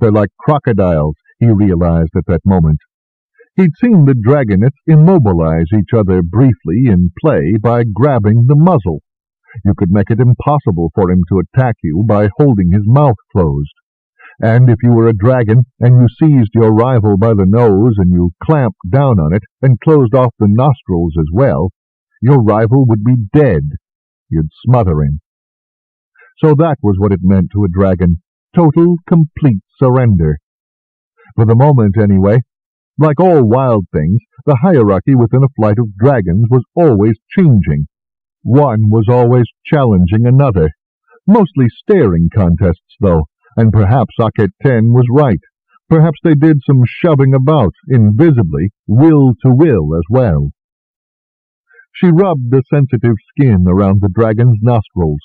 they're like crocodiles, he realized at that moment. He'd seen the dragonets immobilize each other briefly in play by grabbing the muzzle. You could make it impossible for him to attack you by holding his mouth closed. And if you were a dragon and you seized your rival by the nose and you clamped down on it and closed off the nostrils as well, your rival would be dead. You'd smother him. So that was what it meant to a dragon. Total, complete surrender. For the moment, anyway. Like all wild things, the hierarchy within a flight of dragons was always changing. One was always challenging another. Mostly staring contests, though, and perhaps Aketen was right. Perhaps they did some shoving about, invisibly, will to will as well. She rubbed the sensitive skin around the dragon's nostrils.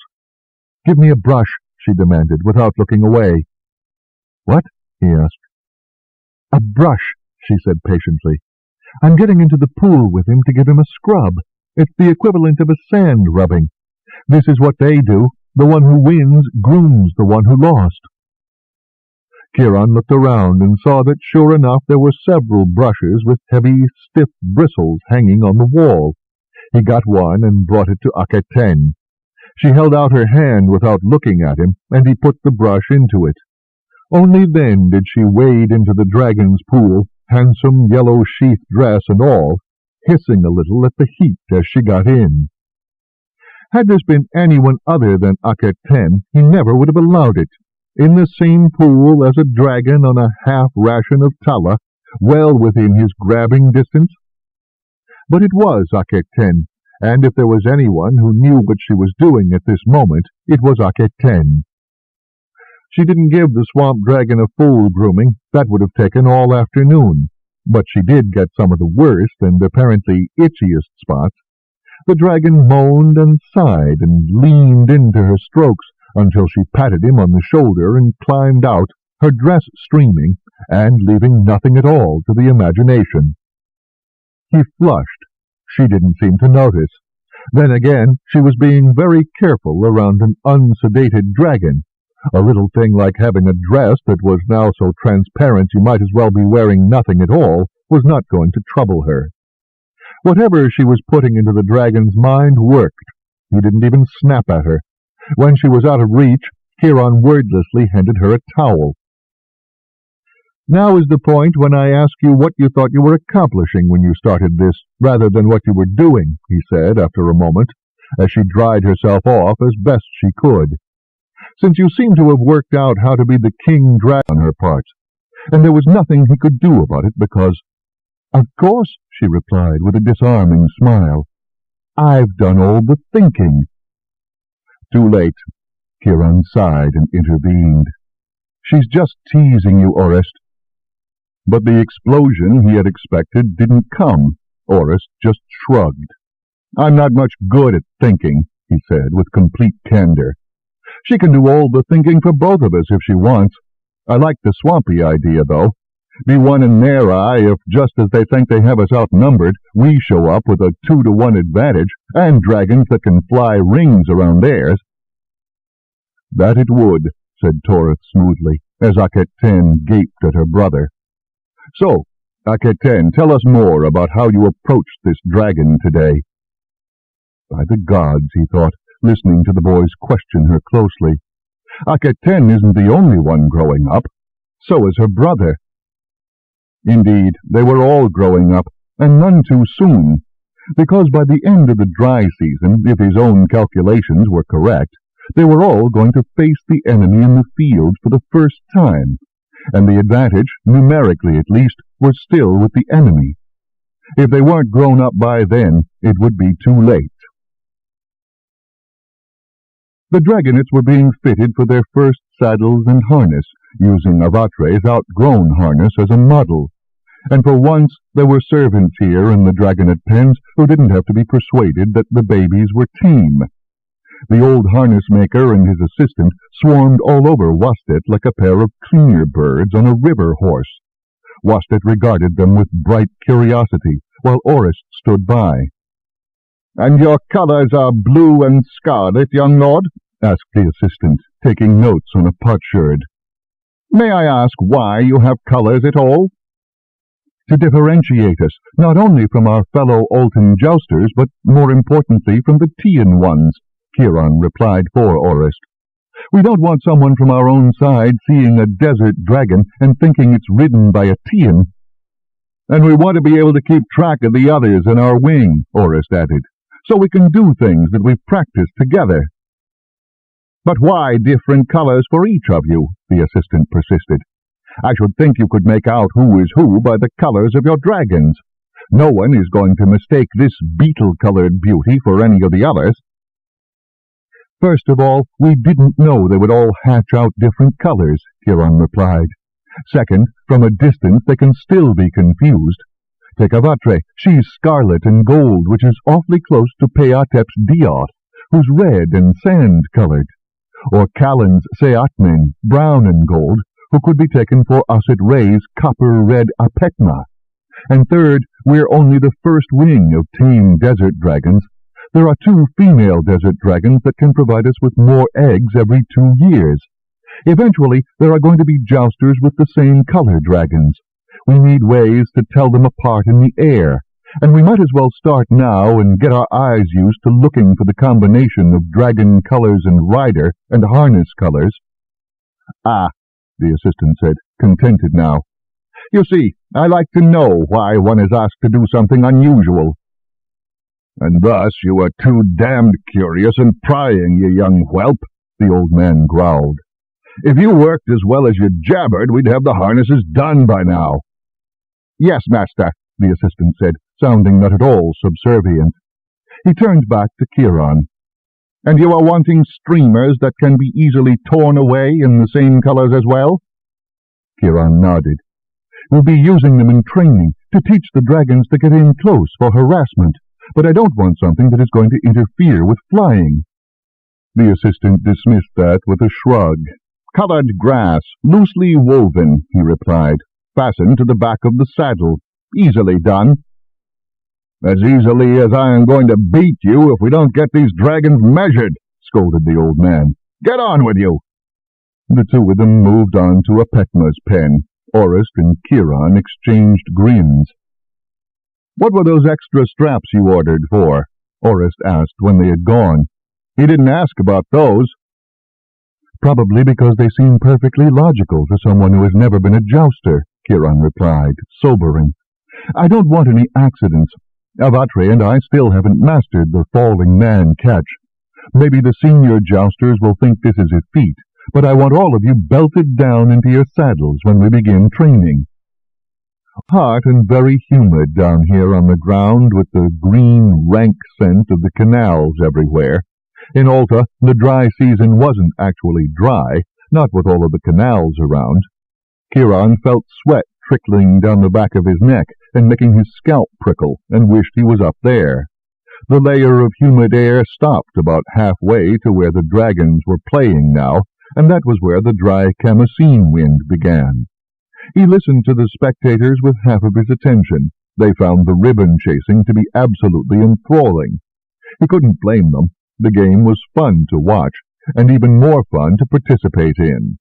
"Give me a brush," she demanded, without looking away. "What?" he asked. "A brush," she said patiently. "I'm getting into the pool with him to give him a scrub. It's the equivalent of a sand rubbing. This is what they do. The one who wins grooms the one who lost." Kiron looked around and saw that sure enough there were several brushes with heavy, stiff bristles hanging on the wall. He got one and brought it to Aketen. She held out her hand without looking at him, and he put the brush into it. Only then did she wade into the dragon's pool, handsome yellow sheath dress and all, hissing a little at the heat as she got in. Had this been anyone other than Aketen, he never would have allowed it. In the same pool as a dragon on a half-ration of tala, well within his grabbing distance. But it was Aketen, and if there was anyone who knew what she was doing at this moment, it was Aketen. She didn't give the swamp dragon a full grooming. That would have taken all afternoon. But she did get some of the worst and apparently itchiest spots. The dragon moaned and sighed and leaned into her strokes until she patted him on the shoulder and climbed out, her dress streaming, and leaving nothing at all to the imagination. He flushed. She didn't seem to notice. Then again, she was being very careful around an unsedated dragon. A little thing like having a dress that was now so transparent you might as well be wearing nothing at all was not going to trouble her. Whatever she was putting into the dragon's mind worked. He didn't even snap at her. When she was out of reach, Kiron wordlessly handed her a towel. "Now is the point when I ask you what you thought you were accomplishing when you started this, rather than what you were doing," he said after a moment, as she dried herself off as best she could. "Since you seem to have worked out how to be the king dragon on her part, and there was nothing he could do about it because—" "Of course," she replied with a disarming smile. "I've done all the thinking." "Too late." Kiron sighed and intervened. "She's just teasing you, Orest." But the explosion he had expected didn't come. Orest just shrugged. "I'm not much good at thinking," he said with complete candor. "She can do all the thinking for both of us if she wants. I like the swampy idea, though. Be one in their eye if, just as they think they have us outnumbered, we show up with a 2-to-1 advantage, and dragons that can fly rings around theirs." "That it would," said Torith smoothly, as Aketen gaped at her brother. "So, Aketen, tell us more about how you approached this dragon today." By the gods, he thought, listening to the boys question her closely. Aketen isn't the only one growing up. So is her brother. Indeed, they were all growing up, and none too soon, because by the end of the dry season, if his own calculations were correct, they were all going to face the enemy in the field for the first time, and the advantage, numerically at least, was still with the enemy. If they weren't grown up by then, it would be too late. The dragonets were being fitted for their first saddles and harness, using Avatre's outgrown harness as a model. And for once there were servants here in the dragonet pens who didn't have to be persuaded that the babies were tame. The old harness maker and his assistant swarmed all over Wastet like a pair of cleaner birds on a river horse. Wastet regarded them with bright curiosity, while Orist stood by. "And your colours are blue and scarlet, young lord?" asked the assistant, taking notes on a potsherd. "May I ask why you have colours at all?" "To differentiate us, not only from our fellow Alta Jousters, but more importantly from the Tian ones," Kiron replied for Orist. "We don't want someone from our own side seeing a desert dragon and thinking it's ridden by a Tian." "And we want to be able to keep track of the others in our wing," Orist added, "so we can do things that we've practiced together." "But why different colours for each of you?" the assistant persisted. "I should think you could make out who is who by the colours of your dragons. No one is going to mistake this beetle-coloured beauty for any of the others." "First of all, we didn't know they would all hatch out different colours," Kiron replied. "Second, from a distance they can still be confused. Take Avatre, she's scarlet and gold, which is awfully close to Peatep's Dioth, who's red and sand-coloured. Or Callan's Seatmin, brown and gold, who could be taken for Asit Ray's copper-red Apetma. And third, we're only the first wing of tame desert dragons. There are 2 female desert dragons that can provide us with more eggs every 2 years. Eventually, there are going to be jousters with the same color dragons. We need ways to tell them apart in the air, and we might as well start now and get our eyes used to looking for the combination of dragon colors and rider and harness colors." "Ah," the assistant said, contented now. "You see, I like to know why one is asked to do something unusual." "And thus you are too damned curious and prying, you young whelp," the old man growled. "If you worked as well as you jabbered, we'd have the harnesses done by now." "Yes, master," the assistant said, sounding not at all subservient. He turned back to Kiron. "And you are wanting streamers that can be easily torn away in the same colors as well?" Kiron nodded. "We'll be using them in training to teach the dragons to get in close for harassment, but I don't want something that is going to interfere with flying." The assistant dismissed that with a shrug. "Colored grass, loosely woven," he replied, "fastened to the back of the saddle. Easily done." "As easily as I am going to beat you if we don't get these dragons measured," scolded the old man. "Get on with you." The 2 of them moved on to Apetma's pen. Orist and Kiron exchanged grins. "What were those extra straps you ordered for?" Orist asked when they had gone. "He didn't ask about those." "Probably because they seem perfectly logical to someone who has never been a jouster," Kiron replied, sobering. "I don't want any accidents. Avatre and I still haven't mastered the falling man catch. Maybe the senior jousters will think this is a feat, but I want all of you belted down into your saddles when we begin training." Hot and very humid down here on the ground, with the green, rank scent of the canals everywhere. In Alta, the dry season wasn't actually dry, not with all of the canals around. Kiron felt sweat trickling down the back of his neck and making his scalp prickle, and wished he was up there. The layer of humid air stopped about halfway to where the dragons were playing now, and that was where the dry Camasine wind began. He listened to the spectators with half of his attention. They found the ribbon chasing to be absolutely enthralling. He couldn't blame them. The game was fun to watch, and even more fun to participate in.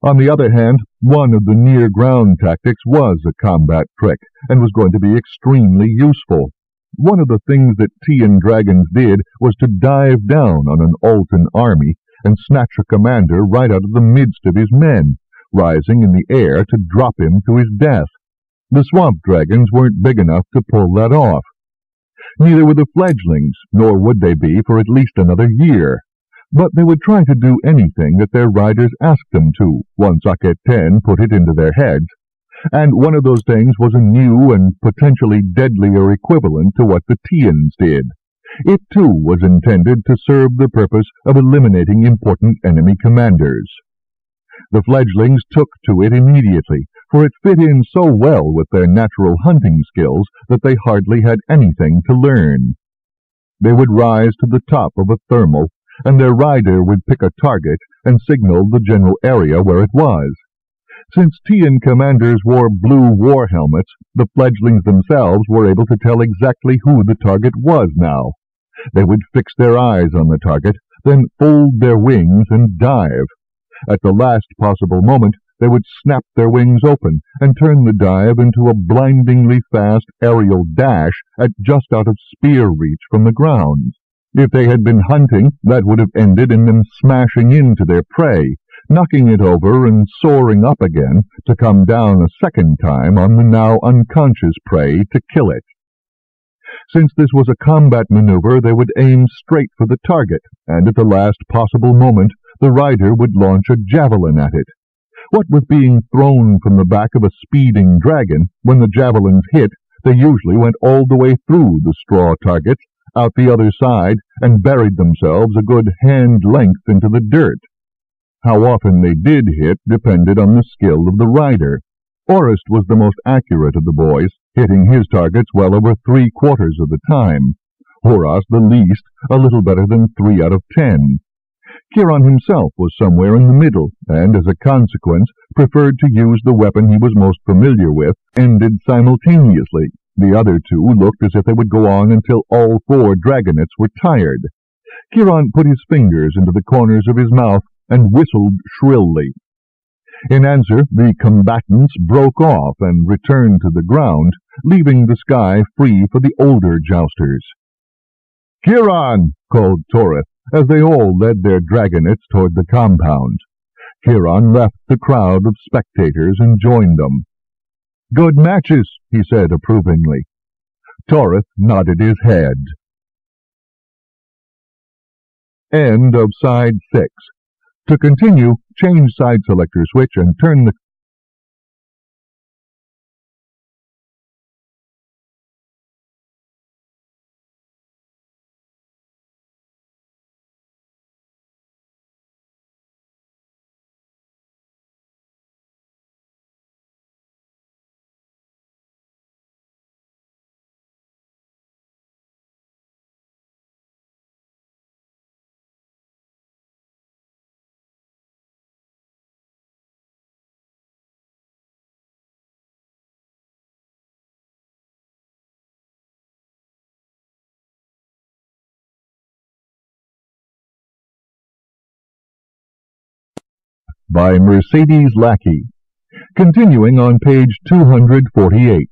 On the other hand, one of the near-ground tactics was a combat trick, and was going to be extremely useful. One of the things that Tian dragons did was to dive down on an Altan army and snatch a commander right out of the midst of his men, rising in the air to drop him to his death. The swamp dragons weren't big enough to pull that off. Neither were the fledglings, nor would they be for at least another year. But they would try to do anything that their riders asked them to, once Aketen put it into their heads, and one of those things was a new and potentially deadlier equivalent to what the Tians did. It, too, was intended to serve the purpose of eliminating important enemy commanders. The fledglings took to it immediately, for it fit in so well with their natural hunting skills that they hardly had anything to learn. They would rise to the top of a thermal, and their rider would pick a target and signal the general area where it was. Since Tian commanders wore blue war helmets, the fledglings themselves were able to tell exactly who the target was now. They would fix their eyes on the target, then fold their wings and dive. At the last possible moment, they would snap their wings open and turn the dive into a blindingly fast aerial dash at just out of spear reach from the ground. If they had been hunting, that would have ended in them smashing into their prey, knocking it over and soaring up again to come down a second time on the now unconscious prey to kill it. Since this was a combat maneuver, they would aim straight for the target, and at the last possible moment, the rider would launch a javelin at it. What with being thrown from the back of a speeding dragon, when the javelins hit, they usually went all the way through the straw targets, out the other side, and buried themselves a good hand length into the dirt. How often they did hit depended on the skill of the rider. Orist was the most accurate of the boys, hitting his targets well over 3/4 of the time. Horace, the least, a little better than 3 out of 10. Kiron himself was somewhere in the middle, and as a consequence preferred to use the weapon he was most familiar with, ended simultaneously. The other two looked as if they would go on until all 4 dragonets were tired. Kiron put his fingers into the corners of his mouth and whistled shrilly. In answer, the combatants broke off and returned to the ground, leaving the sky free for the older jousters. "Kiron!" called Torith, as they all led their dragonets toward the compound. Kiron left the crowd of spectators and joined them. "Good matches," he said approvingly. Torith nodded his head. End of side 6. To continue, change side selector switch and turn the by Mercedes Lackey. Continuing on page 248.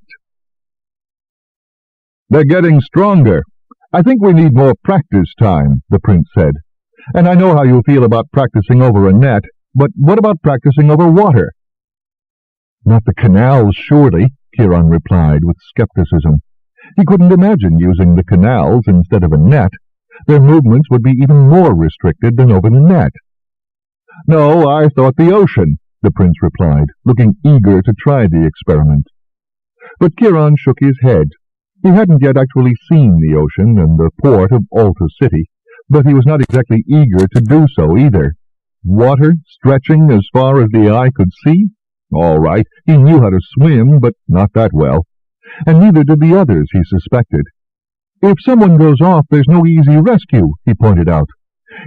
"They're getting stronger. I think we need more practice time," the prince said. "And I know how you feel about practicing over a net, but what about practicing over water?" "Not the canals, surely," Kiron replied with skepticism. He couldn't imagine using the canals instead of a net. Their movements would be even more restricted than over the net. "No, I thought the ocean," the prince replied, looking eager to try the experiment. But Kiron shook his head. He hadn't yet actually seen the ocean and the port of Alta City, but he was not exactly eager to do so either. Water stretching as far as the eye could see? All right, he knew how to swim, but not that well. And neither did the others, he suspected. "If someone goes off, there's no easy rescue," he pointed out.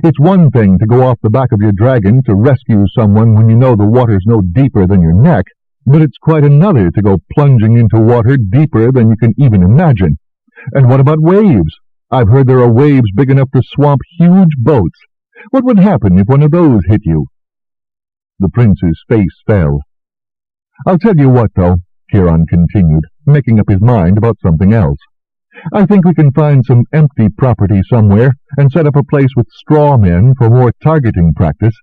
"It's one thing to go off the back of your dragon to rescue someone when you know the water's no deeper than your neck, but it's quite another to go plunging into water deeper than you can even imagine. And what about waves? I've heard there are waves big enough to swamp huge boats. What would happen if one of those hit you?" The prince's face fell. "I'll tell you what, though," Kiron continued, making up his mind about something else. "I think we can find some empty property somewhere and set up a place with straw men for more targeting practice."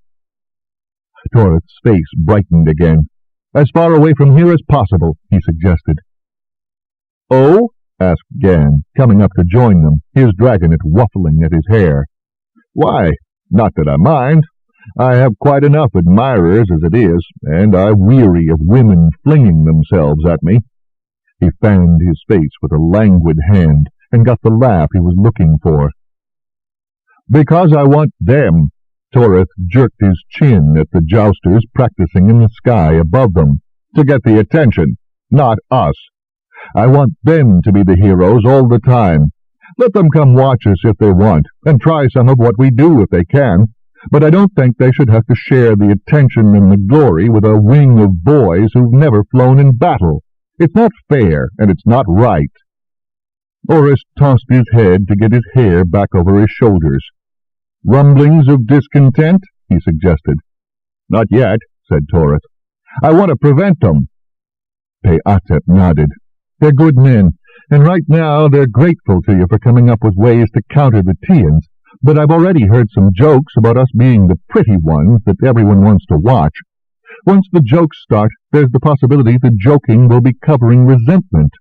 Torith's face brightened again. "As far away from here as possible," he suggested. "Oh?" asked Gan, coming up to join them, his dragonet waffling at his hair. "Why, not that I mind. I have quite enough admirers as it is, and I weary of women flinging themselves at me." He fanned his face with a languid hand and got the laugh he was looking for. "Because I want them." Torith jerked his chin at the jousters practicing in the sky above them. "To get the attention, not us. I want them to be the heroes all the time. Let them come watch us if they want, and try some of what we do if they can. But I don't think they should have to share the attention and the glory with a wing of boys who've never flown in battle. It's not fair, and it's not right." Oris tossed his head to get his hair back over his shoulders. "Rumblings of discontent?" he suggested. "Not yet," said Torith. "I want to prevent them." Peatet nodded. "They're good men, and right now they're grateful to you for coming up with ways to counter the Tians, but I've already heard some jokes about us being the pretty ones that everyone wants to watch. Once the jokes start, there's the possibility the joking will be covering resentment."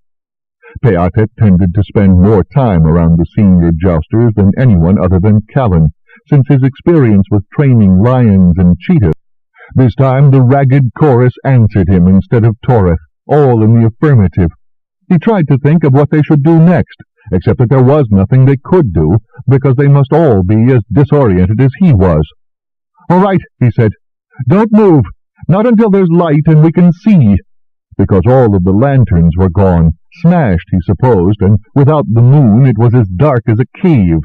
Peatet tended to spend more time around the senior jousters than anyone other than Callan, since his experience with training lions and cheetahs. This time the ragged chorus answered him instead of Torith, all in the affirmative. He tried to think of what they should do next, except that there was nothing they could do, because they must all be as disoriented as he was. "All right," he said. "Don't move, not until there's light and we can see," because all of the lanterns were gone, smashed, he supposed, and without the moon it was as dark as a cave.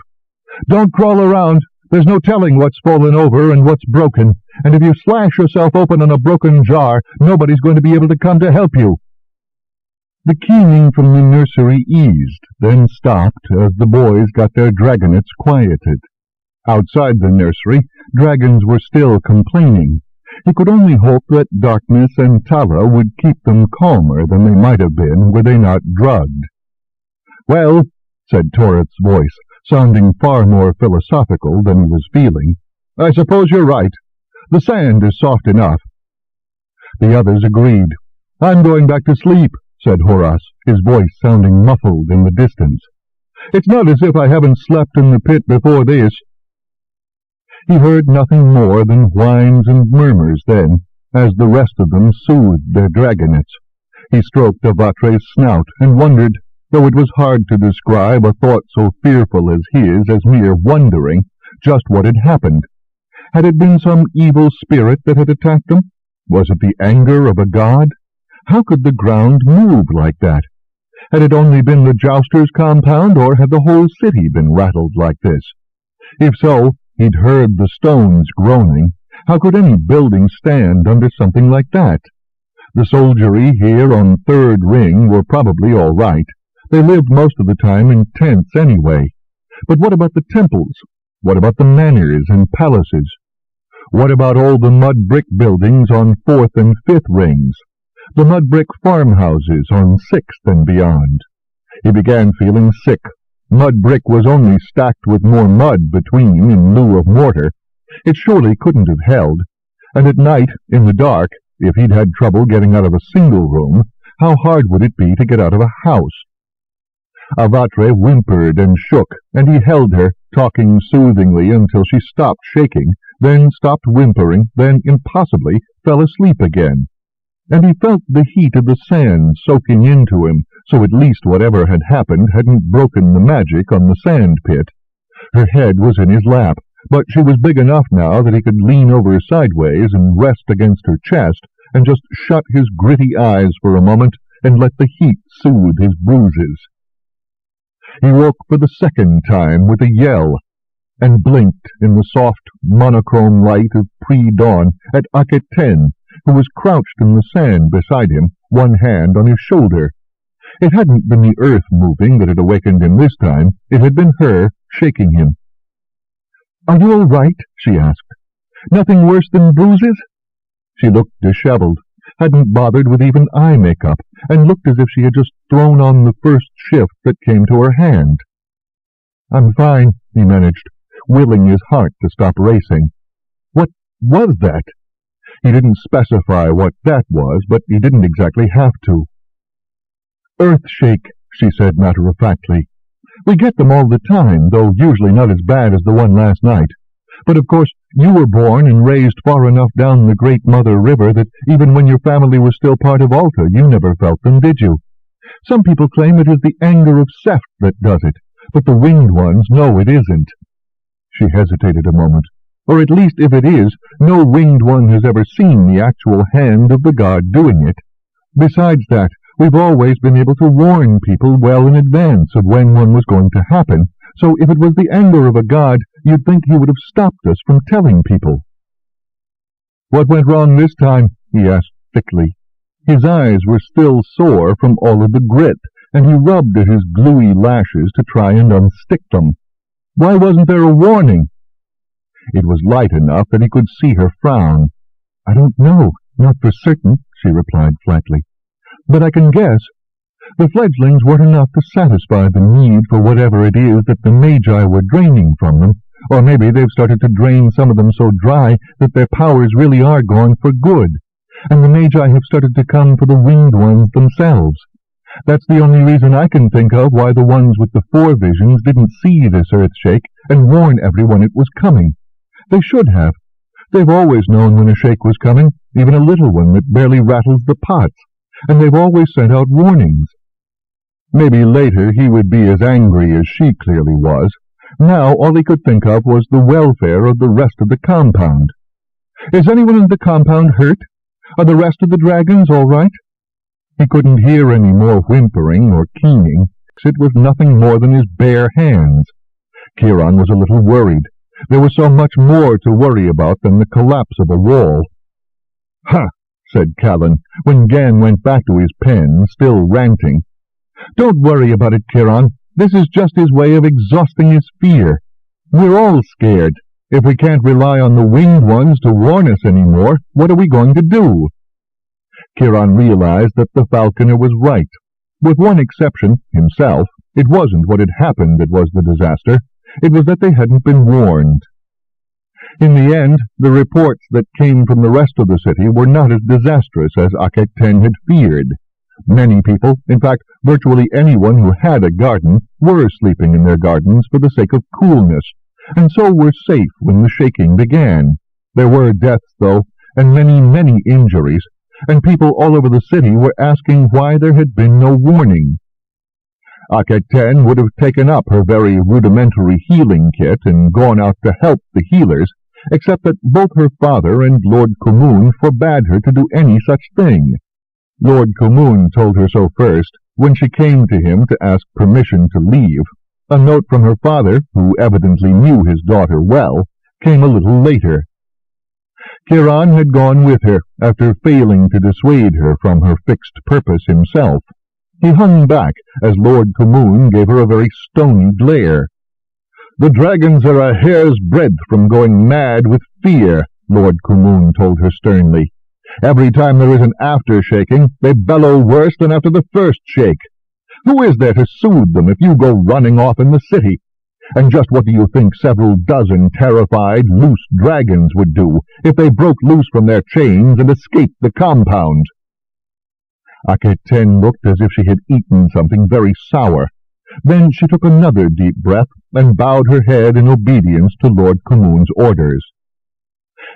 "Don't crawl around. There's no telling what's fallen over and what's broken, and if you slash yourself open on a broken jar, nobody's going to be able to come to help you." The keening from the nursery eased, then stopped as the boys got their dragonets quieted. Outside the nursery, dragons were still complaining. He could only hope that darkness and Tala would keep them calmer than they might have been were they not drugged. "Well," said Torith's voice, sounding far more philosophical than he was feeling, "I suppose you're right. The sand is soft enough." The others agreed. "I'm going back to sleep," said Horace, his voice sounding muffled in the distance. "It's not as if I haven't slept in the pit before this." He heard nothing more than whines and murmurs then, as the rest of them soothed their dragonets. He stroked Avatre's snout and wondered, though it was hard to describe a thought so fearful as his as mere wondering, just what had happened. Had it been some evil spirit that had attacked them? Was it the anger of a god? How could the ground move like that? Had it only been the Jousters' compound, or had the whole city been rattled like this? If so, he'd heard the stones groaning. How could any building stand under something like that? The soldiery here on Third Ring were probably all right. They lived most of the time in tents anyway. But what about the temples? What about the manors and palaces? What about all the mud brick buildings on Fourth and Fifth Rings? The mud brick farmhouses on Sixth and beyond? He began feeling sick. Mud brick was only stacked with more mud between in lieu of mortar. It surely couldn't have held. And at night, in the dark, if he'd had trouble getting out of a single room, how hard would it be to get out of a house? Avatre whimpered and shook, and he held her, talking soothingly until she stopped shaking, then stopped whimpering, then impossibly fell asleep again. And he felt the heat of the sand soaking into him, so at least whatever had happened hadn't broken the magic on the sand pit. Her head was in his lap, but she was big enough now that he could lean over sideways and rest against her chest and just shut his gritty eyes for a moment and let the heat soothe his bruises. He woke for the second time with a yell, and blinked in the soft monochrome light of pre-dawn at Aketen, who was crouched in the sand beside him, one hand on his shoulder. It hadn't been the earth moving that had awakened him this time. It had been her shaking him. "Are you all right?" she asked. "Nothing worse than bruises?" She looked disheveled, hadn't bothered with even eye makeup, and looked as if she had just thrown on the first shift that came to her hand. "I'm fine," he managed, willing his heart to stop racing. What was that? He didn't specify what that was, but he didn't exactly have to. "Earthshake," she said matter-of-factly. "We get them all the time, though usually not as bad as the one last night. But of course you were born and raised far enough down the Great Mother River that even when your family was still part of Alta, you never felt them, did you? Some people claim it is the anger of Seth that does it, but the winged ones know it isn't." She hesitated a moment. "Or at least, if it is, no winged one has ever seen the actual hand of the god doing it. Besides that, we've always been able to warn people well in advance of when one was going to happen, so if it was the anger of a god, you'd think he would have stopped us from telling people." "What went wrong this time?" he asked thickly. His eyes were still sore from all of the grit, and he rubbed at his gluey lashes to try and unstick them. "Why wasn't there a warning?" It was light enough that he could see her frown. "I don't know, not for certain," she replied flatly. "But I can guess. The fledglings weren't enough to satisfy the need for whatever it is that the Magi were draining from them, or maybe they've started to drain some of them so dry that their powers really are gone for good, and the Magi have started to come for the winged ones themselves. That's the only reason I can think of why the ones with the 4 visions didn't see this earthshake and warn everyone it was coming. They should have. They've always known when a shake was coming, even a little one that barely rattles the pots, and they've always sent out warnings." Maybe later he would be as angry as she clearly was. Now all he could think of was the welfare of the rest of the compound. "Is anyone in the compound hurt? Are the rest of the dragons all right?" He couldn't hear any more whimpering or keening. It was nothing more than his bare hands. Kiron was a little worried. There was so much more to worry about than the collapse of a wall. "Huh," said Callan, when Gan went back to his pen, still ranting. "Don't worry about it, Kiron. This is just his way of exhausting his fear. We're all scared. If we can't rely on the winged ones to warn us any more, what are we going to do?" Kiron realized that the falconer was right. With one exception, himself, it wasn't what had happened that was the disaster. It was that they hadn't been warned. In the end, the reports that came from the rest of the city were not as disastrous as Akek-Ten had feared. Many people, in fact virtually anyone who had a garden, were sleeping in their gardens for the sake of coolness, and so were safe when the shaking began. There were deaths, though, and many, many injuries, and people all over the city were asking why there had been no warning. Akek-Ten would have taken up her very rudimentary healing kit and gone out to help the healers, except that both her father and Lord Kumun forbade her to do any such thing. Lord Kumun told her so first, when she came to him to ask permission to leave. A note from her father, who evidently knew his daughter well, came a little later. Kiron had gone with her, after failing to dissuade her from her fixed purpose himself. He hung back as Lord Kumun gave her a very stony glare. "The dragons are a hair's breadth from going mad with fear," Lord Kumun told her sternly. "Every time there is an after-shaking, they bellow worse than after the first shake. Who is there to soothe them if you go running off in the city? And just what do you think several dozen terrified, loose dragons would do if they broke loose from their chains and escaped the compound?" Akek-Ten looked as if she had eaten something very sour. Then she took another deep breath and bowed her head in obedience to Lord Kumun's orders.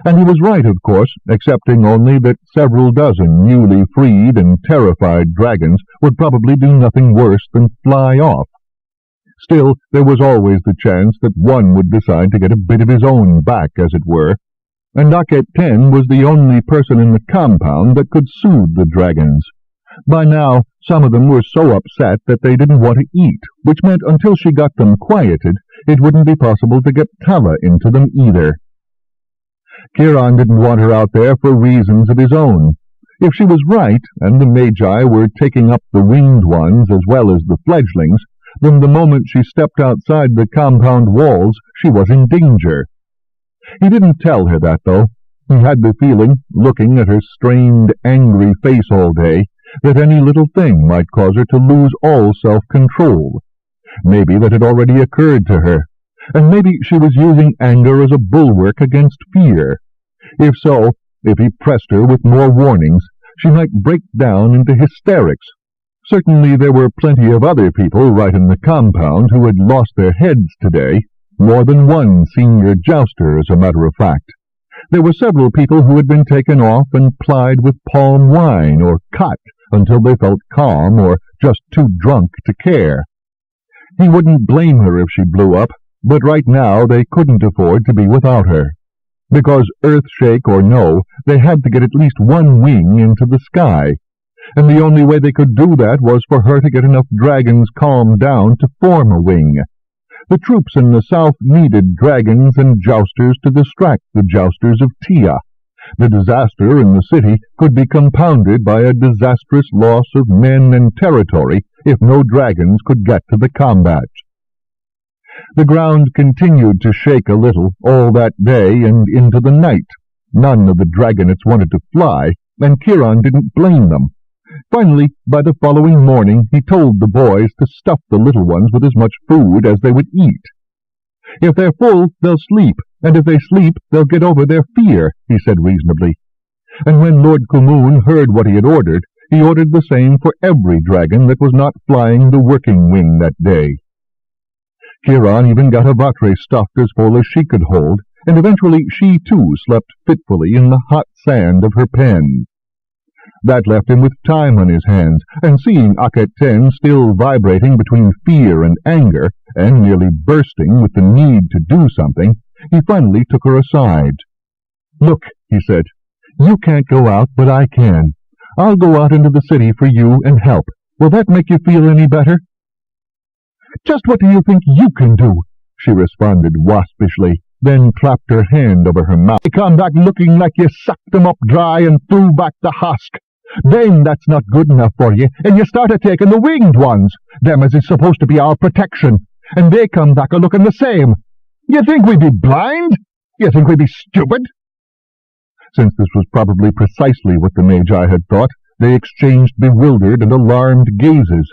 And he was right, of course, excepting only that several dozen newly freed and terrified dragons would probably do nothing worse than fly off. Still, there was always the chance that one would decide to get a bit of his own back, as it were, and Akek-Ten was the only person in the compound that could soothe the dragons. By now, some of them were so upset that they didn't want to eat, which meant until she got them quieted, it wouldn't be possible to get Tala into them either. Kiron didn't want her out there for reasons of his own. If she was right, and the Magi were taking up the winged ones as well as the fledglings, then the moment she stepped outside the compound walls, she was in danger. He didn't tell her that, though. He had the feeling, looking at her strained, angry face all day, that any little thing might cause her to lose all self-control. Maybe that had already occurred to her, and maybe she was using anger as a bulwark against fear. If so, if he pressed her with more warnings, she might break down into hysterics. Certainly there were plenty of other people right in the compound who had lost their heads today, more than one senior jouster, as a matter of fact. There were several people who had been taken off and plied with palm wine or cut until they felt calm or just too drunk to care. He wouldn't blame her if she blew up, but right now they couldn't afford to be without her. Because earthshake or no, they had to get at least one wing into the sky, and the only way they could do that was for her to get enough dragons calmed down to form a wing. The troops in the south needed dragons and jousters to distract the jousters of Tia. The disaster in the city could be compounded by a disastrous loss of men and territory if no dragons could get to the combat. The ground continued to shake a little all that day and into the night. None of the dragonets wanted to fly, and Kiron didn't blame them. Finally, by the following morning, he told the boys to stuff the little ones with as much food as they would eat. If they're full, they'll sleep, and if they sleep, they'll get over their fear, he said reasonably. And when Lord Kumun heard what he ordered the same for every dragon that was not flying the working wing that day. Kiron even got a vatre stuffed as full as she could hold, and eventually she too slept fitfully in the hot sand of her pen. That left him with time on his hands, and seeing Akhet-Ten still vibrating between fear and anger, and nearly bursting with the need to do something, he finally took her aside. "Look," he said, "you can't go out, but I can. I'll go out into the city for you and help. Will that make you feel any better?" "Just what do you think you can do?" she responded waspishly, then clapped her hand over her mouth. "You come back looking like you sucked them up dry and threw back the husk. Then that's not good enough for you, and you start taking the winged ones, them as is supposed to be our protection, and they come back a-looking the same. You think we'd be blind? You think we'd be stupid?" Since this was probably precisely what the Magi had thought, they exchanged bewildered and alarmed gazes.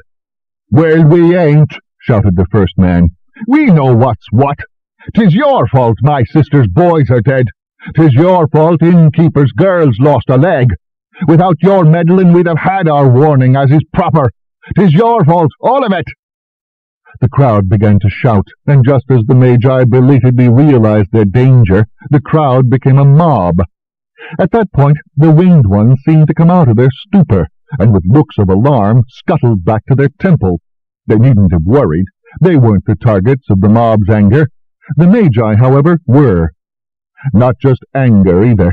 "Well, we ain't," shouted the first man. "We know what's what. 'Tis your fault my sister's boys are dead. 'Tis your fault innkeeper's girls lost a leg. Without your meddling we'd have had our warning as is proper. 'Tis your fault, all of it." The crowd began to shout, and just as the Magi belatedly realized their danger, the crowd became a mob. At that point, the winged ones seemed to come out of their stupor, and with looks of alarm scuttled back to their temple. They needn't have worried. They weren't the targets of the mob's anger. The Magi, however, were. Not just anger, either.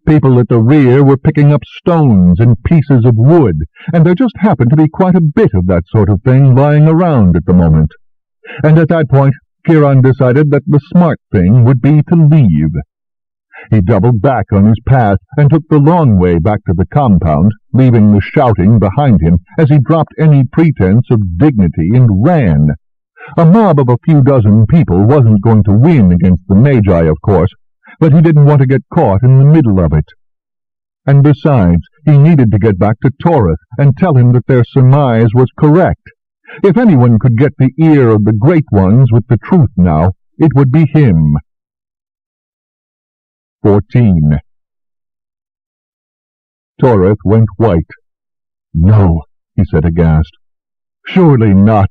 People at the rear were picking up stones and pieces of wood, and there just happened to be quite a bit of that sort of thing lying around at the moment. And at that point, Kiron decided that the smart thing would be to leave. He doubled back on his path and took the long way back to the compound, leaving the shouting behind him as he dropped any pretense of dignity and ran. A mob of a few dozen people wasn't going to win against the Magi, of course, but he didn't want to get caught in the middle of it. And besides, he needed to get back to Toreth and tell him that their surmise was correct. If anyone could get the ear of the Great Ones with the truth now, it would be him. 14. Toreth went white. "No," he said aghast. "Surely not."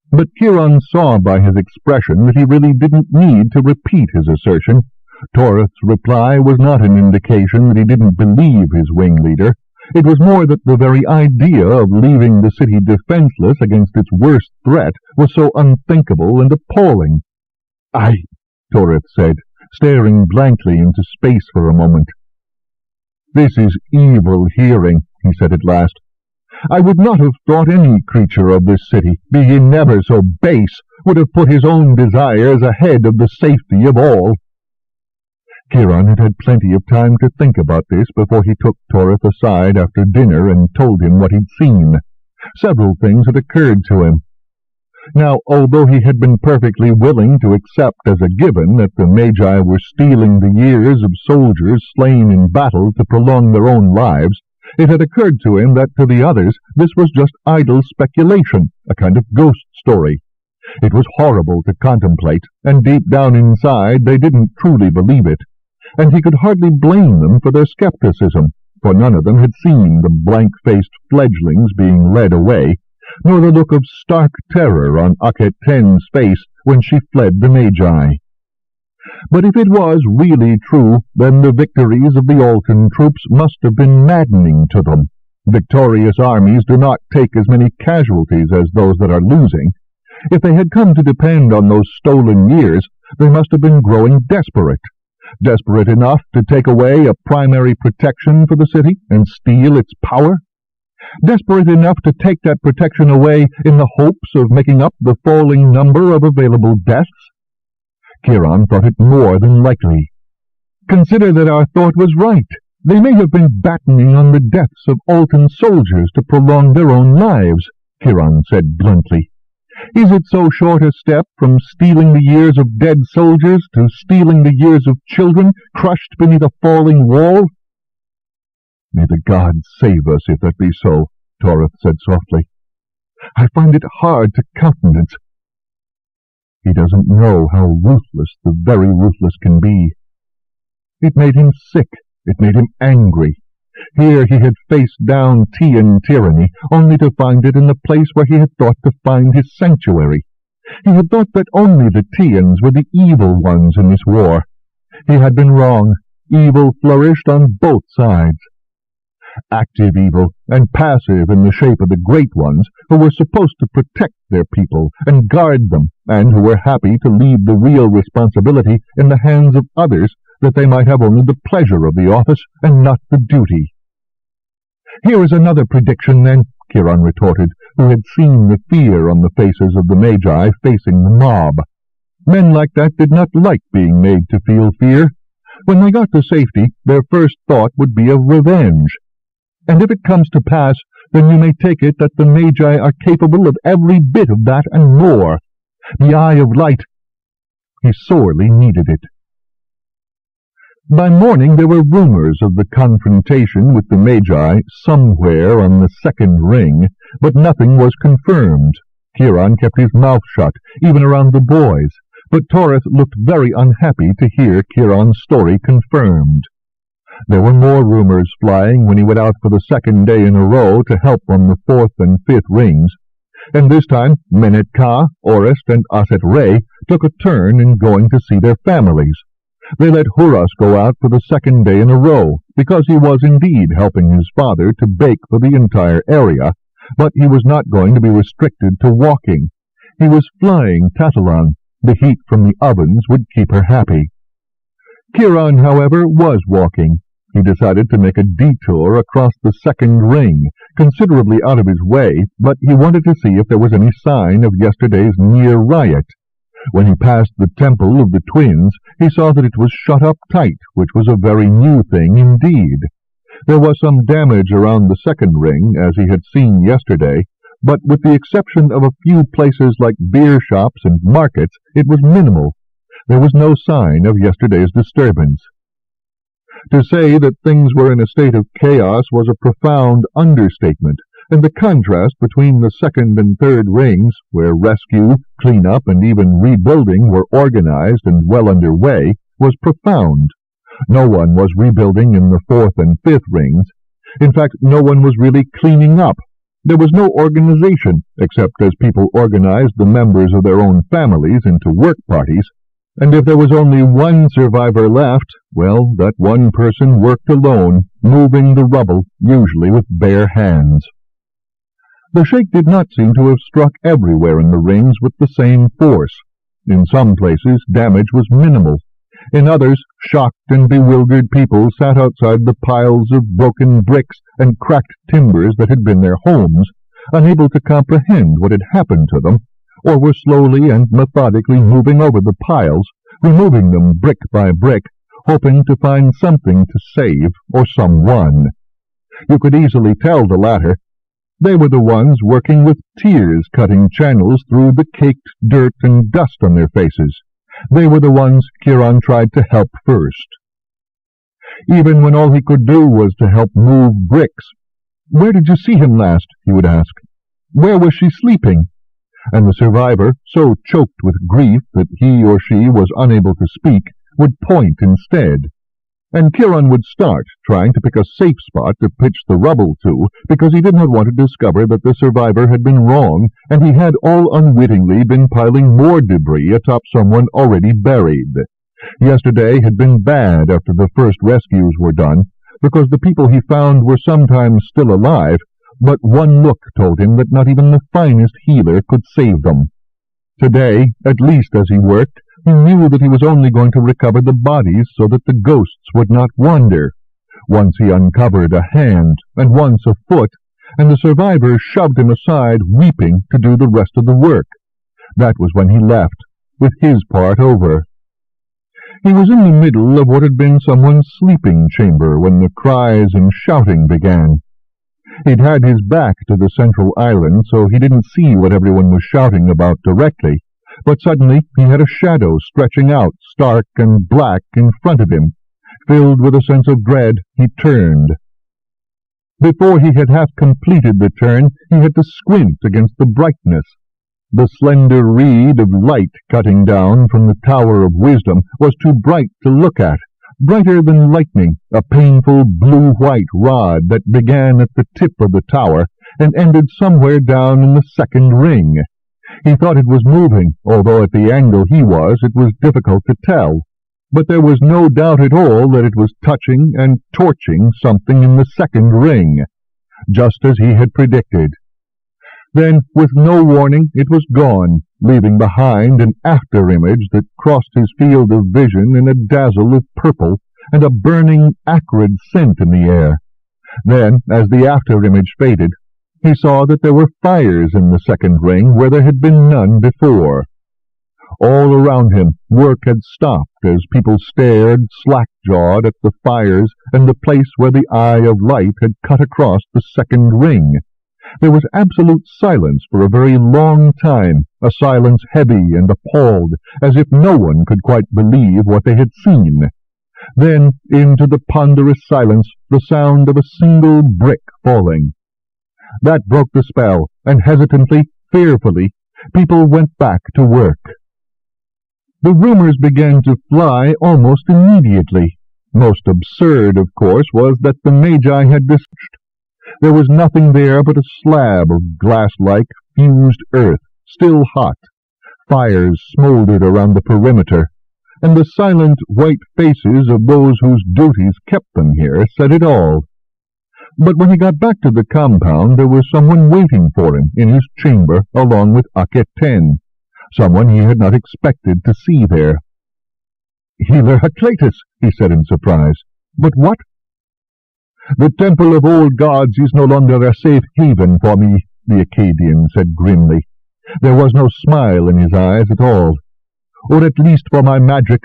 But Kiron saw by his expression that he really didn't need to repeat his assertion. Toreth's reply was not an indication that he didn't believe his wing leader. It was more that the very idea of leaving the city defenseless against its worst threat was so unthinkable and appalling. "I," Toreth said, staring blankly into space for a moment. "This is evil hearing," he said at last. "I would not have thought any creature of this city, be he never so base, would have put his own desires ahead of the safety of all." Kiron had had plenty of time to think about this before he took Toreth aside after dinner and told him what he'd seen. Several things had occurred to him. Now, although he had been perfectly willing to accept as a given that the Magi were stealing the years of soldiers slain in battle to prolong their own lives, it had occurred to him that to the others this was just idle speculation, a kind of ghost story. It was horrible to contemplate, and deep down inside they didn't truly believe it, and he could hardly blame them for their skepticism, for none of them had seen the blank-faced fledglings being led away, nor the look of stark terror on Akhet-Ten's face when she fled the Magi. But if it was really true, then the victories of the Altan troops must have been maddening to them. Victorious armies do not take as many casualties as those that are losing. If they had come to depend on those stolen years, they must have been growing desperate. Desperate enough to take away a primary protection for the city and steal its power? Desperate enough to take that protection away in the hopes of making up the falling number of available deaths? Kiron thought it more than likely. Consider that our thought was right. They may have been battening on the deaths of Altan soldiers to prolong their own lives, Kiron said bluntly. Is it so short a step from stealing the years of dead soldiers to stealing the years of children crushed beneath a falling wall? May the gods save us if that be so, Torith said softly. I find it hard to countenance. He doesn't know how ruthless the very ruthless can be. It made him sick. It made him angry. Here he had faced down Tian tyranny, only to find it in the place where he had thought to find his sanctuary. He had thought that only the Tians were the evil ones in this war. He had been wrong. Evil flourished on both sides. Active evil and passive in the shape of the great ones, who were supposed to protect their people and guard them, and who were happy to leave the real responsibility in the hands of others, that they might have only the pleasure of the office and not the duty. Here is another prediction, then, Kiron retorted, who had seen the fear on the faces of the Magi facing the mob. Men like that did not like being made to feel fear. When they got to safety, their first thought would be of revenge. And if it comes to pass, then you may take it that the Magi are capable of every bit of that and more. The eye of light. He sorely needed it. By morning there were rumors of the confrontation with the Magi somewhere on the second ring, but nothing was confirmed. Kiron kept his mouth shut, even around the boys, but Torith looked very unhappy to hear Kiron's story confirmed. There were more rumors flying when he went out for the second day in a row to help on the fourth and fifth rings, and this time Menet-Ka, Orist, and Aset-Ray took a turn in going to see their families. They let Huras go out for the second day in a row, because he was indeed helping his father to bake for the entire area, but he was not going to be restricted to walking. He was flying Tatalon. The heat from the ovens would keep her happy. Kiron, however, was walking. He decided to make a detour across the second ring, considerably out of his way, but he wanted to see if there was any sign of yesterday's near riot. When he passed the temple of the twins, he saw that it was shut up tight, which was a very new thing indeed. There was some damage around the second ring, as he had seen yesterday, but with the exception of a few places like beer shops and markets, it was minimal. There was no sign of yesterday's disturbance. To say that things were in a state of chaos was a profound understatement, and the contrast between the second and third rings, where rescue, clean-up, and even rebuilding were organized and well under way, was profound. No one was rebuilding in the fourth and fifth rings. In fact, no one was really cleaning up. There was no organization, except as people organized the members of their own families into work parties, and if there was only one survivor left, well, that one person worked alone, moving the rubble, usually with bare hands. The shake did not seem to have struck everywhere in the rings with the same force. In some places, damage was minimal. In others, shocked and bewildered people sat outside the piles of broken bricks and cracked timbers that had been their homes, unable to comprehend what had happened to them, or were slowly and methodically moving over the piles, removing them brick by brick, hoping to find something to save or someone. You could easily tell the latter. They were the ones working with tears cutting channels through the caked dirt and dust on their faces. They were the ones Kiron tried to help first. Even when all he could do was to help move bricks. "Where did you see him last?" he would ask. "Where was she sleeping?" And the survivor, so choked with grief that he or she was unable to speak, would point instead. And Kiron would start trying to pick a safe spot to pitch the rubble to, because he did not want to discover that the survivor had been wrong, and he had all unwittingly been piling more debris atop someone already buried. Yesterday had been bad after the first rescues were done. because the people he found were sometimes still alive, but one look told him that not even the finest healer could save them. Today, at least as he worked, he knew that he was only going to recover the bodies so that the ghosts would not wander. Once he uncovered a hand, and once a foot, and the survivors shoved him aside, weeping, to do the rest of the work. That was when he left, with his part over. He was in the middle of what had been someone's sleeping chamber when the cries and shouting began. He'd had his back to the central island, so he didn't see what everyone was shouting about directly, but suddenly he had a shadow stretching out, stark and black, in front of him. Filled with a sense of dread, he turned. Before he had half completed the turn, he had to squint against the brightness. The slender reed of light cutting down from the Tower of Wisdom was too bright to look at, brighter than lightning, a painful blue-white rod that began at the tip of the tower and ended somewhere down in the second ring. He thought it was moving, although at the angle he was it was difficult to tell. But there was no doubt at all that it was touching and torching something in the second ring, just as he had predicted. Then, with no warning, it was gone, leaving behind an after-image that crossed his field of vision in a dazzle of purple and a burning, acrid scent in the air. Then, as the after-image faded, he saw that there were fires in the second ring where there had been none before. All around him, work had stopped as people stared, slack-jawed, at the fires and the place where the eye of light had cut across the second ring. There was absolute silence for a very long time, a silence heavy and appalled, as if no one could quite believe what they had seen. Then, into the ponderous silence, the sound of a single brick falling. That broke the spell, and hesitantly, fearfully, people went back to work. The rumors began to fly almost immediately. Most absurd, of course, was that the Magi had disappeared. There was nothing there but a slab of glass-like, fused earth, still hot. Fires smoldered around the perimeter, and the silent white faces of those whose duties kept them here said it all. But when he got back to the compound, there was someone waiting for him in his chamber along with Aketen, someone he had not expected to see there. "Healer Atlantis," he said in surprise. "But what?" "The temple of old gods is no longer a safe haven for me," the Akkadian said grimly. There was no smile in his eyes at all. "Or at least for my magic.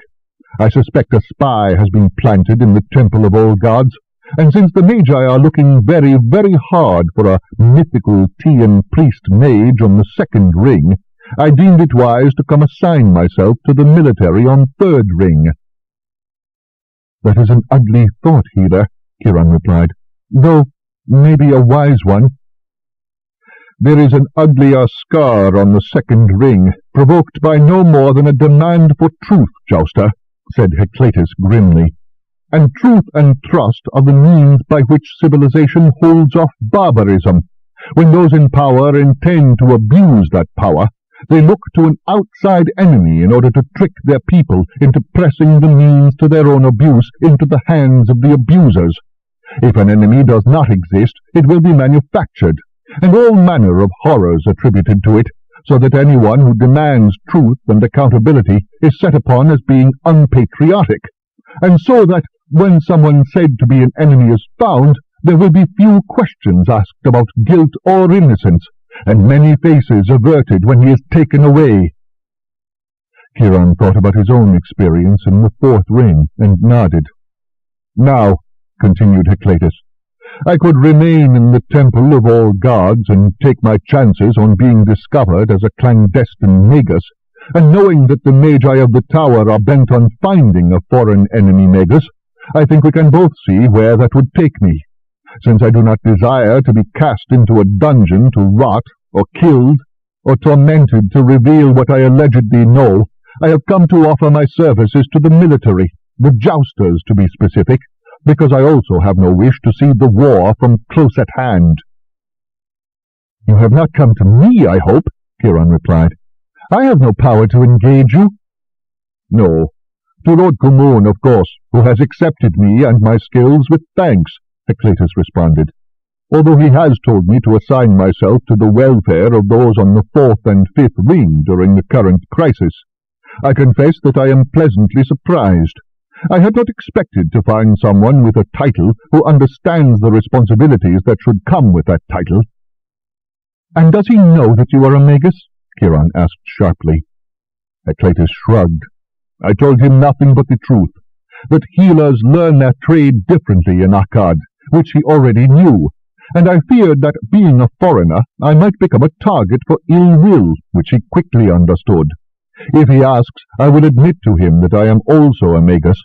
I suspect a spy has been planted in the temple of old gods, and since the Magi are looking very, very hard for a mythical Tian priest mage on the second ring, I deemed it wise to come assign myself to the military on third ring." "That is an ugly thought, healer," Kiron replied, "though maybe a wise one." "There is an uglier scar on the second ring, provoked by no more than a demand for truth, Jouster," said Atlantis grimly. "And truth and trust are the means by which civilization holds off barbarism. When those in power intend to abuse that power, they look to an outside enemy in order to trick their people into pressing the means to their own abuse into the hands of the abusers. If an enemy does not exist, it will be manufactured, and all manner of horrors attributed to it, so that anyone who demands truth and accountability is set upon as being unpatriotic, and so that, when someone said to be an enemy is found, there will be few questions asked about guilt or innocence, and many faces averted when he is taken away." Kiron thought about his own experience in the fourth ring, and nodded. "Now," continued Atlantis, "I could remain in the temple of all gods and take my chances on being discovered as a clandestine magus, and knowing that the Magi of the tower are bent on finding a foreign enemy magus, I think we can both see where that would take me. Since I do not desire to be cast into a dungeon to rot, or killed, or tormented to reveal what I allegedly know, I have come to offer my services to the military, the Jousters to be specific, because I also have no wish to see the war from close at hand." "You have not come to me, I hope," Kiron replied. "I have no power to engage you." "No, To Lord Kumun, of course, who has accepted me and my skills with thanks, Heclatus responded, although he has told me to assign myself to the welfare of those on the 4th and 5th ring during the current crisis. I confess that I am pleasantly surprised. I had not expected to find someone with a title who understands the responsibilities that should come with that title. And does he know that you are a magus? Kiron asked sharply. Heclatus shrugged. I told him nothing but the truth, that healers learn their trade differently in Akkad, which he already knew, and I feared that, being a foreigner, I might become a target for ill will, which he quickly understood. If he asks, I will admit to him that I am also a magus.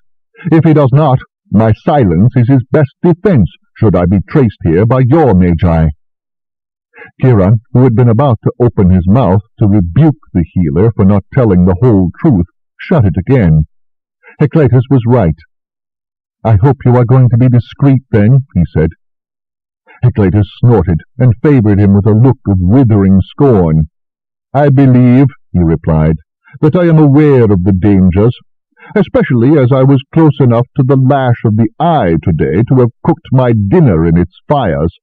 If he does not, my silence is his best defense, should I be traced here by your magi. Kiron, who had been about to open his mouth to rebuke the healer for not telling the whole truth, shut it again. Heclatus was right. I hope you are going to be discreet, then, he said. Heclatus snorted and favored him with a look of withering scorn. I believe, he replied, that I am aware of the dangers, especially as I was close enough to the lash of the eye today to have cooked my dinner in its fires.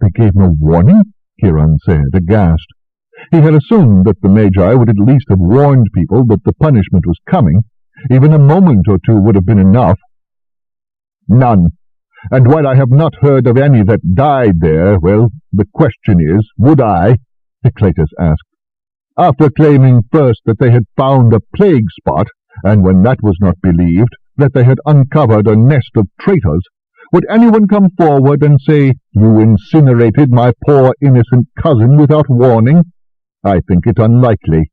They gave no warning? Kiron said, aghast. He had assumed that the Magi would at least have warned people that the punishment was coming. Even a moment or two would have been enough. None. And while I have not heard of any that died there, well, the question is, would I? Heclatus asked. After claiming first that they had found a plague spot, and when that was not believed, that they had uncovered a nest of traitors, would anyone come forward and say, you incinerated my poor innocent cousin without warning? I think it unlikely.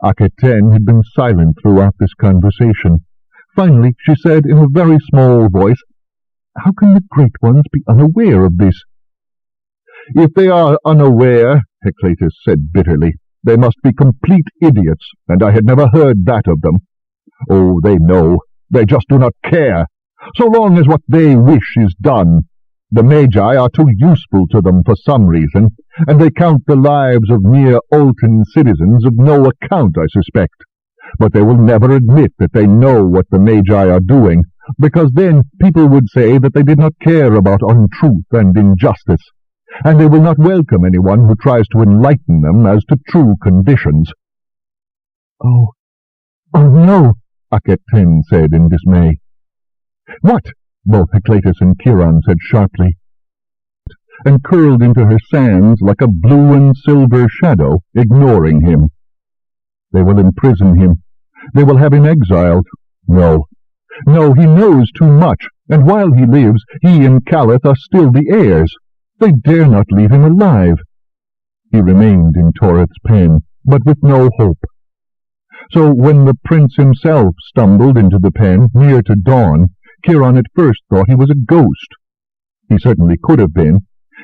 Aketen had been silent throughout this conversation. Finally, she said in a very small voice, How can the Great Ones be unaware of this? If they are unaware, Heclatus said bitterly, they must be complete idiots, and I had never heard that of them. Oh, they know. They just do not care. So long as what they wish is done. The Magi are too useful to them for some reason, and they count the lives of mere Altan citizens of no account, I suspect. But they will never admit that they know what the Magi are doing, because then people would say that they did not care about untruth and injustice, and they will not welcome anyone who tries to enlighten them as to true conditions. Oh no, Aketen said in dismay. What? Both Heclatus and Kiron said sharply, and curled into her sands like a blue and silver shadow, ignoring him. They will imprison him. They will have him exiled. No, he knows too much, and while he lives, he and Calith are still the heirs. They dare not leave him alive. He remained in Toreth's pen, but with no hope. So when the prince himself stumbled into the pen near to dawn, Kiron at first thought he was a ghost. He certainly could have been.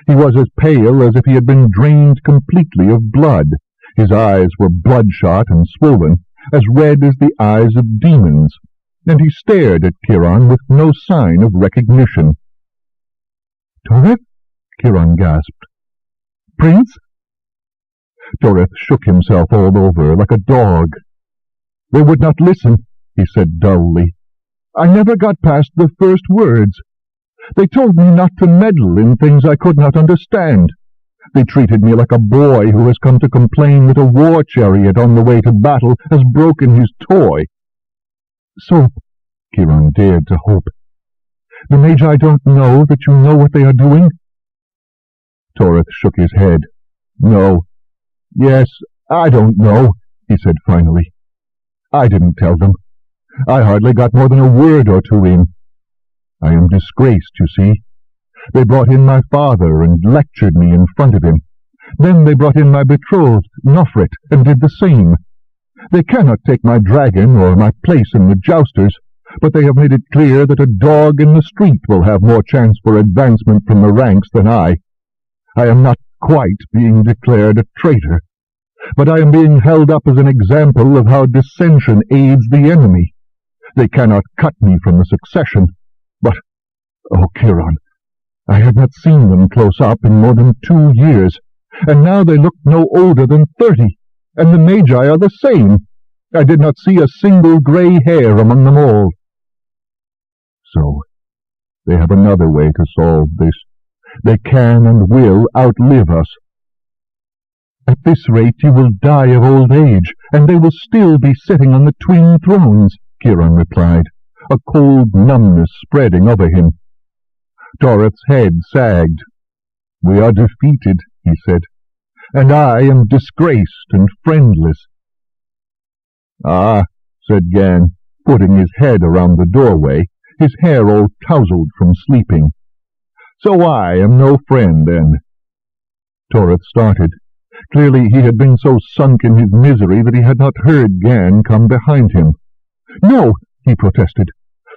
He was as pale as if he had been drained completely of blood. His eyes were bloodshot and swollen, as red as the eyes of demons, and he stared at Kiron with no sign of recognition. Toreth? Kiron gasped. Prince? Toreth shook himself all over like a dog. They would not listen, he said dully. I never got past the first words. They told me not to meddle in things I could not understand. They treated me like a boy who has come to complain that a war chariot on the way to battle has broken his toy. So, Kiron dared to hope, the Magi don't know that you know what they are doing? Toreth shook his head. No. Yes, I don't know, he said finally. I didn't tell them. I hardly got more than a word or two in. I am disgraced, you see. They brought in my father and lectured me in front of him. Then they brought in my betrothed, Nofret, and did the same. They cannot take my dragon or my place in the Jousters, but they have made it clear that a dog in the street will have more chance for advancement from the ranks than I. I am not quite being declared a traitor, but I am being held up as an example of how dissension aids the enemy. They cannot cut me from the succession, but, oh, Kiron, I had not seen them close up in more than 2 years, and now they look no older than 30, and the Magi are the same. I did not see a single grey hair among them all. So, they have another way to solve this. They can and will outlive us. At this rate you will die of old age, and they will still be sitting on the twin thrones, Kiron replied, a cold numbness spreading over him. Toreth's head sagged. We are defeated, he said, and I am disgraced and friendless. Ah, said Gan, putting his head around the doorway, his hair all tousled from sleeping. So I am no friend, then. Toreth started. Clearly he had been so sunk in his misery that he had not heard Gan come behind him. No, he protested,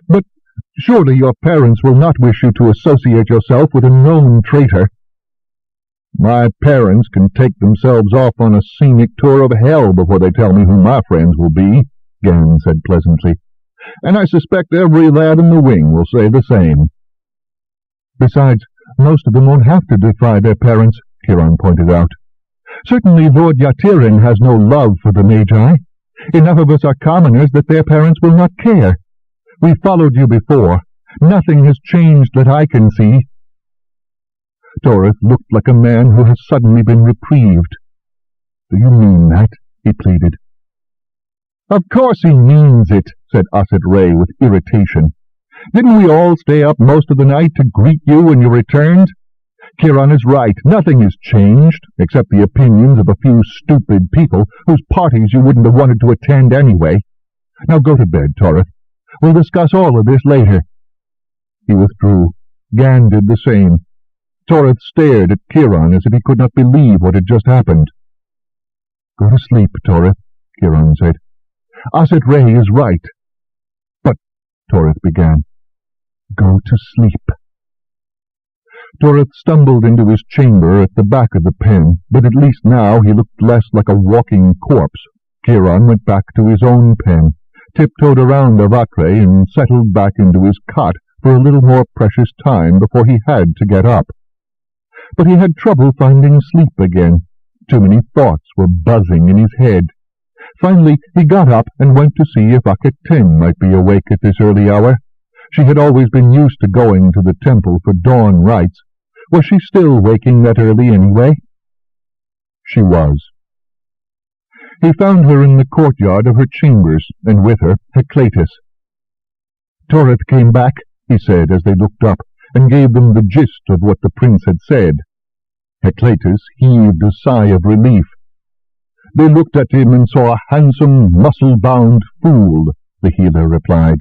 but surely your parents will not wish you to associate yourself with a known traitor. My parents can take themselves off on a scenic tour of hell before they tell me who my friends will be, Gan said pleasantly, and I suspect every lad in the wing will say the same. Besides, most of them won't have to defy their parents, Kiron pointed out. Certainly Lord Yatirin has no love for the Magi. Enough of us are commoners that their parents will not care. We followed you before. Nothing has changed that I can see. Toreth looked like a man who has suddenly been reprieved. Do you mean that? He pleaded. Of course he means it, said Asit Ray with irritation. Didn't we all stay up most of the night to greet you when you returned? Kiron is right. Nothing has changed, except the opinions of a few stupid people whose parties you wouldn't have wanted to attend anyway. Now go to bed, Toreth. We'll discuss all of this later. He withdrew. Gan did the same. Toreth stared at Kiron as if he could not believe what had just happened. Go to sleep, Toreth, Kiron said. Asit Ray is right. But, Toreth began. Go to sleep. Toreth stumbled into his chamber at the back of the pen, but at least now he looked less like a walking corpse. Kiron went back to his own pen, tiptoed around Avatre, and settled back into his cot for a little more precious time before he had to get up. But he had trouble finding sleep again. Too many thoughts were buzzing in his head. Finally he got up and went to see if Akatin might be awake at this early hour. She had always been used to going to the temple for dawn rites. Was she still waking that early anyway? She was. He found her in the courtyard of her chambers, and with her Heclatus. Toreth came back, he said as they looked up, and gave them the gist of what the prince had said. Heclatus heaved a sigh of relief. They looked at him and saw a handsome, muscle-bound fool, the healer replied.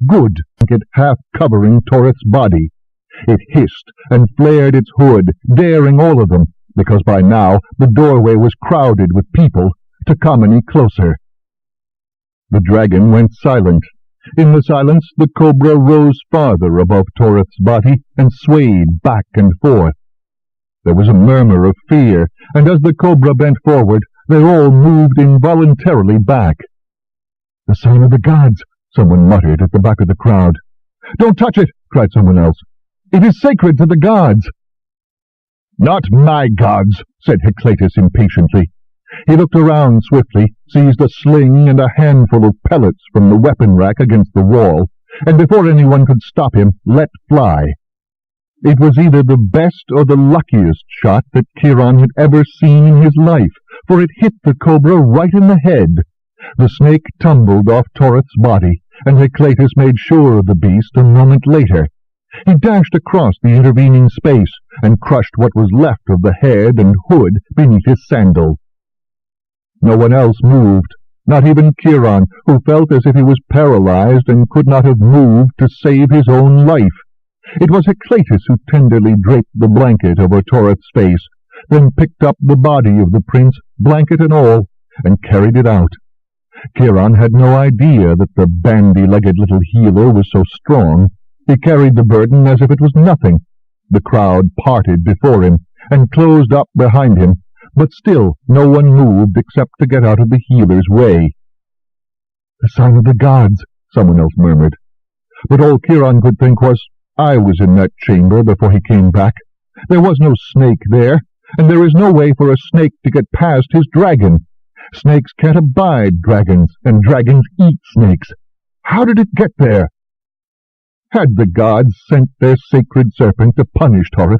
Good, it half covering Toreth's body. It hissed and flared its hood, daring all of them, because by now the doorway was crowded with people, to come any closer. The dragon went silent. In the silence the cobra rose farther above Toreth's body and swayed back and forth. There was a murmur of fear, and as the cobra bent forward, they all moved involuntarily back. The sign of the gods, someone muttered at the back of the crowd. Don't touch it, cried someone else. It is sacred to the gods. Not my gods, said Heclatus impatiently. He looked around swiftly, seized a sling and a handful of pellets from the weapon rack against the wall, and before anyone could stop him, let fly. It was either the best or the luckiest shot that Kiron had ever seen in his life, for it hit the cobra right in the head. The snake tumbled off Toreth's body, and Heclatus made sure of the beast a moment later. He dashed across the intervening space and crushed what was left of the head and hood beneath his sandal. No one else moved, not even Kiron, who felt as if he was paralyzed and could not have moved to save his own life. It was Heclatus who tenderly draped the blanket over Toreth's face, then picked up the body of the prince, blanket and all, and carried it out. Kiron had no idea that the bandy-legged little healer was so strong. He carried the burden as if it was nothing. The crowd parted before him and closed up behind him, but still no one moved except to get out of the healer's way. The sign of the gods, someone else murmured. But all Kiron could think was, I was in that chamber before he came back. There was no snake there, and there is no way for a snake to get past his dragon. Snakes can't abide dragons, and dragons eat snakes. How did it get there? Had the gods sent their sacred serpent to punish Torith?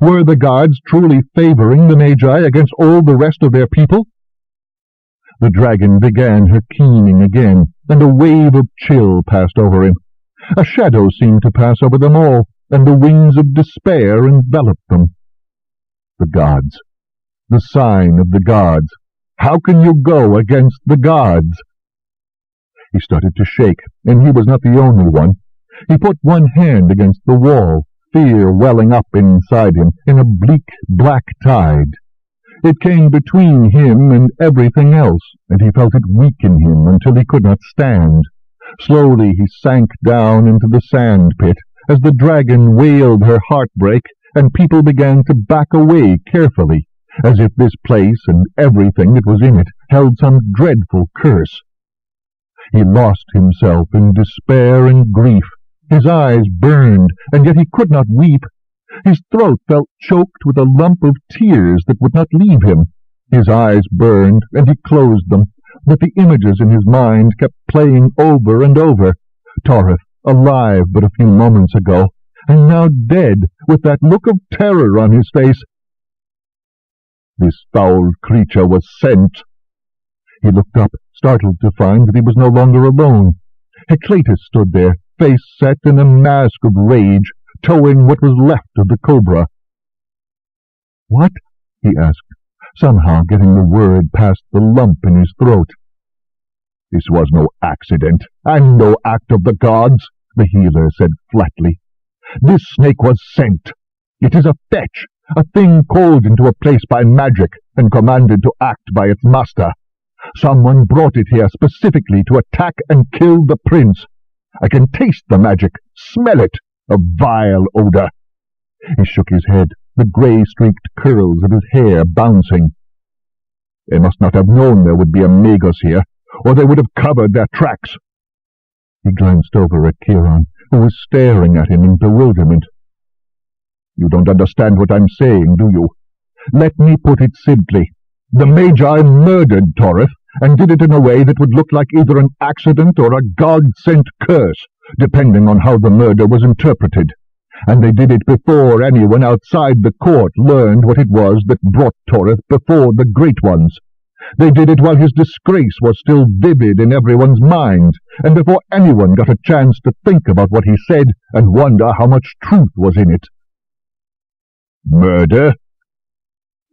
Were the gods truly favoring the Magi against all the rest of their people? The dragon began her keening again, and a wave of chill passed over him. A shadow seemed to pass over them all, and the wings of despair enveloped them. The gods. The sign of the gods. How can you go against the gods? He started to shake, and he was not the only one. He put one hand against the wall, fear welling up inside him in a bleak black tide. It came between him and everything else, and he felt it weaken him until he could not stand. Slowly he sank down into the sand pit as the dragon wailed her heartbreak, and people began to back away carefully, as if this place and everything that was in it held some dreadful curse. He lost himself in despair and grief. His eyes burned, and yet he could not weep. His throat felt choked with a lump of tears that would not leave him. His eyes burned, and he closed them, but the images in his mind kept playing over and over. Torith, alive but a few moments ago, and now dead, with that look of terror on his face. This foul creature was sent. He looked up, startled to find that he was no longer alone. Heclatus stood there, face set in a mask of rage, towing what was left of the cobra. "What?" he asked, somehow getting the word past the lump in his throat. "This was no accident, and no act of the gods," the healer said flatly. "This snake was sent. It is a fetch, a thing called into a place by magic and commanded to act by its master. Someone brought it here specifically to attack and kill the prince. I can taste the magic, smell it, a vile odor." He shook his head, the grey-streaked curls of his hair bouncing. "They must not have known there would be a Magus here, or they would have covered their tracks." He glanced over at Kiron, who was staring at him in bewilderment. "You don't understand what I'm saying, do you? Let me put it simply. The Magi murdered Torith, and did it in a way that would look like either an accident or a god-sent curse, depending on how the murder was interpreted. And they did it before anyone outside the court learned what it was that brought Torith before the Great Ones. They did it while his disgrace was still vivid in everyone's mind, and before anyone got a chance to think about what he said and wonder how much truth was in it." "Murder?"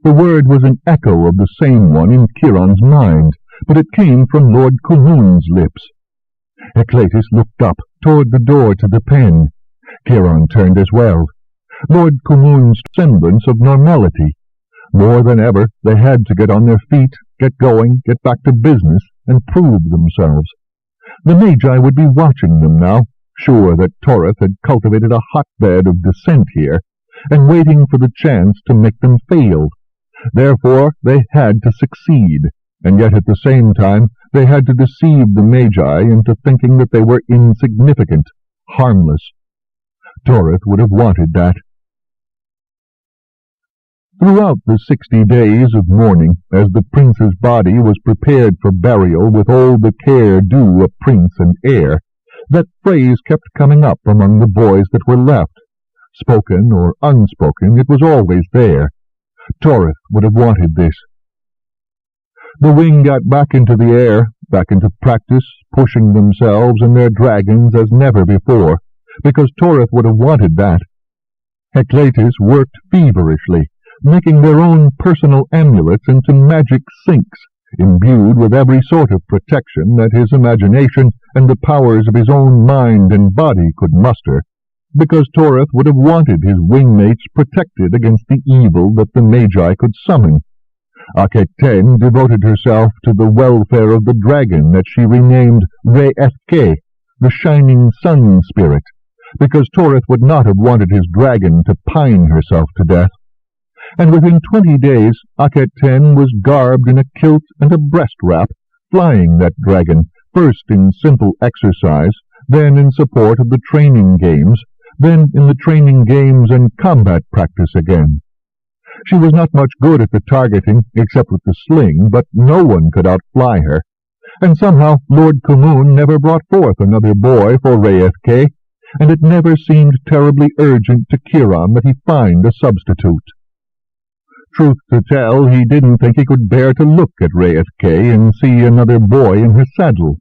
The word was an echo of the same one in Kiron's mind, but it came from Lord Kumun's lips. Heclatus looked up toward the door to the pen. Kiron turned as well. Lord Kumun's semblance of normality. More than ever, they had to get on their feet, get going, get back to business, and prove themselves. The Magi would be watching them now, sure that Torith had cultivated a hotbed of dissent here, and waiting for the chance to make them fail. Therefore, they had to succeed, and yet at the same time they had to deceive the Magi into thinking that they were insignificant, harmless. Torith would have wanted that. Throughout the 60 days of mourning, as the prince's body was prepared for burial with all the care due a prince and heir, that phrase kept coming up among the boys that were left. Spoken or unspoken, it was always there. Torith would have wanted this. The wing got back into the air, back into practice, pushing themselves and their dragons as never before, because Torith would have wanted that. Heclatus worked feverishly, making their own personal amulets into magic sinks, imbued with every sort of protection that his imagination and the powers of his own mind and body could muster, because Torith would have wanted his wingmates protected against the evil that the Magi could summon. Aketen devoted herself to the welfare of the dragon that she renamed Re-Ethke, the shining sun spirit, because Torith would not have wanted his dragon to pine herself to death. And within 20 days Aketen was garbed in a kilt and a breast wrap, flying that dragon, first in simple exercise, then in support of the training games, then in the training games and combat practice again. She was not much good at the targeting, except with the sling, but no one could outfly her, and somehow Lord Kumun never brought forth another boy for Raethke, and it never seemed terribly urgent to Kiron that he find a substitute. Truth to tell, he didn't think he could bear to look at Raethke and see another boy in her saddle.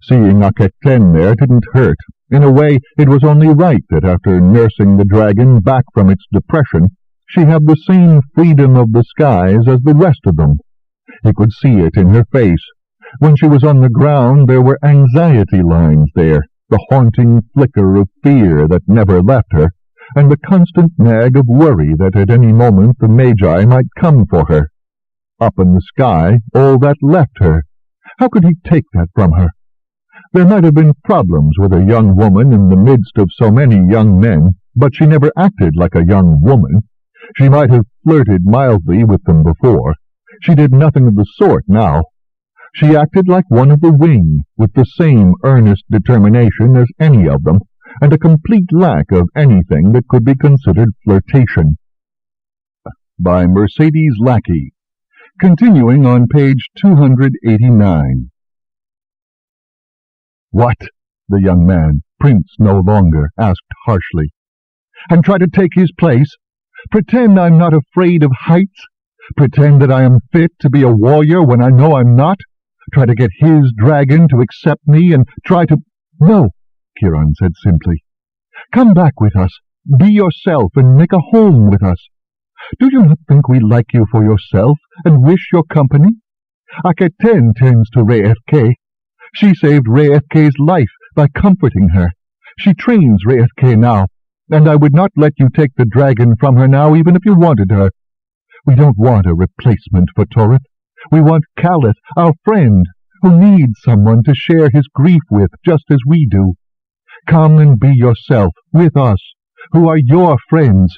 Seeing Aketen there didn't hurt. In a way, it was only right that after nursing the dragon back from its depression, she have the same freedom of the skies as the rest of them. He could see it in her face. When she was on the ground, there were anxiety lines there, the haunting flicker of fear that never left her, and the constant nag of worry that at any moment the Magi might come for her. Up in the sky, all that left her. How could he take that from her? There might have been problems with a young woman in the midst of so many young men, but she never acted like a young woman. She might have flirted mildly with them before. She did nothing of the sort now. She acted like one of the wing, with the same earnest determination as any of them, and a complete lack of anything that could be considered flirtation. By Mercedes Lackey. Continuing on page 289. "What?" the young man, Prince no longer, asked harshly. "And try to take his place? Pretend I'm not afraid of heights? Pretend that I am fit to be a warrior when I know I'm not? Try to get his dragon to accept me and try to—" "No," Kiron said simply. "Come back with us. Be yourself and make a home with us. Do you not think we like you for yourself and wish your company? Aketen tends to Raethke. She saved Raethke's life by comforting her. She trains Raethke now, and I would not let you take the dragon from her now even if you wanted her. We don't want a replacement for Torith. We want Calith, our friend, who needs someone to share his grief with just as we do. Come and be yourself, with us, who are your friends."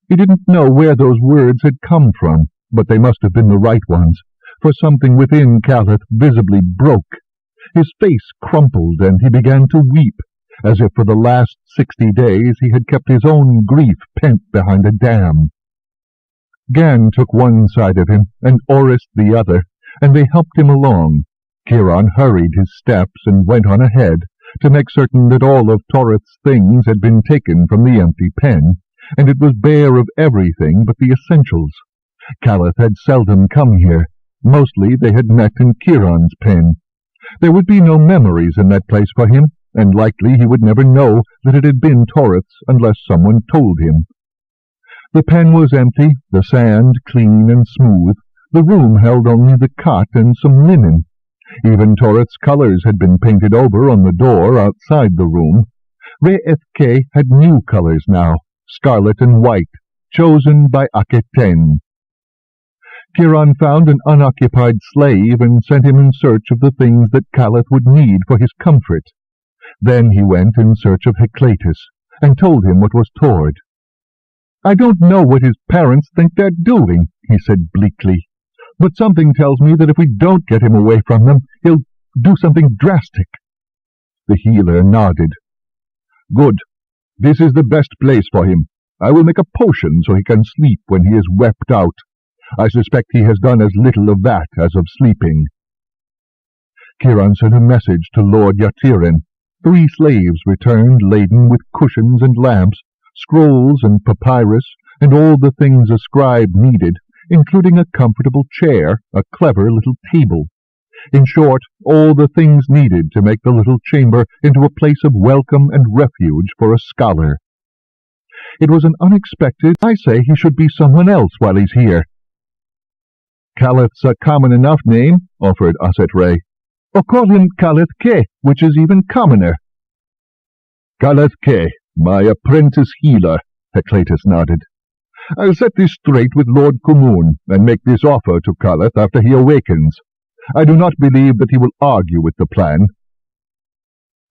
He didn't know where those words had come from, but they must have been the right ones, for something within Calith visibly broke. His face crumpled, and he began to weep, as if for the last 60 days he had kept his own grief pent behind a dam. Gan took one side of him, and Orist the other, and they helped him along. Kiron hurried his steps and went on ahead, to make certain that all of Torith's things had been taken from the empty pen, and it was bare of everything but the essentials. Calith had seldom come here. Mostly they had met in Kiron's pen. There would be no memories in that place for him, and likely he would never know that it had been Torith's unless someone told him. The pen was empty, the sand clean and smooth. The room held only the cot and some linen. Even Torith's colors had been painted over on the door outside the room. Raethke had new colors now, scarlet and white, chosen by Aketen. Kiron found an unoccupied slave and sent him in search of the things that Calith would need for his comfort. Then he went in search of Heclatus, and told him what was toward. "I don't know what his parents think they're doing," he said bleakly, "but something tells me that if we don't get him away from them, he'll do something drastic." The healer nodded. "Good. This is the best place for him. I will make a potion so he can sleep when he is wept out. I suspect he has done as little of that as of sleeping." Kiron sent a message to Lord Yatiren. 3 slaves returned laden with cushions and lamps, scrolls and papyrus, and all the things a scribe needed, including a comfortable chair, a clever little table. In short, all the things needed to make the little chamber into a place of welcome and refuge for a scholar. It was an unexpected, "I say he should be someone else while he's here." "Calith's a common enough name," offered Aset-Ray. "Or call him Calith Ke, which is even commoner." "Calith Ke, my apprentice healer," Heclatus nodded. "I'll set this straight with Lord Kumun, and make this offer to Calith after he awakens. I do not believe that he will argue with the plan."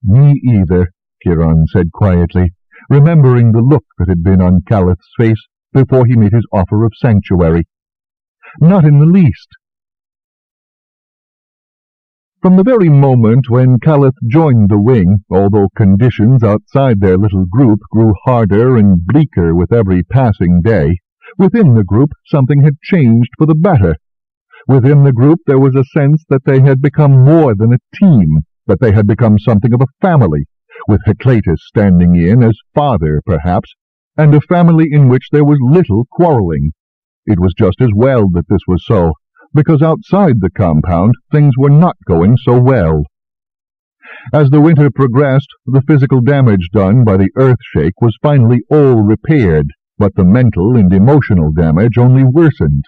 "Me either," Kiron said quietly, remembering the look that had been on Calith's face before he made his offer of sanctuary. "Not in the least." From the very moment when Calith joined the wing, although conditions outside their little group grew harder and bleaker with every passing day, Within the group something had changed for the better. Within the group there was a sense that they had become more than a team, that they had become something of a family, with Heracleitus standing in as father, perhaps, and a family in which there was little quarreling. It was just as well that this was so, because outside the compound things were not going so well. As the winter progressed, the physical damage done by the earthshake was finally all repaired, but the mental and emotional damage only worsened.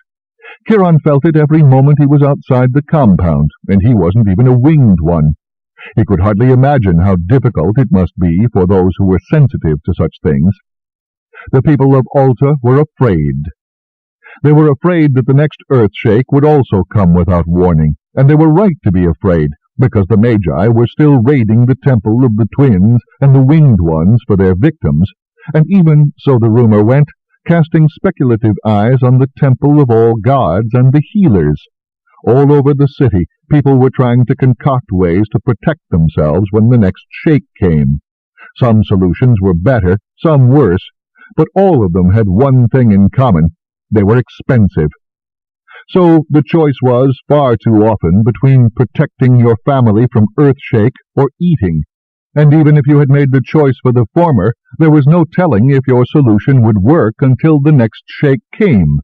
Kiron felt it every moment he was outside the compound, and he wasn't even a winged one. He could hardly imagine how difficult it must be for those who were sensitive to such things. The people of Alta were afraid. They were afraid that the next earthshake would also come without warning, and they were right to be afraid, because the Magi were still raiding the temple of the twins and the winged ones for their victims, and even, so the rumor went, casting speculative eyes on the temple of all gods and the healers. All over the city, people were trying to concoct ways to protect themselves when the next shake came. Some solutions were better, some worse, but all of them had one thing in common: they were expensive. So the choice was, far too often, between protecting your family from earthshake or eating, and even if you had made the choice for the former, there was no telling if your solution would work until the next shake came.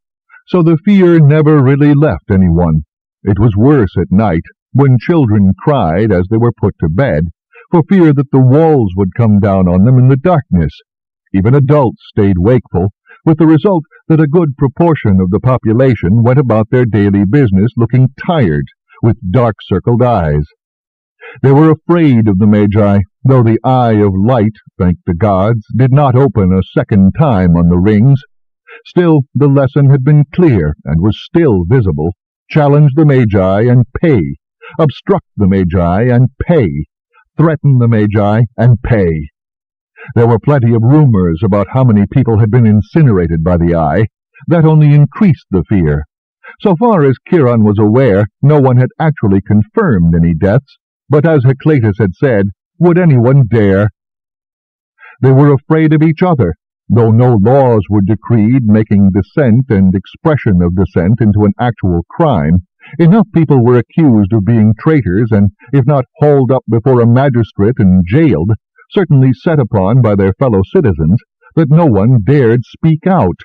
So the fear never really left anyone. It was worse at night, when children cried as they were put to bed, for fear that the walls would come down on them in the darkness. Even adults stayed wakeful, with the result that a good proportion of the population went about their daily business looking tired, with dark-circled eyes. They were afraid of the Magi, though the eye of light, thank the gods, did not open a second time on the rings. Still, the lesson had been clear and was still visible. Challenge the Magi and pay. Obstruct the Magi and pay. Threaten the Magi and pay. There were plenty of rumors about how many people had been incinerated by the eye. That only increased the fear. So far as Kiron was aware, no one had actually confirmed any deaths, but as Heracleitus had said, would anyone dare? They were afraid of each other, though no laws were decreed making dissent and expression of dissent into an actual crime. Enough people were accused of being traitors and, if not hauled up before a magistrate and jailed, certainly set upon by their fellow citizens, that no one dared speak out.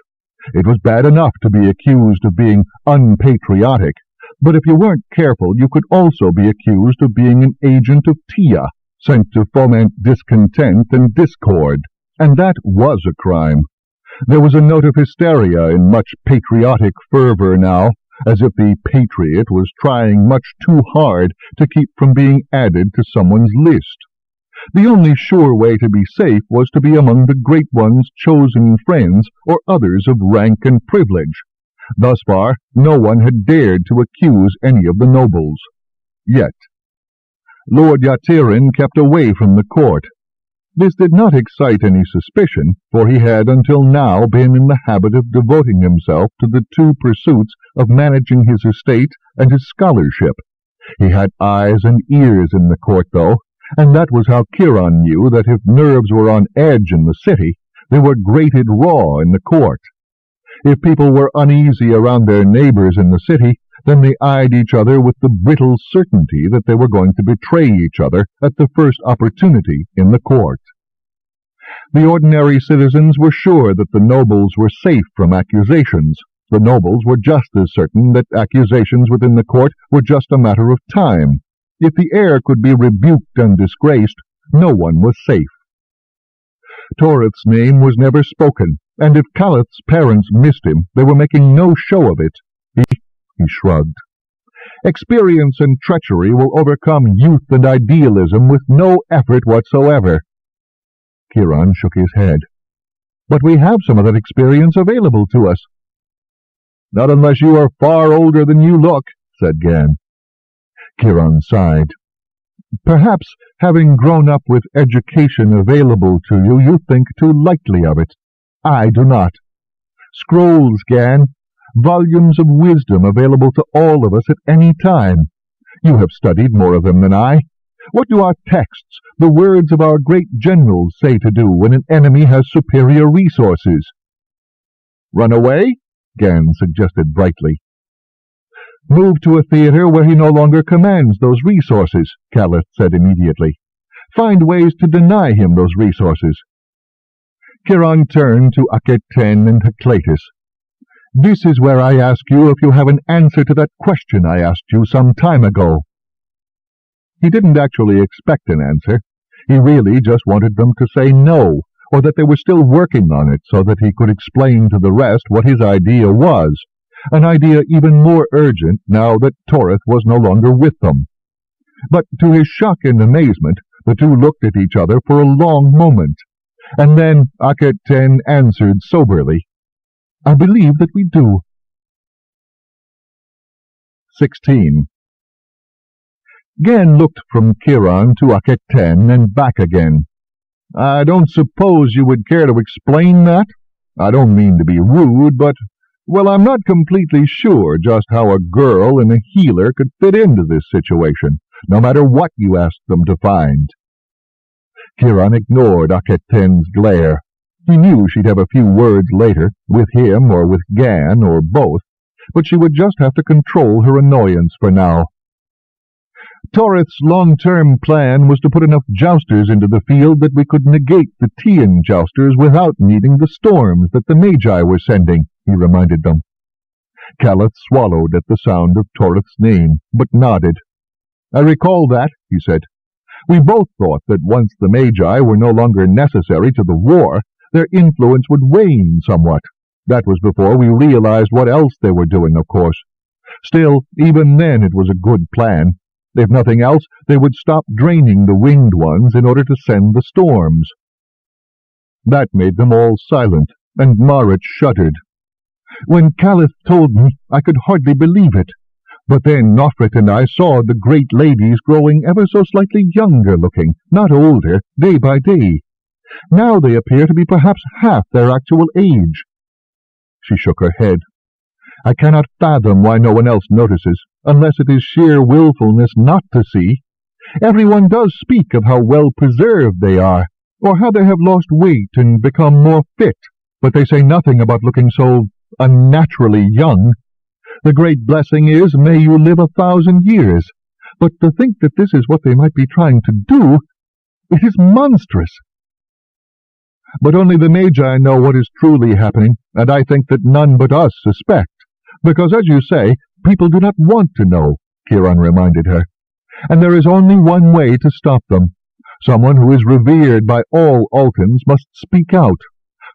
It was bad enough to be accused of being unpatriotic, but if you weren't careful you could also be accused of being an agent of Tia, sent to foment discontent and discord, and that was a crime. There was a note of hysteria in much patriotic fervor now, as if the patriot was trying much too hard to keep from being added to someone's list. The only sure way to be safe was to be among the great one's chosen friends or others of rank and privilege. Thus far, no one had dared to accuse any of the nobles. Yet. Lord Yatirin kept away from the court. This did not excite any suspicion, for he had until now been in the habit of devoting himself to the two pursuits of managing his estate and his scholarship. He had eyes and ears in the court, though, and that was how Kiron knew that if nerves were on edge in the city, they were grated raw in the court. If people were uneasy around their neighbors in the city, then they eyed each other with the brittle certainty that they were going to betray each other at the first opportunity in the court. The ordinary citizens were sure that the nobles were safe from accusations. The nobles were just as certain that accusations within the court were just a matter of time. If the heir could be rebuked and disgraced, no one was safe. Torith's name was never spoken, and if Calith's parents missed him, they were making no show of it. He shrugged. Experience and treachery will overcome youth and idealism with no effort whatsoever. Kiron shook his head. But we have some of that experience available to us. Not unless you are far older than you look, said Gan. Kiron sighed. Perhaps, having grown up with education available to you, you think too lightly of it. I do not. Scrolls, Gan. Volumes of wisdom available to all of us at any time. You have studied more of them than I. What do our texts, the words of our great generals, say to do when an enemy has superior resources? Run away? Gan suggested brightly. Move to a theater where he no longer commands those resources, Caliph said immediately. Find ways to deny him those resources. Kiron turned to Aketen and Heclatus. This is where I ask you if you have an answer to that question I asked you some time ago. He didn't actually expect an answer. He really just wanted them to say no, or that they were still working on it so that he could explain to the rest what his idea was, an idea even more urgent now that Torith was no longer with them. But to his shock and amazement, the two looked at each other for a long moment, and then Aketen answered soberly, I believe that we do. 16. Gan looked from Kiron to Aketen and back again. I don't suppose you would care to explain that? I don't mean to be rude, but, well, I'm not completely sure just how a girl and a healer could fit into this situation, no matter what you asked them to find. Kiron ignored Aketen's glare. He knew she'd have a few words later, with him or with Gan or both, but she would just have to control her annoyance for now. Torith's long-term plan was to put enough jousters into the field that we could negate the Tian jousters without needing the storms that the Magi were sending, he reminded them. Caliph swallowed at the sound of Torith's name, but nodded. I recall that, he said. We both thought that once the Magi were no longer necessary to the war, their influence would wane somewhat. That was before we realized what else they were doing, of course. Still, even then it was a good plan. If nothing else, they would stop draining the winged ones in order to send the storms. That made them all silent, and Marit shuddered. When Caliph told me, I could hardly believe it. But then Nofret and I saw the great ladies growing ever so slightly younger looking, not older, day by day. Now they appear to be perhaps half their actual age. She shook her head. I cannot fathom why no one else notices, unless it is sheer willfulness not to see. Everyone does speak of how well preserved they are, or how they have lost weight and become more fit, but they say nothing about looking so unnaturally young. The great blessing is, may you live 1,000 years. But to think that this is what they might be trying to do, it is monstrous. But only the Magi know what is truly happening, and I think that none but us suspect. Because, as you say, people do not want to know, Kiron reminded her. And there is only one way to stop them. Someone who is revered by all Altans must speak out.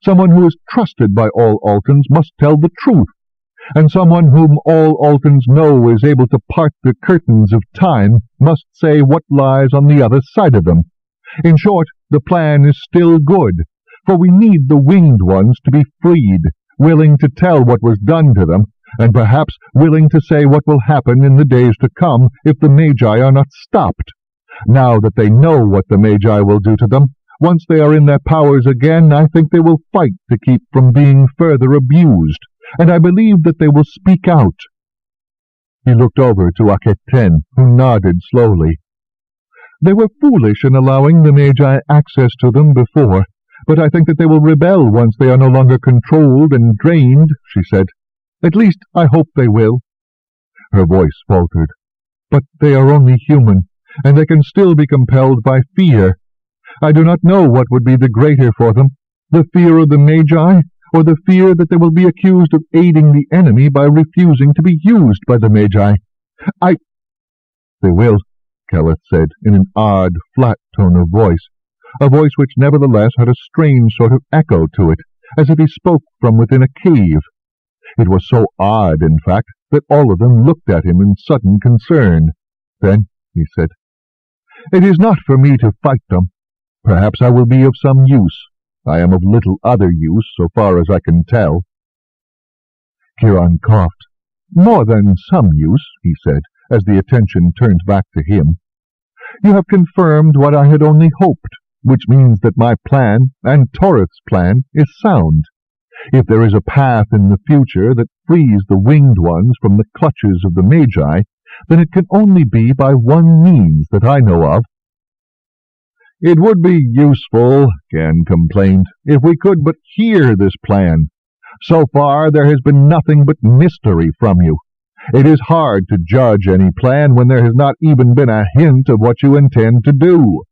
Someone who is trusted by all Altans must tell the truth. And someone whom all Altans know is able to part the curtains of time must say what lies on the other side of them. In short, the plan is still good, for we need the winged ones to be freed, willing to tell what was done to them, and perhaps willing to say what will happen in the days to come if the Magi are not stopped. Now that they know what the Magi will do to them, once they are in their powers again, I think they will fight to keep from being further abused, and I believe that they will speak out. He looked over to Aketen, who nodded slowly. They were foolish in allowing the Magi access to them before, but I think that they will rebel once they are no longer controlled and drained, she said. At least I hope they will. Her voice faltered. But they are only human, and they can still be compelled by fear. I do not know what would be the greater for them, the fear of the Magi, or the fear that they will be accused of aiding the enemy by refusing to be used by the Magi. They will, Caliph said, in an odd, flat tone of voice, a voice which nevertheless had a strange sort of echo to it, as if he spoke from within a cave. It was so odd, in fact, that all of them looked at him in sudden concern. Then he said, It is not for me to fight them. Perhaps I will be of some use. I am of little other use, so far as I can tell. Kiron coughed. More than some use, he said, as the attention turned back to him. You have confirmed what I had only hoped, which means that my plan, and Torith's plan, is sound. If there is a path in the future that frees the winged ones from the clutches of the Magi, then it can only be by one means that I know of. It would be useful, Gan complained, if we could but hear this plan. So far there has been nothing but mystery from you. It is hard to judge any plan when there has not even been a hint of what you intend to do."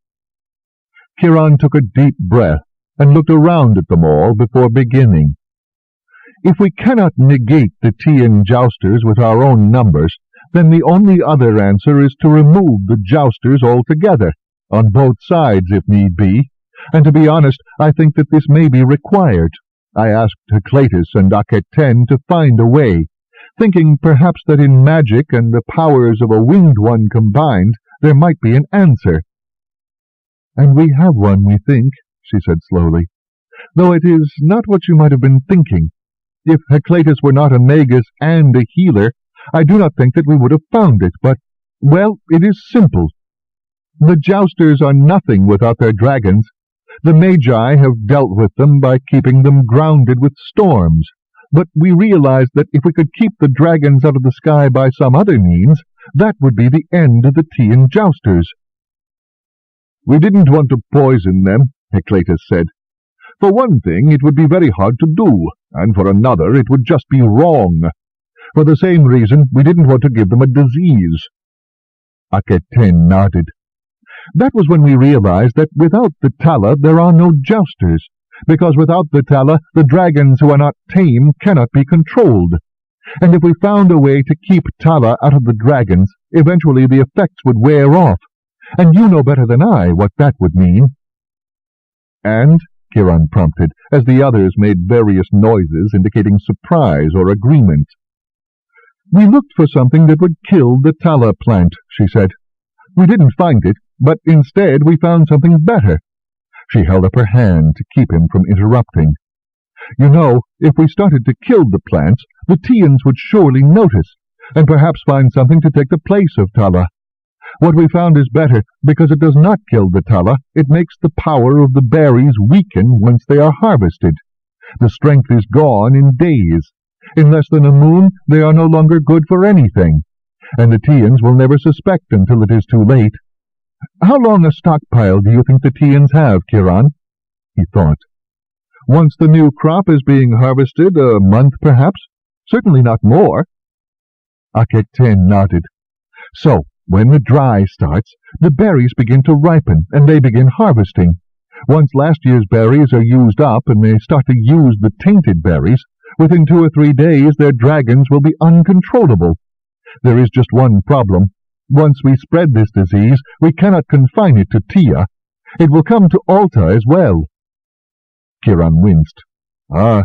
Kiron took a deep breath and looked around at them all before beginning. "If we cannot negate the Tian Jousters with our own numbers, then the only other answer is to remove the Jousters altogether, on both sides if need be, and to be honest, I think that this may be required. I asked Atlantis and Aketen to find a way, thinking perhaps that in magic and the powers of a winged one combined, there might be an answer." "And we have one, we think," she said slowly, "though it is not what you might have been thinking. If Atlantis were not a magus and a healer, I do not think that we would have found it, but, well, it is simple. The Jousters are nothing without their dragons. The Magi have dealt with them by keeping them grounded with storms, but we realized that if we could keep the dragons out of the sky by some other means, that would be the end of the Tian Jousters." "We didn't want to poison them," Atlantis said. "For one thing, it would be very hard to do, and for another, it would just be wrong. For the same reason, we didn't want to give them a disease." Aketen nodded. "That was when we realized that without the Tala there are no Jousters, because without the Tala the dragons who are not tame cannot be controlled. And if we found a way to keep Tala out of the dragons, eventually the effects would wear off, and you know better than I what that would mean." "And?" Kiron prompted, as the others made various noises indicating surprise or agreement. "We looked for something that would kill the Tala plant," she said. "We didn't find it, but instead we found something better." She held up her hand to keep him from interrupting. "You know, if we started to kill the plants, the Tians would surely notice, and perhaps find something to take the place of Tala. What we found is better, because it does not kill the Tala. It makes the power of the berries weaken once they are harvested. The strength is gone in days. In less than a moon, they are no longer good for anything, and the Tians will never suspect until it is too late. How long a stockpile do you think the Tians have, Kiron?" He thought. "Once the new crop is being harvested, a month perhaps? Certainly not more." Aketen nodded. "So, when the dry starts, the berries begin to ripen, and they begin harvesting. Once last year's berries are used up and they start to use the tainted berries, within 2 or 3 days their dragons will be uncontrollable. There is just one problem. Once we spread this disease, we cannot confine it to Tia. It will come to Alta as well." Kiron winced. "Ah,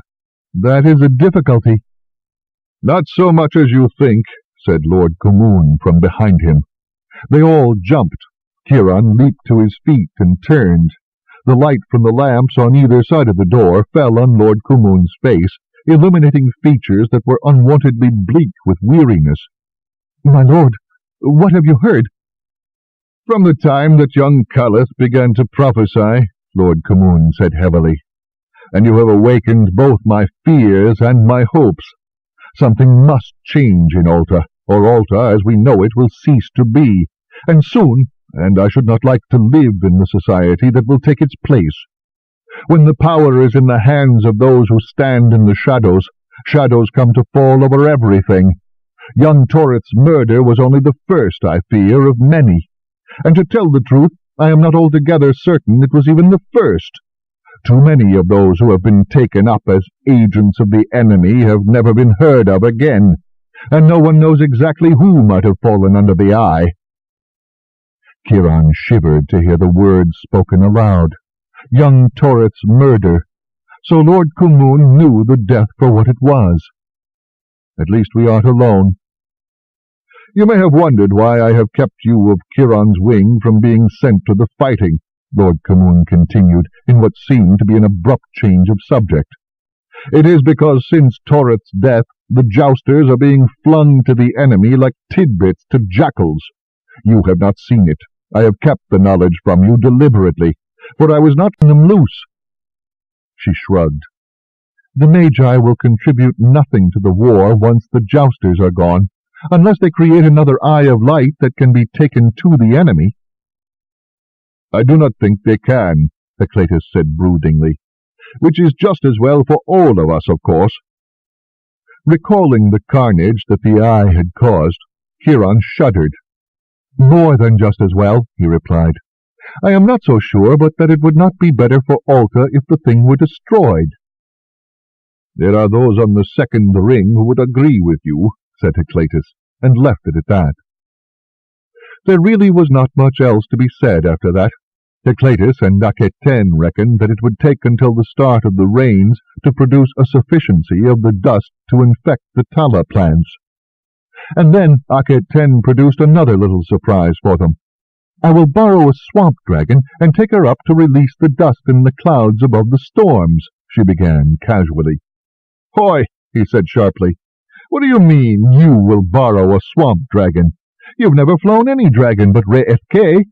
that is a difficulty." "Not so much as you think," said Lord Kumun from behind him. They all jumped. Kiron leaped to his feet and turned. The light from the lamps on either side of the door fell on Lord Kumun's face, illuminating features that were unwontedly bleak with weariness. "My lord, what have you heard?" "From the time that young Caliph began to prophesy," Lord Kumun said heavily, "and you have awakened both my fears and my hopes. Something must change in Alta, or Alta as we know it will cease to be, and soon, and I should not like to live in the society that will take its place. When the power is in the hands of those who stand in the shadows, shadows come to fall over everything. Young Torith's murder was only the first, I fear, of many, and to tell the truth, I am not altogether certain it was even the first. Too many of those who have been taken up as agents of the enemy have never been heard of again, and no one knows exactly who might have fallen under the eye." Kiron shivered to hear the words spoken aloud. Young Torith's murder. So Lord Kumun knew the death for what it was. "At least we aren't alone." "You may have wondered why I have kept you of Kiron's wing from being sent to the fighting," Lord Kumun continued, in what seemed to be an abrupt change of subject. "It is because since Torith's death, the Jousters are being flung to the enemy like tidbits to jackals. You have not seen it. I have kept the knowledge from you deliberately, for I was not letting them loose." She shrugged. "The Magi will contribute nothing to the war once the Jousters are gone, unless they create another Eye of Light that can be taken to the enemy." "I do not think they can," Atlantis said broodingly, "which is just as well for all of us, of course. Recalling the carnage that the eye had caused, Kiron shuddered. "More than just as well," he replied. "I am not so sure but that it would not be better for Alta if the thing were destroyed." "There are those on the second ring who would agree with you," said Heclatus, and left it at that. There really was not much else to be said after that. Heclatus and Aquitaine reckoned that it would take until the start of the rains to produce a sufficiency of the dust to infect the Tala plants. And then Aquitaine produced another little surprise for them. "I will borrow a swamp dragon and take her up to release the dust in the clouds above the storms," she began casually. "Hoy," he said sharply. "What do you mean, you will borrow a swamp dragon? You've never flown any dragon but RFK."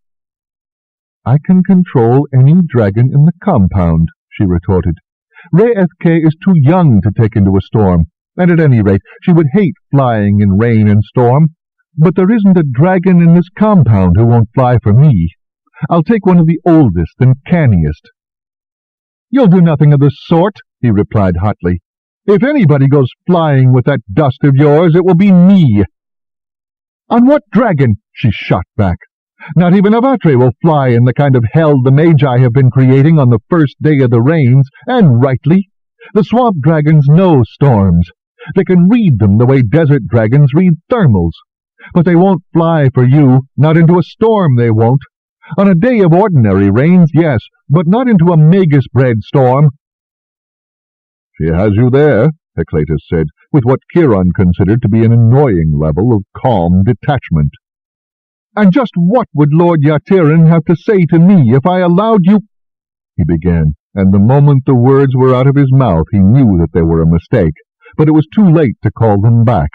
"I can control any dragon in the compound," she retorted. "RFK is too young to take into a storm, and at any rate she would hate flying in rain and storm. But there isn't a dragon in this compound who won't fly for me. I'll take one of the oldest and canniest." "You'll do nothing of the sort," he replied hotly. "If anybody goes flying with that dust of yours, it will be me." "On what dragon?" she shot back. "Not even Avatri will fly in the kind of hell the Magi have been creating on the first day of the rains, and rightly. The swamp dragons know storms. They can read them the way desert dragons read thermals. But they won't fly for you, not into a storm they won't. On a day of ordinary rains, yes, but not into a magus-bred storm." "She has you there," Heclatus said, with what Kiron considered to be an annoying level of calm detachment. "And just what would Lord Yatiran have to say to me if I allowed you—" he began, and the moment the words were out of his mouth he knew that they were a mistake, but it was too late to call them back.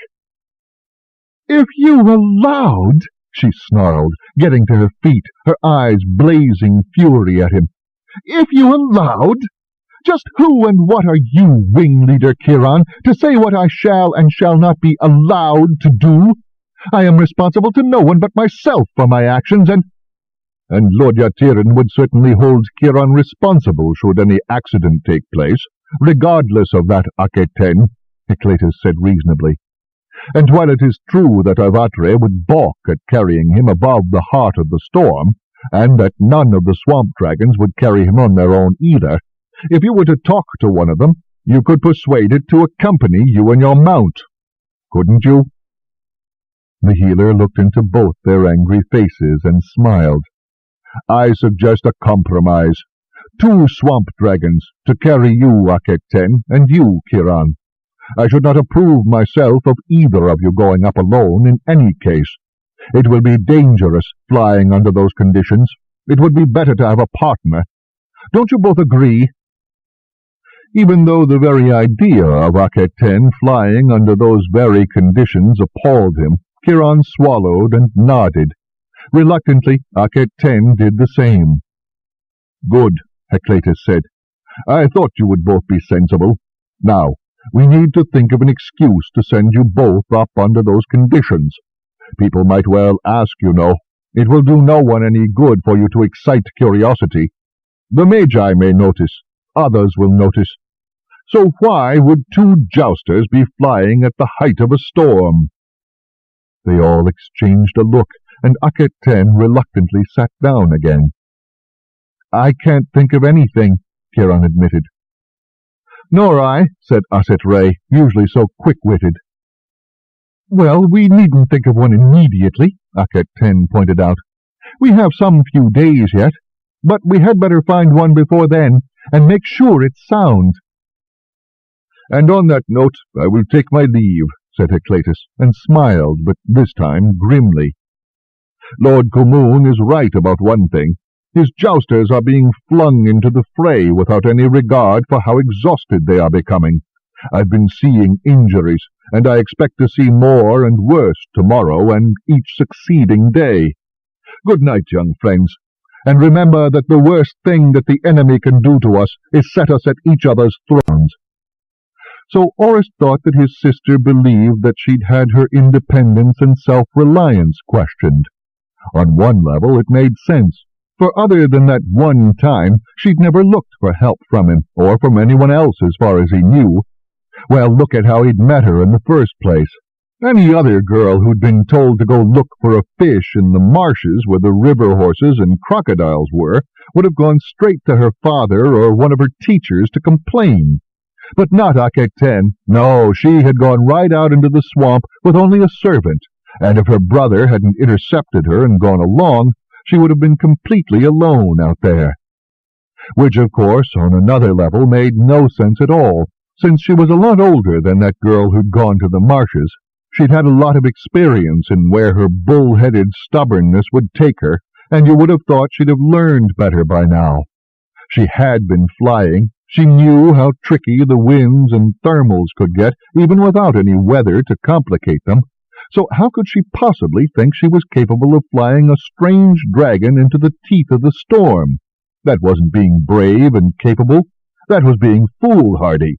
"If you allowed," she snarled, getting to her feet, her eyes blazing fury at him. "If you allowed? Just who and what are you, ringleader Kiron, to say what I shall and shall not be allowed to do? I am responsible to no one but myself for my actions, and—" "And Lord Yatiran would certainly hold Kiron responsible should any accident take place, regardless of that, Aquitaine," Heclatus said reasonably. "And while it is true that Avatri would balk at carrying him above the heart of the storm, and that none of the swamp dragons would carry him on their own either, if you were to talk to one of them, you could persuade it to accompany you and your mount. Couldn't you?" The healer looked into both their angry faces and smiled. "I suggest a compromise. 2 swamp dragons to carry you, Aquitaine, and you, Kiron. I should not approve myself of either of you going up alone in any case. It will be dangerous flying under those conditions. It would be better to have a partner. Don't you both agree?" Even though the very idea of Aquitaine flying under those very conditions appalled him, Kiron swallowed and nodded. Reluctantly, Aquitaine did the same. "Good," Heclatus said. "I thought you would both be sensible. Now, we need to think of an excuse to send you both up under those conditions. People might well ask, you know. It will do no one any good for you to excite curiosity. The Magi may notice. Others will notice. So why would 2 jousters be flying at the height of a storm?" They all exchanged a look, and Aquitaine reluctantly sat down again. "I can't think of anything," Kiron admitted. "Nor I," said Aset Ray, usually so quick-witted. "Well, we needn't think of one immediately," Aquitaine pointed out. "We have some few days yet, but we had better find one before then, and make sure it's sound." "And on that note, I will take my leave," said Heclatus, and smiled, but this time grimly. "Lord Kumun is right about one thing. His jousters are being flung into the fray without any regard for how exhausted they are becoming. I've been seeing injuries, and I expect to see more and worse tomorrow and each succeeding day. Good night, young friends, and remember that the worst thing that the enemy can do to us is set us at each other's thrones." So Orist thought that his sister believed that she'd had her independence and self-reliance questioned. On one level it made sense, for other than that one time she'd never looked for help from him, or from anyone else as far as he knew. Well, look at how he'd met her in the first place. Any other girl who'd been told to go look for a fish in the marshes where the river horses and crocodiles were would have gone straight to her father or one of her teachers to complain. But not Aketen. No, she had gone right out into the swamp with only a servant, and if her brother hadn't intercepted her and gone along, she would have been completely alone out there. Which, of course, on another level made no sense at all, since she was a lot older than that girl who'd gone to the marshes. She'd had a lot of experience in where her bull-headed stubbornness would take her, and you would have thought she'd have learned better by now. She had been flying. She knew how tricky the winds and thermals could get, even without any weather to complicate them. So how could she possibly think she was capable of flying a strange dragon into the teeth of the storm? That wasn't being brave and capable. That was being foolhardy.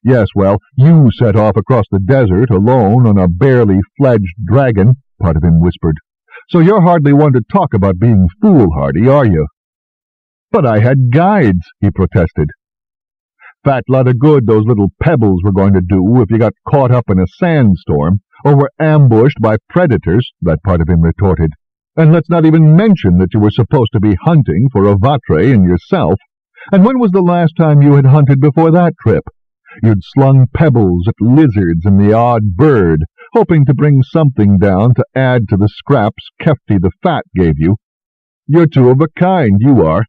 Yes, well, you set off across the desert alone on a barely fledged dragon, part of him whispered. So you're hardly one to talk about being foolhardy, are you? But I had guides, he protested. Fat lot of good those little pebbles were going to do if you got caught up in a sandstorm, or were ambushed by predators, that part of him retorted. And let's not even mention that you were supposed to be hunting for a Vatre and yourself. And when was the last time you had hunted before that trip? You'd slung pebbles at lizards and the odd bird, hoping to bring something down to add to the scraps Kefti the Fat gave you. You're two of a kind, you are.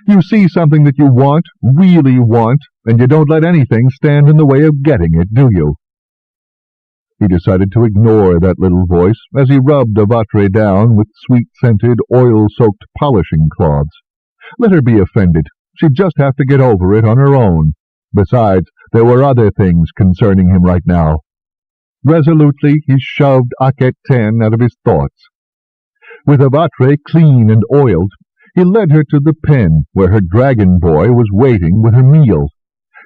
You see something that you want, really want, and you don't let anything stand in the way of getting it, do you? He decided to ignore that little voice as he rubbed a Vatre down with sweet-scented, oil-soaked polishing cloths. Let her be offended. She'd just have to get over it on her own. Besides, there were other things concerning him right now. Resolutely, he shoved Aketen out of his thoughts. With a Vatre clean and oiled, he led her to the pen where her dragon boy was waiting with her meal.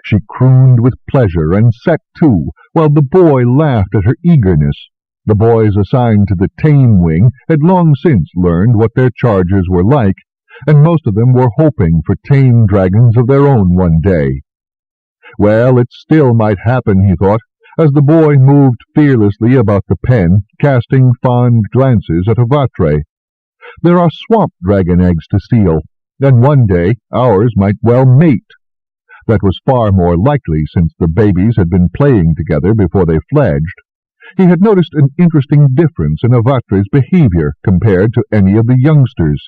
She crooned with pleasure and set to, while the boy laughed at her eagerness. The boys assigned to the tame wing had long since learned what their charges were like, and most of them were hoping for tame dragons of their own one day. Well, it still might happen, he thought, as the boy moved fearlessly about the pen, casting fond glances at a Vatre. There are swamp dragon eggs to steal, and one day ours might well mate. That was far more likely since the babies had been playing together before they fledged. He had noticed an interesting difference in a Vatre's behavior compared to any of the youngsters.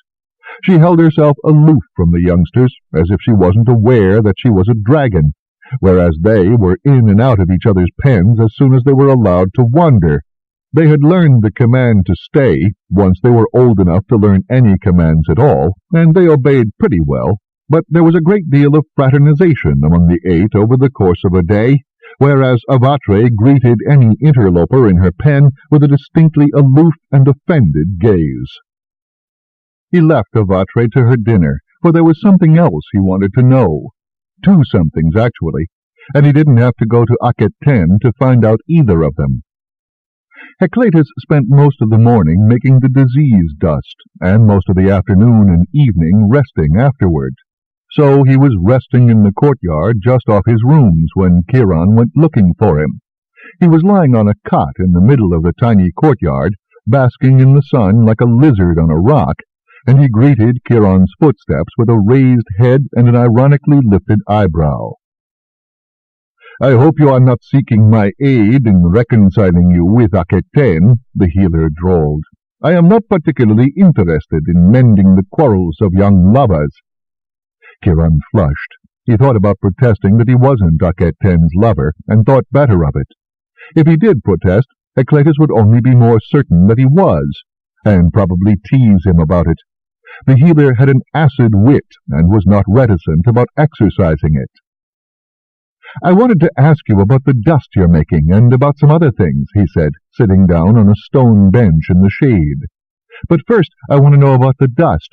She held herself aloof from the youngsters, as if she wasn't aware that she was a dragon, whereas they were in and out of each other's pens as soon as they were allowed to wander. They had learned the command to stay once they were old enough to learn any commands at all, and they obeyed pretty well, but there was a great deal of fraternization among the 8 over the course of a day, whereas a Vatre greeted any interloper in her pen with a distinctly aloof and offended gaze. He left a Vatre to her dinner, for there was something else he wanted to know. 2 somethings, actually, and he didn't have to go to Aketen to find out either of them. Heclatus spent most of the morning making the disease dust, and most of the afternoon and evening resting afterward. So he was resting in the courtyard just off his rooms when Kiron went looking for him. He was lying on a cot in the middle of the tiny courtyard, basking in the sun like a lizard on a rock, and he greeted Kiron's footsteps with a raised head and an ironically lifted eyebrow. "I hope you are not seeking my aid in reconciling you with Aketen," the healer drawled. "I am not particularly interested in mending the quarrels of young lovers." Kiron flushed. He thought about protesting that he wasn't Aketen's lover, and thought better of it. If he did protest, Heclatus would only be more certain that he was, and probably tease him about it. The healer had an acid wit, and was not reticent about exercising it. "I wanted to ask you about the dust you're making, and about some other things," he said, sitting down on a stone bench in the shade. "But first I want to know about the dust.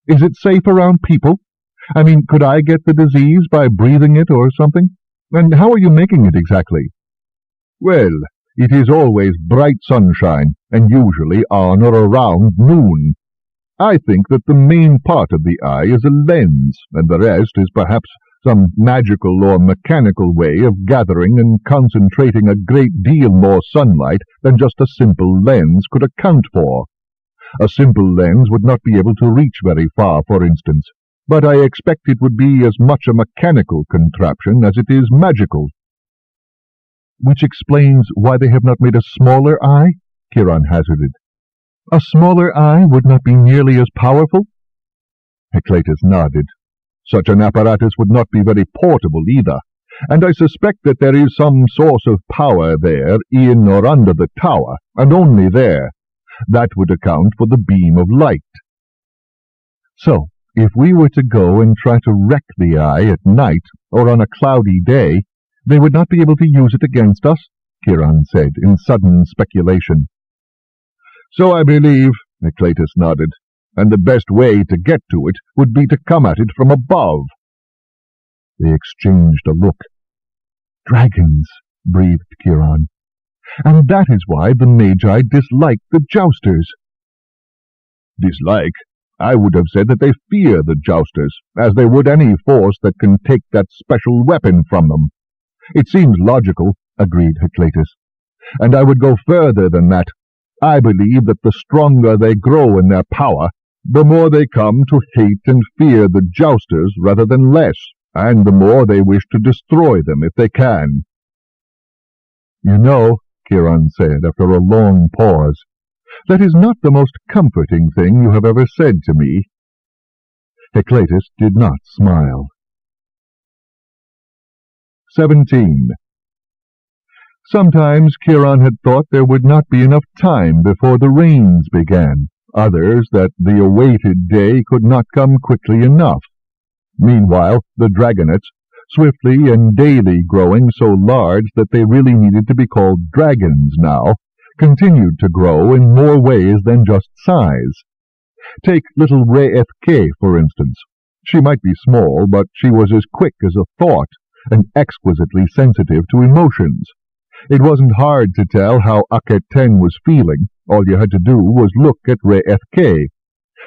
Is it safe around people? I mean, could I get the disease by breathing it or something? And how are you making it exactly?" "Well, it is always bright sunshine, and usually on or around noon. I think that the main part of the eye is a lens, and the rest is perhaps some magical or mechanical way of gathering and concentrating a great deal more sunlight than just a simple lens could account for. A simple lens would not be able to reach very far, for instance, but I expect it would be as much a mechanical contraption as it is magical. Which explains why they have not made a smaller eye, Kiron hazarded. A smaller eye would not be nearly as powerful? Heclatus nodded. Such an apparatus would not be very portable either, and I suspect that there is some source of power there, in or under the tower, and only there. That would account for the beam of light. So, if we were to go and try to wreck the eye at night, or on a cloudy day, they would not be able to use it against us, Kiron said, in sudden speculation. So I believe, Heclatus nodded, and the best way to get to it would be to come at it from above. They exchanged a look. Dragons, breathed Kiron. And that is why the Magi dislike the Jousters. Dislike? I would have said that they fear the Jousters, as they would any force that can take that special weapon from them. It seems logical, agreed Heclatus, and I would go further than that. I believe that the stronger they grow in their power, the more they come to hate and fear the Jousters rather than less, and the more they wish to destroy them if they can. You know, Kiron said after a long pause, that is not the most comforting thing you have ever said to me. Heclatus did not smile. 17. Sometimes Kiron had thought there would not be enough time before the rains began, others that the awaited day could not come quickly enough. Meanwhile, the dragonets, swiftly and daily growing so large that they really needed to be called dragons now, continued to grow in more ways than just size. Take little Re'ethke, for instance. She might be small, but she was as quick as a thought, and exquisitely sensitive to emotions. It wasn't hard to tell how Akhet-Ten was feeling. All you had to do was look at Re'ethke.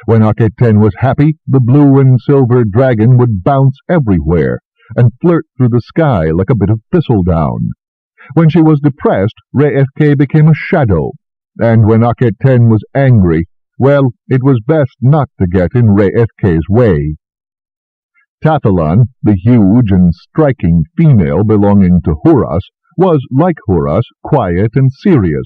When Akhet-Ten was happy, the blue and silver dragon would bounce everywhere, and flirt through the sky like a bit of thistledown. When she was depressed, Re'ethke became a shadow, and when Akhet-Ten was angry, well, it was best not to get in Re'ethke's way. Tathalon, the huge and striking female belonging to Huras, was, like Huras, quiet and serious.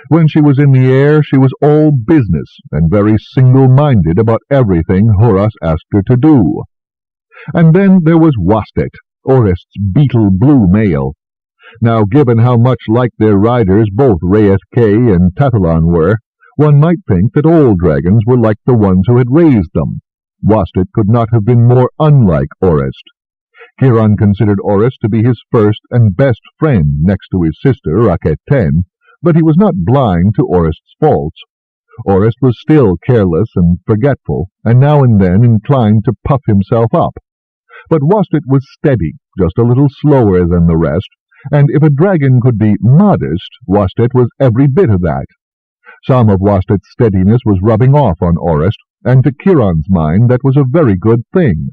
When she was in the air, she was all business, and very single-minded about everything Huras asked her to do. And then there was Wastet, Orist's beetle-blue male. Now, given how much like their riders both Re'ethke and Tathalon were, one might think that all dragons were like the ones who had raised them. Wastet could not have been more unlike Orist. Kiron considered Orist to be his first and best friend next to his sister Akhet-Ten, but he was not blind to Orist's faults. Orist was still careless and forgetful, and now and then inclined to puff himself up. But Wastet was steady, just a little slower than the rest, and if a dragon could be modest, Wastet was every bit of that. Some of Wastet's steadiness was rubbing off on Orist, and to Kiron's mind that was a very good thing.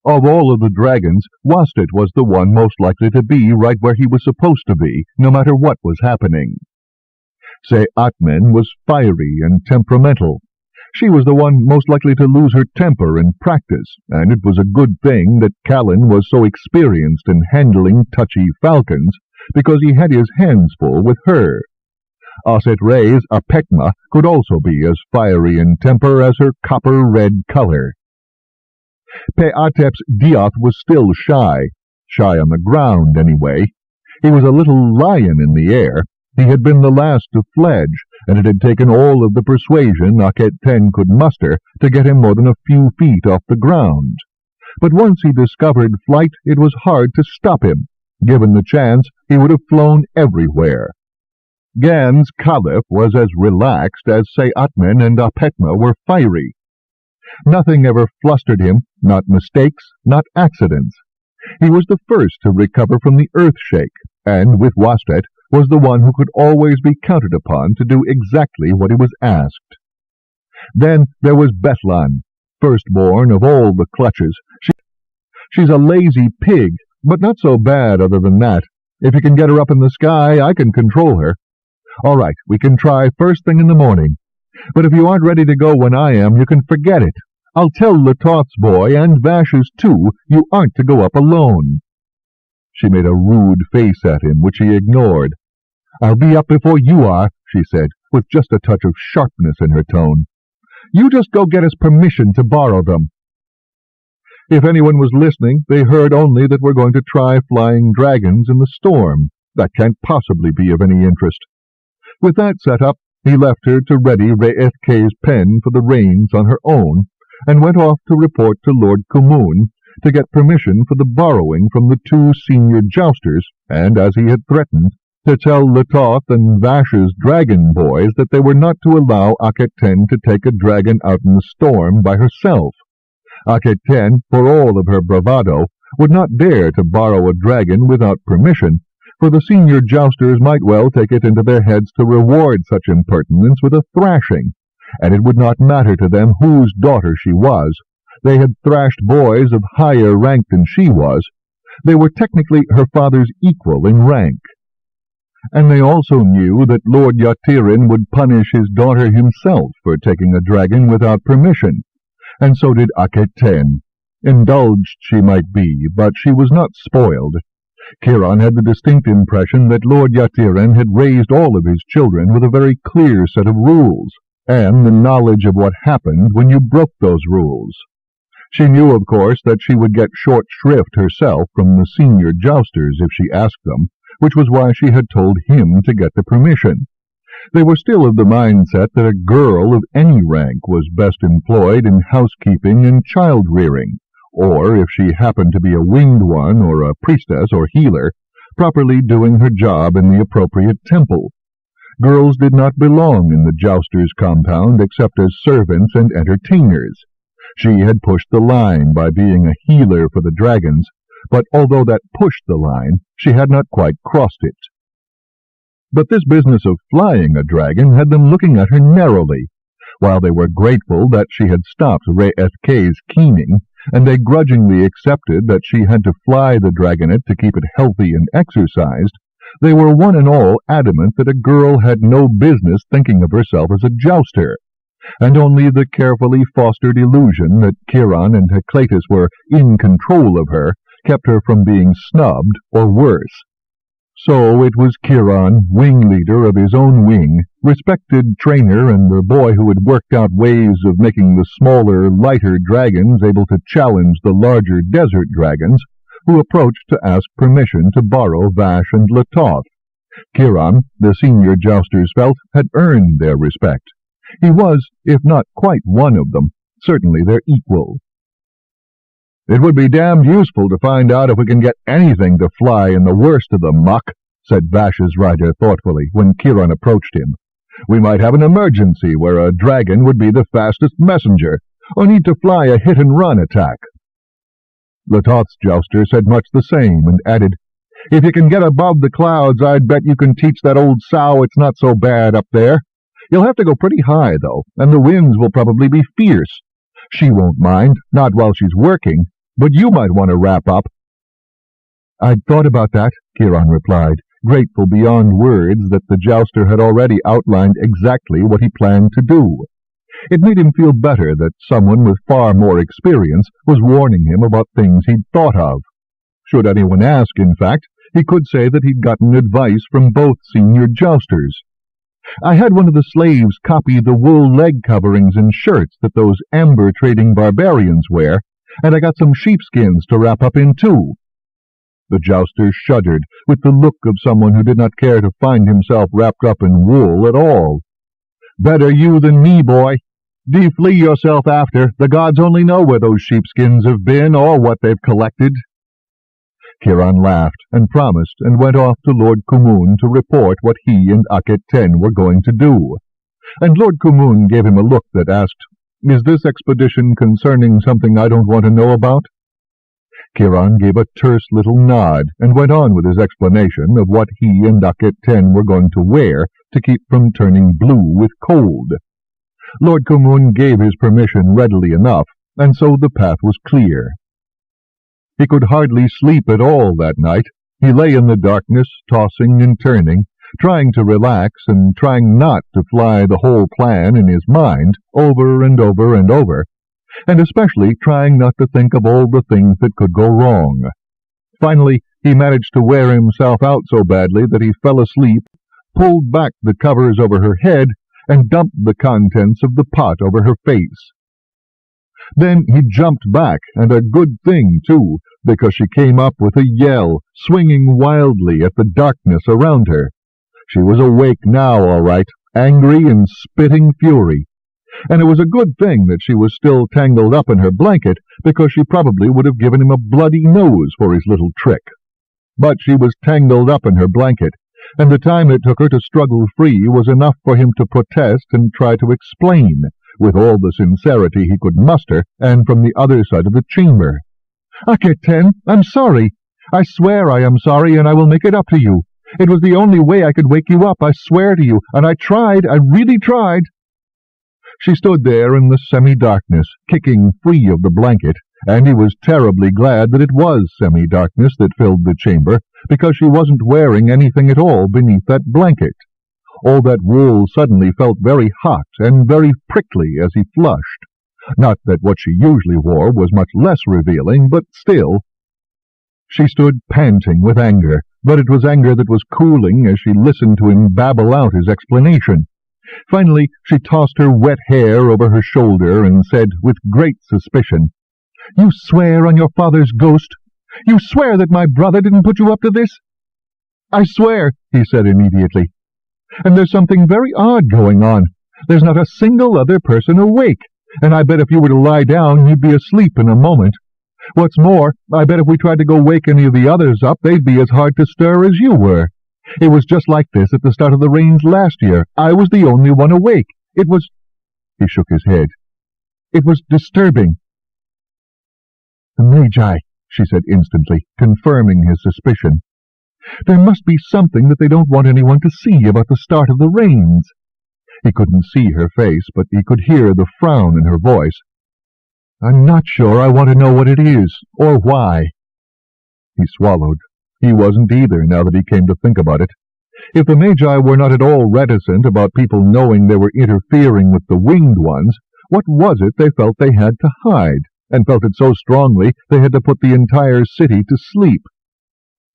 Of all of the dragons, Wastet was the one most likely to be right where he was supposed to be, no matter what was happening. Atmen was fiery and temperamental. She was the one most likely to lose her temper in practice, and it was a good thing that Callan was so experienced in handling touchy falcons, because he had his hands full with her. Aset Ray's Apetma could also be as fiery in temper as her copper-red color. Pe'atep's Dioth was still shy on the ground anyway. He was a little lion in the air. He had been the last to fledge, and it had taken all of the persuasion Akhet-Ten could muster to get him more than a few feet off the ground. But once he discovered flight, it was hard to stop him. Given the chance, he would have flown everywhere. Gan's Caliph was as relaxed as Atmen and Apetma were fiery. Nothing ever flustered him, not mistakes, not accidents. He was the first to recover from the earth-shake, and with Wastet was the one who could always be counted upon to do exactly what he was asked. Then there was Bethlan, firstborn of all the clutches. She's a lazy pig, but not so bad other than that. If you can get her up in the sky, I can control her. All right, we can try first thing in the morning. But if you aren't ready to go when I am, you can forget it. I'll tell Letoth's boy, and Vash's too, you aren't to go up alone." She made a rude face at him, which he ignored. "I'll be up before you are," she said, with just a touch of sharpness in her tone. "You just go get us permission to borrow them." If anyone was listening, they heard only that we're going to try flying dragons in the storm. That can't possibly be of any interest. With that set up, he left her to ready Re'ethke's pen for the reins on her own, and went off to report to Lord Kumun to get permission for the borrowing from the 2 senior jousters, and, as he had threatened, to tell Letoth and Vash's dragon boys that they were not to allow Akhet-Ten to take a dragon out in the storm by herself. Akhet-Ten, for all of her bravado, would not dare to borrow a dragon without permission, for the senior jousters might well take it into their heads to reward such impertinence with a thrashing, and it would not matter to them whose daughter she was. They had thrashed boys of higher rank than she was. They were technically her father's equal in rank. And they also knew that Lord Yatirin would punish his daughter himself for taking a dragon without permission, and so did Akhet-Ten. Indulged she might be, but she was not spoiled. Kiron had the distinct impression that Lord Yatirin had raised all of his children with a very clear set of rules, and the knowledge of what happened when you broke those rules. She knew, of course, that she would get short shrift herself from the senior jousters if she asked them, which was why she had told him to get the permission. They were still of the mindset that a girl of any rank was best employed in housekeeping and child-rearing, or, if she happened to be a winged one or a priestess or healer, properly doing her job in the appropriate temple. Girls did not belong in the jousters' compound except as servants and entertainers. She had pushed the line by being a healer for the dragons, but although that pushed the line, she had not quite crossed it. But this business of flying a dragon had them looking at her narrowly. While they were grateful that she had stopped Re'ethke's keening, and they grudgingly accepted that she had to fly the dragonet to keep it healthy and exercised, they were one and all adamant that a girl had no business thinking of herself as a jouster, and only the carefully fostered illusion that Kiron and Heclatus were in control of her kept her from being snubbed or worse. So it was Kiron, wing leader of his own wing, respected trainer, and the boy who had worked out ways of making the smaller, lighter dragons able to challenge the larger desert dragons, who approached to ask permission to borrow Vash and Letoth. Kiron, the senior jousters felt, had earned their respect. He was, if not quite one of them, certainly their equal. "It would be damned useful to find out if we can get anything to fly in the worst of the muck," said Vash's rider thoughtfully, when Kiron approached him. "We might have an emergency where a dragon would be the fastest messenger, or need to fly a hit-and-run attack." Letoth's jouster said much the same, and added, "If you can get above the clouds, I'd bet you can teach that old sow it's not so bad up there. You'll have to go pretty high, though, and the winds will probably be fierce. She won't mind, not while she's working, but you might want to wrap up." "I'd thought about that," Kiron replied, grateful beyond words that the jouster had already outlined exactly what he planned to do. It made him feel better that someone with far more experience was warning him about things he'd thought of. Should anyone ask, in fact, he could say that he'd gotten advice from both senior jousters. "I had one of the slaves copy the wool leg coverings and shirts that those amber-trading barbarians wear, and I got some sheepskins to wrap up in, too." The jouster shuddered, with the look of someone who did not care to find himself wrapped up in wool at all. "Better you than me, boy. Deflee yourself after. The gods only know where those sheepskins have been or what they've collected." Kiron laughed and promised, and went off to Lord Kumun to report what he and Akhet-Ten were going to do. And Lord Kumun gave him a look that asked, "Is this expedition concerning something I don't want to know about?" Kiron gave a terse little nod, and went on with his explanation of what he and Akhet-Ten were going to wear to keep from turning blue with cold. Lord Kumun gave his permission readily enough, and so the path was clear. He could hardly sleep at all that night. He lay in the darkness, tossing and turning, trying to relax and trying not to fly the whole plan in his mind over and over and over, and especially trying not to think of all the things that could go wrong. Finally, he managed to wear himself out so badly that he fell asleep, pulled back the covers over her head, and dumped the contents of the pot over her face. Then he jumped back, and a good thing, too, because she came up with a yell, swinging wildly at the darkness around her. She was awake now, all right, angry and spitting fury. And it was a good thing that she was still tangled up in her blanket, because she probably would have given him a bloody nose for his little trick. But she was tangled up in her blanket, and the time it took her to struggle free was enough for him to protest and try to explain, with all the sincerity he could muster, and from the other side of the chamber. "Ten, I'm sorry. I swear I am sorry, and I will make it up to you. It was the only way I could wake you up, I swear to you, and I tried, I really tried." She stood there in the semi-darkness, kicking free of the blanket, and he was terribly glad that it was semi-darkness that filled the chamber, because she wasn't wearing anything at all beneath that blanket. All that wool suddenly felt very hot and very prickly as he flushed. Not that what she usually wore was much less revealing, but still. She stood panting with anger, but it was anger that was cooling as she listened to him babble out his explanation. Finally, she tossed her wet hair over her shoulder and said with great suspicion, "You swear on your father's ghost? You swear that my brother didn't put you up to this?" "I swear," he said immediately. "And there's something very odd going on. There's not a single other person awake, and I bet if you were to lie down you'd be asleep in a moment. What's more, I bet if we tried to go wake any of the others up, they'd be as hard to stir as you were. It was just like this at the start of the rains last year. I was the only one awake. It was—" He shook his head. "It was disturbing." "The Magi," she said instantly, confirming his suspicion. "There must be something that they don't want anyone to see about the start of the rains." He couldn't see her face, but he could hear the frown in her voice. "I'm not sure I want to know what it is, or why." He swallowed. He wasn't either, now that he came to think about it. If the Magi were not at all reticent about people knowing they were interfering with the winged ones, what was it they felt they had to hide, and felt it so strongly they had to put the entire city to sleep?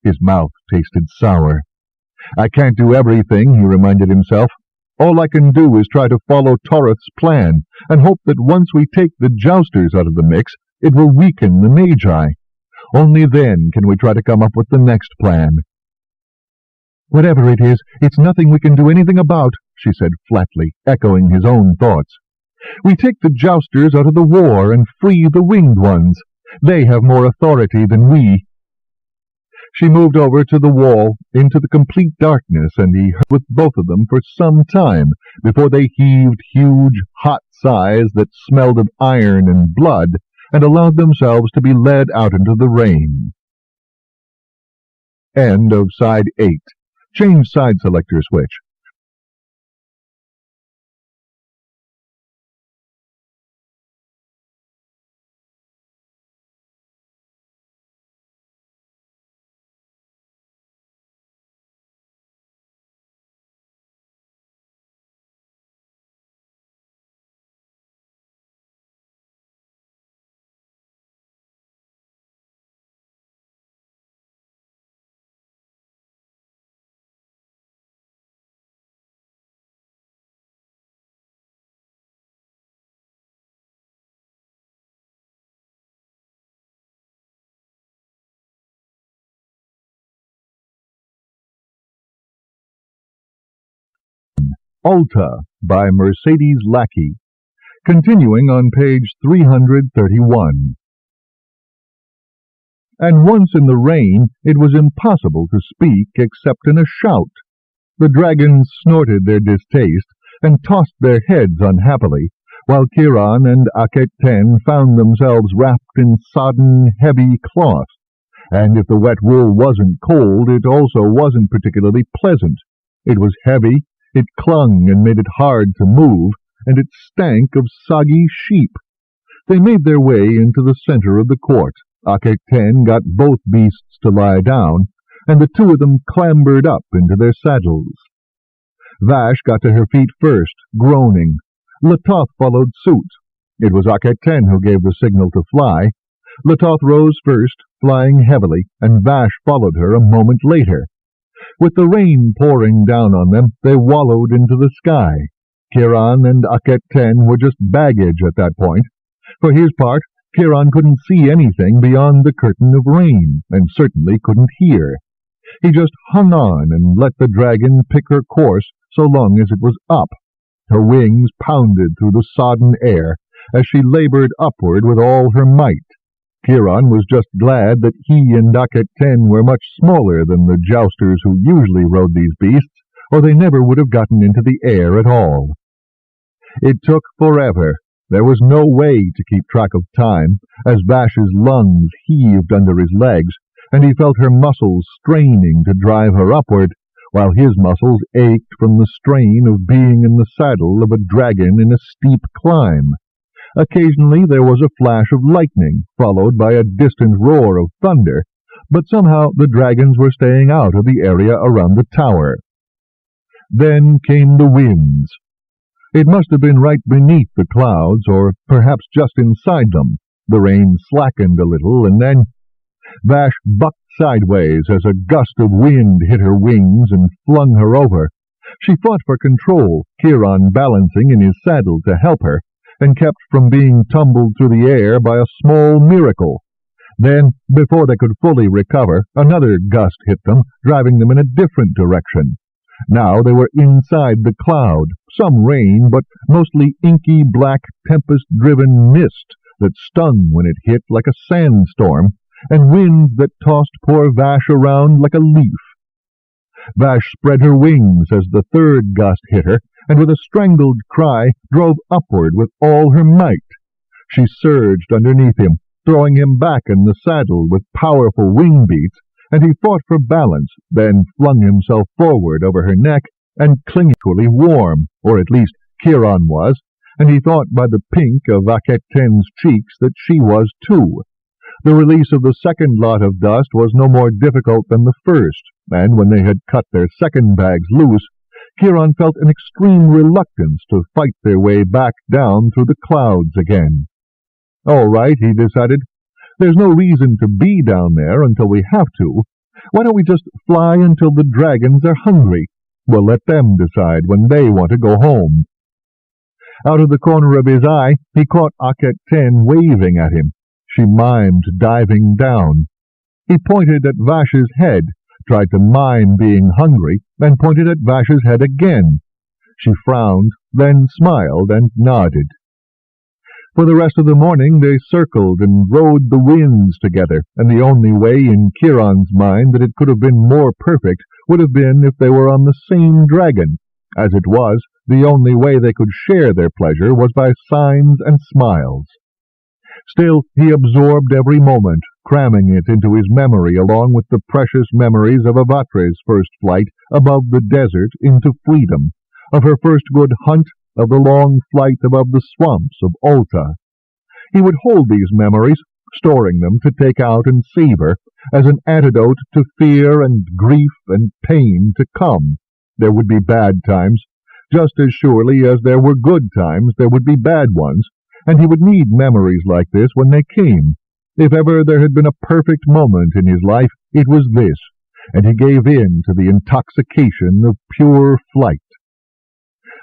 His mouth tasted sour. "I can't do everything," he reminded himself. "All I can do is try to follow Torith's plan, and hope that once we take the Jousters out of the mix, it will weaken the Magi. Only then can we try to come up with the next plan." "Whatever it is, it's nothing we can do anything about," she said flatly, echoing his own thoughts. "We take the Jousters out of the war and free the winged ones. They have more authority than we." She moved over to the wall, into the complete darkness, and he heard with both of them for some time before they heaved huge, hot sighs that smelled of iron and blood, and allowed themselves to be led out into the rain. End of Side 8. Change side selector switch. Alta by Mercedes Lackey, continuing on page 331. And once in the rain it was impossible to speak except in a shout. The dragons snorted their distaste and tossed their heads unhappily, while Kiron and Ten found themselves wrapped in sodden, heavy cloth, and if the wet wool wasn't cold, it also wasn't particularly pleasant. It was heavy, it clung and made it hard to move, and it stank of soggy sheep. They made their way into the center of the court, Ten got both beasts to lie down, and the two of them clambered up into their saddles. Vache got to her feet first, groaning. Letoth followed suit. It was Ten who gave the signal to fly. Letoth rose first, flying heavily, and Vache followed her a moment later. With the rain pouring down on them, they wallowed into the sky. Kiron and Ten were just baggage at that point. For his part, Kiron couldn't see anything beyond the curtain of rain, and certainly couldn't hear. He just hung on and let the dragon pick her course so long as it was up. Her wings pounded through the sodden air as she labored upward with all her might. Kiron was just glad that he and Ten were much smaller than the jousters who usually rode these beasts, or they never would have gotten into the air at all. It took forever. There was no way to keep track of time, as Vache's lungs heaved under his legs, and he felt her muscles straining to drive her upward, while his muscles ached from the strain of being in the saddle of a dragon in a steep climb. Occasionally there was a flash of lightning, followed by a distant roar of thunder, but somehow the dragons were staying out of the area around the tower. Then came the winds. It must have been right beneath the clouds, or perhaps just inside them. The rain slackened a little, and then Vache bucked sideways as a gust of wind hit her wings and flung her over. She fought for control, Kiron balancing in his saddle to help her, and kept from being tumbled through the air by a small miracle. Then, before they could fully recover, another gust hit them, driving them in a different direction. Now they were inside the cloud, some rain, but mostly inky black tempest-driven mist that stung when it hit like a sandstorm, and winds that tossed poor Vache around like a leaf. Vache spread her wings as the third gust hit her, and with a strangled cry drove upward with all her might. She surged underneath him, throwing him back in the saddle with powerful wing beats, and he fought for balance, then flung himself forward over her neck and clingingly warm, or at least Kiron was, and he thought by the pink of Ten's cheeks that she was too. The release of the second lot of dust was no more difficult than the first, and when they had cut their second bags loose, Kiron felt an extreme reluctance to fight their way back down through the clouds again. All right, he decided. There's no reason to be down there until we have to. Why don't we just fly until the dragons are hungry? We'll let them decide when they want to go home. Out of the corner of his eye, he caught Ten waving at him. She mimed diving down. He pointed at Vache's head, tried to mime being hungry, and pointed at Vache's head again. She frowned, then smiled and nodded. For the rest of the morning they circled and rode the winds together, and the only way in Kiron's mind that it could have been more perfect would have been if they were on the same dragon. As it was, the only way they could share their pleasure was by signs and smiles. Still, he absorbed every moment, cramming it into his memory along with the precious memories of Avatre's first flight above the desert into freedom, of her first good hunt, of the long flight above the swamps of Alta. He would hold these memories, storing them to take out and savor, as an antidote to fear and grief and pain to come. There would be bad times. Just as surely as there were good times, there would be bad ones, and he would need memories like this when they came. If ever there had been a perfect moment in his life, it was this, and he gave in to the intoxication of pure flight.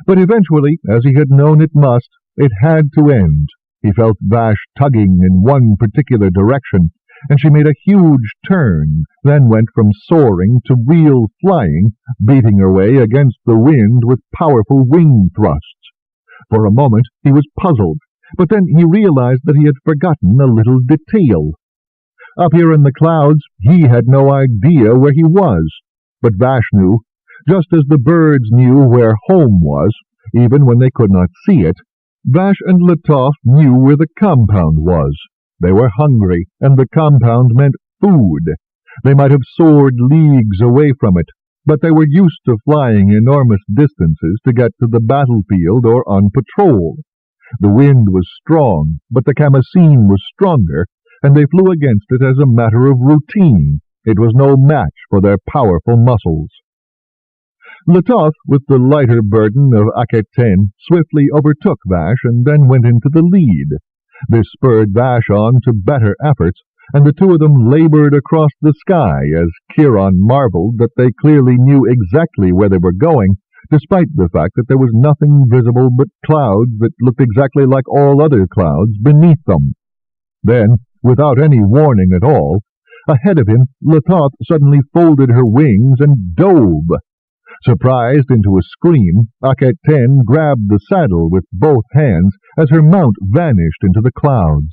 But eventually, as he had known it must, it had to end. He felt Vache tugging in one particular direction, and she made a huge turn, then went from soaring to real flying, beating her way against the wind with powerful wing thrusts. For a moment he was puzzled, but then he realized that he had forgotten a little detail. Up here in the clouds he had no idea where he was, but Vache knew, just as the birds knew where home was, even when they could not see it. Vache and Letoth knew where the compound was. They were hungry, and the compound meant food. They might have soared leagues away from it, but they were used to flying enormous distances to get to the battlefield or on patrol. The wind was strong, but the Khamseen was stronger, and they flew against it as a matter of routine. It was no match for their powerful muscles. Letoth, with the lighter burden of Aquitaine, swiftly overtook Vache and then went into the lead. This spurred Vache on to better efforts, and the two of them labored across the sky as Kiron marveled that they clearly knew exactly where they were going, despite the fact that there was nothing visible but clouds that looked exactly like all other clouds beneath them. Then, without any warning at all, ahead of him, Letoth suddenly folded her wings and dove. Surprised into a scream, Aquitaine grabbed the saddle with both hands as her mount vanished into the clouds.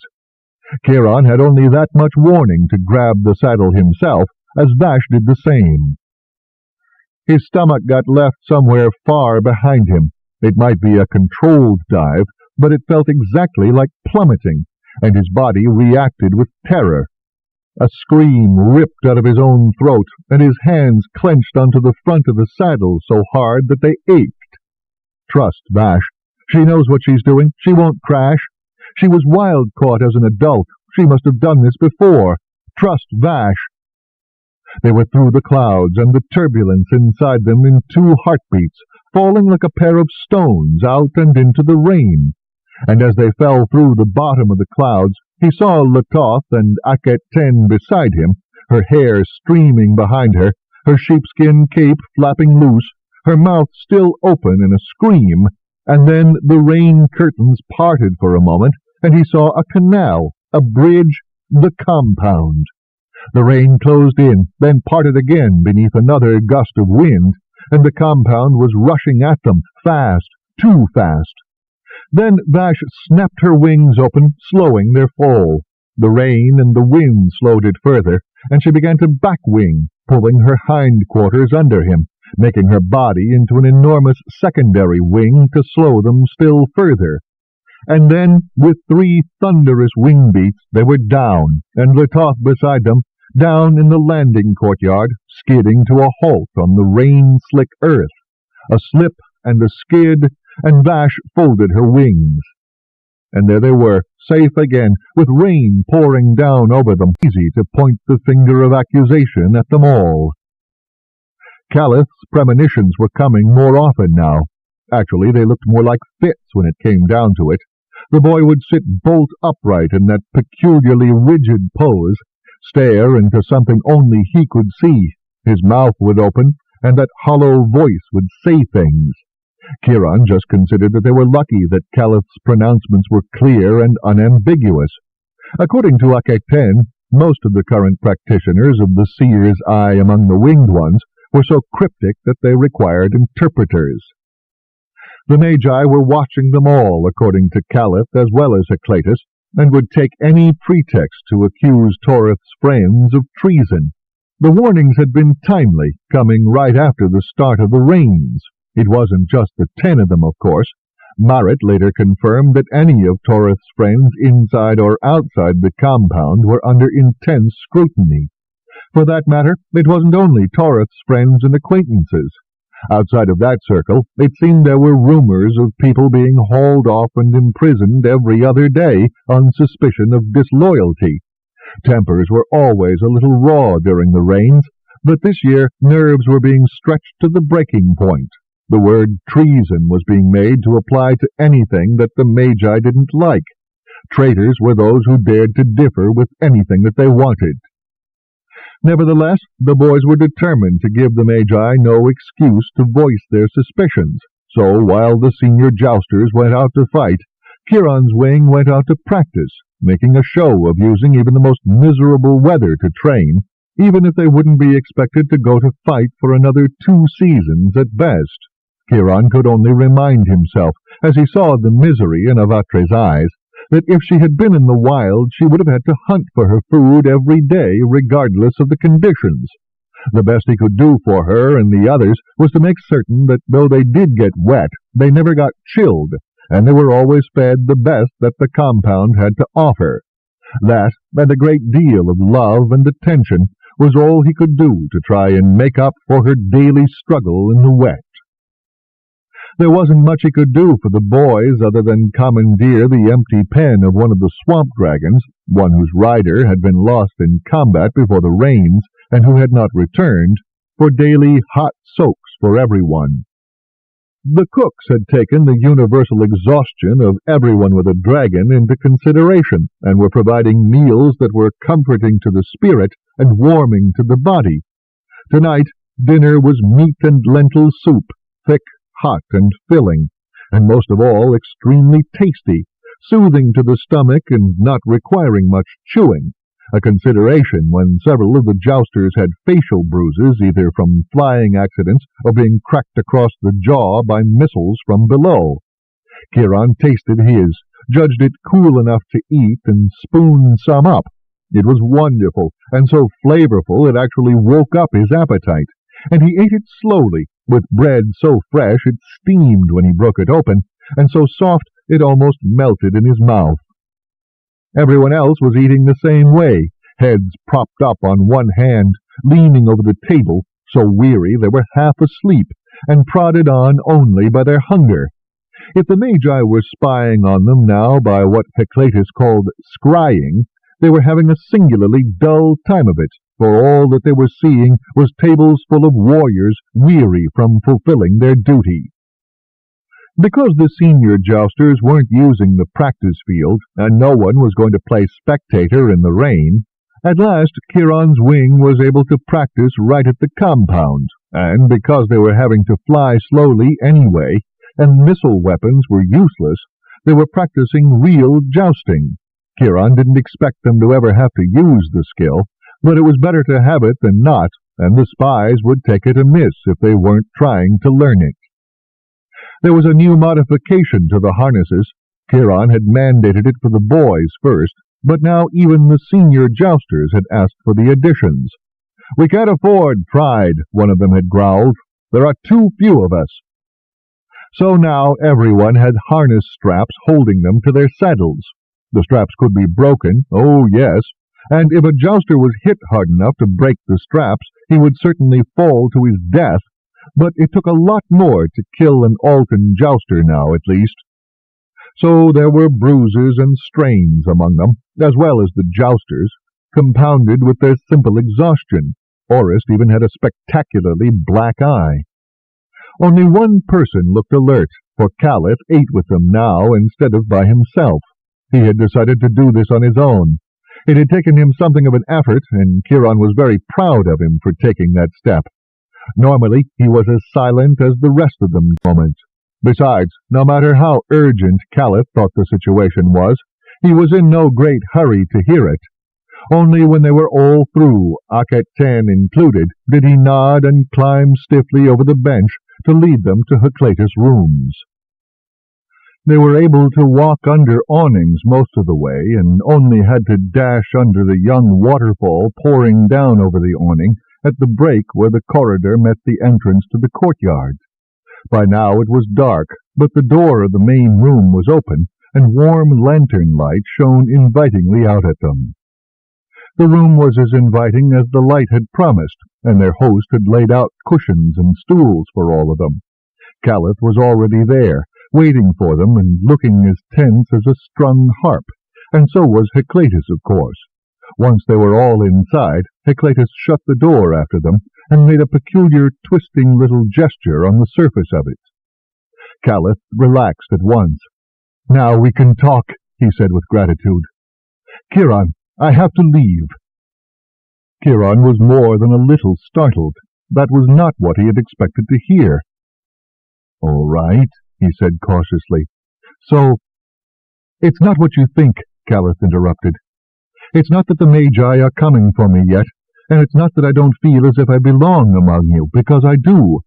Kiron had only that much warning to grab the saddle himself, as Vache did the same. His stomach got left somewhere far behind him. It might be a controlled dive, but it felt exactly like plummeting, and his body reacted with terror. A scream ripped out of his own throat, and his hands clenched onto the front of the saddle so hard that they ached. Trust Vache. She knows what she's doing. She won't crash. She was wild-caught as an adult. She must have done this before. Trust Vache. They were through the clouds, and the turbulence inside them in 2 heartbeats, falling like a pair of stones out and into the rain. And as they fell through the bottom of the clouds, he saw Letoth and Aquitaine beside him, her hair streaming behind her, her sheepskin cape flapping loose, her mouth still open in a scream, and then the rain curtains parted for a moment, and he saw a canal, a bridge, the compound. The rain closed in, then parted again beneath another gust of wind, and the compound was rushing at them, fast, too fast. Then Vache snapped her wings open, slowing their fall. The rain and the wind slowed it further, and she began to back-wing, pulling her hindquarters under him, making her body into an enormous secondary wing to slow them still further. And then, with 3 thunderous wing beats, they were down, and Letoth beside them, down in the landing courtyard, skidding to a halt on the rain-slick earth. A slip and a skid, and Vache folded her wings. And there they were, safe again, with rain pouring down over them, easy to point the finger of accusation at them all. Calith's premonitions were coming more often now. Actually, they looked more like fits when it came down to it. The boy would sit bolt upright in that peculiarly rigid pose, stare into something only he could see. His mouth would open, and that hollow voice would say things. Kiron just considered that they were lucky that Calith's pronouncements were clear and unambiguous. According to Aquitaine, most of the current practitioners of the seer's eye among the winged ones were so cryptic that they required interpreters. The Magi were watching them all, according to Calith as well as Atlantis, and would take any pretext to accuse Torith's friends of treason. The warnings had been timely, coming right after the start of the rains. It wasn't just the 10 of them, of course. Marit later confirmed that any of Torith's friends inside or outside the compound were under intense scrutiny. For that matter, it wasn't only Torith's friends and acquaintances. Outside of that circle, it seemed there were rumors of people being hauled off and imprisoned every other day on suspicion of disloyalty. Tempers were always a little raw during the rains, but this year nerves were being stretched to the breaking point. The word treason was being made to apply to anything that the Magi didn't like. Traitors were those who dared to differ with anything that they wanted. Nevertheless, the boys were determined to give the Magi no excuse to voice their suspicions, so while the senior jousters went out to fight, Kiron's wing went out to practice, making a show of using even the most miserable weather to train, even if they wouldn't be expected to go to fight for another 2 seasons at best. Kiron could only remind himself, as he saw the misery in Avatre's eyes, that if she had been in the wild she would have had to hunt for her food every day regardless of the conditions. The best he could do for her and the others was to make certain that though they did get wet, they never got chilled, and they were always fed the best that the compound had to offer. That, and a great deal of love and attention, was all he could do to try and make up for her daily struggle in the wet. There wasn't much he could do for the boys other than commandeer the empty pen of one of the swamp dragons, one whose rider had been lost in combat before the rains and who had not returned, for daily hot soaks for everyone. The cooks had taken the universal exhaustion of everyone with a dragon into consideration, and were providing meals that were comforting to the spirit and warming to the body. Tonight, dinner was meat and lentil soup, thick, hot, and filling, and most of all extremely tasty, soothing to the stomach and not requiring much chewing, a consideration when several of the jousters had facial bruises either from flying accidents or being cracked across the jaw by missiles from below. Kiron tasted his, judged it cool enough to eat, and spooned some up. It was wonderful, and so flavorful it actually woke up his appetite, and he ate it slowly, with bread so fresh it steamed when he broke it open, and so soft it almost melted in his mouth. Everyone else was eating the same way, heads propped up on one hand, leaning over the table, so weary they were half asleep, and prodded on only by their hunger. If the Magi were spying on them now by what Heclatus called scrying, they were having a singularly dull time of it, for all that they were seeing was tables full of warriors weary from fulfilling their duty. Because the senior jousters weren't using the practice field, and no one was going to play spectator in the rain, at last Kiron's wing was able to practice right at the compound, and because they were having to fly slowly anyway, and missile weapons were useless, they were practicing real jousting. Kiron didn't expect them to ever have to use the skill, but it was better to have it than not, and the spies would take it amiss if they weren't trying to learn it. There was a new modification to the harnesses. Kiron had mandated it for the boys first, but now even the senior jousters had asked for the additions. "We can't afford pride," one of them had growled. "There are too few of us." So now everyone had harness straps holding them to their saddles. The straps could be broken, oh yes, and if a jouster was hit hard enough to break the straps, he would certainly fall to his death, but it took a lot more to kill an Altan jouster now, at least. So there were bruises and strains among them, as well as the jousters, compounded with their simple exhaustion. Orist even had a spectacularly black eye. Only one person looked alert, for Caliph ate with them now instead of by himself. He had decided to do this on his own. It had taken him something of an effort, and Kiron was very proud of him for taking that step. Normally he was as silent as the rest of them at the moment. Besides, no matter how urgent Caliph thought the situation was, he was in no great hurry to hear it. Only when they were all through, Akhet-Ten included, did he nod and climb stiffly over the bench to lead them to Heclatus' rooms. They were able to walk under awnings most of the way, and only had to dash under the young waterfall pouring down over the awning at the break where the corridor met the entrance to the courtyard. By now it was dark, but the door of the main room was open, and warm lantern light shone invitingly out at them. The room was as inviting as the light had promised, and their host had laid out cushions and stools for all of them. Caliph was already there, waiting for them and looking as tense as a strung harp, and so was Heclatus, of course. Once they were all inside, Heclatus shut the door after them and made a peculiar twisting little gesture on the surface of it. Caliph relaxed at once. "Now we can talk," he said with gratitude. "Kiron, I have to leave." Kiron was more than a little startled. That was not what he had expected to hear. "All right," he said cautiously. "So—" "It's not what you think," Caliph interrupted. "It's not that the Magi are coming for me yet, and it's not that I don't feel as if I belong among you, because I do."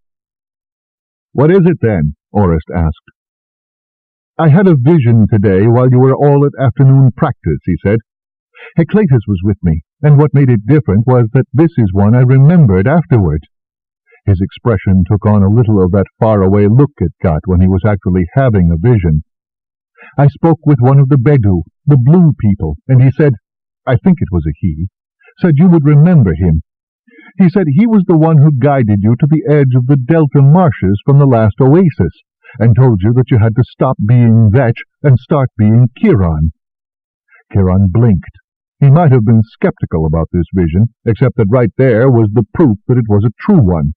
"What is it, then?" Orist asked. "I had a vision today while you were all at afternoon practice," he said. "Heclatus was with me, and what made it different was that this is one I remembered afterward." His expression took on a little of that faraway look it got when he was actually having a vision. "I spoke with one of the Bedu, the blue people, and he said, I think it was a he, said you would remember him. He said he was the one who guided you to the edge of the Delta marshes from the last oasis, and told you that you had to stop being Vetch and start being Kiron." Kiron blinked. He might have been skeptical about this vision, except that right there was the proof that it was a true one.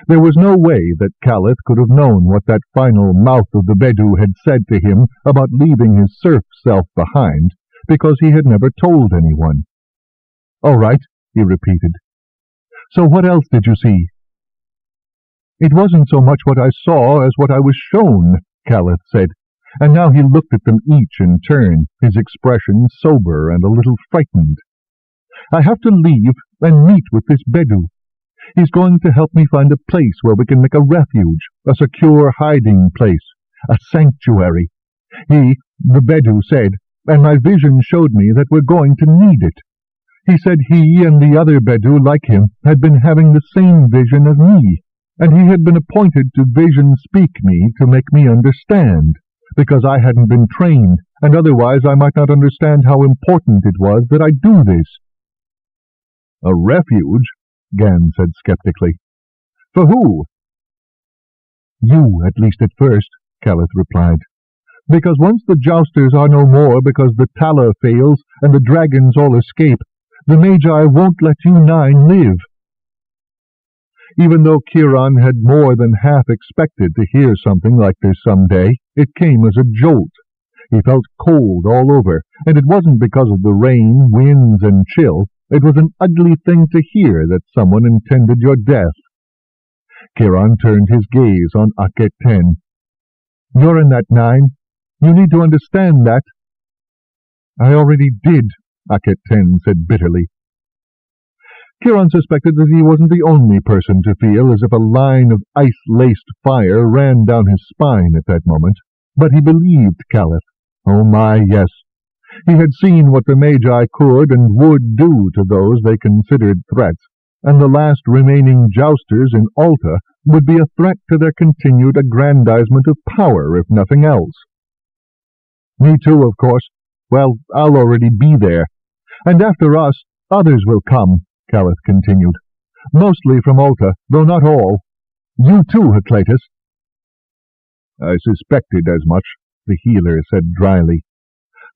There was no way that Caliph could have known what that final mouth of the Bedou had said to him about leaving his serf self behind, because he had never told anyone. "All right," he repeated. "So what else did you see?" "It wasn't so much what I saw as what I was shown," Caliph said, and now he looked at them each in turn, his expression sober and a little frightened. "I have to leave and meet with this Bedou. He's going to help me find a place where we can make a refuge, a secure hiding place, a sanctuary. He, the Bedou, said, and my vision showed me that we're going to need it. He said he and the other Bedou like him had been having the same vision as me, and he had been appointed to vision-speak me to make me understand, because I hadn't been trained, and otherwise I might not understand how important it was that I do this." "A refuge?" Gan said skeptically. "For who?" "You, at least at first," Caliph replied. "Because once the Jousters are no more because the Tala fails and the dragons all escape, the Magi won't let you 9 live." Even though Kiron had more than half expected to hear something like this some day, it came as a jolt. He felt cold all over, and it wasn't because of the rain, winds, and chill. It was an ugly thing to hear that someone intended your death. Kiron turned his gaze on Akhet-Ten. "You're in that 9. You need to understand that." "I already did," Akhet-Ten said bitterly. Kiron suspected that he wasn't the only person to feel as if a line of ice-laced fire ran down his spine at that moment, but he believed Caliph. Oh my, yes. He had seen what the Magi could and would do to those they considered threats, and the last remaining Jousters in Alta would be a threat to their continued aggrandizement of power, if nothing else. "Me too, of course. Well, I'll already be there. And after us, others will come," Caliph continued. "Mostly from Alta, though not all. You too, Atlantis." "I suspected as much," the healer said dryly.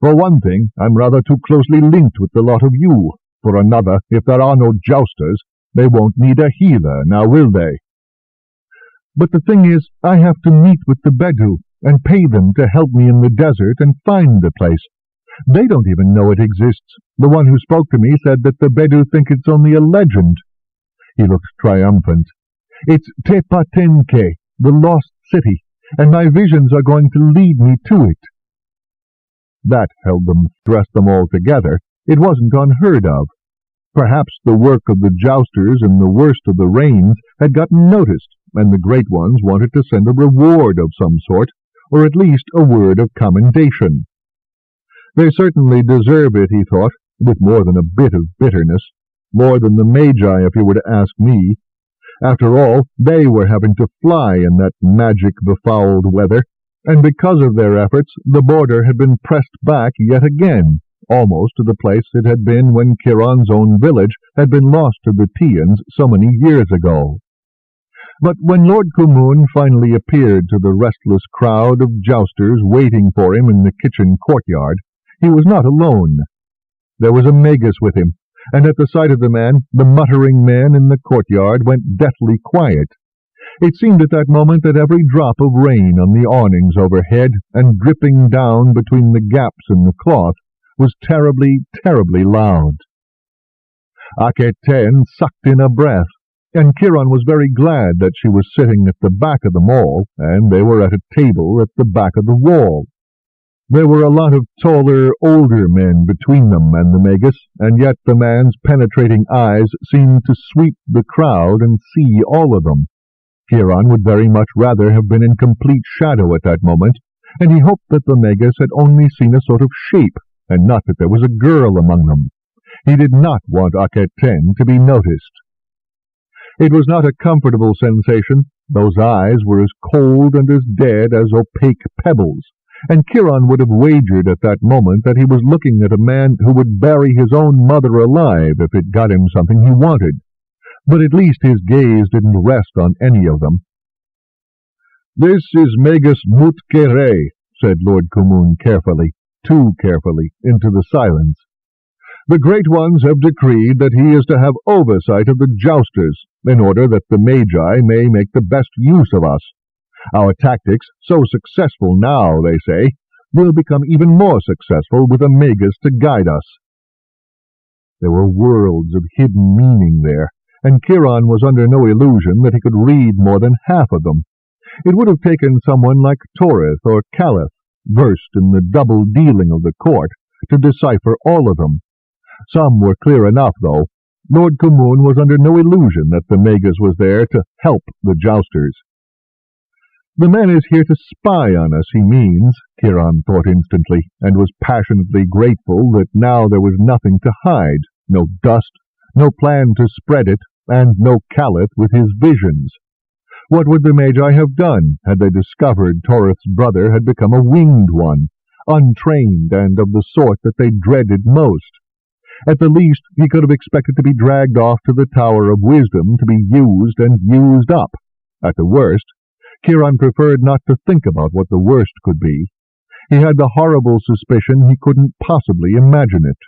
"For one thing, I'm rather too closely linked with the lot of you. For another, if there are no Jousters, they won't need a healer, now will they?" "But the thing is, I have to meet with the Bedou and pay them to help me in the desert and find the place. They don't even know it exists. The one who spoke to me said that the Bedou think it's only a legend." He looked triumphant. "It's Tepatenke, the lost city, and my visions are going to lead me to it." That held them, thrust them all together. It wasn't unheard of. Perhaps the work of the Jousters in the worst of the rains had gotten noticed, and the great ones wanted to send a reward of some sort, or at least a word of commendation. They certainly deserve it, he thought, with more than a bit of bitterness. More than the Magi, if you were to ask me. After all, they were having to fly in that magic-befouled weather, and because of their efforts, the border had been pressed back yet again, almost to the place it had been when Kiron's own village had been lost to the Tians so many years ago. But when Lord Khumun finally appeared to the restless crowd of Jousters waiting for him in the kitchen courtyard, he was not alone. There was a Magus with him, and at the sight of the man, the muttering men in the courtyard went deathly quiet. It seemed at that moment that every drop of rain on the awnings overhead and dripping down between the gaps in the cloth was terribly, terribly loud. Akhet-Ten sucked in a breath, and Kiron was very glad that she was sitting at the back of them all, and they were at a table at the back of the wall. There were a lot of taller, older men between them and the Magus, and yet the man's penetrating eyes seemed to sweep the crowd and see all of them. Kiron would very much rather have been in complete shadow at that moment, and he hoped that the Magus had only seen a sort of shape, and not that there was a girl among them. He did not want Akhet-Ten to be noticed. It was not a comfortable sensation. Those eyes were as cold and as dead as opaque pebbles, and Kiron would have wagered at that moment that he was looking at a man who would bury his own mother alive if it got him something he wanted. But at least his gaze didn't rest on any of them. "This is Magus Mut-Kere," said Lord Khumun carefully, too carefully, into the silence. The Great Ones have decreed that he is to have oversight of the Jousters, in order that the Magi may make the best use of us. Our tactics, so successful now, they say, will become even more successful with a Magus to guide us." There were worlds of hidden meaning there, and Kiron was under no illusion that he could read more than half of them. It would have taken someone like Torith or Caliph, versed in the double dealing of the court, to decipher all of them. Some were clear enough, though. Lord K'moon was under no illusion that the Magus was there to help the Jousters. "The man is here to spy on us, he means," Kiron thought instantly, and was passionately grateful that now there was nothing to hide, no dust, no plan to spread it, and no Caliph with his visions. What would the Magi have done had they discovered Torith's brother had become a winged one, untrained and of the sort that they dreaded most? At the least, he could have expected to be dragged off to the Tower of Wisdom to be used and used up. At the worst, Kiron preferred not to think about what the worst could be. He had the horrible suspicion he couldn't possibly imagine it.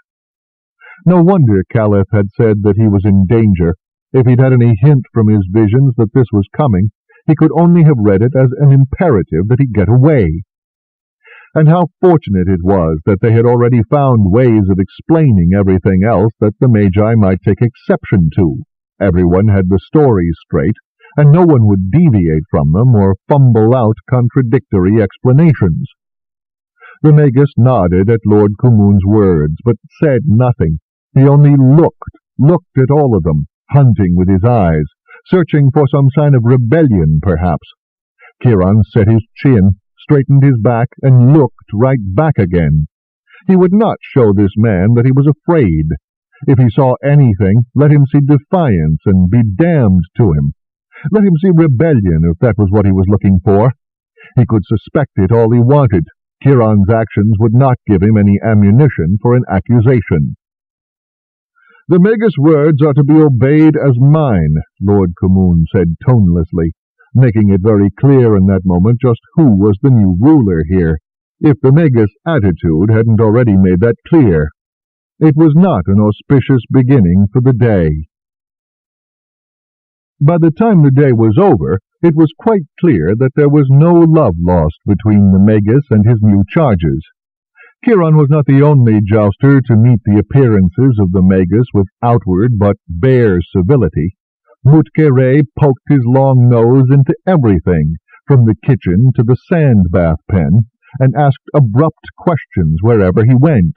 No wonder Caliph had said that he was in danger. If he'd had any hint from his visions that this was coming, he could only have read it as an imperative that he get away. And how fortunate it was that they had already found ways of explaining everything else that the Magi might take exception to. Everyone had the stories straight, and no one would deviate from them or fumble out contradictory explanations. The Magus nodded at Lord K'moon's words, but said nothing. He only looked at all of them, hunting with his eyes, searching for some sign of rebellion, perhaps. Kiron set his chin, straightened his back, and looked right back again. He would not show this man that he was afraid. If he saw anything, let him see defiance and be damned to him. Let him see rebellion if that was what he was looking for. He could suspect it all he wanted. Kiron's actions would not give him any ammunition for an accusation. "The Magus' words are to be obeyed as mine," Lord K'moon said tonelessly, making it very clear in that moment just who was the new ruler here, if the Magus' attitude hadn't already made that clear. It was not an auspicious beginning for the day. By the time the day was over, it was quite clear that there was no love lost between the Magus and his new charges. Kiron was not the only jouster to meet the appearances of the Magus with outward but bare civility. Mutke poked his long nose into everything, from the kitchen to the sand bath pen, and asked abrupt questions wherever he went.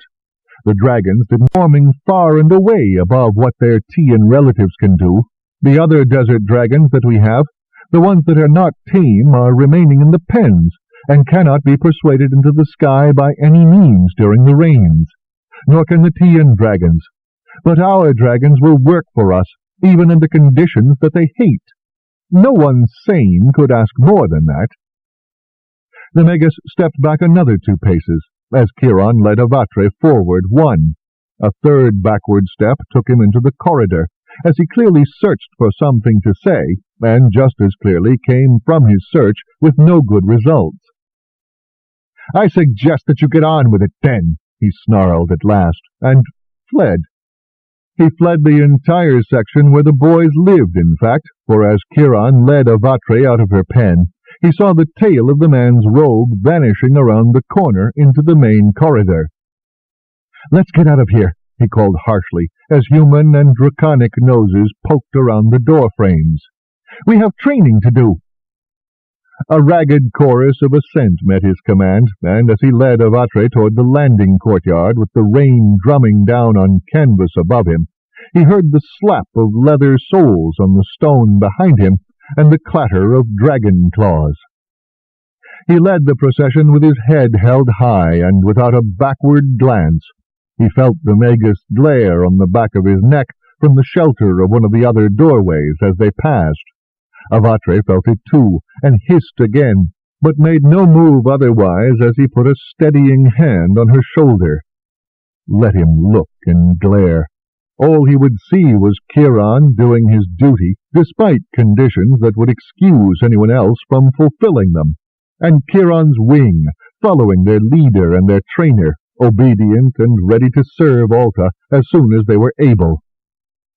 The dragons did performing far and away above what their Tian relatives can do. The other desert dragons that we have, the ones that are not tame, are remaining in the pens, and cannot be persuaded into the sky by any means during the rains. Nor can the Tian dragons. But our dragons will work for us, even in the conditions that they hate. No one sane could ask more than that. The Magus stepped back another 2 paces, as Kiron led Avatre forward 1. A third backward step took him into the corridor, as he clearly searched for something to say, and just as clearly came from his search with no good results. "I suggest that you get on with it, then," he snarled at last, and fled. He fled the entire section where the boys lived, in fact, for as Kiron led Avatre out of her pen, he saw the tail of the man's robe vanishing around the corner into the main corridor. "Let's get out of here," he called harshly, as human and draconic noses poked around the door frames. "We have training to do." A ragged chorus of assent met his command, and as he led Avatre toward the landing courtyard with the rain drumming down on canvas above him, he heard the slap of leather soles on the stone behind him and the clatter of dragon claws. He led the procession with his head held high and without a backward glance. He felt the Magus glare on the back of his neck from the shelter of one of the other doorways as they passed. Avatre felt it too, and hissed again, but made no move otherwise as he put a steadying hand on her shoulder. Let him look and glare. All he would see was Kiron doing his duty, despite conditions that would excuse anyone else from fulfilling them, and Kiron's wing, following their leader and their trainer, obedient and ready to serve Alta as soon as they were able.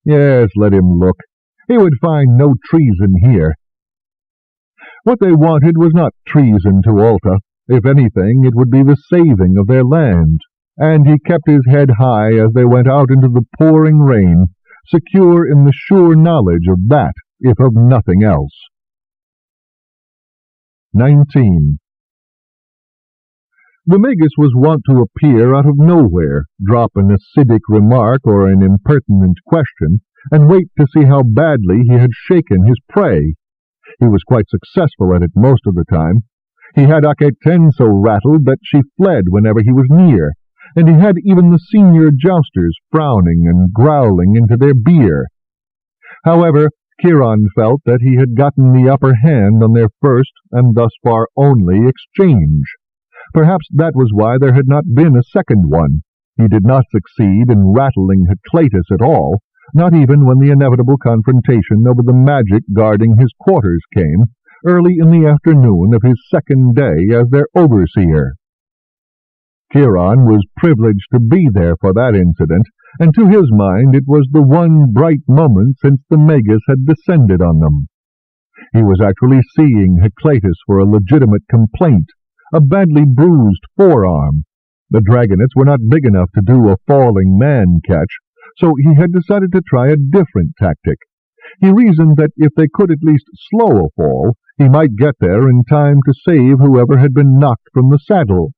Yes, let him look. He would find no treason here. What they wanted was not treason to Alta. If anything, it would be the saving of their land, and he kept his head high as they went out into the pouring rain, secure in the sure knowledge of that, if of nothing else. 19. The Magus was wont to appear out of nowhere, drop an acidic remark or an impertinent question, and wait to see how badly he had shaken his prey. He was quite successful at it most of the time. He had Aerie so rattled that she fled whenever he was near, and he had even the senior jousters frowning and growling into their beer. However, Kiron felt that he had gotten the upper hand on their first, and thus far only, exchange. Perhaps that was why there had not been a second one. He did not succeed in rattling Heracleitus at all, not even when the inevitable confrontation over the magic guarding his quarters came, early in the afternoon of his second day as their overseer. Kiron was privileged to be there for that incident, and to his mind it was the one bright moment since the Magus had descended on them. He was actually seeing Heracleitus for a legitimate complaint, a badly bruised forearm. The dragonets were not big enough to do a falling man catch, so he had decided to try a different tactic. He reasoned that if they could at least slow a fall, he might get there in time to save whoever had been knocked from the saddle.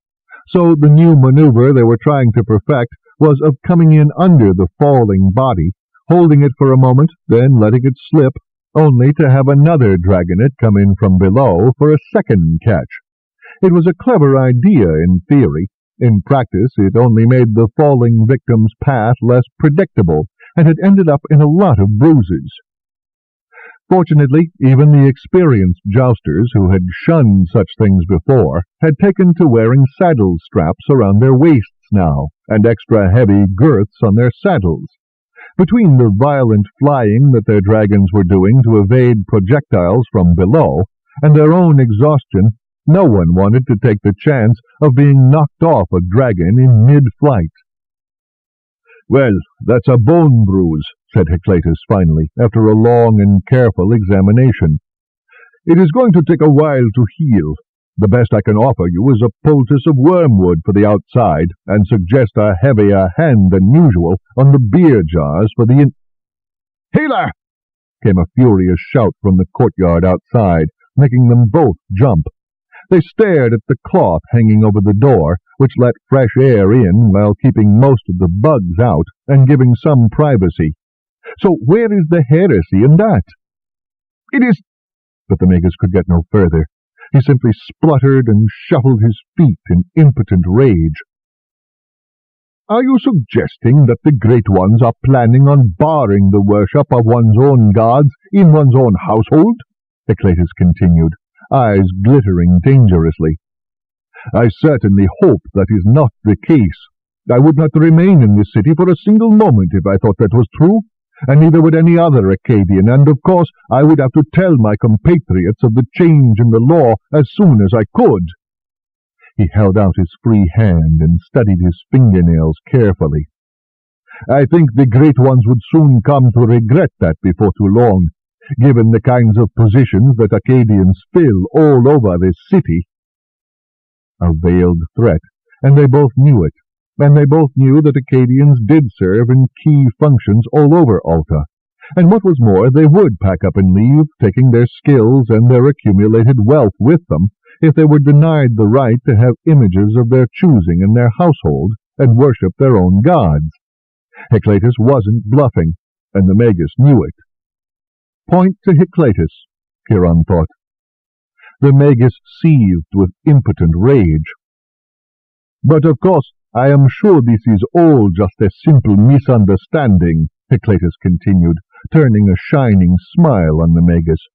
So the new maneuver they were trying to perfect was of coming in under the falling body, holding it for a moment, then letting it slip, only to have another dragonet come in from below for a second catch. It was a clever idea in theory. In practice, it only made the falling victim's path less predictable, and had ended up in a lot of bruises. Fortunately, even the experienced jousters who had shunned such things before had taken to wearing saddle straps around their waists now, and extra heavy girths on their saddles. Between the violent flying that their dragons were doing to evade projectiles from below, and their own exhaustion, no one wanted to take the chance of being knocked off a dragon in mid-flight. "Well, that's a bone bruise," said Heracleitus finally, after a long and careful examination. "It is going to take a while to heal. The best I can offer you is a poultice of wormwood for the outside, and suggest a heavier hand than usual on the beer jars for the "Healer!" came a furious shout from the courtyard outside, making them both jump. They stared at the cloth hanging over the door, which let fresh air in while keeping most of the bugs out and giving some privacy. So where is the heresy in that? "It is—" But the Magus could get no further. He simply spluttered and shuffled his feet in impotent rage. "Are you suggesting that the Great Ones are planning on barring the worship of one's own gods in one's own household?" Heracleitus continued, eyes glittering dangerously. "I certainly hope that is not the case. I would not remain in this city for a single moment if I thought that was true, and neither would any other Acadian, and of course I would have to tell my compatriots of the change in the law as soon as I could." He held out his free hand and studied his fingernails carefully. "I think the Great Ones would soon come to regret that before too long, given the kinds of positions that Acadians fill all over this city." A veiled threat, and they both knew it, and they both knew that Acadians did serve in key functions all over Alta, and what was more, they would pack up and leave, taking their skills and their accumulated wealth with them, if they were denied the right to have images of their choosing in their household and worship their own gods. Heracleitus wasn't bluffing, and the Magus knew it. Point to Heracleitus, Kiron thought. The Magus seethed with impotent rage. "But of course, I am sure this is all just a simple misunderstanding," Heracleitus continued, turning a shining smile on the Magus.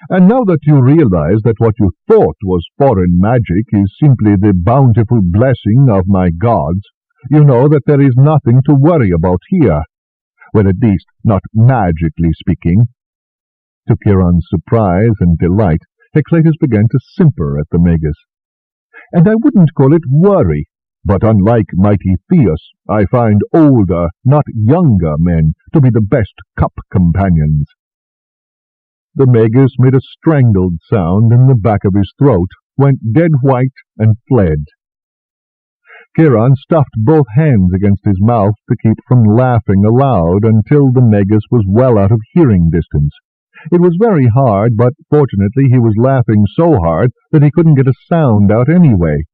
"And now that you realize that what you thought was foreign magic is simply the bountiful blessing of my gods, you know that there is nothing to worry about here. Well, at least, not magically speaking." To Kiron's surprise and delight, Heracleitus began to simper at the Magus. "And I wouldn't call it worry. But unlike mighty Theus, I find older, not younger men to be the best cup companions." The Magus made a strangled sound in the back of his throat, went dead white, and fled. Kiron stuffed both hands against his mouth to keep from laughing aloud until the Magus was well out of hearing distance. It was very hard, but fortunately he was laughing so hard that he couldn't get a sound out anyway.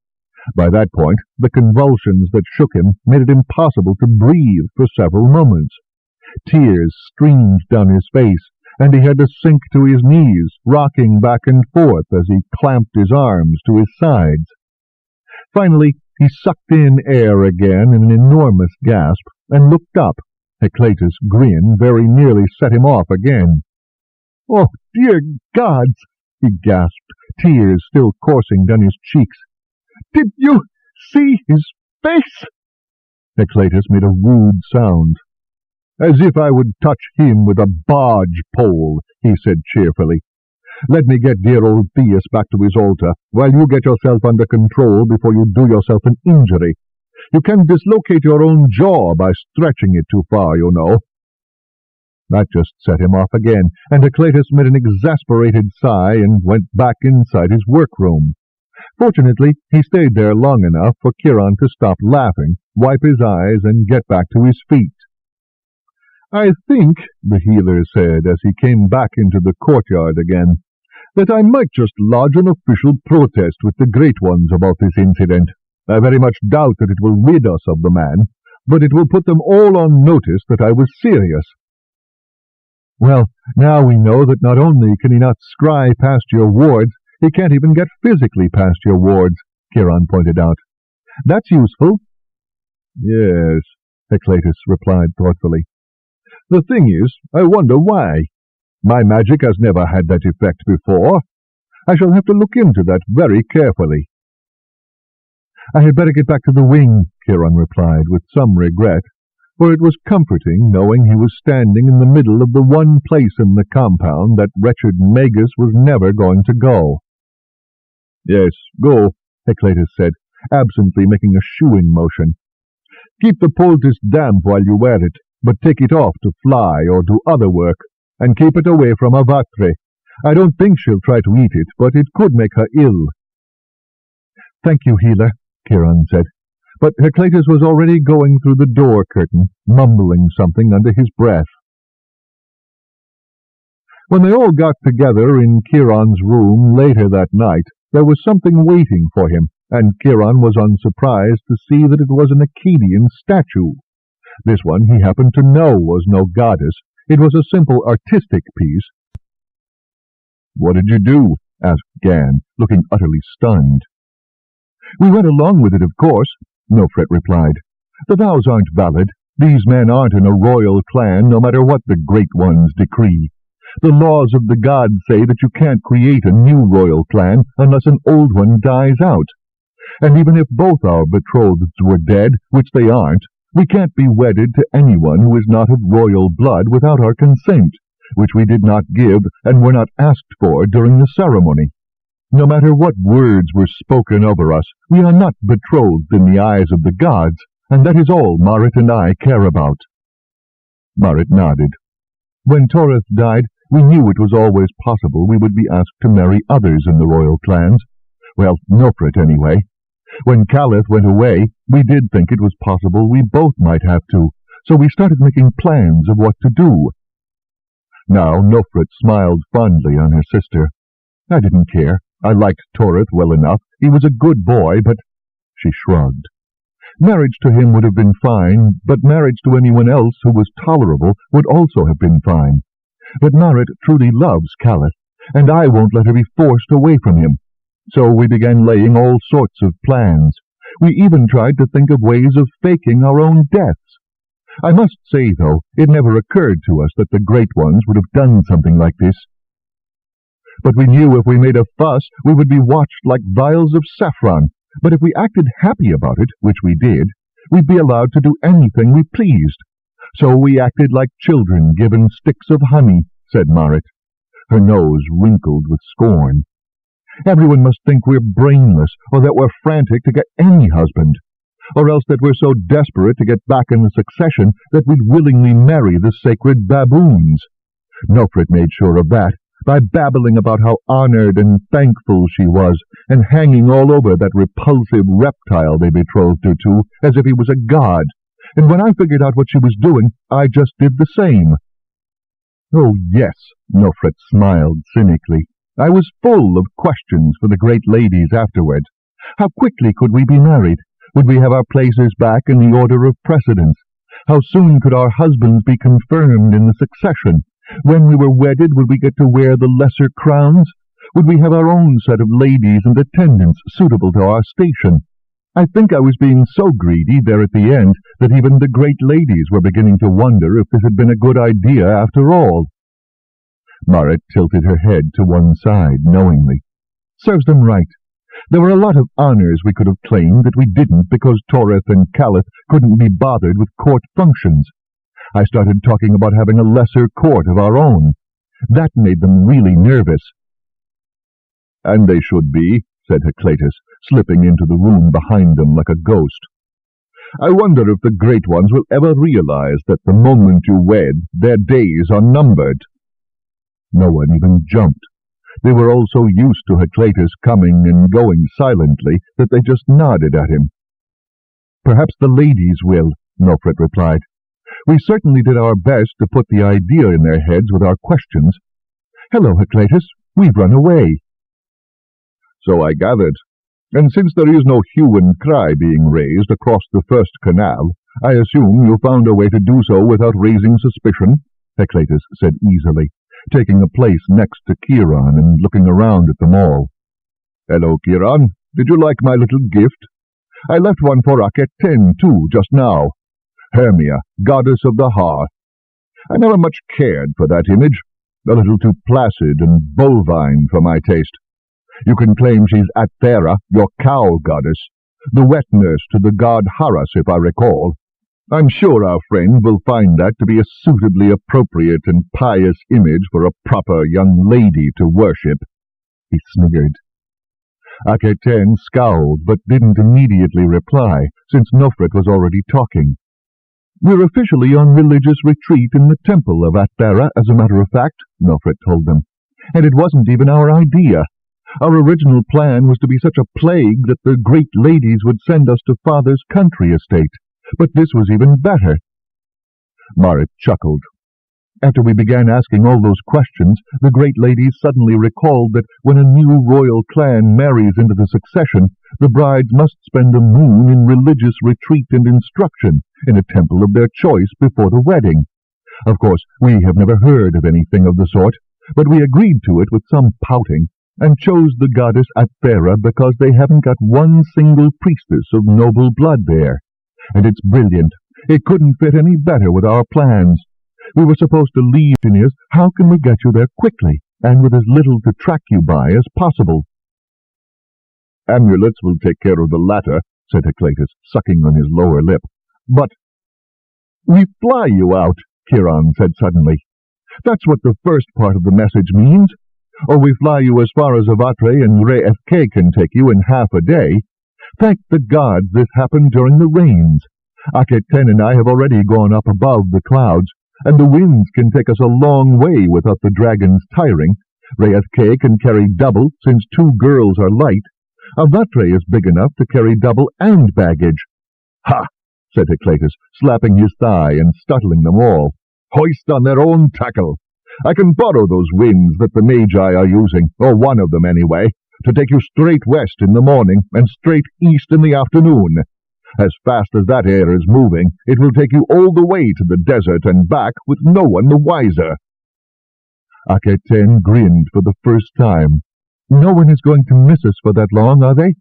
By that point, the convulsions that shook him made it impossible to breathe for several moments. Tears streamed down his face, and he had to sink to his knees, rocking back and forth as he clamped his arms to his sides. Finally, he sucked in air again in an enormous gasp and looked up. Heclatus' grin very nearly set him off again. "Oh, dear gods!" he gasped, tears still coursing down his cheeks. "Did you see his face?" Heclatus made a rude sound. "As if I would touch him with a barge pole," he said cheerfully. "Let me get dear old Theus back to his altar, while you get yourself under control before you do yourself an injury. You can dislocate your own jaw by stretching it too far, you know." That just set him off again, and Heclatus made an exasperated sigh and went back inside his workroom. Fortunately, he stayed there long enough for Kiron to stop laughing, wipe his eyes, and get back to his feet. "I think," the healer said as he came back into the courtyard again, "that I might just lodge an official protest with the Great Ones about this incident. I very much doubt that it will rid us of the man, but it will put them all on notice that I was serious." "Well, now we know that not only can he not scry past your wards, he can't even get physically past your wards," Kiron pointed out. "That's useful." "Yes," Heclatus replied thoughtfully. "The thing is, I wonder why. My magic has never had that effect before. I shall have to look into that very carefully." "I had better get back to the wing," Kiron replied with some regret, for it was comforting knowing he was standing in the middle of the one place in the compound that wretched Magus was never going to go. "Yes, go," Heclatus said, absently making a shooing motion. "Keep the poultice damp while you wear it, but take it off to fly or do other work, and keep it away from Avatre. I don't think she'll try to eat it, but it could make her ill." "Thank you, healer," Kiron said, but Heclatus was already going through the door curtain, mumbling something under his breath. When they all got together in Kiron's room later that night, there was something waiting for him, and Kiron was unsurprised to see that it was an Akkadian statue. This one he happened to know was no goddess. It was a simple artistic piece. "What did you do?" asked Gan, looking utterly stunned. "We went along with it, of course," Nofret replied. "The vows aren't valid. These men aren't in a royal clan, no matter what the Great Ones decree. The laws of the gods say that you can't create a new royal clan unless an old one dies out. And even if both our betrotheds were dead, which they aren't, we can't be wedded to anyone who is not of royal blood without our consent, which we did not give and were not asked for during the ceremony. No matter what words were spoken over us, we are not betrothed in the eyes of the gods, and that is all Marit and I care about." Marit nodded. "When Toreth died, we knew it was always possible we would be asked to marry others in the royal clans. Well, Nofret anyway. When Caliph went away, we did think it was possible we both might have to, so we started making plans of what to do." Now Nofret smiled fondly on her sister. "I didn't care. I liked Toreth well enough. He was a good boy, but—" She shrugged. "Marriage to him would have been fine, but marriage to anyone else who was tolerable would also have been fine. But Marit truly loves Caliph, and I won't let her be forced away from him. So we began laying all sorts of plans. We even tried to think of ways of faking our own deaths. I must say, though, it never occurred to us that the Great Ones would have done something like this. But we knew if we made a fuss, we would be watched like vials of saffron. But if we acted happy about it, which we did, we'd be allowed to do anything we pleased. So we acted like children given sticks of honey," said Marit. Her nose wrinkled with scorn. "Everyone must think we're brainless, or that we're frantic to get any husband. or else that we're so desperate to get back in the succession that we'd willingly marry the sacred baboons. Nofret made sure of that by babbling about how honored and thankful she was, and hanging all over that repulsive reptile they betrothed her to, as if he was a god. And when I figured out what she was doing, I just did the same. Oh, yes, Nofret smiled cynically. I was full of questions for the great ladies afterwards. How quickly could we be married? Would we have our places back in the order of precedence? How soon could our husbands be confirmed in the succession? When we were wedded, would we get to wear the lesser crowns? Would we have our own set of ladies and attendants suitable to our station? I think I was being so greedy there at the end that even the great ladies were beginning to wonder if this had been a good idea after all. Marit tilted her head to one side knowingly. Serves them right. There were a lot of honors we could have claimed that we didn't because Toreth and Caliph couldn't be bothered with court functions. I started talking about having a lesser court of our own. That made them really nervous. And they should be, said Heracleitus, slipping into the room behind them like a ghost. I wonder if the great ones will ever realize that the moment you wed, their days are numbered. No one even jumped. They were all so used to Heracleitus coming and going silently that they just nodded at him. Perhaps the ladies will, Nofret replied. We certainly did our best to put the idea in their heads with our questions. Hello, Heracleitus. We've run away. So I gathered. And since there is no hue and cry being raised across the first canal, I assume you found a way to do so without raising suspicion, Heracleitus said easily, taking a place next to Kiron and looking around at them all. Hello, Kiron. Did you like my little gift? I left one for Aketen, too, just now. Hermia, goddess of the hearth. I never much cared for that image, a little too placid and bovine for my taste. You can claim she's Athera, your cow goddess, the wet nurse to the god Haras, if I recall. I'm sure our friend will find that to be a suitably appropriate and pious image for a proper young lady to worship. He sniggered. Aketen scowled, but didn't immediately reply, since Nofret was already talking. We're officially on religious retreat in the temple of Athera, as a matter of fact, Nofret told them. And it wasn't even our idea. Our original plan was to be such a plague that the great ladies would send us to Father's country estate. But this was even better. Marit chuckled. After we began asking all those questions, the great ladies suddenly recalled that when a new royal clan marries into the succession, the brides must spend a moon in religious retreat and instruction in a temple of their choice before the wedding. Of course, we have never heard of anything of the sort, but we agreed to it with some pouting, and chose the goddess Athera because they haven't got one single priestess of noble blood there. And it's brilliant. It couldn't fit any better with our plans. We were supposed to leave engineers. How can we get you there quickly, and with as little to track you by as possible? Amulets will take care of the latter, said Heracleitus, sucking on his lower lip. But we fly you out, Kiron said suddenly. That's what the first part of the message means. Or we fly you as far as Avatre and Re-FK can take you in half a day. Thank the gods this happened during the rains. Aketen and I have already gone up above the clouds, and the winds can take us a long way without the dragons tiring. Re-FK can carry double, since 2 girls are light. Avatre is big enough to carry double and baggage. Ha! Said Heracleitus, slapping his thigh and startling them all. Hoist on their own tackle. I can borrow those winds that the Magi are using, or one of them anyway, to take you straight west in the morning and straight east in the afternoon. As fast as that air is moving, it will take you all the way to the desert and back with no one the wiser. Aketen grinned for the first time. No one is going to miss us for that long, are they?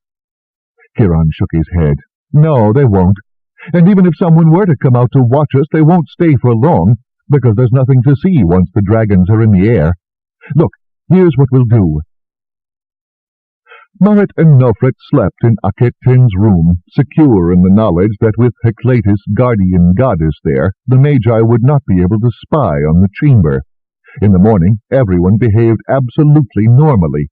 Kiron shook his head. No, they won't. And even if someone were to come out to watch us, they won't stay for long, because there's nothing to see once the dragons are in the air. Look, here's what we'll do. Marit and Nofret slept in Aketen's room, secure in the knowledge that with Heracleitus' guardian goddess there, the Magi would not be able to spy on the chamber. In the morning, everyone behaved absolutely normally.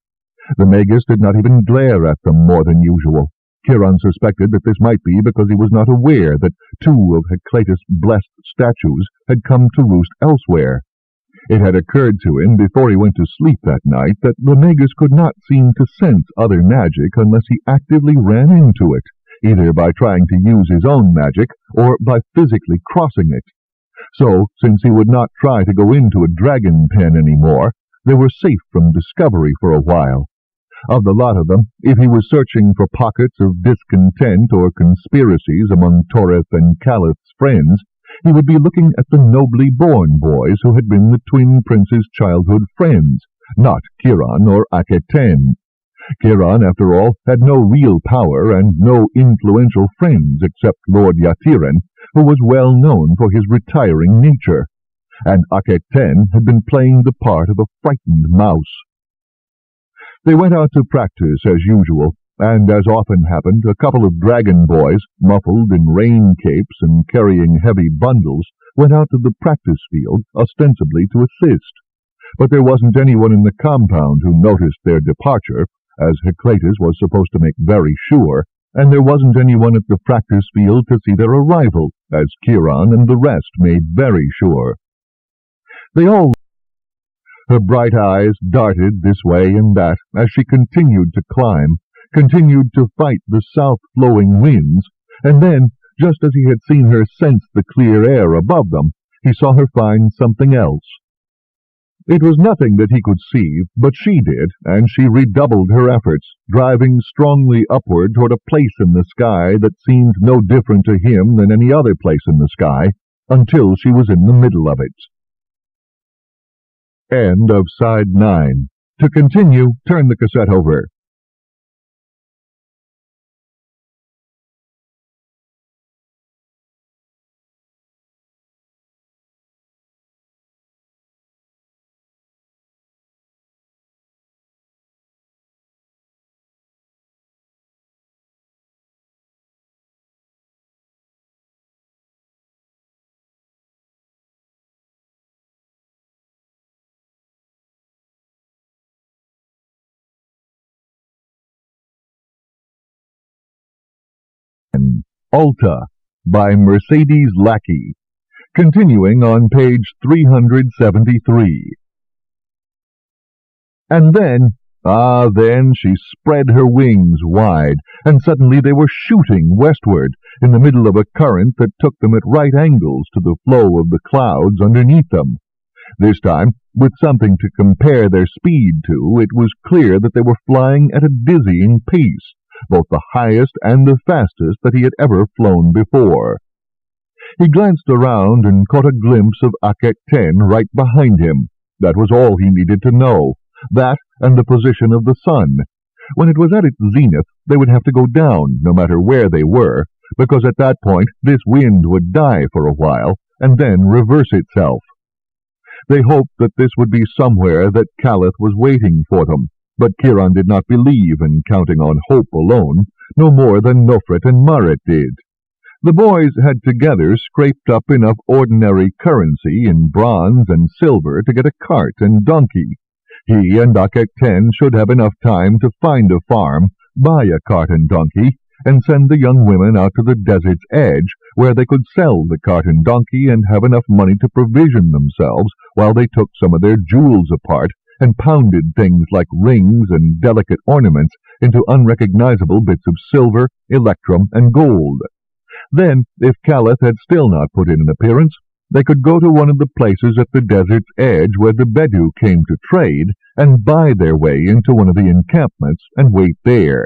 The Magus did not even glare at them more than usual. Kiron suspected that this might be because he was not aware that two of Heclatus' blessed statues had come to roost elsewhere. It had occurred to him before he went to sleep that night that the Magus could not seem to sense other magic unless he actively ran into it, either by trying to use his own magic or by physically crossing it. So, since he would not try to go into a dragon pen any more, they were safe from discovery for a while. Of the lot of them, if he was searching for pockets of discontent or conspiracies among Toreth and Calith's friends, he would be looking at the nobly born boys who had been the twin prince's childhood friends, not Kiron or Aketen. Kiron, after all, had no real power and no influential friends except Lord Yatiren, who was well known for his retiring nature, and Aketen had been playing the part of a frightened mouse. They went out to practice as usual, and as often happened, a couple of dragon boys, muffled in rain capes and carrying heavy bundles, went out to the practice field, ostensibly to assist. But there wasn't anyone in the compound who noticed their departure, as Heclatus was supposed to make very sure, and there wasn't anyone at the practice field to see their arrival, as Kiron and the rest made very sure. They all... Her bright eyes darted this way and that as she continued to climb, continued to fight the south-flowing winds, and then, just as he had seen her sense the clear air above them, he saw her find something else. It was nothing that he could see, but she did, and she redoubled her efforts, driving strongly upward toward a place in the sky that seemed no different to him than any other place in the sky, until she was in the middle of it. End of Side 9. To continue, turn the cassette over. Alta by Mercedes Lackey, continuing on page 373. And then she spread her wings wide, and suddenly they were shooting westward, in the middle of a current that took them at right angles to the flow of the clouds underneath them. This time, with something to compare their speed to, it was clear that they were flying at a dizzying pace, both the highest and the fastest that he had ever flown before. He glanced around and caught a glimpse of Aketen right behind him. That was all he needed to know, that and the position of the sun. When it was at its zenith, they would have to go down, no matter where they were, because at that point this wind would die for a while, and then reverse itself. They hoped that this would be somewhere that Calith was waiting for them, but Kiron did not believe in counting on hope alone, no more than Nofret and Maret did. The boys had together scraped up enough ordinary currency in bronze and silver to get a cart and donkey. He and Aketen should have enough time to find a farm, buy a cart and donkey, and send the young women out to the desert's edge, where they could sell the cart and donkey and have enough money to provision themselves while they took some of their jewels apart and pounded things like rings and delicate ornaments into unrecognizable bits of silver, electrum, and gold. Then, if Calith had still not put in an appearance, they could go to one of the places at the desert's edge where the Bedu came to trade and buy their way into one of the encampments and wait there.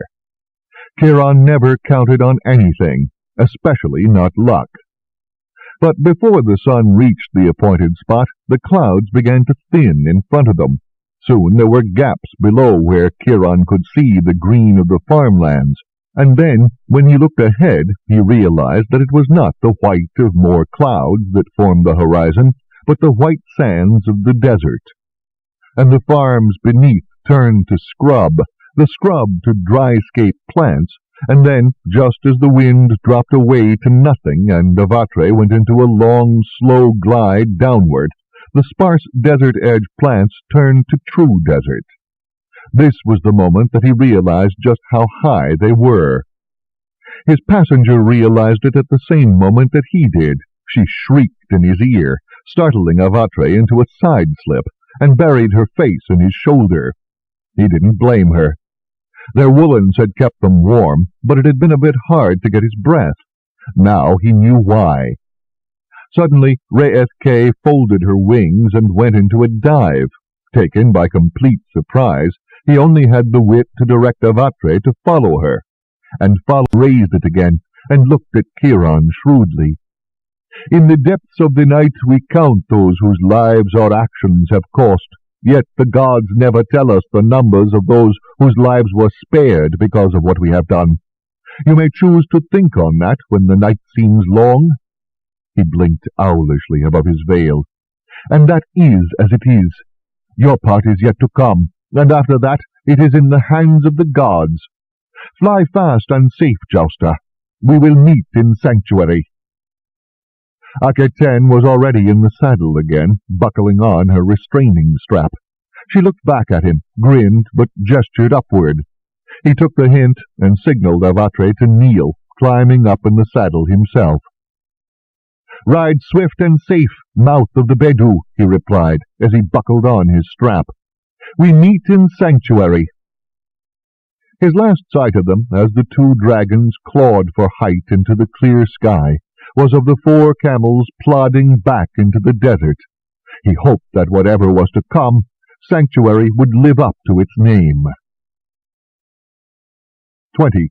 Kiron never counted on anything, especially not luck. But before the sun reached the appointed spot, the clouds began to thin in front of them. Soon there were gaps below where Kiron could see the green of the farmlands, and then, when he looked ahead, he realized that it was not the white of more clouds that formed the horizon, but the white sands of the desert. And the farms beneath turned to scrub, the scrub to dry-scape plants, and then, just as the wind dropped away to nothing and Avatre went into a long, slow glide downward, the sparse desert-edge plants turned to true desert. This was the moment that he realized just how high they were. His passenger realized it at the same moment that he did. She shrieked in his ear, startling Avatre into a side-slip, and buried her face in his shoulder. He didn't blame her. Their woolens had kept them warm, but it had been a bit hard to get his breath. Now he knew why. Suddenly, Re'eth-K folded her wings and went into a dive. Taken by complete surprise, he only had the wit to direct Avatre to follow her, and raised it again, and looked at Kiron shrewdly. In the depths of the night we count those whose lives our actions have cost, yet the gods never tell us the numbers of those whose lives were spared because of what we have done. You may choose to think on that when the night seems long. He blinked owlishly above his veil. And that is as it is. Your part is yet to come, and after that it is in the hands of the gods. Fly fast and safe, Jouster. We will meet in sanctuary. Aketen was already in the saddle again, buckling on her restraining strap. She looked back at him, grinned, but gestured upward. He took the hint and signaled Avatre to kneel, climbing up in the saddle himself. "Ride swift and safe, mouth of the Bedu," he replied, as he buckled on his strap. "We meet in sanctuary." His last sight of them, as the two dragons clawed for height into the clear sky, was of the 4 camels plodding back into the desert. He hoped that whatever was to come, sanctuary would live up to its name. 20.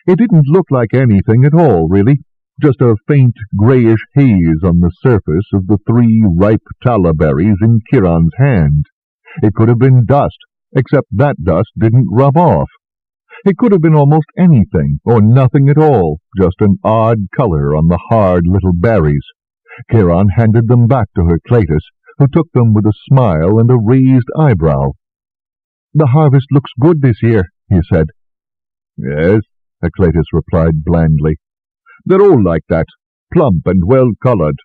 It didn't look like anything at all, really. Just a faint grayish haze on the surface of the 3 ripe tala berries in Kiron's hand. It could have been dust, except that dust didn't rub off. It could have been almost anything, or nothing at all, just an odd color on the hard little berries. Kiron handed them back to Herclatus, who took them with a smile and a raised eyebrow. "The harvest looks good this year," he said. "Yes," Herclatus replied blandly. "They're all like that, plump and well-colored.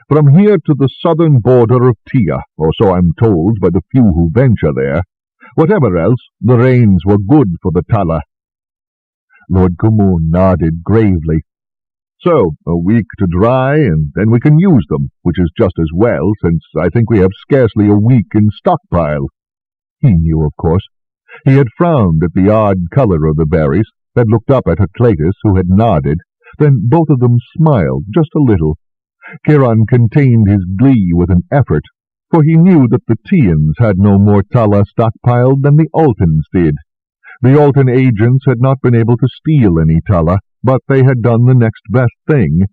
From here to the southern border of Tia, or so I'm told by the few who venture there. Whatever else, the rains were good for the Tala." Lord Kumun nodded gravely. "So, a week to dry, and then we can use them, which is just as well, since I think we have scarcely a week in stockpile." He knew, of course. He had frowned at the odd color of the berries, had looked up at Herclatus, who had nodded, then both of them smiled just a little. Kiron contained his glee with an effort, for he knew that the Tians had no more Tala stockpiled than the Altans did. The Altan agents had not been able to steal any Tala, but they had done the next best thing.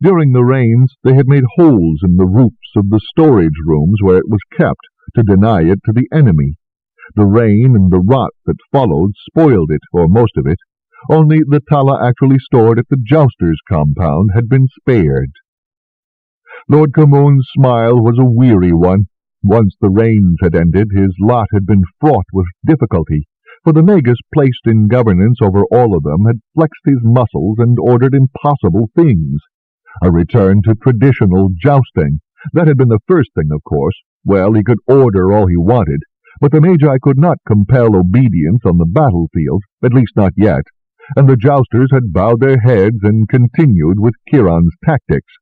During the rains, they had made holes in the roofs of the storage rooms where it was kept, to deny it to the enemy. The rain and the rot that followed spoiled it, or most of it. Only the Tala actually stored at the Jousters' compound had been spared. Lord Kumun's smile was a weary one. Once the rains had ended, his lot had been fraught with difficulty, for the Magus placed in governance over all of them had flexed his muscles and ordered impossible things. A return to traditional jousting. That had been the first thing, of course. Well, he could order all he wanted, but the Magi could not compel obedience on the battlefield, at least not yet, and the Jousters had bowed their heads and continued with Kiron's tactics.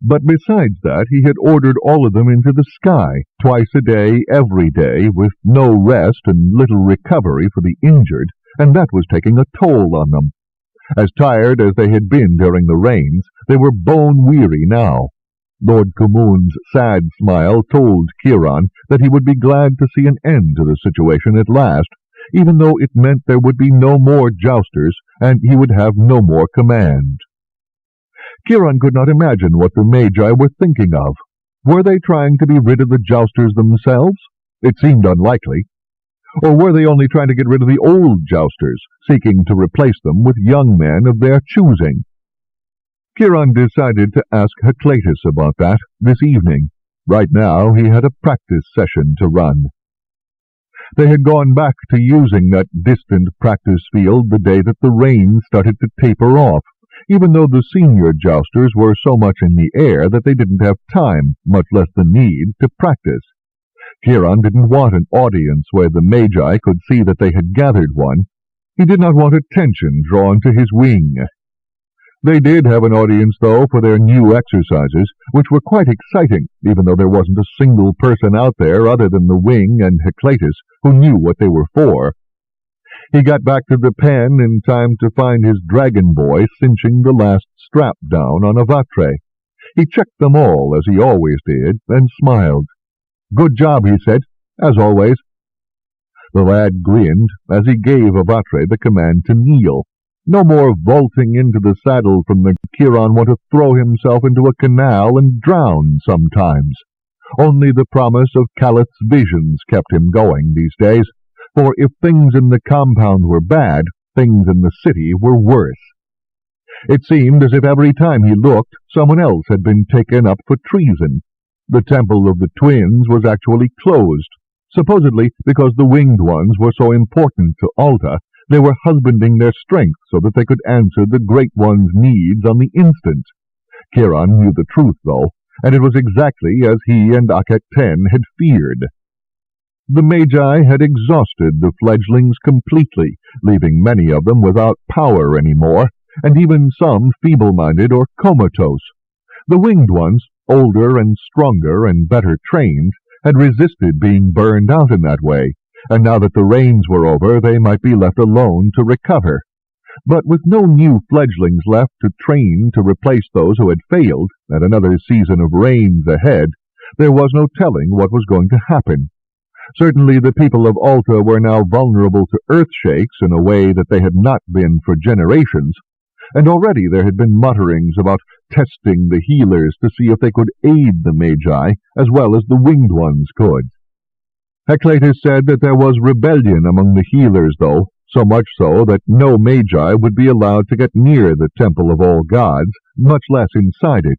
But besides that, he had ordered all of them into the sky, twice a day, every day, with no rest and little recovery for the injured, and that was taking a toll on them. As tired as they had been during the rains, they were bone-weary now. Lord Kumun's sad smile told Kiron that he would be glad to see an end to the situation at last, even though it meant there would be no more Jousters, and he would have no more command. Kiron could not imagine what the Magi were thinking of. Were they trying to be rid of the Jousters themselves? It seemed unlikely. Or were they only trying to get rid of the old Jousters, seeking to replace them with young men of their choosing? Kiron decided to ask Herclatus about that this evening. Right now he had a practice session to run. They had gone back to using that distant practice field the day that the rain started to taper off, even though the senior Jousters were so much in the air that they didn't have time, much less the need, to practice. Kiron didn't want an audience where the Magi could see that they had gathered one. He did not want attention drawn to his wing. They did have an audience, though, for their new exercises, which were quite exciting, even though there wasn't a single person out there other than the wing and Heclatus who knew what they were for. He got back to the pen in time to find his dragon boy cinching the last strap down on Avatre. He checked them all, as he always did, and smiled. "Good job," he said, "as always." The lad grinned as he gave Avatre the command to kneel. No more vaulting into the saddle from the Kiron want to throw himself into a canal and drown sometimes. Only the promise of Calith's visions kept him going these days, for if things in the compound were bad, things in the city were worse. It seemed as if every time he looked, someone else had been taken up for treason. The Temple of the Twins was actually closed, supposedly because the Winged Ones were so important to Alta. They were husbanding their strength so that they could answer the Great One's needs on the instant. Kiron knew the truth, though, and it was exactly as he and Akhet-Ten had feared. The Magi had exhausted the fledglings completely, leaving many of them without power anymore, and even some feeble-minded or comatose. The Winged Ones, older and stronger and better trained, had resisted being burned out in that way, and now that the rains were over, they might be left alone to recover. But with no new fledglings left to train to replace those who had failed, and another season of rains ahead, there was no telling what was going to happen. Certainly the people of Alta were now vulnerable to earthshakes in a way that they had not been for generations, and already there had been mutterings about testing the healers to see if they could aid the Magi as well as the Winged Ones could. Heclatus said that there was rebellion among the healers, though, so much so that no Magi would be allowed to get near the Temple of All Gods, much less inside it.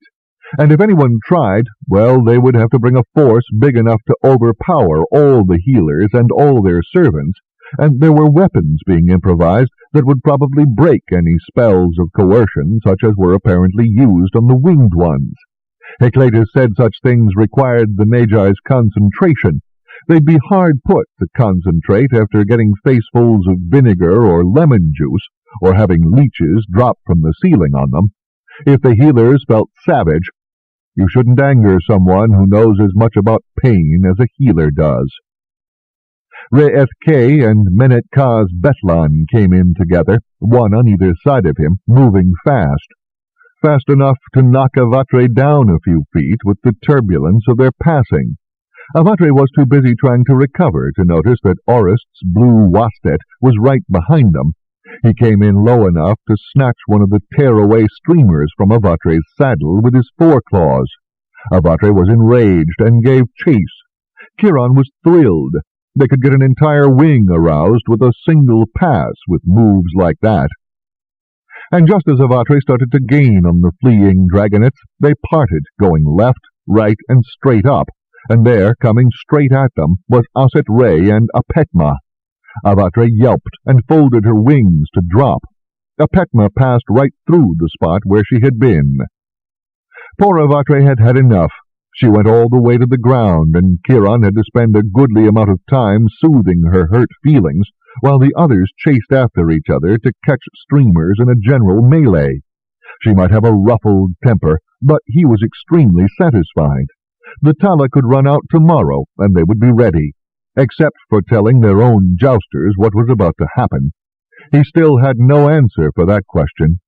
And if anyone tried, well, they would have to bring a force big enough to overpower all the healers and all their servants, and there were weapons being improvised that would probably break any spells of coercion such as were apparently used on the Winged Ones. Heclatus said such things required the Magi's concentration. They'd be hard put to concentrate after getting facefuls of vinegar or lemon juice, or having leeches drop from the ceiling on them. If the healers felt savage, you shouldn't anger someone who knows as much about pain as a healer does. Re-Eth-K and Menet-Ka's Betlan came in together, one on either side of him, moving fast. Fast enough to knock Avatre down a few feet with the turbulence of their passing. Avatre was too busy trying to recover to notice that Orist's blue Wastet was right behind them. He came in low enough to snatch one of the tear-away streamers from Avatre's saddle with his foreclaws. Avatre was enraged and gave chase. Kiron was thrilled. They could get an entire wing aroused with a single pass with moves like that. And just as Avatre started to gain on the fleeing dragonets, they parted, going left, right, and straight up, and there, coming straight at them, was Aset-Ray and Apetma. Avatre yelped and folded her wings to drop. Apetma passed right through the spot where she had been. Poor Avatre had had enough. She went all the way to the ground, and Kiron had to spend a goodly amount of time soothing her hurt feelings, while the others chased after each other to catch streamers in a general melee. She might have a ruffled temper, but he was extremely satisfied. The Tala could run out tomorrow, and they would be ready, except for telling their own jousters what was about to happen. He still had no answer for that question.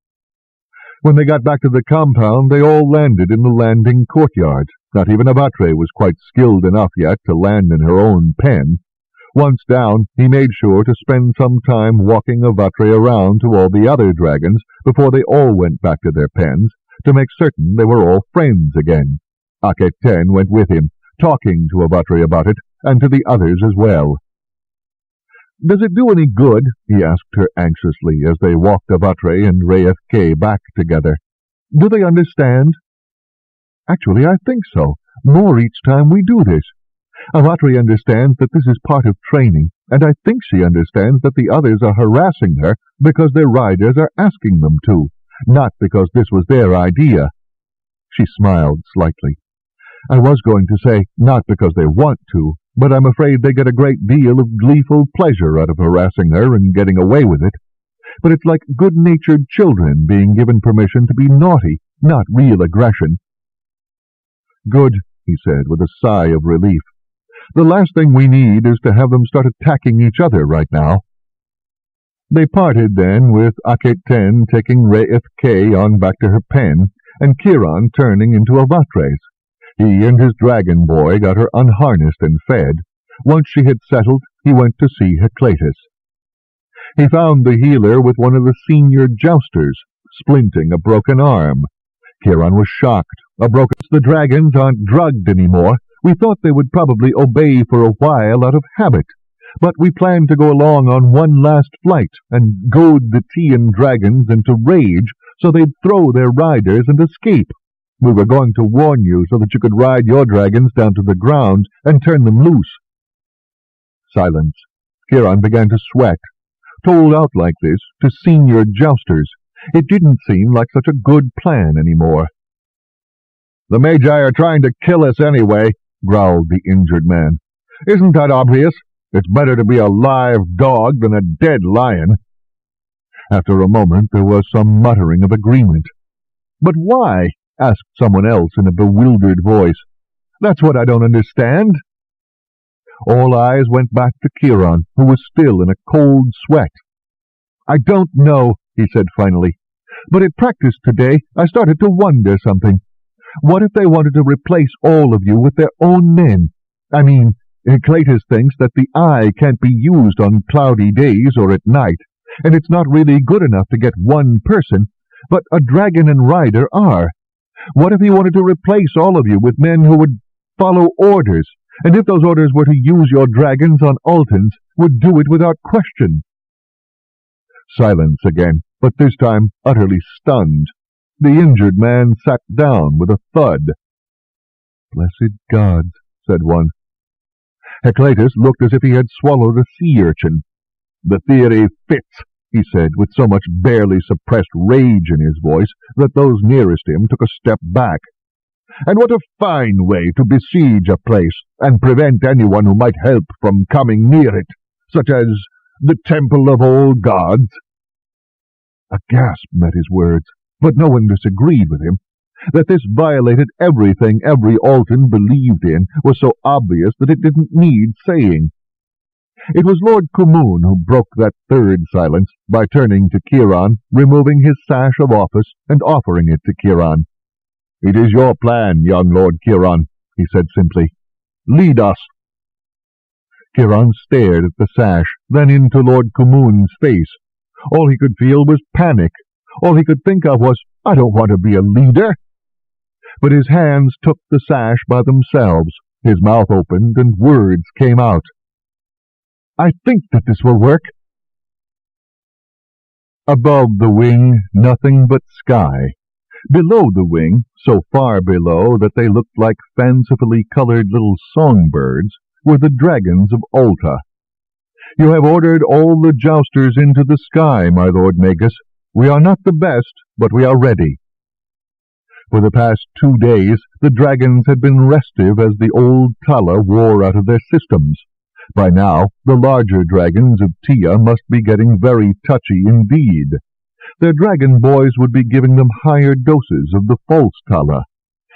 When they got back to the compound, they all landed in the landing courtyard. Not even Avatre was quite skilled enough yet to land in her own pen. Once down, he made sure to spend some time walking Avatre around to all the other dragons before they all went back to their pens, to make certain they were all friends again. Akhet-Ten went with him, talking to Avatre about it, and to the others as well. "Does it do any good?" he asked her anxiously as they walked Avatre and Re-Eth-K back together. "Do they understand?" "Actually, I think so. More each time we do this. Avatre understands that this is part of training, and I think she understands that the others are harassing her because their riders are asking them to, not because this was their idea." She smiled slightly. "I was going to say, not because they want to, but I'm afraid they get a great deal of gleeful pleasure out of harassing her and getting away with it. But it's like good-natured children being given permission to be naughty, not real aggression." "Good," he said with a sigh of relief. "The last thing we need is to have them start attacking each other right now." They parted then, with Aketen taking Re'ith K on back to her pen, and Kiron turning into a Vatres. He and his dragon boy got her unharnessed and fed. Once she had settled, he went to see Heclatus. He found the healer with one of the senior jousters, splinting a broken arm. Kiron was shocked. "The dragons aren't drugged anymore. We thought they would probably obey for a while out of habit, but we planned to go along on one last flight and goad the Tian dragons into rage so they'd throw their riders and escape. We were going to warn you so that you could ride your dragons down to the ground and turn them loose." Silence. Kiron began to sweat. Told out like this to senior jousters, it didn't seem like such a good plan anymore. "The Magi are trying to kill us anyway," growled the injured man. "Isn't that obvious? It's better to be a live dog than a dead lion." After a moment there was some muttering of agreement. "But why?" asked someone else in a bewildered voice. "That's what I don't understand." All eyes went back to Kiron, who was still in a cold sweat. "I don't know," he said finally, "but at practice today I started to wonder something. What if they wanted to replace all of you with their own men? I mean, Heclatus thinks that the eye can't be used on cloudy days or at night, and it's not really good enough to get one person, but a dragon and rider are. What if he wanted to replace all of you with men who would follow orders, and if those orders were to use your dragons on Altans, would do it without question?" Silence again, but this time utterly stunned. The injured man sat down with a thud. "Blessed gods," said one. Heclatus looked as if he had swallowed a sea urchin. "The theory fits," he said, with so much barely suppressed rage in his voice that those nearest him took a step back. "And what a fine way to besiege a place and prevent anyone who might help from coming near it, such as the Temple of Old Gods." A gasp met his words, but no one disagreed with him. That this violated everything every Altan believed in was so obvious that it didn't need saying. It was Lord Kumun who broke that third silence by turning to Kiron, removing his sash of office and offering it to Kiron. "It is your plan, young Lord Kiron," he said simply. "Lead us." Kiron stared at the sash, then into Lord Kumun's face. All he could feel was panic. All he could think of was, "I don't want to be a leader." But his hands took the sash by themselves. His mouth opened and words came out. "I think that this will work." Above the wing, nothing but sky. Below the wing, so far below that they looked like fancifully colored little songbirds, were the dragons of Alta. "You have ordered all the jousters into the sky, my Lord Magus. We are not the best, but we are ready." For the past 2 days, the dragons had been restive as the old Tala wore out of their systems. By now, the larger dragons of Tia must be getting very touchy indeed. Their dragon boys would be giving them higher doses of the false Tala.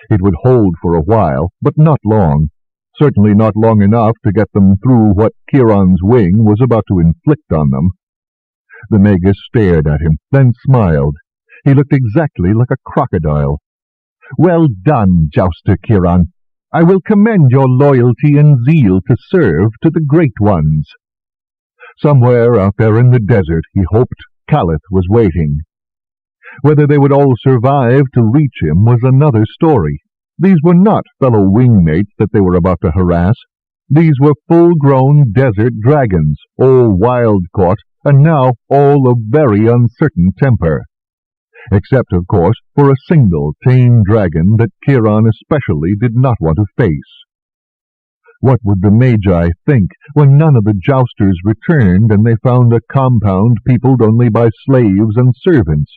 It would hold for a while, but not long. Certainly not long enough to get them through what Kiron's wing was about to inflict on them. The Magus stared at him, then smiled. He looked exactly like a crocodile. "Well done, Jouster Kiron. I will commend your loyalty and zeal to serve to the Great Ones." Somewhere out there in the desert, he hoped, Caliph was waiting. Whether they would all survive to reach him was another story. These were not fellow wingmates that they were about to harass. These were full-grown desert dragons, all wild-caught, and now all of very uncertain temper. Except, of course, for a single tame dragon that Kiron especially did not want to face. What would the Magi think when none of the jousters returned and they found a compound peopled only by slaves and servants?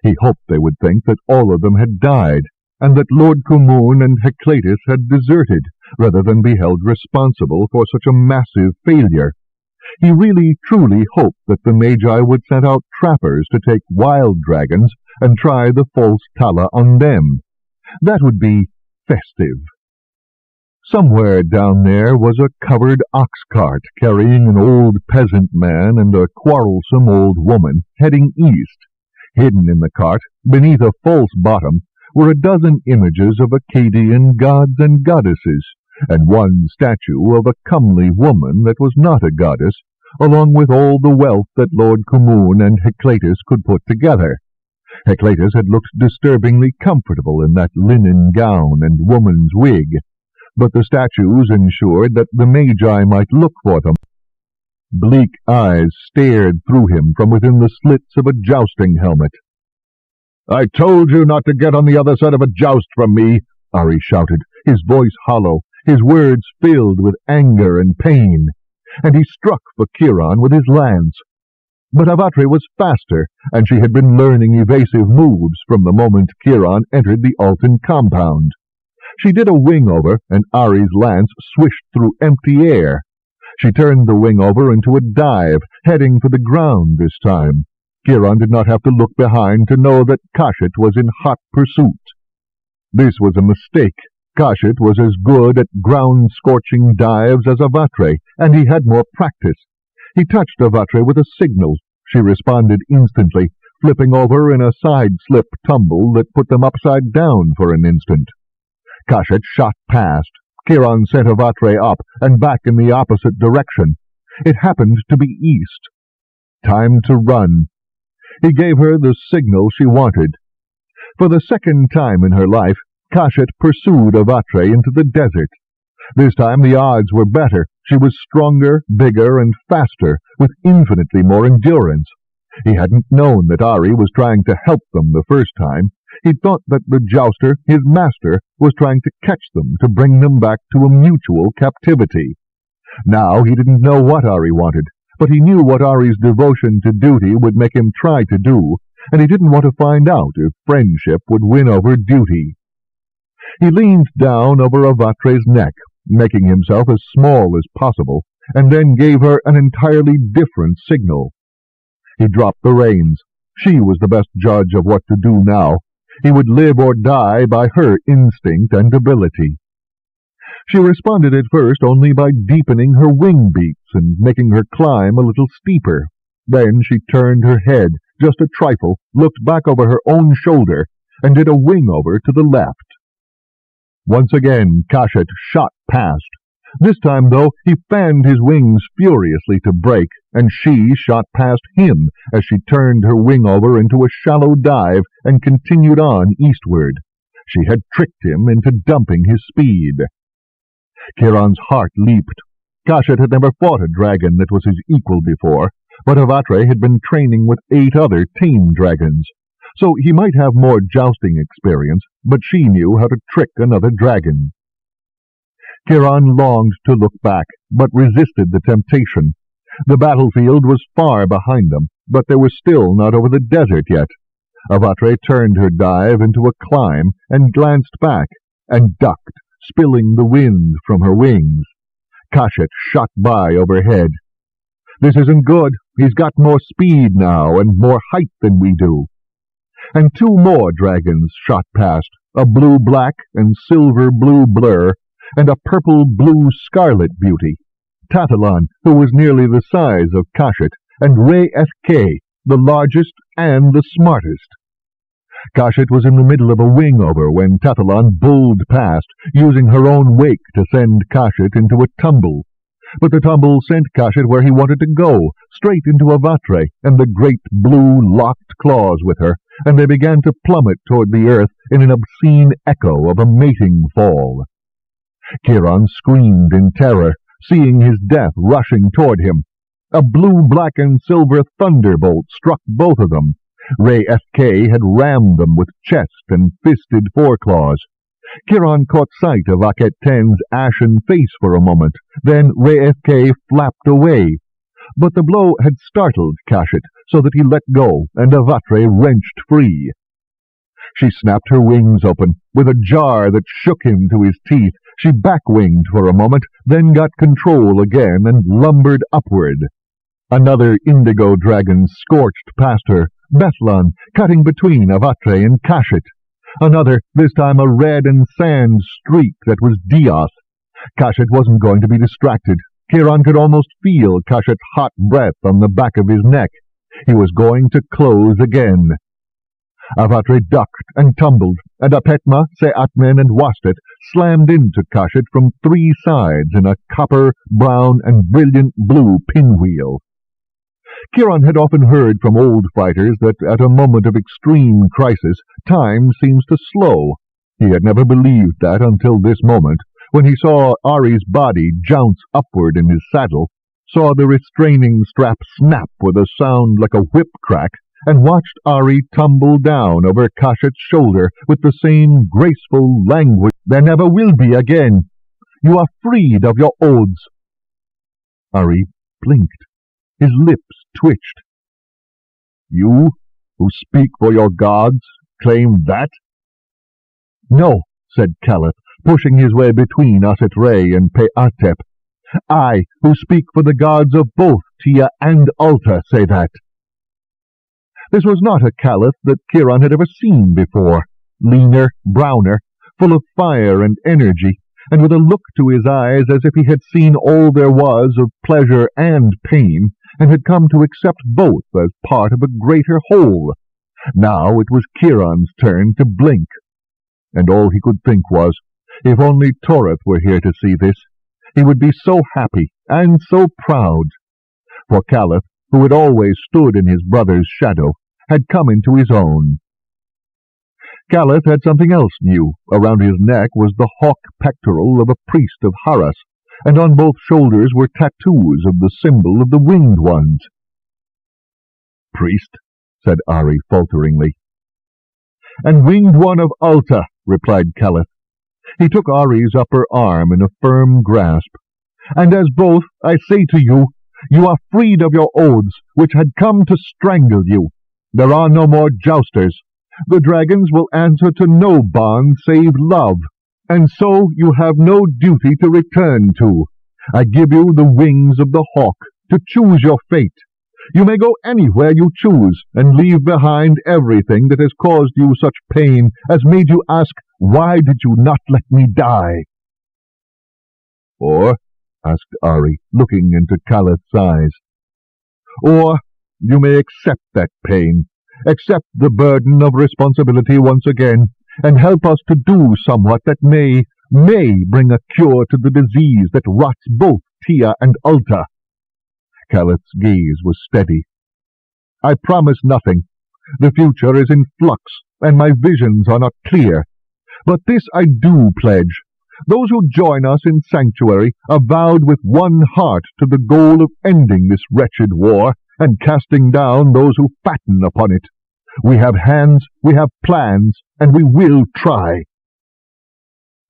He hoped they would think that all of them had died, and that Lord Kumun and Heclatus had deserted, rather than be held responsible for such a massive failure. He really truly hoped that the Magi would send out trappers to take wild dragons and try the false Tala on them. That would be festive. Somewhere down there was a covered ox cart carrying an old peasant man and a quarrelsome old woman heading east. Hidden in the cart, beneath a false bottom, were a dozen images of Akkadian gods and goddesses, and one statue of a comely woman that was not a goddess, along with all the wealth that Lord Kmoon and Heclatus could put together. Heclatus had looked disturbingly comfortable in that linen gown and woman's wig, but the statues ensured that the Magi might look for them. Bleak eyes stared through him from within the slits of a jousting helmet. "I told you not to get on the other side of a joust from me," Aerie shouted, his voice hollow, his words filled with anger and pain, and he struck for Kiron with his lance. But Aerie was faster, and she had been learning evasive moves from the moment Kiron entered the Altan compound. She did a wing-over, and Aerie's lance swished through empty air. She turned the wing-over into a dive, heading for the ground this time. Kiron did not have to look behind to know that Kashet was in hot pursuit. This was a mistake. Kashet was as good at ground-scorching dives as Aerie, and he had more practice. He touched Aerie with a signal. She responded instantly, flipping over in a side-slip tumble that put them upside down for an instant. Kashet shot past. Kiron sent Aerie up and back in the opposite direction. It happened to be east. Time to run. He gave her the signal she wanted. For the second time in her life, Kashet pursued Aerie into the desert. This time the odds were better. She was stronger, bigger, and faster, with infinitely more endurance. He hadn't known that Aerie was trying to help them the first time. He thought that the jouster, his master, was trying to catch them to bring them back to a mutual captivity. Now he didn't know what Aerie wanted, but he knew what Aerie's devotion to duty would make him try to do, and he didn't want to find out if friendship would win over duty. He leaned down over Aetrie's neck, making himself as small as possible, and then gave her an entirely different signal. He dropped the reins. She was the best judge of what to do now. He would live or die by her instinct and ability. She responded at first only by deepening her wing beats and making her climb a little steeper. Then she turned her head just a trifle, looked back over her own shoulder, and did a wing-over to the left. Once again Kashet shot past. This time, though, he fanned his wings furiously to break, and she shot past him as she turned her wing-over into a shallow dive and continued on eastward. She had tricked him into dumping his speed. Kiron's heart leaped. Kashet had never fought a dragon that was his equal before, but Aerie had been training with 8 other tame dragons. So he might have more jousting experience, but she knew how to trick another dragon. Kiron longed to look back, but resisted the temptation. The battlefield was far behind them, but they were still not over the desert yet. Aerie turned her dive into a climb and glanced back, and ducked, spilling the wind from her wings. Kashet shot by overhead. "This isn't good. He's got more speed now, and more height than we do." And 2 more dragons shot past, a blue-black and silver-blue blur, and a purple-blue-scarlet beauty, Tatalon, who was nearly the size of Kashet, and Re-Eth-K, the largest and the smartest. Kashet was in the middle of a wing-over when Tatalon bulled past, using her own wake to send Kashet into a tumble. But the tumble sent Kashet where he wanted to go, straight into Aerie and the great blue locked claws with her, and they began to plummet toward the earth in an obscene echo of a mating fall. Kiron screamed in terror, seeing his death rushing toward him. A blue, black, and silver thunderbolt struck both of them. Re-Eth-K had rammed them with chest and fisted foreclaws. Kiron caught sight of Akhet-Ten's ashen face for a moment. Then Re-Eth-K flapped away. But the blow had startled Kashet, so that he let go, and Aerie wrenched free. She snapped her wings open. With a jar that shook him to his teeth, She back-winged for a moment, then got control again and lumbered upward. Another indigo dragon scorched past her, Bethlon cutting between Avatre and Cachet. Another, this time a red and sand streak that was Dios. Cachet wasn't going to be distracted. Kiron could almost feel Cachet's hot breath on the back of his neck. He was going to close again. Avatre ducked and tumbled, and Apetma, Seatmen, and Wastet slammed into Cachet from 3 sides in a copper, brown, and brilliant blue pinwheel. Kiron had often heard from old fighters that at a moment of extreme crisis, time seems to slow. He had never believed that until this moment, when he saw Aerie's body jounce upward in his saddle, saw the restraining strap snap with a sound like a whip crack, and watched Aerie tumble down over Cachet's shoulder with the same graceful language. "There never will be again. You are freed of your oaths." Aerie blinked. His lips twitched. "You, who speak for your gods, claim that?" "No," said Caliph, pushing his way between Aset Ray and Pe'artep. "I, who speak for the gods of both Tia and Alta, say that." This was not a Caliph that Kiron had ever seen before. Leaner, browner, full of fire and energy, and with a look to his eyes as if he had seen all there was of pleasure and pain, and had come to accept both as part of a greater whole. Now it was Kiron's turn to blink. And all he could think was, if only Toreth were here to see this, he would be so happy and so proud. For Caliph, who had always stood in his brother's shadow, had come into his own. Caliph had something else new. Around his neck was the hawk pectoral of a priest of Haras, and on both shoulders were tattoos of the symbol of the Winged Ones. "Priest," said Aerie falteringly. "And Winged One of Alta," replied Caliph. He took Aerie's upper arm in a firm grasp. "And as both, I say to you, you are freed of your oaths, which had come to strangle you. There are no more jousters. The dragons will answer to no bond save love, and so you have no duty to return to. I give you the wings of the hawk, to choose your fate. You may go anywhere you choose, and leave behind everything that has caused you such pain as made you ask, why did you not let me die?" "Or," asked Aerie, looking into Caliph's eyes, "or you may accept that pain, accept the burden of responsibility once again, and help us to do somewhat that may bring a cure to the disease that rots both Tia and Alta." Caliph's gaze was steady. "I promise nothing. The future is in flux, and my visions are not clear. But this I do pledge. Those who join us in sanctuary are vowed with one heart to the goal of ending this wretched war and casting down those who fatten upon it. We have hands, we have plans, and we will try."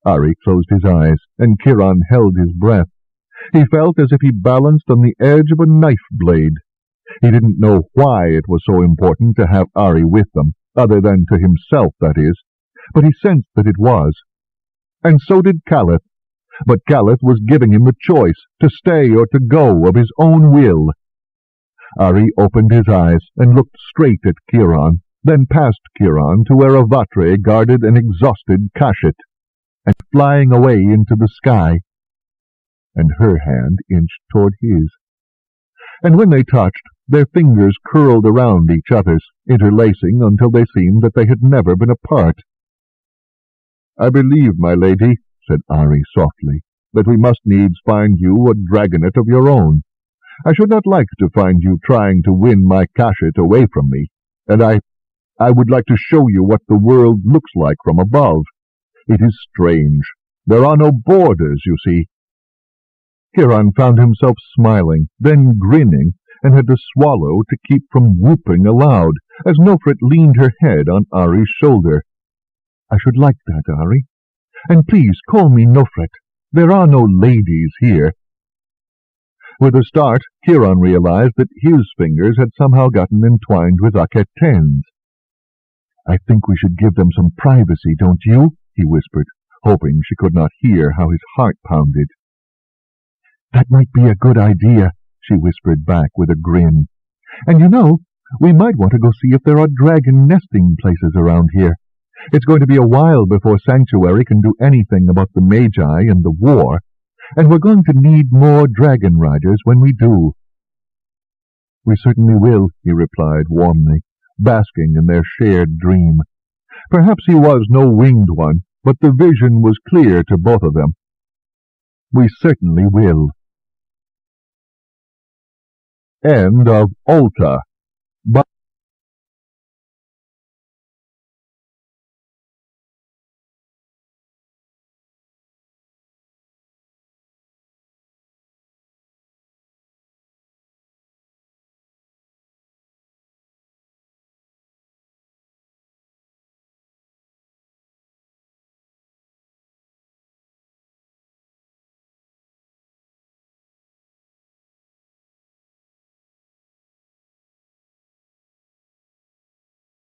Aerie closed his eyes, and Kiron held his breath. He felt as if he balanced on the edge of a knife blade. He didn't know why it was so important to have Aerie with them, other than to himself, that is, but he sensed that it was. And so did Caliph, but Caliph was giving him the choice, to stay or to go of his own will. Aerie opened his eyes and looked straight at Kiron, then past Kiron to where Avatre guarded an exhausted Cachet, and flying away into the sky. And her hand inched toward his. And when they touched, their fingers curled around each other's, interlacing until they seemed that they had never been apart. "I believe, my lady," said Aerie softly, "that we must needs find you a dragonet of your own. I should not like to find you trying to win my Cachet away from me, and I would like to show you what the world looks like from above. It is strange. There are no borders, you see." Kiron found himself smiling, then grinning, and had to swallow to keep from whooping aloud, as Nofret leaned her head on Aerie's shoulder. "I should like that, Aerie. And please call me Nofret. There are no ladies here." With a start, Kiron realized that his fingers had somehow gotten entwined with Akheten's. "I think we should give them some privacy, don't you?" he whispered. hoping she could not hear how his heart pounded. "That might be a good idea," she whispered back with a grin. "And you know, we might want to go see if there are dragon nesting places around here. It's going to be a while before Sanctuary can do anything about the Magi and the war, and we're going to need more dragon riders when we do." "We certainly will," he replied warmly, basking in their shared dream. Perhaps he was no winged one, but the vision was clear to both of them. "We certainly will." End of Alta,